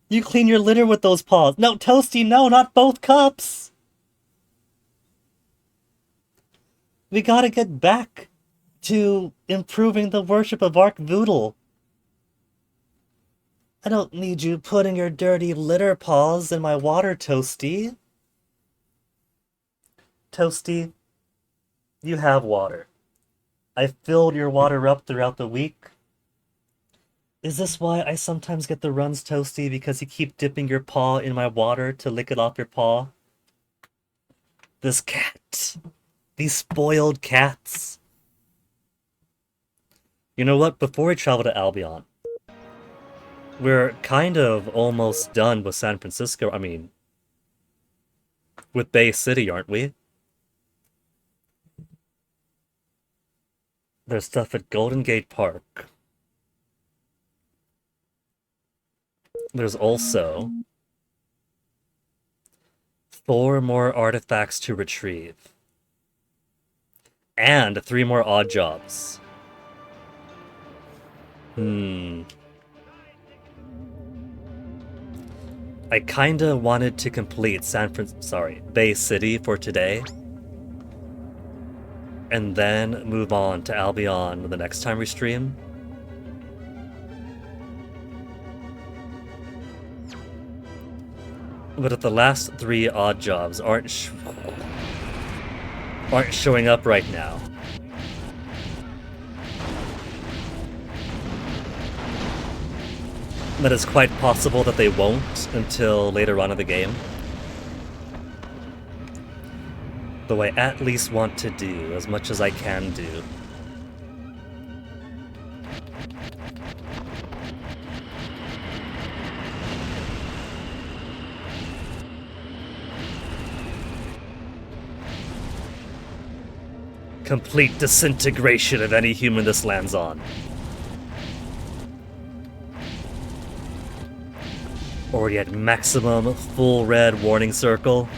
You clean your litter with those paws. No, Toasty, no, not both cups. We gotta get back to improving the worship of Arkvoodle. I don't need you putting your dirty litter paws in my water, Toasty. Toasty, you have water. I filled your water up throughout the week. Is this why I sometimes get the runs, Toasty? Because you keep dipping your paw in my water to lick it off your paw? This cat. These spoiled cats. You know what? Before we travel to Albion, we're kind of almost done with San Francisco. I mean, with Bay City, aren't we? There's stuff at Golden Gate Park. There's also 4 more artifacts to retrieve. And 3 more odd jobs. I kinda wanted to complete Bay City for today. And then move on to Albion the next time we stream. But if the last 3 odd jobs aren't showing up right now, then it's quite possible that they won't until later on in the game. Though I at least want to do as much as I can do. Complete disintegration of any human this lands on. Already at maximum full red warning circle.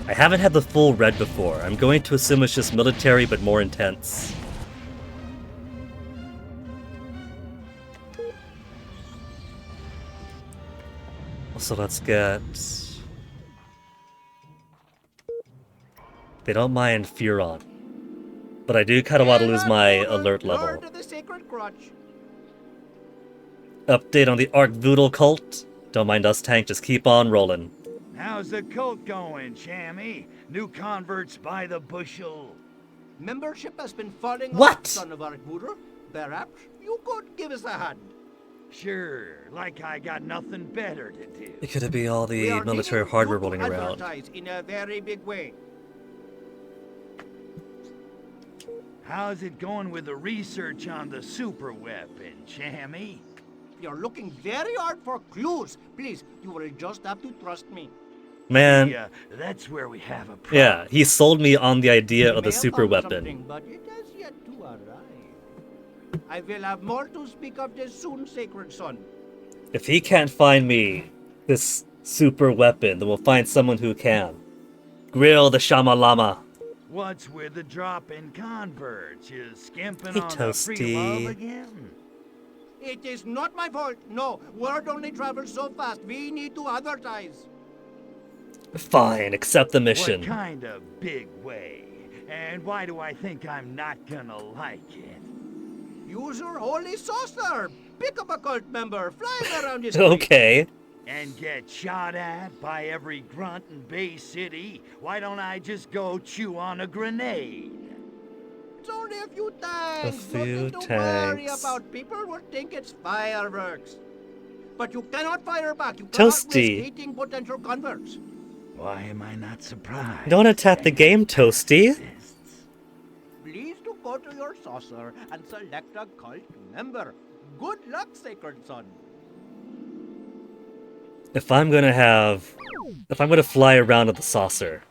I haven't had the full red before. I'm going to assume it's just military but more intense. So let's get... They don't mind Furon. But I do kind of want to lose my alert level. Update on the Arkvoodle cult. Don't mind us, Tank. Just keep on rolling. How's the cult going, Chammy? New converts by the bushel. Membership has been falling What? off, son of Arkvoodle. Perhaps you could give us a hand. Sure, like I got nothing better to do. It could be all We the are military needing hardware you to rolling around. advertise in a very big way. How's it going with the research on the super weapon, Chammy? You're looking very hard for clues. Please, you will just have to trust me. Man. Yeah, that's where we have a problem. Yeah, he sold me on the idea We of the may have super found weapon. something, but it has yet to arrive. I will have more to speak of this soon, Sacred Son. If he can't find me this super weapon, then we'll find someone who can. Grill the Shamalama. What's with the drop in converts? You skimping Hey, on the free Toasty. love again? It is not my fault. No, word only travels so fast. We need to advertise. Fine, accept the mission. What kind of big way? And why do I think I'm not gonna like it? Use your holy saucer. Pick up a cult member, fly him around his Okay. And get shot at by every grunt in Bay City? Why don't I just go chew on a grenade? It's only a few tanks. few Nothing to worry tanks. about. People will think it's fireworks. But you cannot fire back. You cannot Toasty. risk eating potential converts. Why am I not surprised? Don't attack the game, Toasty. Please to go to your saucer and select a cult member. Good luck, Sacred Son. If I'm gonna fly around with the saucer,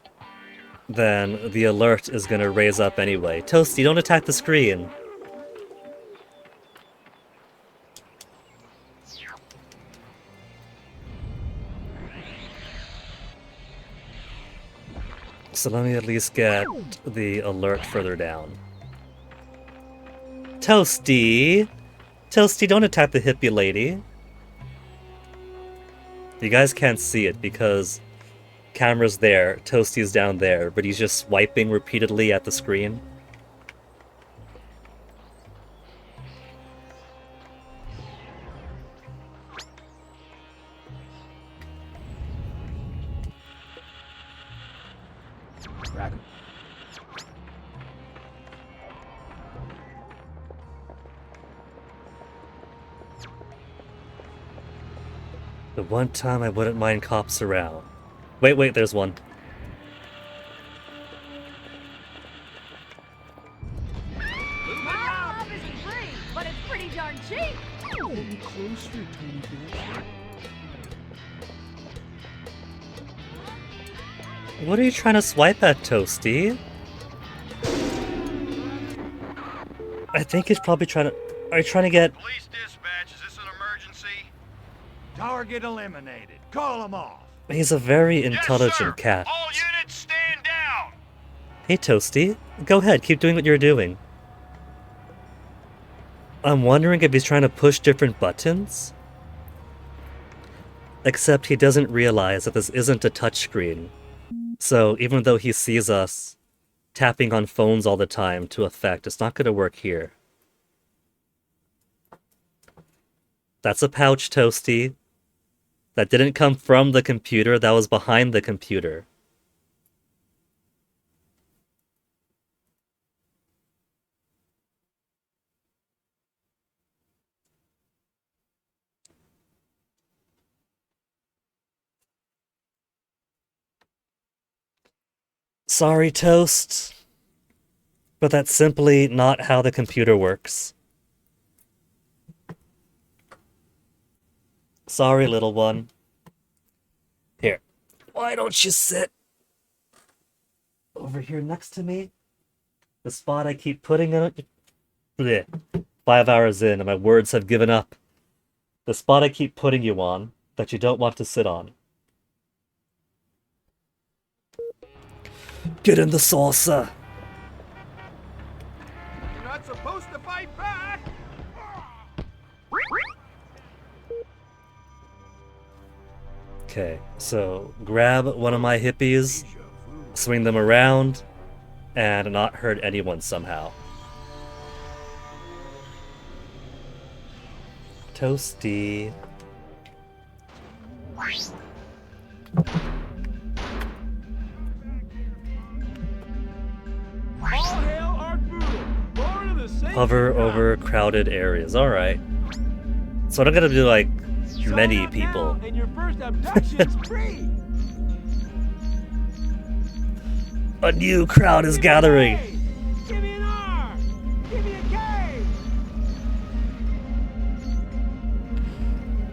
then the alert is gonna raise up anyway. Toasty, don't attack the screen. So let me at least get the alert further down. Toasty! Toasty, don't attack the hippie lady. You guys can't see it because camera's there, Toasty's down there, but he's just swiping repeatedly at the screen. The one time I wouldn't mind cops around. Wait, there's one. My love isn't free, but it's pretty darn cheap. Getting closer, tiny bitch. What are you trying to swipe at, Toasty? I think he's probably trying to... Are you trying to get... Police dispatch, is this an emergency? Target eliminated. Call them off. He's a very intelligent cat. All units stand down. Hey, Toasty. Go ahead, keep doing what you're doing. I'm wondering if he's trying to push different buttons? Except he doesn't realize that this isn't a touchscreen. So even though he sees us tapping on phones all the time to effect, it's not going to work here. That's a pouch, Toasty. That didn't come from the computer, that was behind the computer. Sorry, Toast, but that's simply not how the computer works. Sorry, little one. Here. Why don't you sit over here next to me? The spot I keep putting on it. Blech. 5 hours in and my words have given up. The spot I keep putting you on that you don't want to sit on. Get in the salsa. You're not supposed to fight back. Okay, so grab one of my hippies, swing them around, and not hurt anyone somehow. Toasty. Hover over crowded areas. Alright. So I'm gonna do like many people. And your first abduction's free. A new crowd is gathering. Give me an R. Give me a K.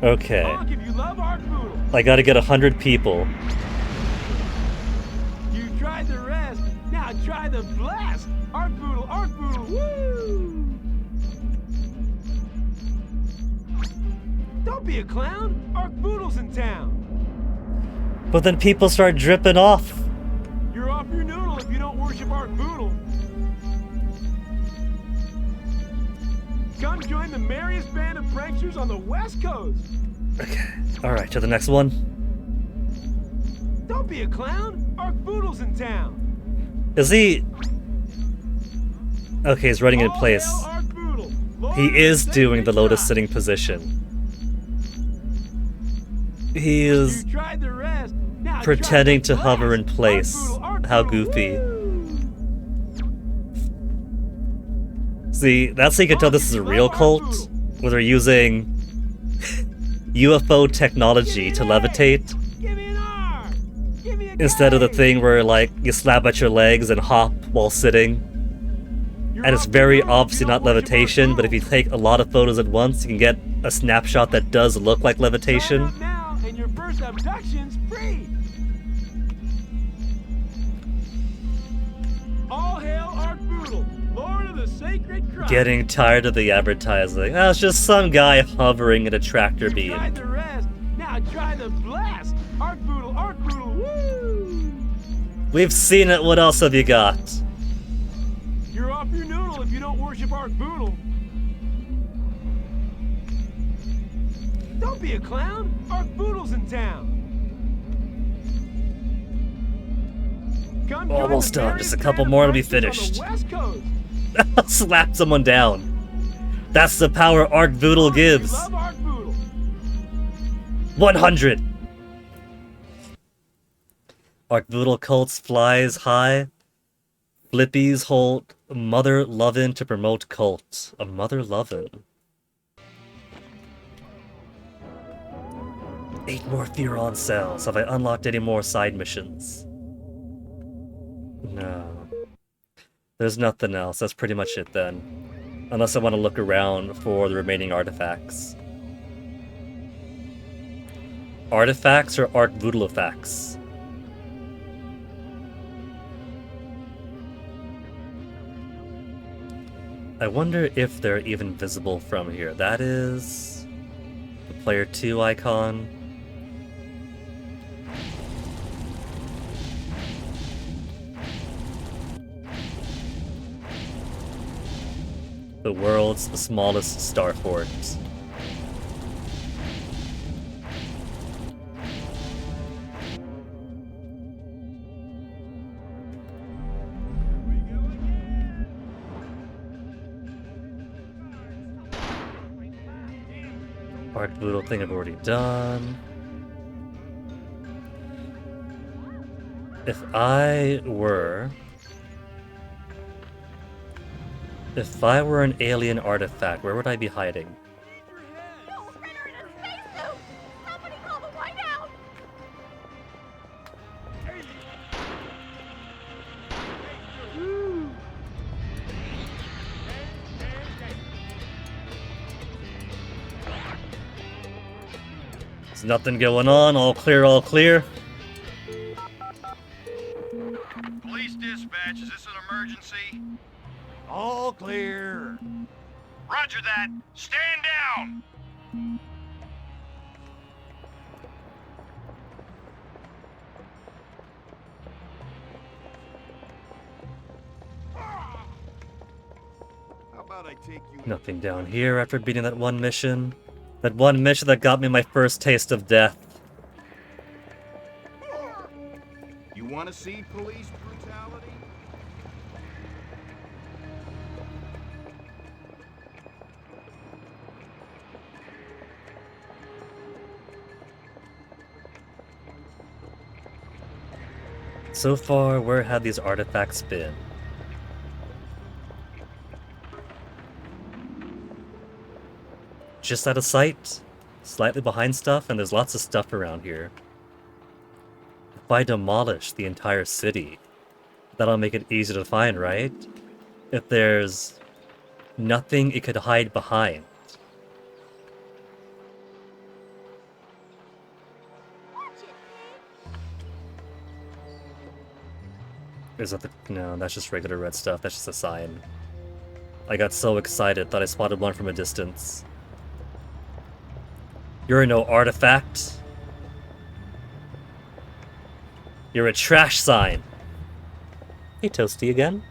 Okay. I'll give you love, Art Boodle. I gotta get 100 people. You tried the rest. Now try the blast. Art Boodle, woo! Don't be a clown. Art Boodle's in town. But then people start dripping off. You're off your noodle if you don't worship Art Boodle. Come join the merriest band of pranksters on the West Coast. Okay. Alright, to the next one. Don't be a clown. Art Boodle's in town. Is he... Okay, he's running in place. He is doing the lotus sitting position. He is pretending to hover in place. How goofy. See, that's how you can tell this is a real cult, where they're using UFO technology to levitate. Instead of the thing where, like, you slap at your legs and hop while sitting. And it's very obviously not levitation, but if you take a lot of photos at once, you can get a snapshot that does look like levitation. And your first abduction's free. All hail Art Boodle, Lord of the Sacred Crop. Getting tired of the advertising. Oh, it's just some guy hovering in a tractor beam. Tried the rest. Now try the blast. Art Boodle, woo! We've seen it. What else have you got? You're off your noodle if you don't worship Art Boodle. Don't be a clown. Ark Boodle's in town. Come join Almost the done. merriest Just a couple band of more to be pranksters on the finished. West Coast. Slap someone down. That's the power Ark Boodle gives. Love Ark Boodle. 100. Ark Boodle cults flies high. Flippies hold mother lovin' to promote cult. A mother lovin'. 8 more Furon cells. Have I unlocked any more side missions? No. There's nothing else. That's pretty much it then. Unless I want to look around for the remaining artifacts. Artifacts or Ark Boodle effects? I wonder if they're even visible from here. That is the player 2 icon. The world's smallest starport. Ark Boodle thing I've already done. If I were an alien artifact, where would I be hiding? Somebody call the White House! There's nothing going on. All clear, all clear. Police dispatch, is this an emergency? All clear. Roger that. Stand down. How about I take you... Nothing down here after beating that one mission. That one mission that got me my first taste of death. You want to see police brutality? So far, where have these artifacts been? Just out of sight, slightly behind stuff, and there's lots of stuff around here. If I demolish the entire city, that'll make it easy to find, right? If there's nothing it could hide behind. Is that the... No, that's just regular red stuff. That's just a sign. I got so excited, thought I spotted one from a distance. You're no artifact. You're a trash sign. Hey, Toasty again.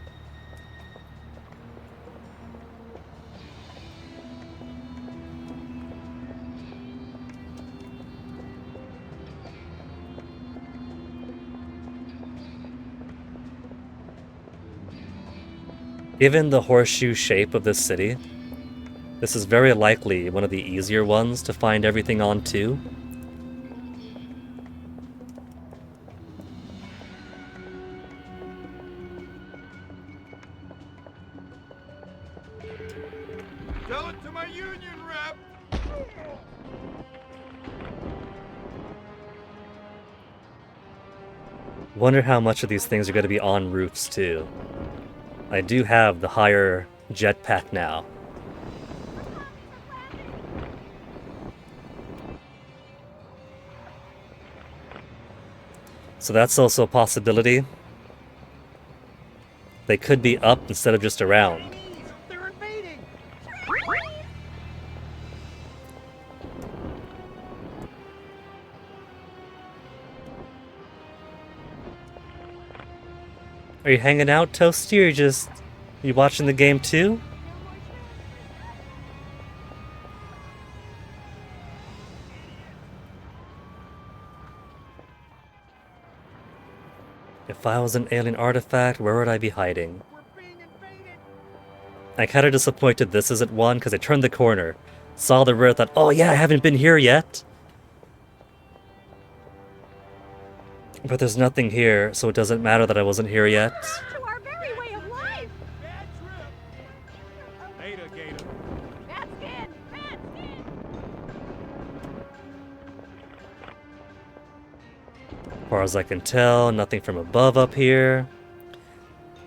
Given the horseshoe shape of this city, this is very likely one of the easier ones to find everything on too. Tell it to my union rep! Wonder how much of these things are going to be on roofs too. I do have the higher jetpack now. So that's also a possibility. They could be up instead of just around. They're invading! Are you hanging out, Toasty, or you watching the game too? If I was an alien artifact, where would I be hiding? I'm kind of disappointed this isn't one, because I turned the corner, saw the river, thought, oh yeah, I haven't been here yet. But there's nothing here, so it doesn't matter that I wasn't here yet. To our very way of life. Later, Gator. Bad skin. Bad skin. As far as I can tell, nothing from above up here.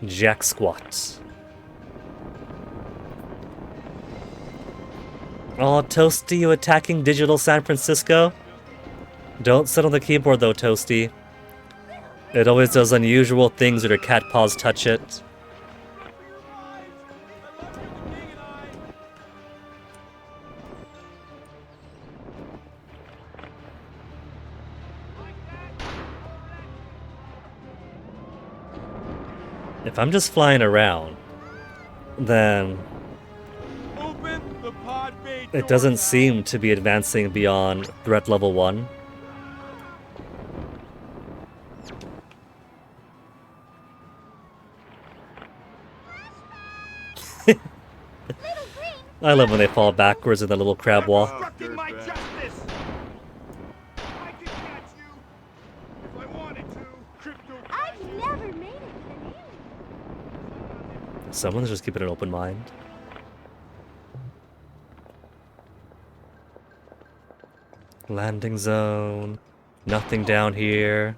Jack squat. Aw, Toasty, you attacking digital San Francisco? Don't sit on the keyboard though, Toasty. It always does unusual things when your cat paws touch it. If I'm just flying around, then it doesn't seem to be advancing beyond threat level 1. I love when they fall backwards in the little crab walk. My justice. I could catch you if I wanted to. Crypto. I've never made it with an alien. Someone's just keeping an open mind. Landing zone. Nothing down here.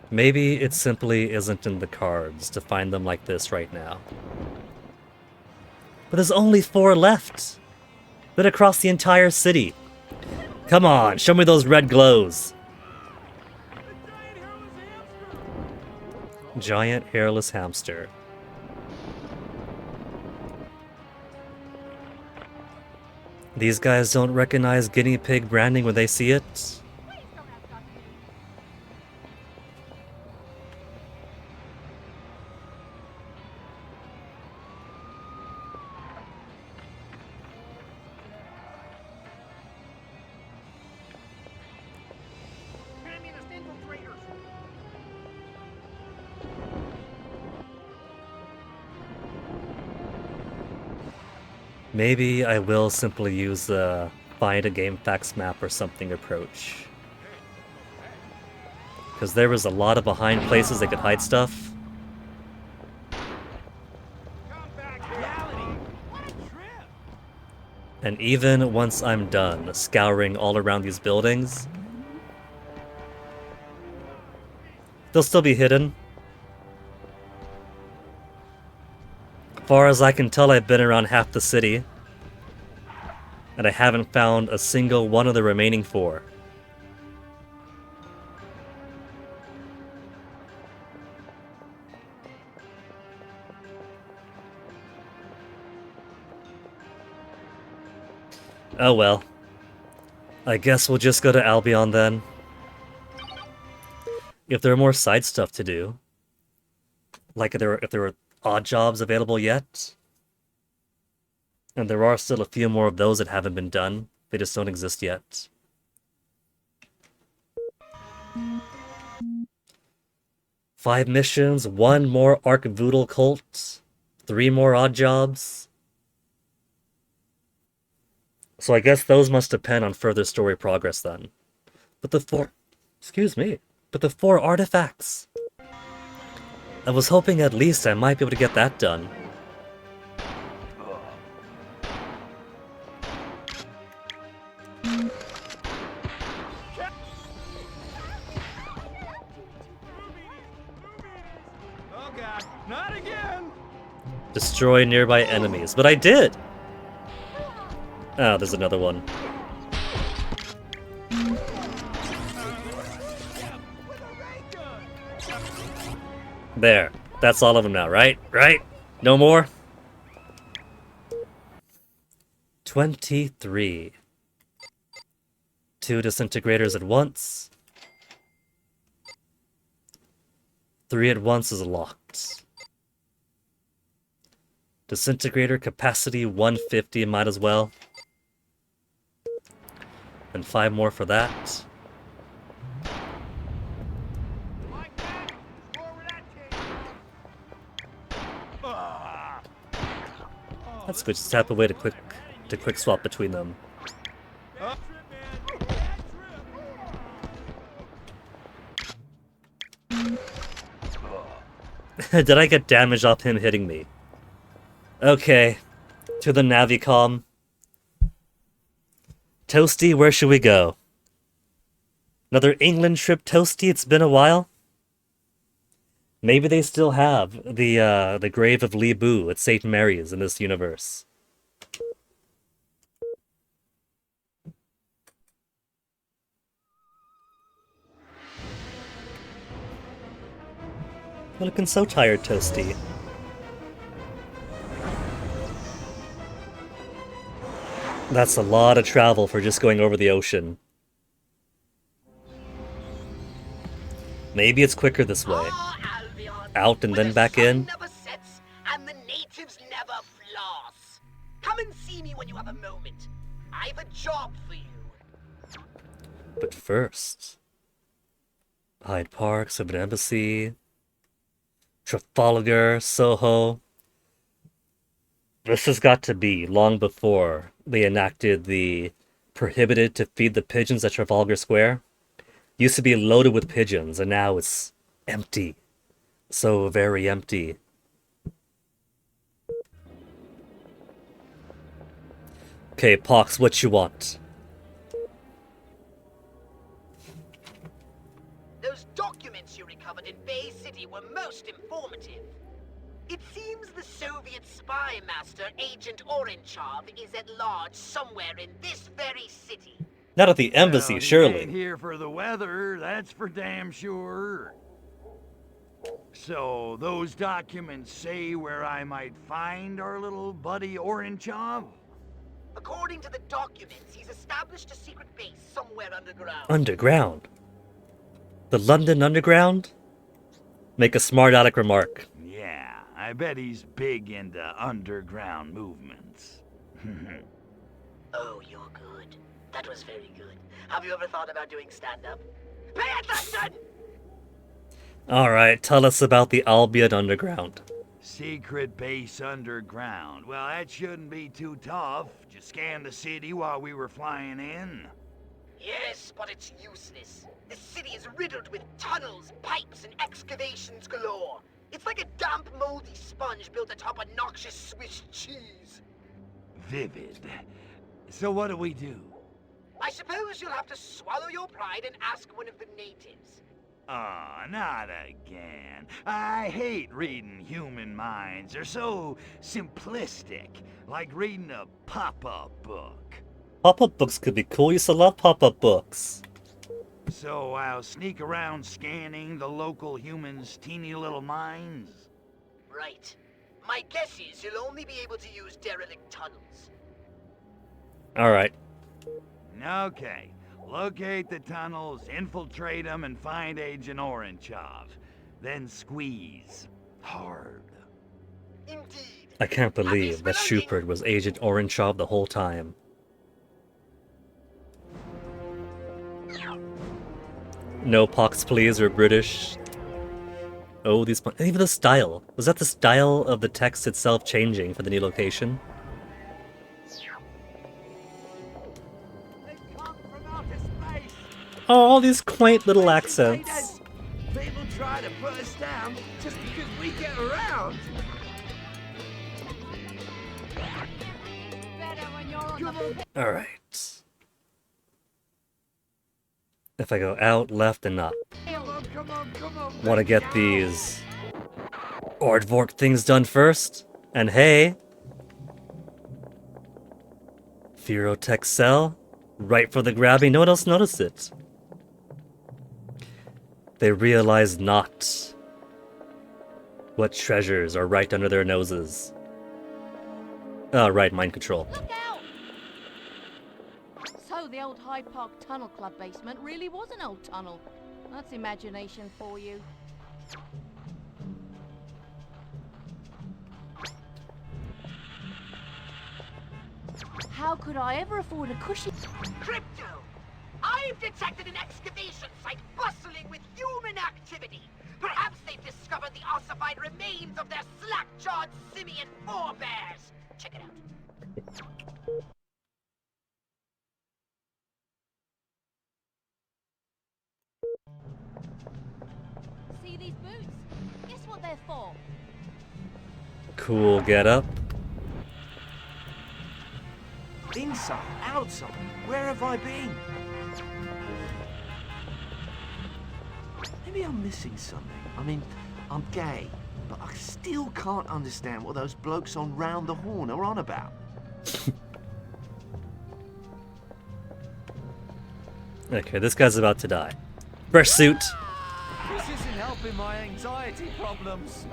Maybe it simply isn't in the cards to find them like this right now. But there's only 4 left. Been across the entire city. Come on, show me those red glows. Giant hairless hamster. These guys don't recognize guinea pig branding when they see it. Maybe I will simply use the find a game facts map or something approach. Because there was a lot of behind places they could hide stuff. And even once I'm done scouring all around these buildings, they'll still be hidden. Far as I can tell, I've been around half the city, and I haven't found a single one of the remaining 4. Oh well. I guess we'll just go to Albion then. If there are more side stuff to do. Like if there were odd jobs available yet. And there are still a few more of those that haven't been done. They just don't exist yet. Five missions, 1 more Archvoodal cult, 3 more odd jobs. So I guess those must depend on further story progress then. But the 4... Excuse me. But the 4 artifacts... I was hoping at least I might be able to get that done. Oh god, not again! Destroy nearby enemies, but I did! Oh, there's another one. There. That's all of them now, right? Right? No more? 23. 2 disintegrators at once. 3 at once is locked. Disintegrator capacity 150, might as well. And 5 more for that. That's good. Just tap away to quick swap between them. Did I get damage off him hitting me? Okay. To the Navicom. Toasty, where should we go? Another England trip, Toasty? It's been a while? Maybe they still have the grave of Li Bu at St. Mary's in this universe. You're looking so tired, Toasty. That's a lot of travel for just going over the ocean. Maybe it's quicker this way. Out and then back in. Never sets and the natives never floss. Come and see me when you have a moment. I've a job for you. But first, Hyde Park, Civic Embassy, Trafalgar, Soho. This has got to be long before they enacted the prohibited to feed the pigeons at Trafalgar Square. Used to be loaded with pigeons, and now it's empty. So very empty. Okay, Pox, what you want? Those documents you recovered in Bay City were most informative. It seems the Soviet spy master, Agent Orenchov, is at large somewhere in this very city. Not at the embassy, Well, he surely. ain't here for the weather, that's for damn sure. So, those documents say where I might find our little buddy Orenchov? According to the documents, he's established a secret base somewhere underground. Underground? The London Underground? Make a smart aleck remark. Yeah, I bet he's big into underground movements. Oh, you're good. That was very good. Have you ever thought about doing stand-up? Pay attention! Alright, tell us about the Albion Underground. Secret base underground. Well, that shouldn't be too tough. Just scan the city while we were flying in. Yes, but it's useless. The city is riddled with tunnels, pipes, and excavations galore. It's like a damp, moldy sponge built atop a noxious Swiss cheese. Vivid. So what do we do? I suppose you'll have to swallow your pride and ask one of the natives. Ah, not again. I hate reading human minds. They're so simplistic, like reading a pop-up book. Pop-up books could be cool. You used to love pop-up books. So I'll sneak around scanning the local humans' teeny little minds? Right. My guess is you'll only be able to use derelict tunnels. Alright. Okay. Locate the tunnels, infiltrate them, and find Agent Orenchov. Then squeeze. Hard. Indeed. I can't believe that Shupert was Agent Orenchov the whole time. No Pox, please, or British. Oh, these... Even the style. Was that the style of the text itself changing for the new location? Oh, all these quaint little accents. People try to put us down just because we get around. Alright. If I go out, left, and up. Want to get these Ordvork things done first? And hey, Ferrotech cell, right for the grabbing. No one else noticed it. They realize not what treasures are right under their noses. Oh, right, mind control. So the old Hyde Park Tunnel Club basement really was an old tunnel. That's imagination for you. how could I ever afford a cushy... Crypto! I've detected an excavation site bustling with human activity. Perhaps they've discovered the ossified remains of their slack-jawed simian forebears. Check it out. See these boots? Guess what they're for? Cool getup. Inside, outside, where have I been? Maybe I'm missing something. I mean, I'm gay, but I still can't understand what those blokes on Round the Horn are on about. Okay, this guy's about to die. Fresh suit. This isn't helping my anxiety problems.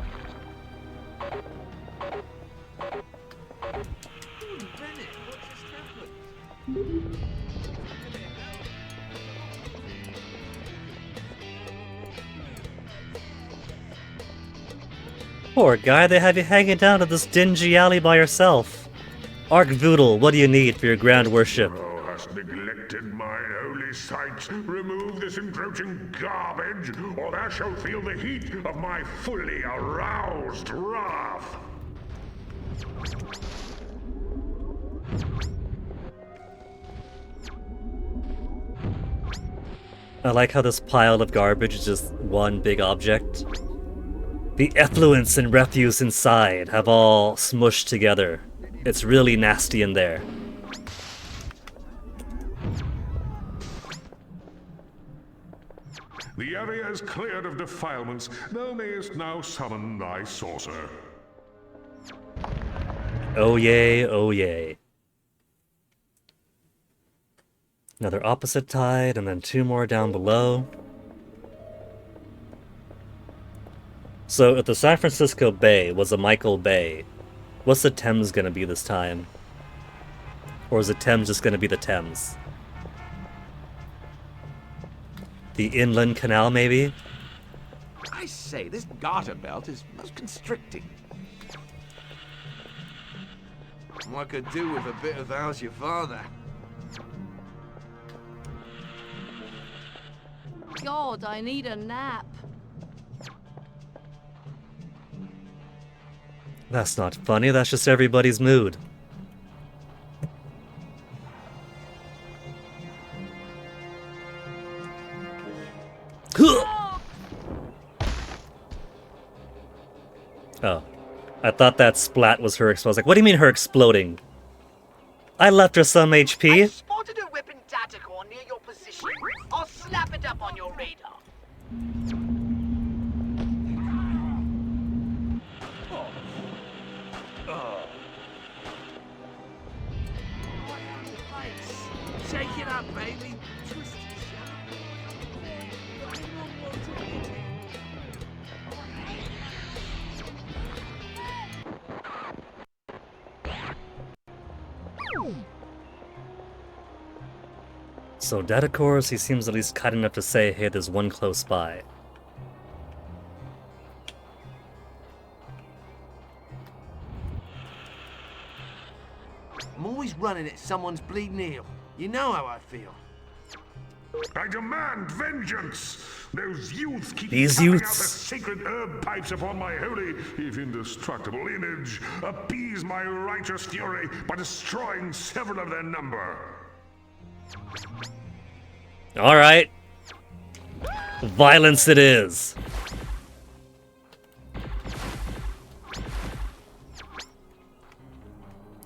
Poor guy, they have you hanging down at this dingy alley by yourself. Arkvoodle, what do you need for your grand worship? Thou hast neglected my holy sites. Remove this encroaching garbage, or thou shalt feel the heat of my fully aroused wrath. I like how this pile of garbage is just one big object. The effluents and refuse inside have all smushed together. It's really nasty in there. The area is cleared of defilements. Thou mayest now summon thy saucer. Oh yay, oh yay. Another opposite tide, and then two more down below. So if the San Francisco Bay was a Michael Bay, what's the Thames gonna be this time? Or is the Thames just gonna be the Thames? The Inland Canal, maybe? I say, this garter belt is most constricting. What could do with a bit of how's your father? God, I need a nap. That's not funny, that's just everybody's mood. Oh. I thought that splat was her exploding. I was like, what do you mean her exploding? I left her some HP. Spotted a weapon data core near your position. I'll slap it up on your radar. Shake it up, baby. So data cores, he seems at least kind enough to say, hey, there's one close by. I'm always running at someone's bleeding heel. You know how I feel. I demand vengeance! Those youths keep These pumping youths. out the sacred herb pipes upon my holy, if indestructible image. Appease my righteous fury by destroying several of their number. Alright. Violence it is.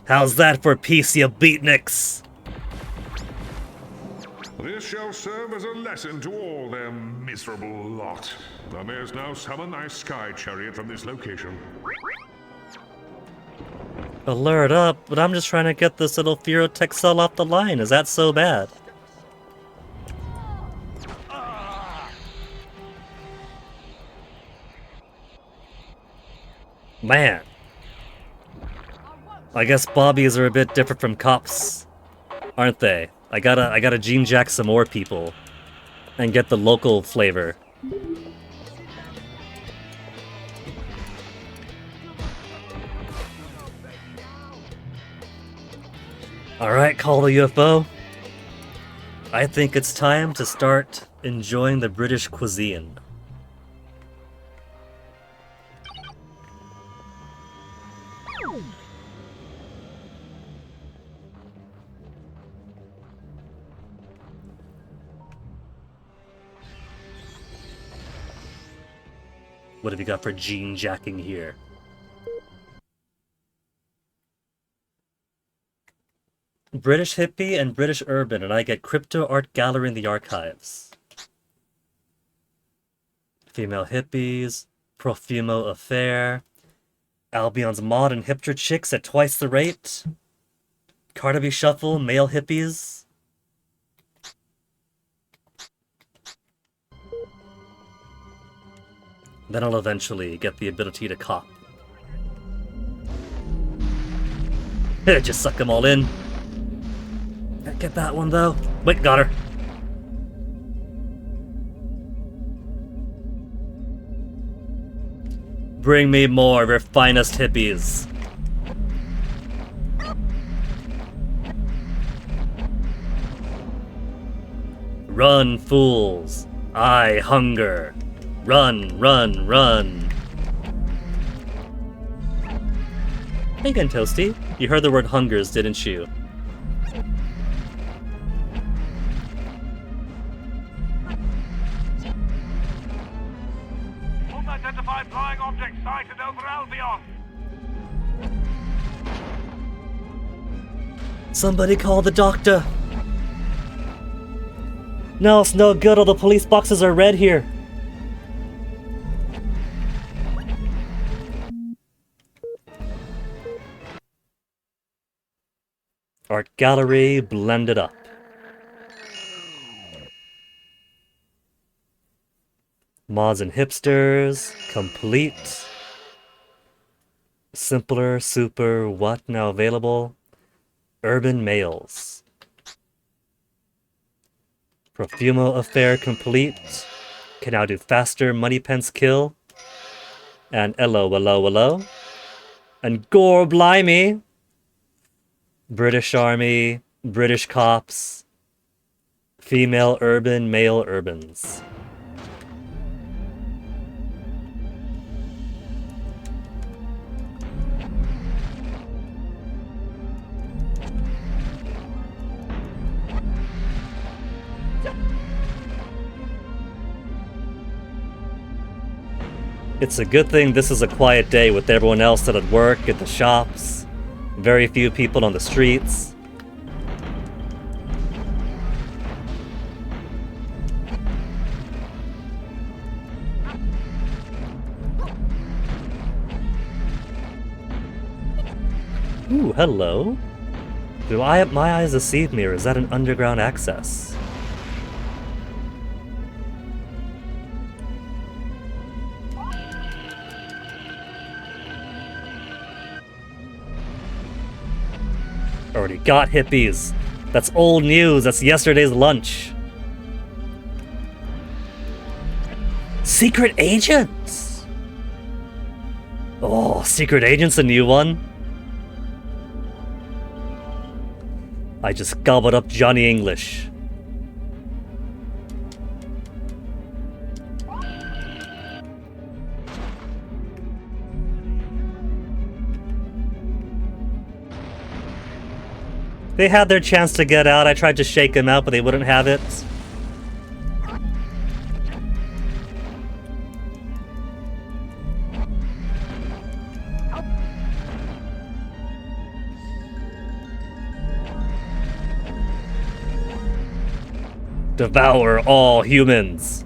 How's that for peace, you beatniks? This shall serve as a lesson to all their miserable lot. Thou mayest now summon thy sky chariot from this location. Alert up, but I'm just trying to get this little Ferrotech cell off the line. Is that so bad? Man. I guess Bobbies are a bit different from cops, aren't they? I gotta gene jack some more people and get the local flavor. Alright, call the UFO. I think it's time to start enjoying the British cuisine. What have you got for gene jacking here? British hippie and British urban, and I get crypto art gallery in the archives. Female hippies, Profumo affair, Albion's mod and hipster chicks at twice the rate, Carnaby shuffle, male hippies. Then I'll eventually get the ability to cop. Just suck them all in. Can't get that one though. Wait, got her. Bring me more of your finest hippies. Run, fools. I hunger. Run, run, run. Hey again, Toasty. You heard the word hungers, didn't you? Unidentified flying object sighted over Albion. Somebody call the doctor. No, it's no good. All the police boxes are red here. Art gallery blended up. Mods and hipsters, complete. Simpler, super, what now available? Urban males. Profumo affair complete. Can now do faster, money pence kill. And hello, hello, hello. And gore blimey. British Army, British cops, female urban, male urbans. It's a good thing this is a quiet day with everyone else at work, at the shops. Very few people on the streets. Ooh, hello. Do my eyes deceive me, or is that an underground access? Already got hippies. That's old news. That's yesterday's lunch. Secret agents! Oh, secret agent's a new one. I just gobbled up Johnny English. They had their chance to get out. I tried to shake them out, but they wouldn't have it. Devour all humans.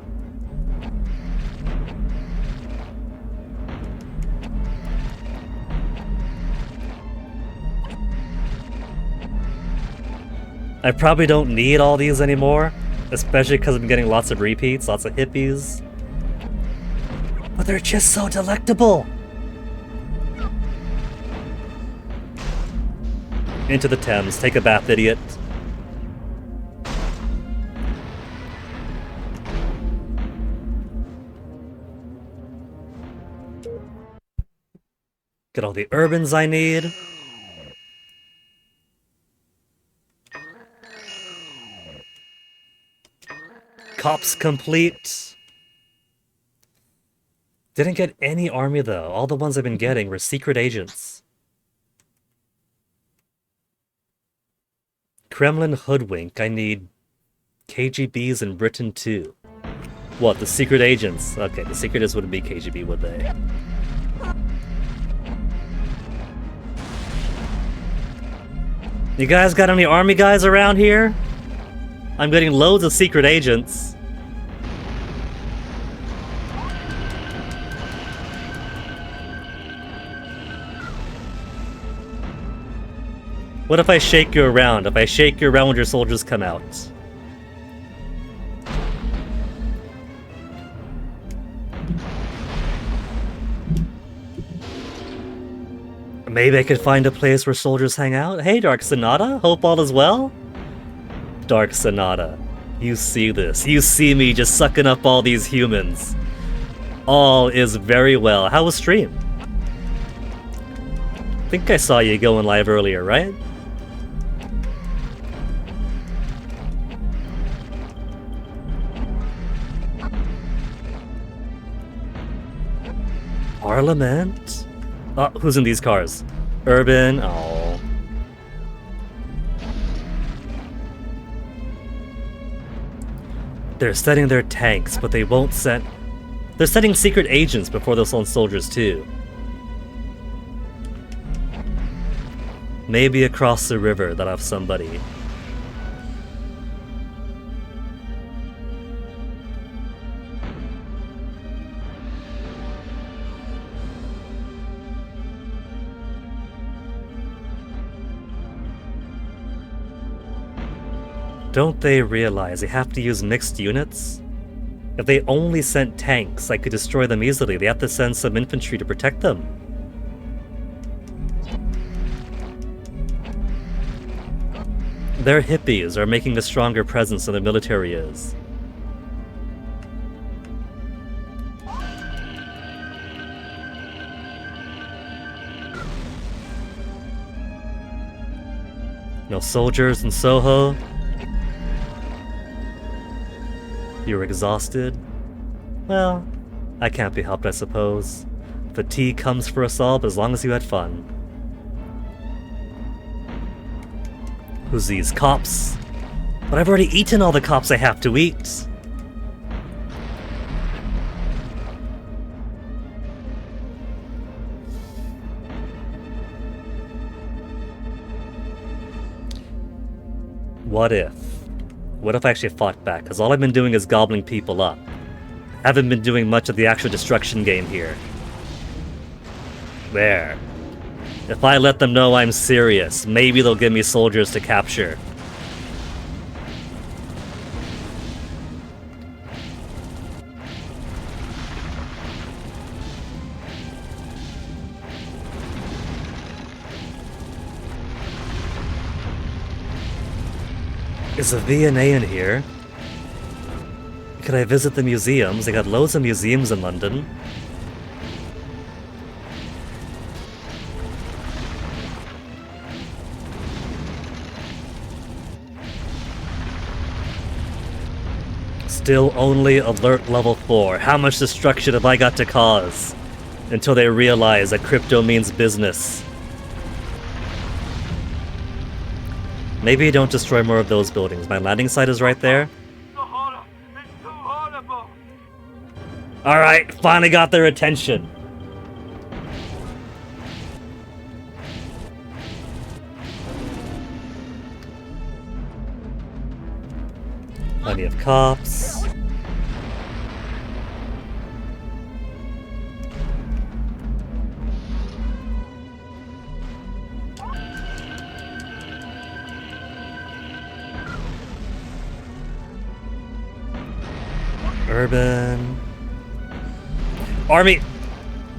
I probably don't need all these anymore, especially because I'm getting lots of repeats, lots of hippies. But they're just so delectable! Into the Thames, take a bath, idiot. Get all the urbans I need. Cops complete. Didn't get any army though. All the ones I've been getting were secret agents. Kremlin hoodwink. I need KGBs in Britain too. What, the secret agents? Okay, the secret agents wouldn't be KGB, would they? You guys got any army guys around here? I'm getting loads of secret agents. What if I shake you around? If I shake you around when your soldiers come out? Maybe I could find a place where soldiers hang out? Hey, Dark Sonata, hope all is well? Dark Sonata, you see this. You see me just sucking up all these humans. All is very well. How was stream? I think I saw you going live earlier, right? Parliament? Oh, who's in these cars? Urban. Oh. They're setting their tanks, but they won't set... They're setting secret agents before they'll send soldiers too. Maybe across the river they'll have somebody. Don't they realize they have to use mixed units? If they only sent tanks, I could destroy them easily. They have to send some infantry to protect them. Their hippies are making a stronger presence than the military is. No soldiers in Soho. You're exhausted? Well, I can't be helped, I suppose. Fatigue comes for us all, but as long as you had fun. Who's these cops? But I've already eaten all the cops I have to eat. What if? What if I actually fought back? Because all I've been doing is gobbling people up. I haven't been doing much of the actual destruction game here. There. If I let them know I'm serious, maybe they'll give me soldiers to capture. Is a V&A in here? Could I visit the museums? They got loads of museums in London. Still only alert level 4. How much destruction have I got to cause? Until they realize that crypto means business. Maybe don't destroy more of those buildings. My landing site is right there. Alright, finally got their attention. Plenty of cops. Urban. Army!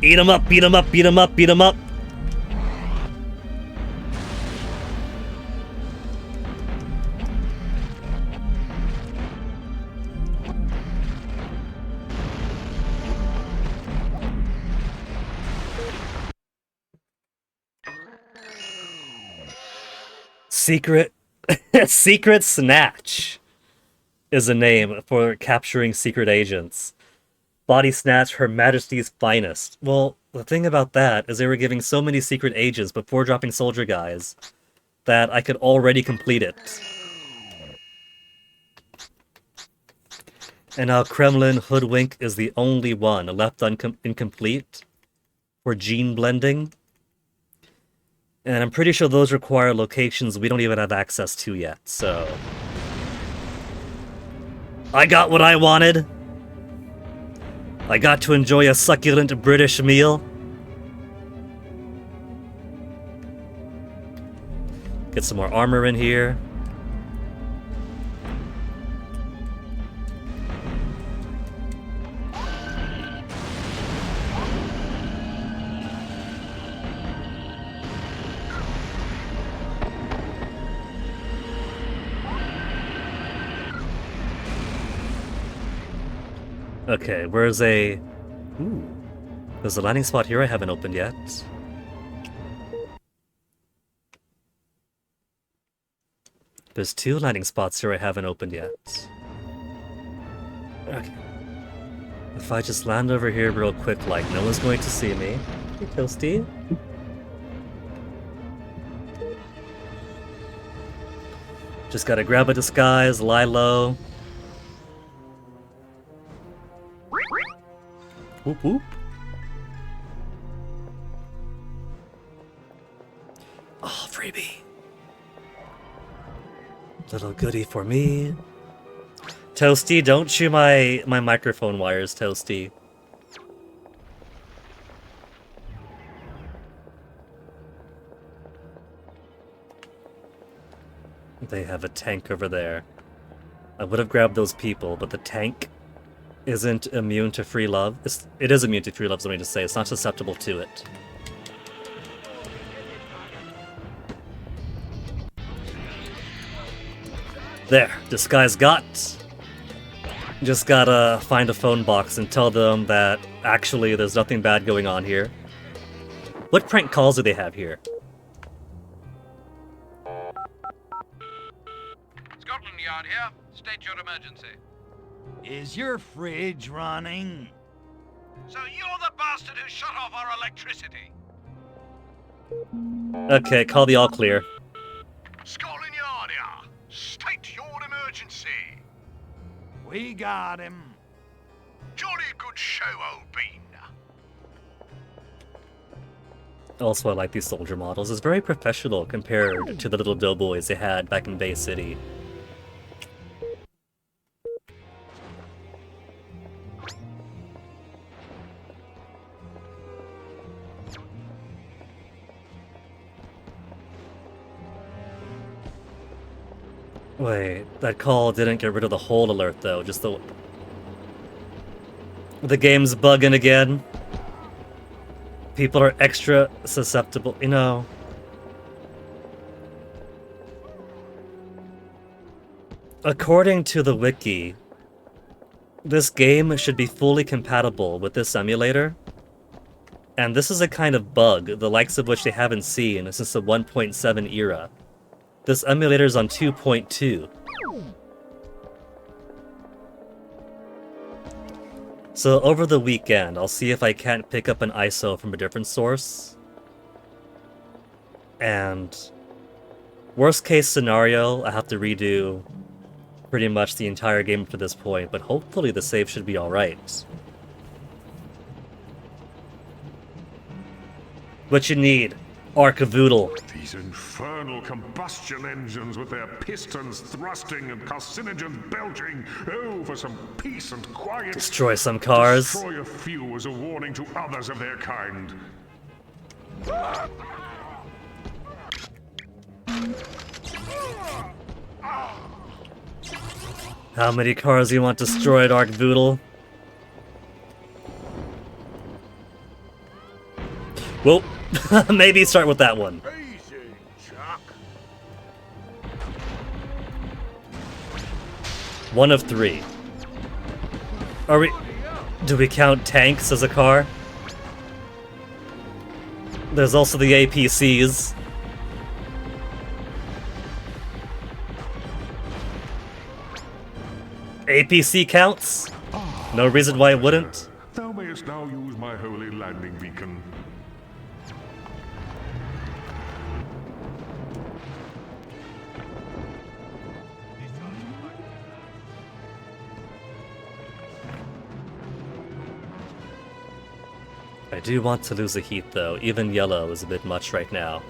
Eat 'em up, beat 'em up, beat 'em up, beat 'em up! Secret... Secret snatch. is a name for capturing secret agents. Body Snatch, Her Majesty's Finest. Well, the thing about that is they were giving so many secret agents before dropping Soldier Guys that I could already complete it. And now Kremlin Hoodwink is the only one left incomplete for gene blending. And I'm pretty sure those require locations we don't even have access to yet, so... I got what I wanted! I got to enjoy a succulent British meal. Get some more armor in here. Okay, where's a... Ooh. There's a landing spot here I haven't opened yet. There's 2 landing spots here I haven't opened yet. Okay. If I just land over here real quick, like no one's going to see me. Hey, Toasty. Just gotta grab a disguise, lie low. Whoop whoop. Oh, freebie. Little goodie for me. Toasty, don't chew my microphone wires, Toasty. They have a tank over there. I would have grabbed those people, but the tank isn't immune to free love. It is immune to free love, let me just say. It's not susceptible to it. There, disguise got. Just gotta find a phone box and tell them that actually there's nothing bad going on here. What prank calls do they have here? Scotland Yard here. State your emergency. Is your fridge running? So you're the bastard who shut off our electricity? Okay, call the all clear. Scotland Yard here. State your emergency. We got him. Jolly good show, old bean. Also, I like these soldier models. It's very professional compared to the little doughboys they had back in Bay City. Wait, that call didn't get rid of the hold alert though, just the game's bugging again. People are extra susceptible, you know. According to the wiki, this game should be fully compatible with this emulator. And this is a kind of bug, the likes of which they haven't seen since the 1.7 era. This emulator's on 2.2. So over the weekend, I'll see if I can't pick up an ISO from a different source. And worst case scenario, I have to redo pretty much the entire game up to this point, but hopefully the save should be alright. What you need? Archavoodle. These infernal combustion engines with their pistons thrusting and carcinogens belching. Oh, for some peace and quiet. Destroy some cars. Destroy a few as a warning to others of their kind. How many cars do you want destroyed, Archavoodle? Well, maybe start with that one. One of 3. Are we... Do we count tanks as a car? There's also the APCs. APC counts. No reason why it wouldn't. Thou mayest now use my holy landing beacon. I do want to lose a heat though. Even yellow is a bit much right now.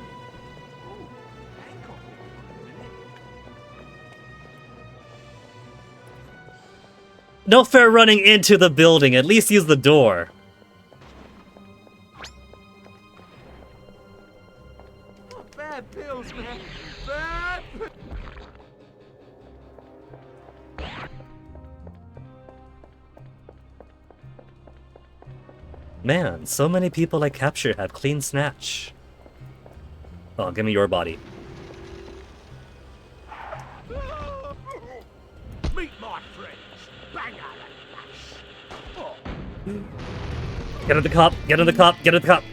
No fair running into the building. At least use the door. Bad pills, man. Bad. Man, so many people I capture have clean snatch. Oh, give me your body. Meet my friends. Bang out Get in the cop, get in the cop, get in the cop.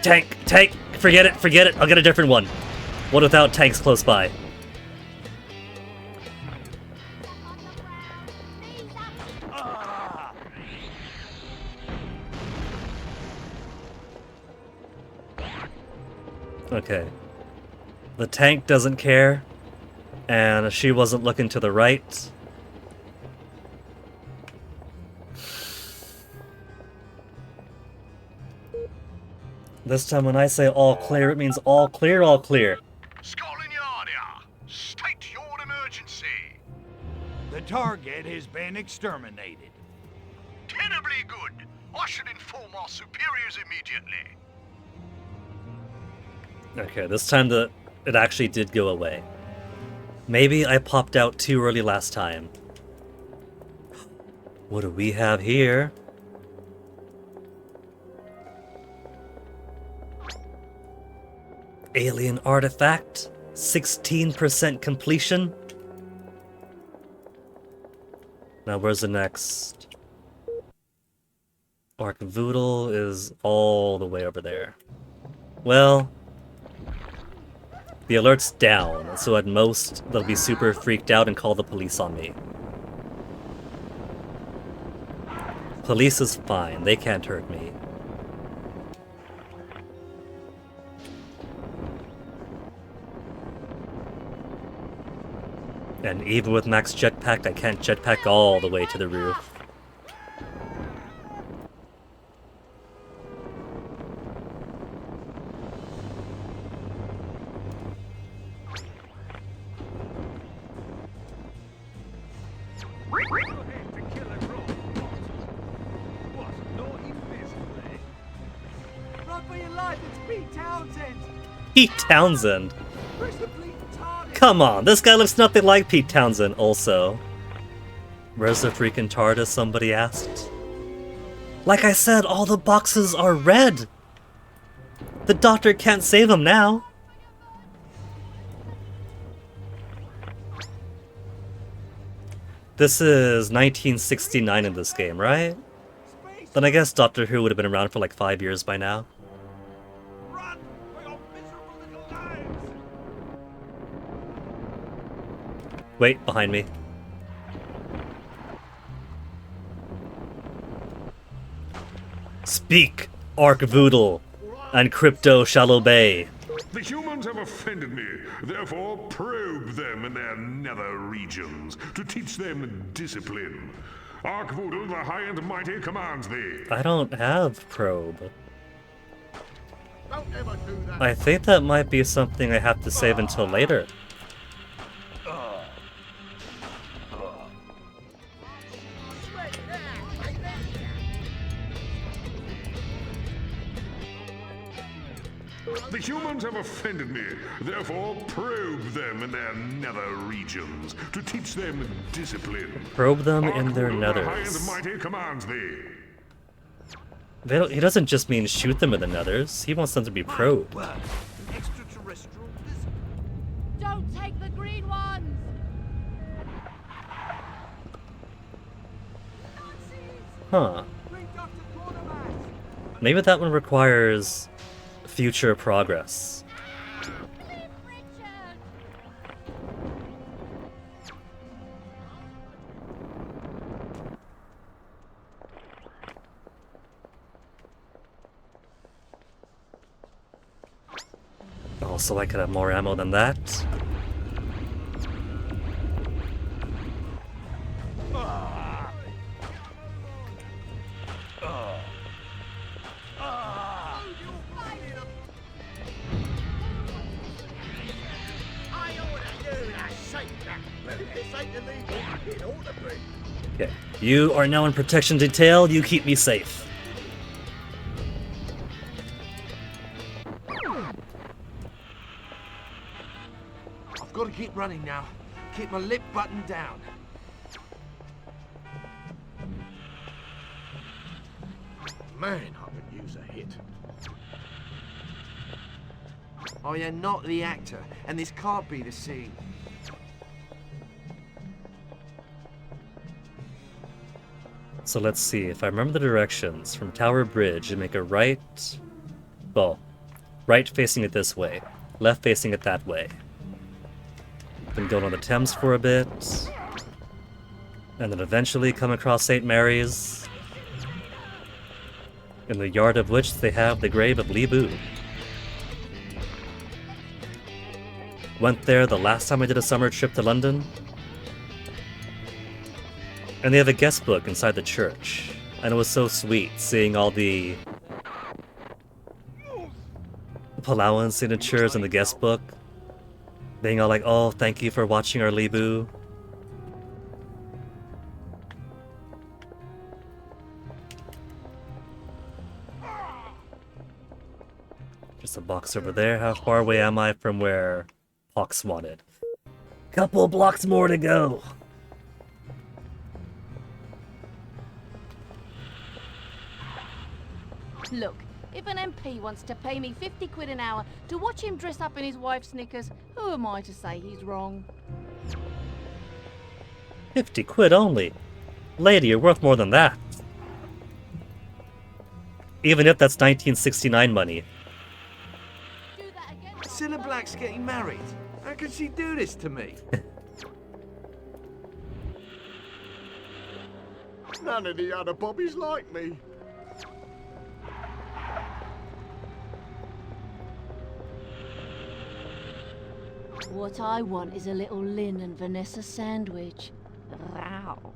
Tank, tank, forget it, forget it. I'll get a different one. One without tanks close by. Okay. The tank doesn't care, and she wasn't looking to the right. This time when I say all clear, it means all clear, all clear. Scotland Yard here. State your emergency. The target has been exterminated. Terribly good. I should inform our superiors immediately. Okay, this time it actually did go away. Maybe I popped out too early last time. What do we have here? Alien artifact, 16% completion. Now where's the next? Archvoodle is all the way over there. Well, the alert's down, so at most they'll be super freaked out and call the police on me. Police is fine, they can't hurt me. And even with max jetpack, I can't jetpack all the way to the roof. Run for your life, it's Pete Townsend. Pete Townsend? Where's the bleeding target? Come on, this guy looks nothing like Pete Townsend also. Where's the freaking TARDIS, somebody asked? Like I said, all the boxes are red! The doctor can't save him now! This is 1969 in this game, right? Then I guess Doctor Who would have been around for like 5 years by now. Wait, behind me. Speak, Archvoodle, and Crypto Shallow Bay. The humans have offended me, therefore probe them in their nether regions to teach them discipline. Archvoodle, the high and mighty, commands thee. I don't have probe. Don't ever do that. I think that might be something I have to save until later. The humans have offended me, therefore probe them in their nether regions to teach them discipline. Probe them in their Archvoodle, the high and nethers. mighty, commands thee. He doesn't just mean shoot them in the nethers, he wants them to be probed. Extraterrestrial. Don't take the green ones! Huh. Maybe that one requires future progress. Also, I could have more ammo than that. Okay, you are now in protection detail. You keep me safe. I've got to keep running now. Keep my lip buttoned down. Man, I could use a hit. I am not the actor, and this can't be the scene. So let's see, if I remember the directions, from Tower Bridge, you make a right... Well, right facing it this way, left facing it that way. Then go on the Thames for a bit, and then eventually come across St. Mary's, in the yard of which they have the grave of Li Bu. Went there the last time I did a summer trip to London. And they have a guest book inside the church. And it was so sweet seeing all the Palauan signatures in the guest book. Being all like, oh, thank you for watching our Li Bu. Just a box over there. How far away am I from where Pox wanted? Couple blocks more to go. Look, if an MP wants to pay me 50 quid an hour to watch him dress up in his wife's knickers, who am I to say he's wrong? 50 quid only? Lady, you're worth more than that. Even if that's 1969 money. Cilla Black's getting married. How could she do this to me? None of the other bobbies like me. What I want is a little Lynn and Vanessa sandwich. Row.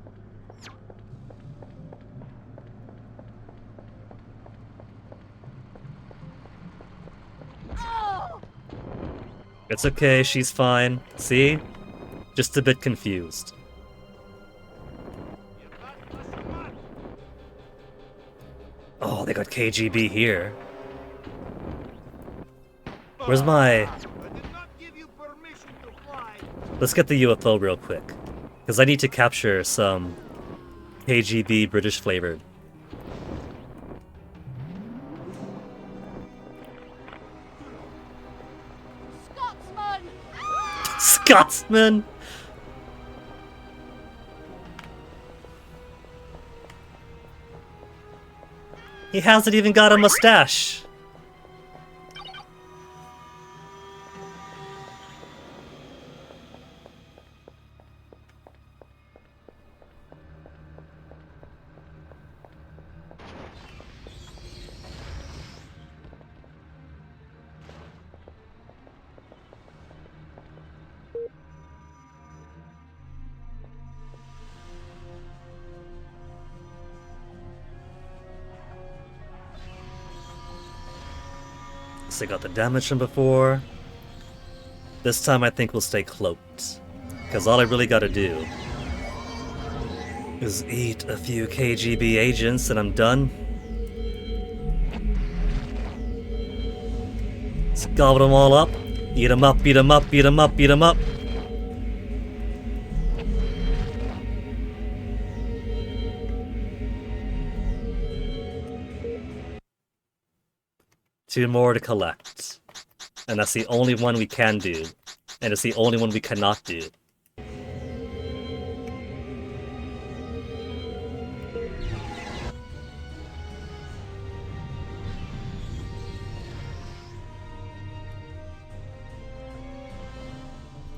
It's okay, she's fine. See? Just a bit confused. Oh, they got KGB here. Where's my... Let's get the UFO real quick. Because I need to capture some KGB British flavored. Scotsman! He hasn't even got a mustache! So I got the damage from before. This time I think we'll stay cloaked. Because all I really gotta do is eat a few KGB agents and I'm done. Let's gobble them all up. Eat them up, beat them up, beat them up, beat them up. Two more to collect. And that's the only one we can do. And it's the only one we cannot do.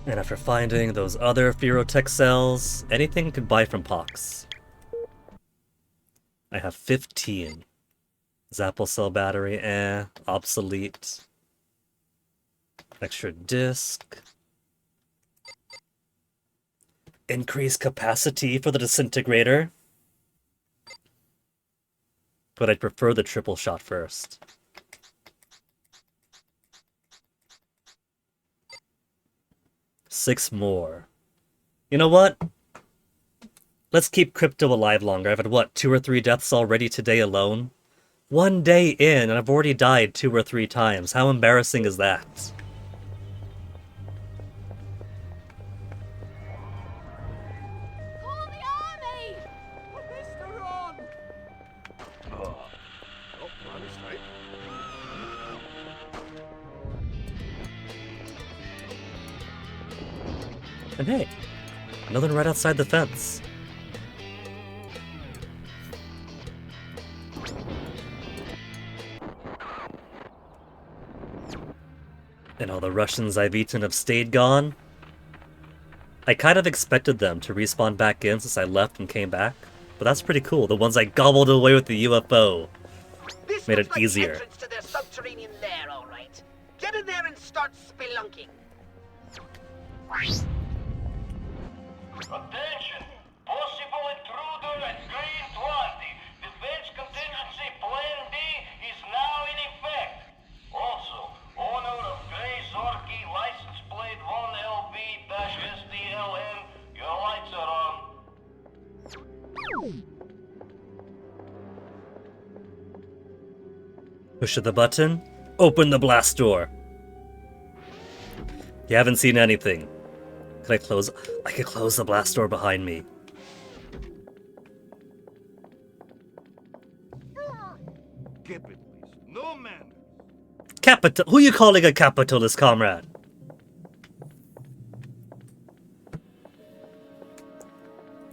And after finding those other Ferrotech cells, anything could buy from Pox. I have 15. Zappel cell battery, obsolete. Extra disc. Increase capacity for the disintegrator. But I'd prefer the triple shot first. Six more. You know what? Let's keep Crypto alive longer. I've had, what, 2 or 3 deaths already today alone? 1 day in, and I've already died 2 or 3 times. How embarrassing is that? Call the army! Mr. Ron! Oh, my mistake. And hey, another one right outside the fence. And all the Russians I've eaten have stayed gone. I kind of expected them to respawn back in since I left and came back, but that's pretty cool. The ones I gobbled away with the UFO This made looks it like easier. entrance to their subterranean lair, all right. Get in there and start spelunking. Attention! Possible intruder at Green 20. Defense contingency Plan D is now in effect. Also, owner of Grey Zorky license plate 1LB-SDLN, your lights are on. Push the button, open the blast door. You haven't seen anything. Can I close? I can close the blast door behind me. Capitalist, no man. Capital? Who you calling a capitalist, comrade?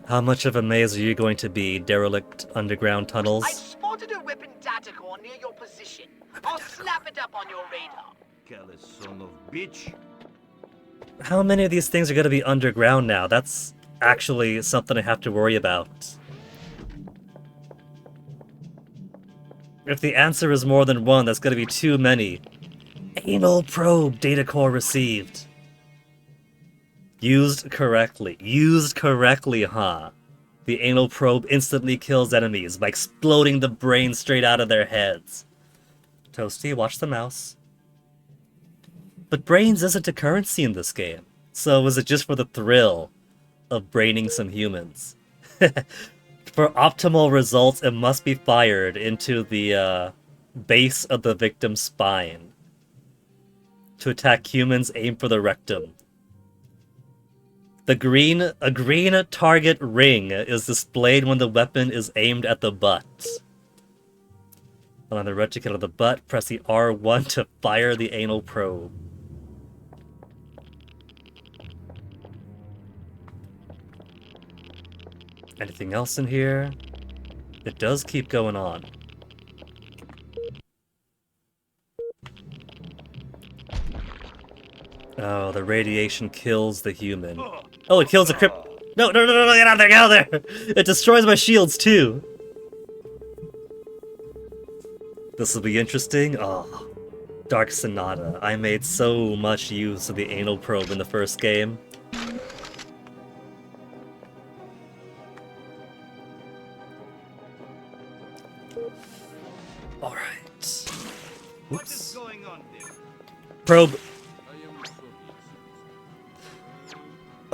How much of a maze are you going to be, derelict underground tunnels? I spotted a weapon data core near your position. I'll snap it up on your radar. Callous son of bitch. How many of these things are going to be underground now? That's actually something I have to worry about. If the answer is more than one, that's going to be too many. Anal probe data core received. Used correctly. Used correctly, huh? The anal probe instantly kills enemies by exploding the brain straight out of their heads. Toasty, watch the mouse. But brains isn't a currency in this game. So is it just for the thrill of braining some humans? For optimal results, it must be fired into the base of the victim's spine. To attack humans, aim for the rectum. A green target ring is displayed when the weapon is aimed at the butt. On the right of the butt, press the R1 to fire the anal probe. Anything else in here? It does keep going on. Oh, the radiation kills the human. Oh, it kills the No, get out of there, get out of there! It destroys my shields too! This will be interesting. Oh, Dark Sonata. I made so much use of the anal probe in the first game. Alright. What is going on there? Probe.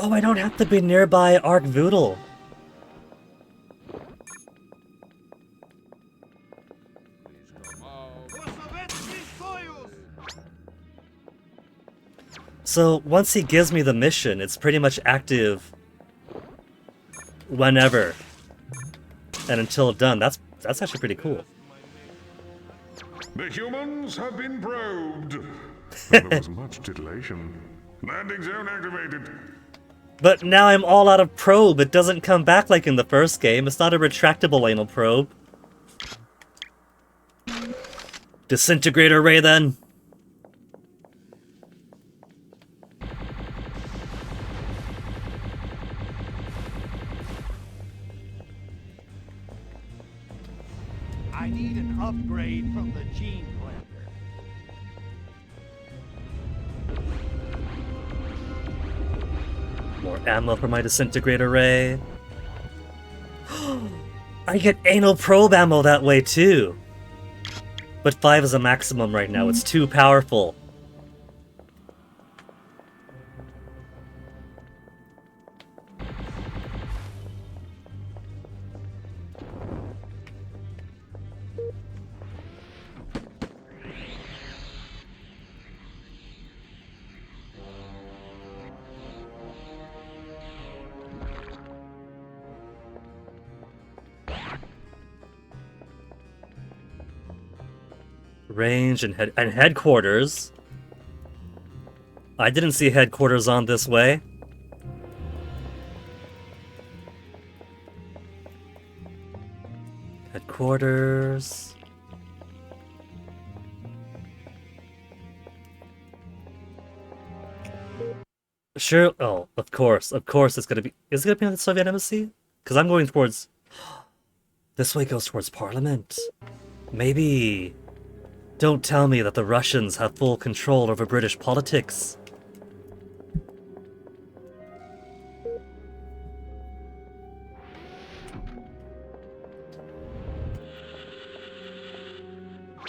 Oh, I don't have to be nearby Ark Voodle. So, once he gives me the mission, it's pretty much active whenever. And until done. That's actually pretty cool. The humans have been probed. There was much titillation. Landing zone activated. But now I'm all out of probe. It doesn't come back like in the first game. It's not a retractable anal probe. Disintegrator ray then. I need an upgrade from the gene blender. More ammo for my disintegrator ray. I get anal probe ammo that way too. But 5 is a maximum right now. It's too powerful. Range and headquarters. I didn't see headquarters on this way. Headquarters. Sure. Oh, of course it's gonna be. Is it gonna be on the Soviet embassy? Because I'm going towards. This way goes towards Parliament. Maybe. Don't tell me that the Russians have full control over British politics.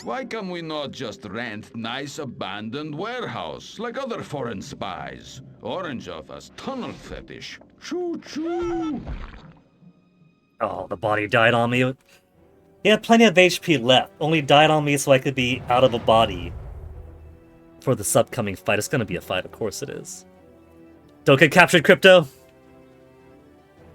Why can we not just rent nice abandoned warehouse like other foreign spies? Orange of us, tunnel fetish. Choo choo! Oh, the body died on me. He had plenty of HP left, only died on me so I could be out of a body for this upcoming fight. It's gonna be a fight, of course it is. Don't get captured, Crypto!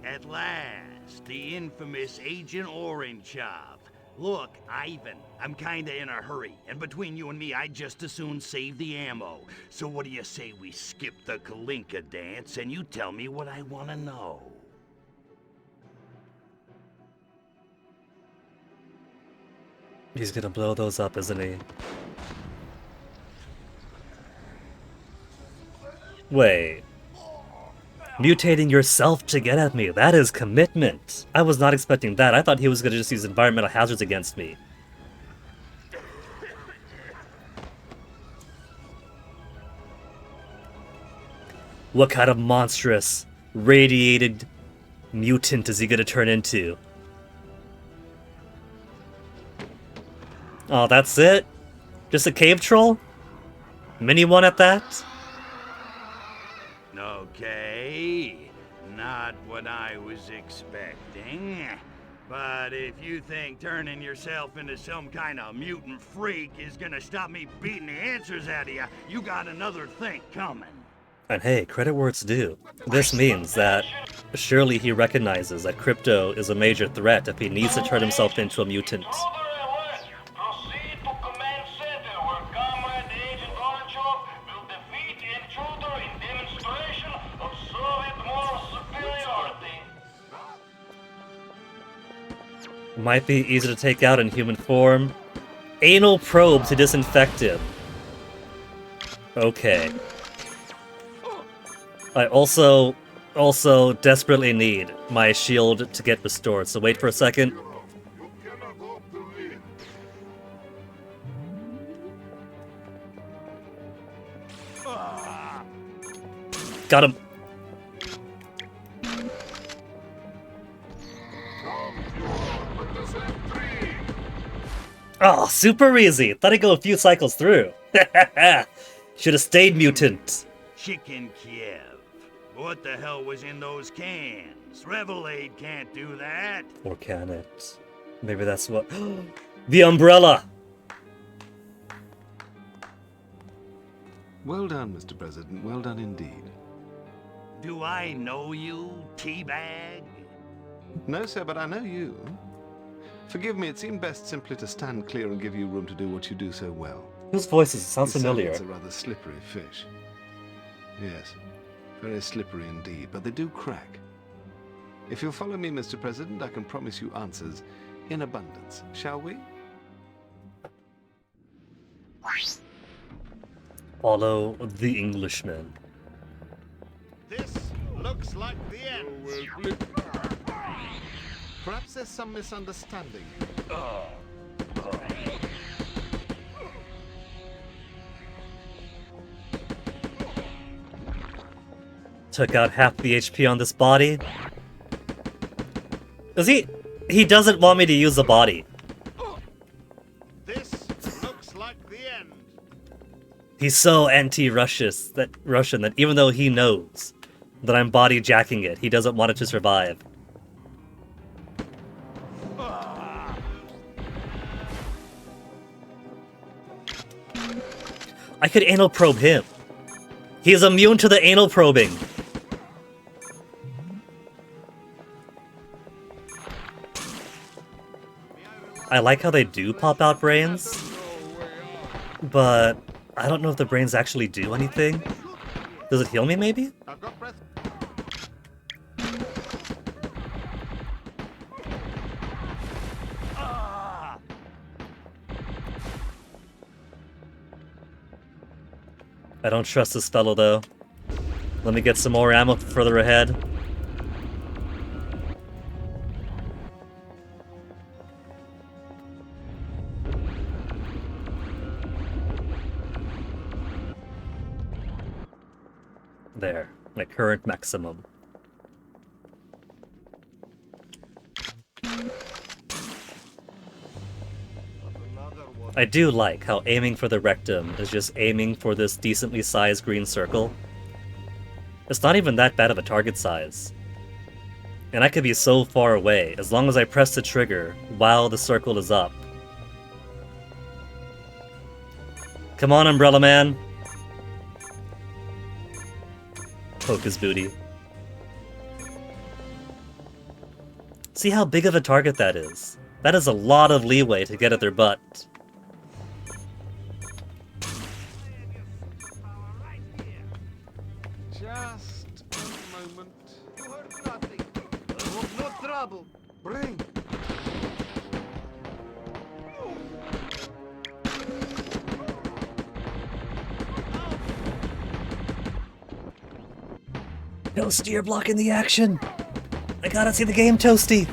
At last, the infamous Agent Orangeov. Look, Ivan, I'm kinda in a hurry, and between you and me, I'd just as soon save the ammo. So what do you say we skip the Kalinka dance and you tell me what I wanna know? He's gonna blow those up, isn't he? Wait. Mutating yourself to get at me, that is commitment. I was not expecting that. I thought he was gonna just use environmental hazards against me. What kind of monstrous, radiated mutant is he gonna turn into? Oh, that's it? Just a cave troll? Mini one at that? Okay, not what I was expecting. But if you think turning yourself into some kind of mutant freak is gonna stop me beating the answers out of you, you got another thing coming. And hey, credit where it's due. This means that surely he recognizes that Crypto is a major threat if he needs to turn himself into a mutant. Might be easy to take out in human form. Anal probe to disinfect him. Okay. I also desperately need my shield to get restored, so wait for a second. Got him. Oh, super easy. Thought I'd go a few cycles through. Should have stayed mutant. Chicken Kiev. What the hell was in those cans? Revelade can't do that. Or can it? Maybe that's what... The umbrella! Well done, Mr. President. Well done indeed. Do I know you, Teabag? No, sir, but I know you. Forgive me, it seemed best simply to stand clear and give you room to do what you do so well. Whose voices sounds familiar? It's a rather slippery fish. Yes, very slippery indeed, but they do crack. If you'll follow me, Mr. President, I can promise you answers in abundance. Shall we? Follow the Englishman. This looks like the end. Perhaps there's some misunderstanding. Took out half the HP on this body. Is he doesn't want me to use the body. This looks like the end. He's so anti-Russian that even though he knows that I'm body jacking it, he doesn't want it to survive. I could anal probe him. He is immune to the anal probing. I like how they do pop out brains, but I don't know if the brains actually do anything. Does it heal me, maybe? I don't trust this fellow, though. Let me get some more ammo further ahead. There, my current maximum. I do like how aiming for the rectum is just aiming for this decently sized green circle. It's not even that bad of a target size. And I could be so far away as long as I press the trigger while the circle is up. Come on, Umbrella Man! Poke his booty. See how big of a target that is? That is a lot of leeway to get at their butt. Just a moment. You heard nothing. I want no trouble. Bring. Toasty, you're blocking the action! I gotta see the game, Toasty!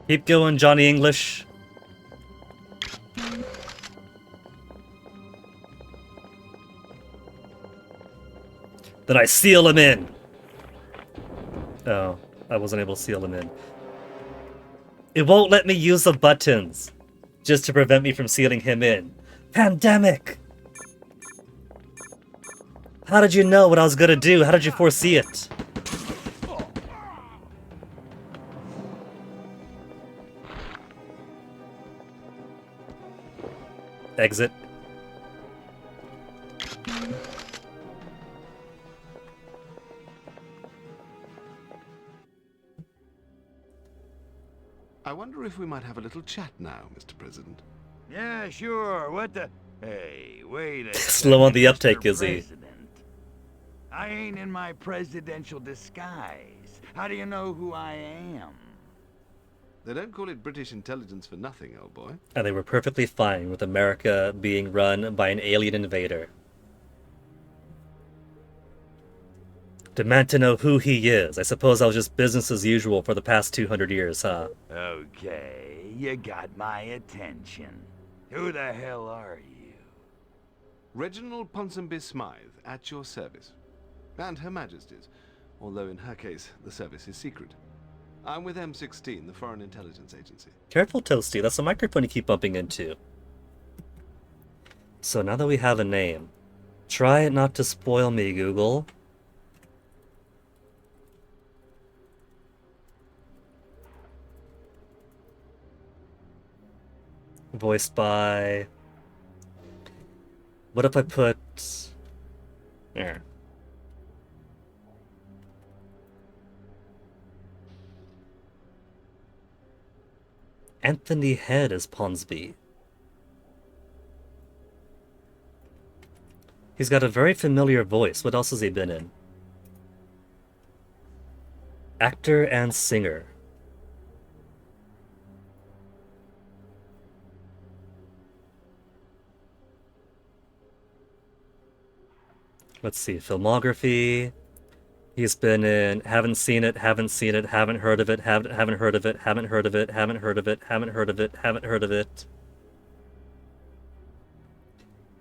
Keep going, Johnny English. Then I seal him in! Oh, I wasn't able to seal him in. It won't let me use the buttons, just to prevent me from sealing him in. Pandemic! How did you know what I was gonna do? How did you foresee it? Exit. I wonder if we might have a little chat now, Mr. President. Yeah, sure. What the... Hey, wait a Slow on the uptake, is he? President. I ain't in my presidential disguise. How do you know who I am? They don't call it British intelligence for nothing, old boy. And they were perfectly fine with America being run by an alien invader. Demand to know who he is. I suppose that was just business as usual for the past 200 years, huh? Okay, you got my attention. Who the hell are you? Reginald Ponsonby Smythe, at your service. And Her Majesty's, although in her case, the service is secret. I'm with M16, the Foreign Intelligence Agency. Careful, Toasty. That's a microphone you keep bumping into. So now that we have a name, try not to spoil me, Google. Voiced by... What if I put... There. Anthony Head as Ponsby. He's got a very familiar voice. What else has he been in? Actor and singer. Let's see, filmography. He's been in haven't seen it, haven't seen it, haven't heard of it, haven't heard of it, haven't heard of it, haven't heard of it, haven't heard of it, haven't heard of it.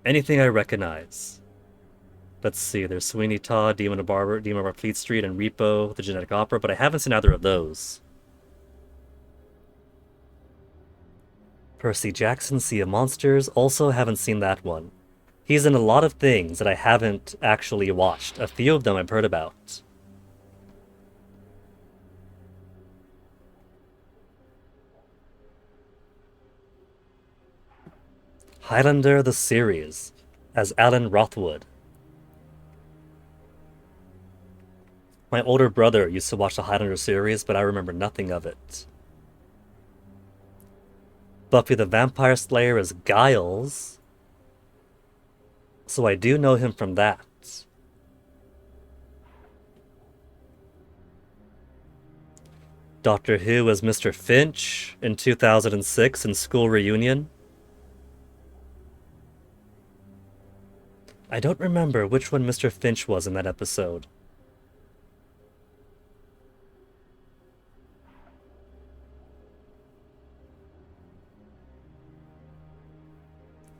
Anything I recognize. Let's see, there's Sweeney Todd, Demon of Fleet Street, and Repo, the Genetic Opera, but I haven't seen either of those. Percy Jackson, Sea of Monsters, also haven't seen that one. He's in a lot of things that I haven't actually watched. A few of them I've heard about. Highlander the series, as Alan Rothwood. My older brother used to watch the Highlander series, but I remember nothing of it. Buffy the Vampire Slayer as Giles, so I do know him from that. Doctor Who as Mr. Finch in 2006 in School Reunion. I don't remember which one Mr. Finch was in that episode.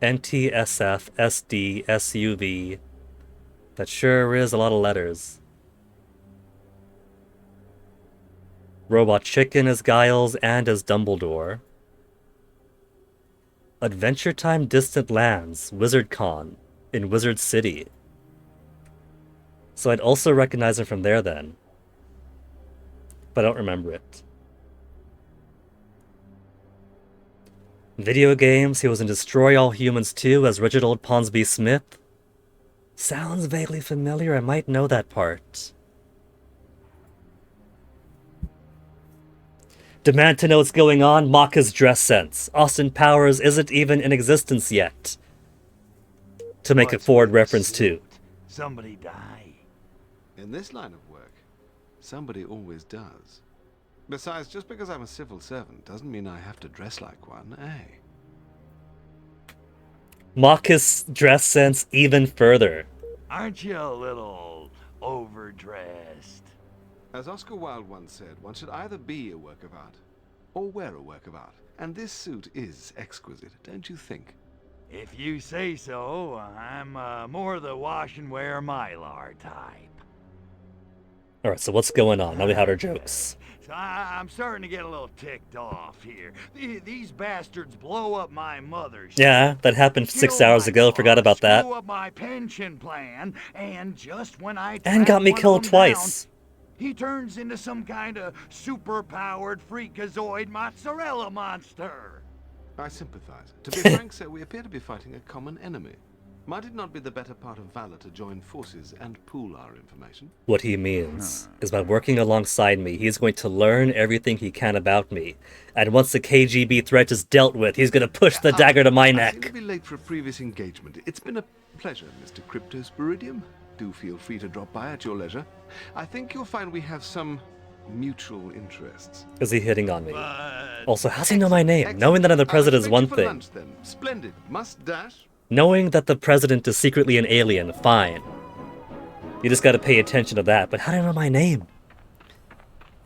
NTSF SD SUV. That sure is a lot of letters. Robot Chicken as Giles and as Dumbledore. Adventure Time Distant Lands, WizardCon, in Wizard City. So I'd also recognize him from there then. But I don't remember it. Video games, he was in Destroy All Humans 2 as Reginald Ponsby Smith. Sounds vaguely familiar, I might know that part. Demand to know what's going on, mock his dress sense. Austin Powers isn't even in existence yet. To make a forward reference to. Somebody die. In this line of work, somebody always does. Besides, just because I'm a civil servant doesn't mean I have to dress like one, eh? Mock his dress sense even further. Aren't you a little overdressed? As Oscar Wilde once said, one should either be a work of art or wear a work of art. And this suit is exquisite, don't you think? If you say so, I'm more the wash and wear Mylar type. Alright, so what's going on? Now we had our jokes. So I'm starting to get a little ticked off here. These bastards blow up my mother's. Yeah, that happened 6 hours ago. Forgot about that. Blow up my pension plan, and just when I and got me killed twice. Down, he turns into some kind of super-powered freakazoid mozzarella monster. I sympathize. To be frank, sir, we appear to be fighting a common enemy. Might it not be the better part of valor to join forces and pool our information? What he means is by working alongside me, he's going to learn everything he can about me. And once the KGB threat is dealt with, he's going to push the dagger to my I neck. seem to be late for a previous engagement. It's been a pleasure, Mr. Cryptosporidium. Do feel free to drop by at your leisure. I think you'll find we have some mutual interests. Is he hitting on me? Also, how's he know my name? Knowing that I'm the president is one thing. Lunch, then. Splendid. Must dash. Knowing that the president is secretly an alien, fine. You just gotta pay attention to that, but how do I know my name?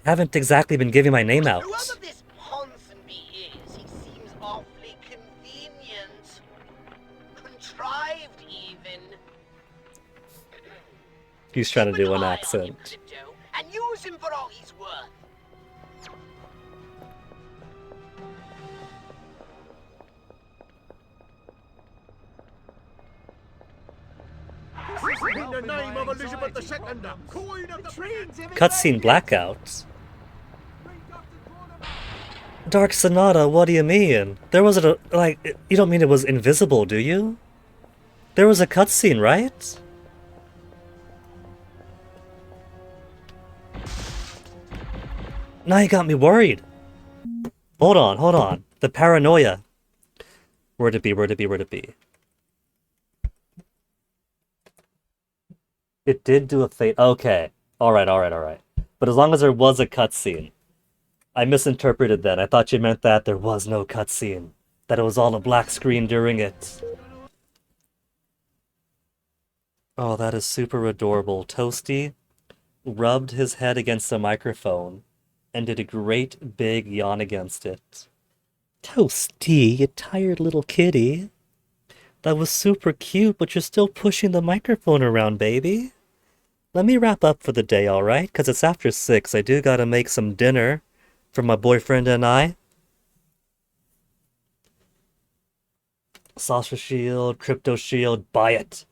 I haven't exactly been giving my name out. Whoever this Ponsonby is, he seems awfully convenient. Contrived, even. He's trying to do an accent. And use him for all he's worth. In the name of Elizabeth II, Queen of the Trains. Cutscene blackouts. Dark Sonata, what do you mean? There wasn't a, like, you don't mean it was invisible, do you? There was a cutscene, right? Now you got me worried. Hold on. The paranoia. Where'd it be? It did do a fate. Okay. Alright. But as long as there was a cutscene. I misinterpreted that. I thought you meant that there was no cutscene. That it was all a black screen during it. Oh, that is super adorable. Toasty rubbed his head against the microphone and did a great big yawn against it. Toasty, you tired little kitty. That was super cute, but you're still pushing the microphone around, baby. Let me wrap up for the day, alright? 'Cause it's after 6. I do gotta make some dinner for my boyfriend and I. Saucer Shield, Crypto Shield, buy it.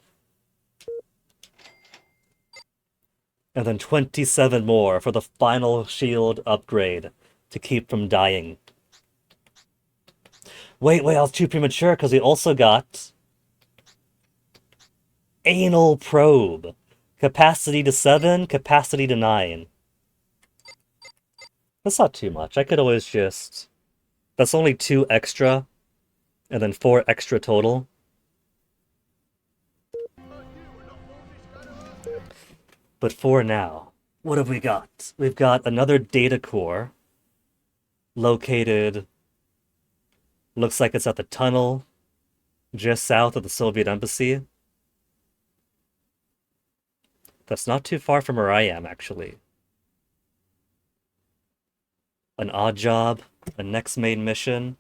And then 27 more for the final shield upgrade to keep from dying. Wait, I was too premature because we also got Anal Probe. Capacity to 7, capacity to 9. That's not too much. I could always just... That's only 2 extra, and then 4 extra total. But for now, what have we got? We've got another data core located, looks like it's at the tunnel just south of the Soviet embassy. That's not too far from where I am, actually. An odd job, a next main mission,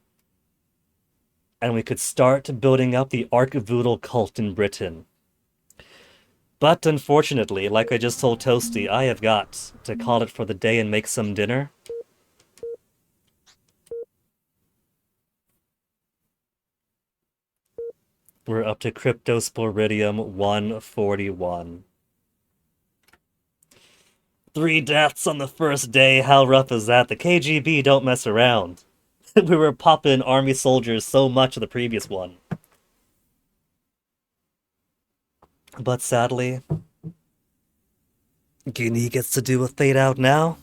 and we could start building up the Archvoodal cult in Britain. But unfortunately, like I just told Toasty, I have got to call it for the day and make some dinner. We're up to Cryptosporidium 141. 3 deaths on the first day, how rough is that? The KGB don't mess around. We were popping army soldiers so much of the previous one. But sadly, Guinea gets to do a fade out now.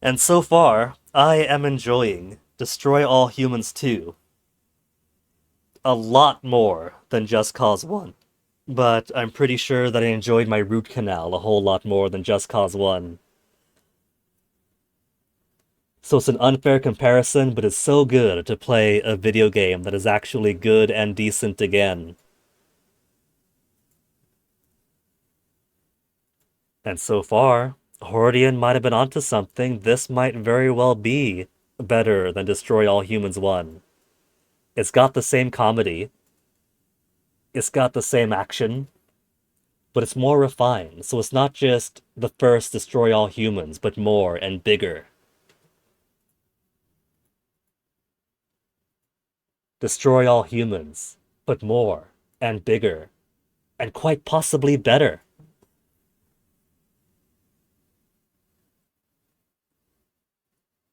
And so far, I am enjoying Destroy All Humans 2 a lot more than Just Cause 1. But I'm pretty sure that I enjoyed my root canal a whole lot more than Just Cause 1. So it's an unfair comparison, but it's so good to play a video game that is actually good and decent again. And so far, Hordian might have been onto something. This might very well be better than Destroy All Humans 1. It's got the same comedy. It's got the same action. But it's more refined, so it's not just the first Destroy All Humans, but more and bigger. Destroy All Humans, but more and bigger. And quite possibly better.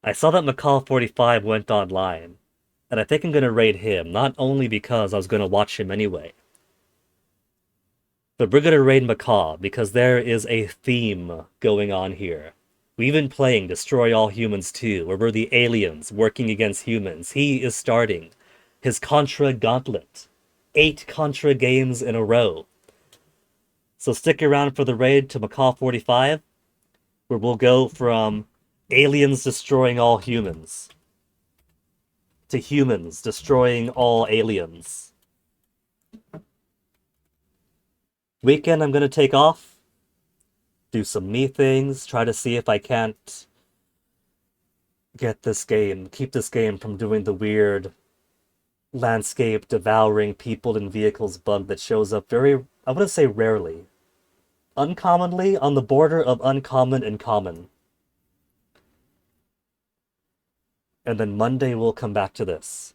I saw that McCall45 went online, and I think I'm gonna raid him, not only because I was gonna watch him anyway. But we're gonna raid McCall, because there is a theme going on here. We've been playing Destroy All Humans 2, where we're the aliens working against humans. He is starting his Contra Gauntlet. 8 Contra games in a row. So stick around for the raid to McCall45, where we'll go from aliens destroying all humans to humans destroying all aliens. Weekend I'm gonna take off, do some me things, try to see if I can't keep this game from doing the weird landscape devouring people and vehicles bug that shows up very, I wouldn't say rarely, uncommonly, on the border of uncommon and common. And then Monday we'll come back to this.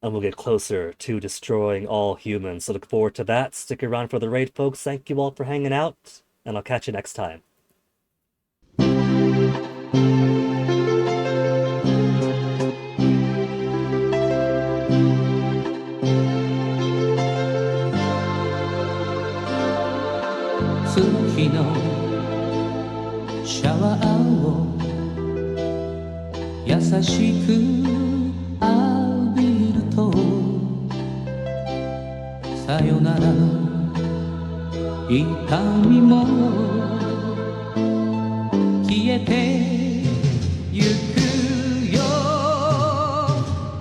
And we'll get closer to destroying all humans. So look forward to that. Stick around for the raid, folks. Thank you all for hanging out, and I'll catch you next time. 月のシャワーを優しく浴びるとさよなら痛みも消えてゆくよ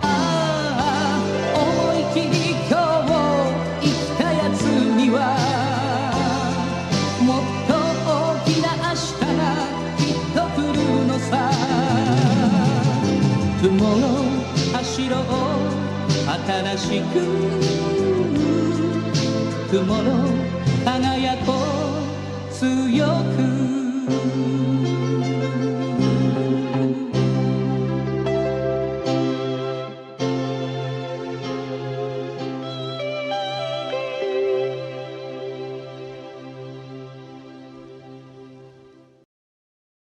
ああ思い切り今日を生きた正しく雲の輝こう強く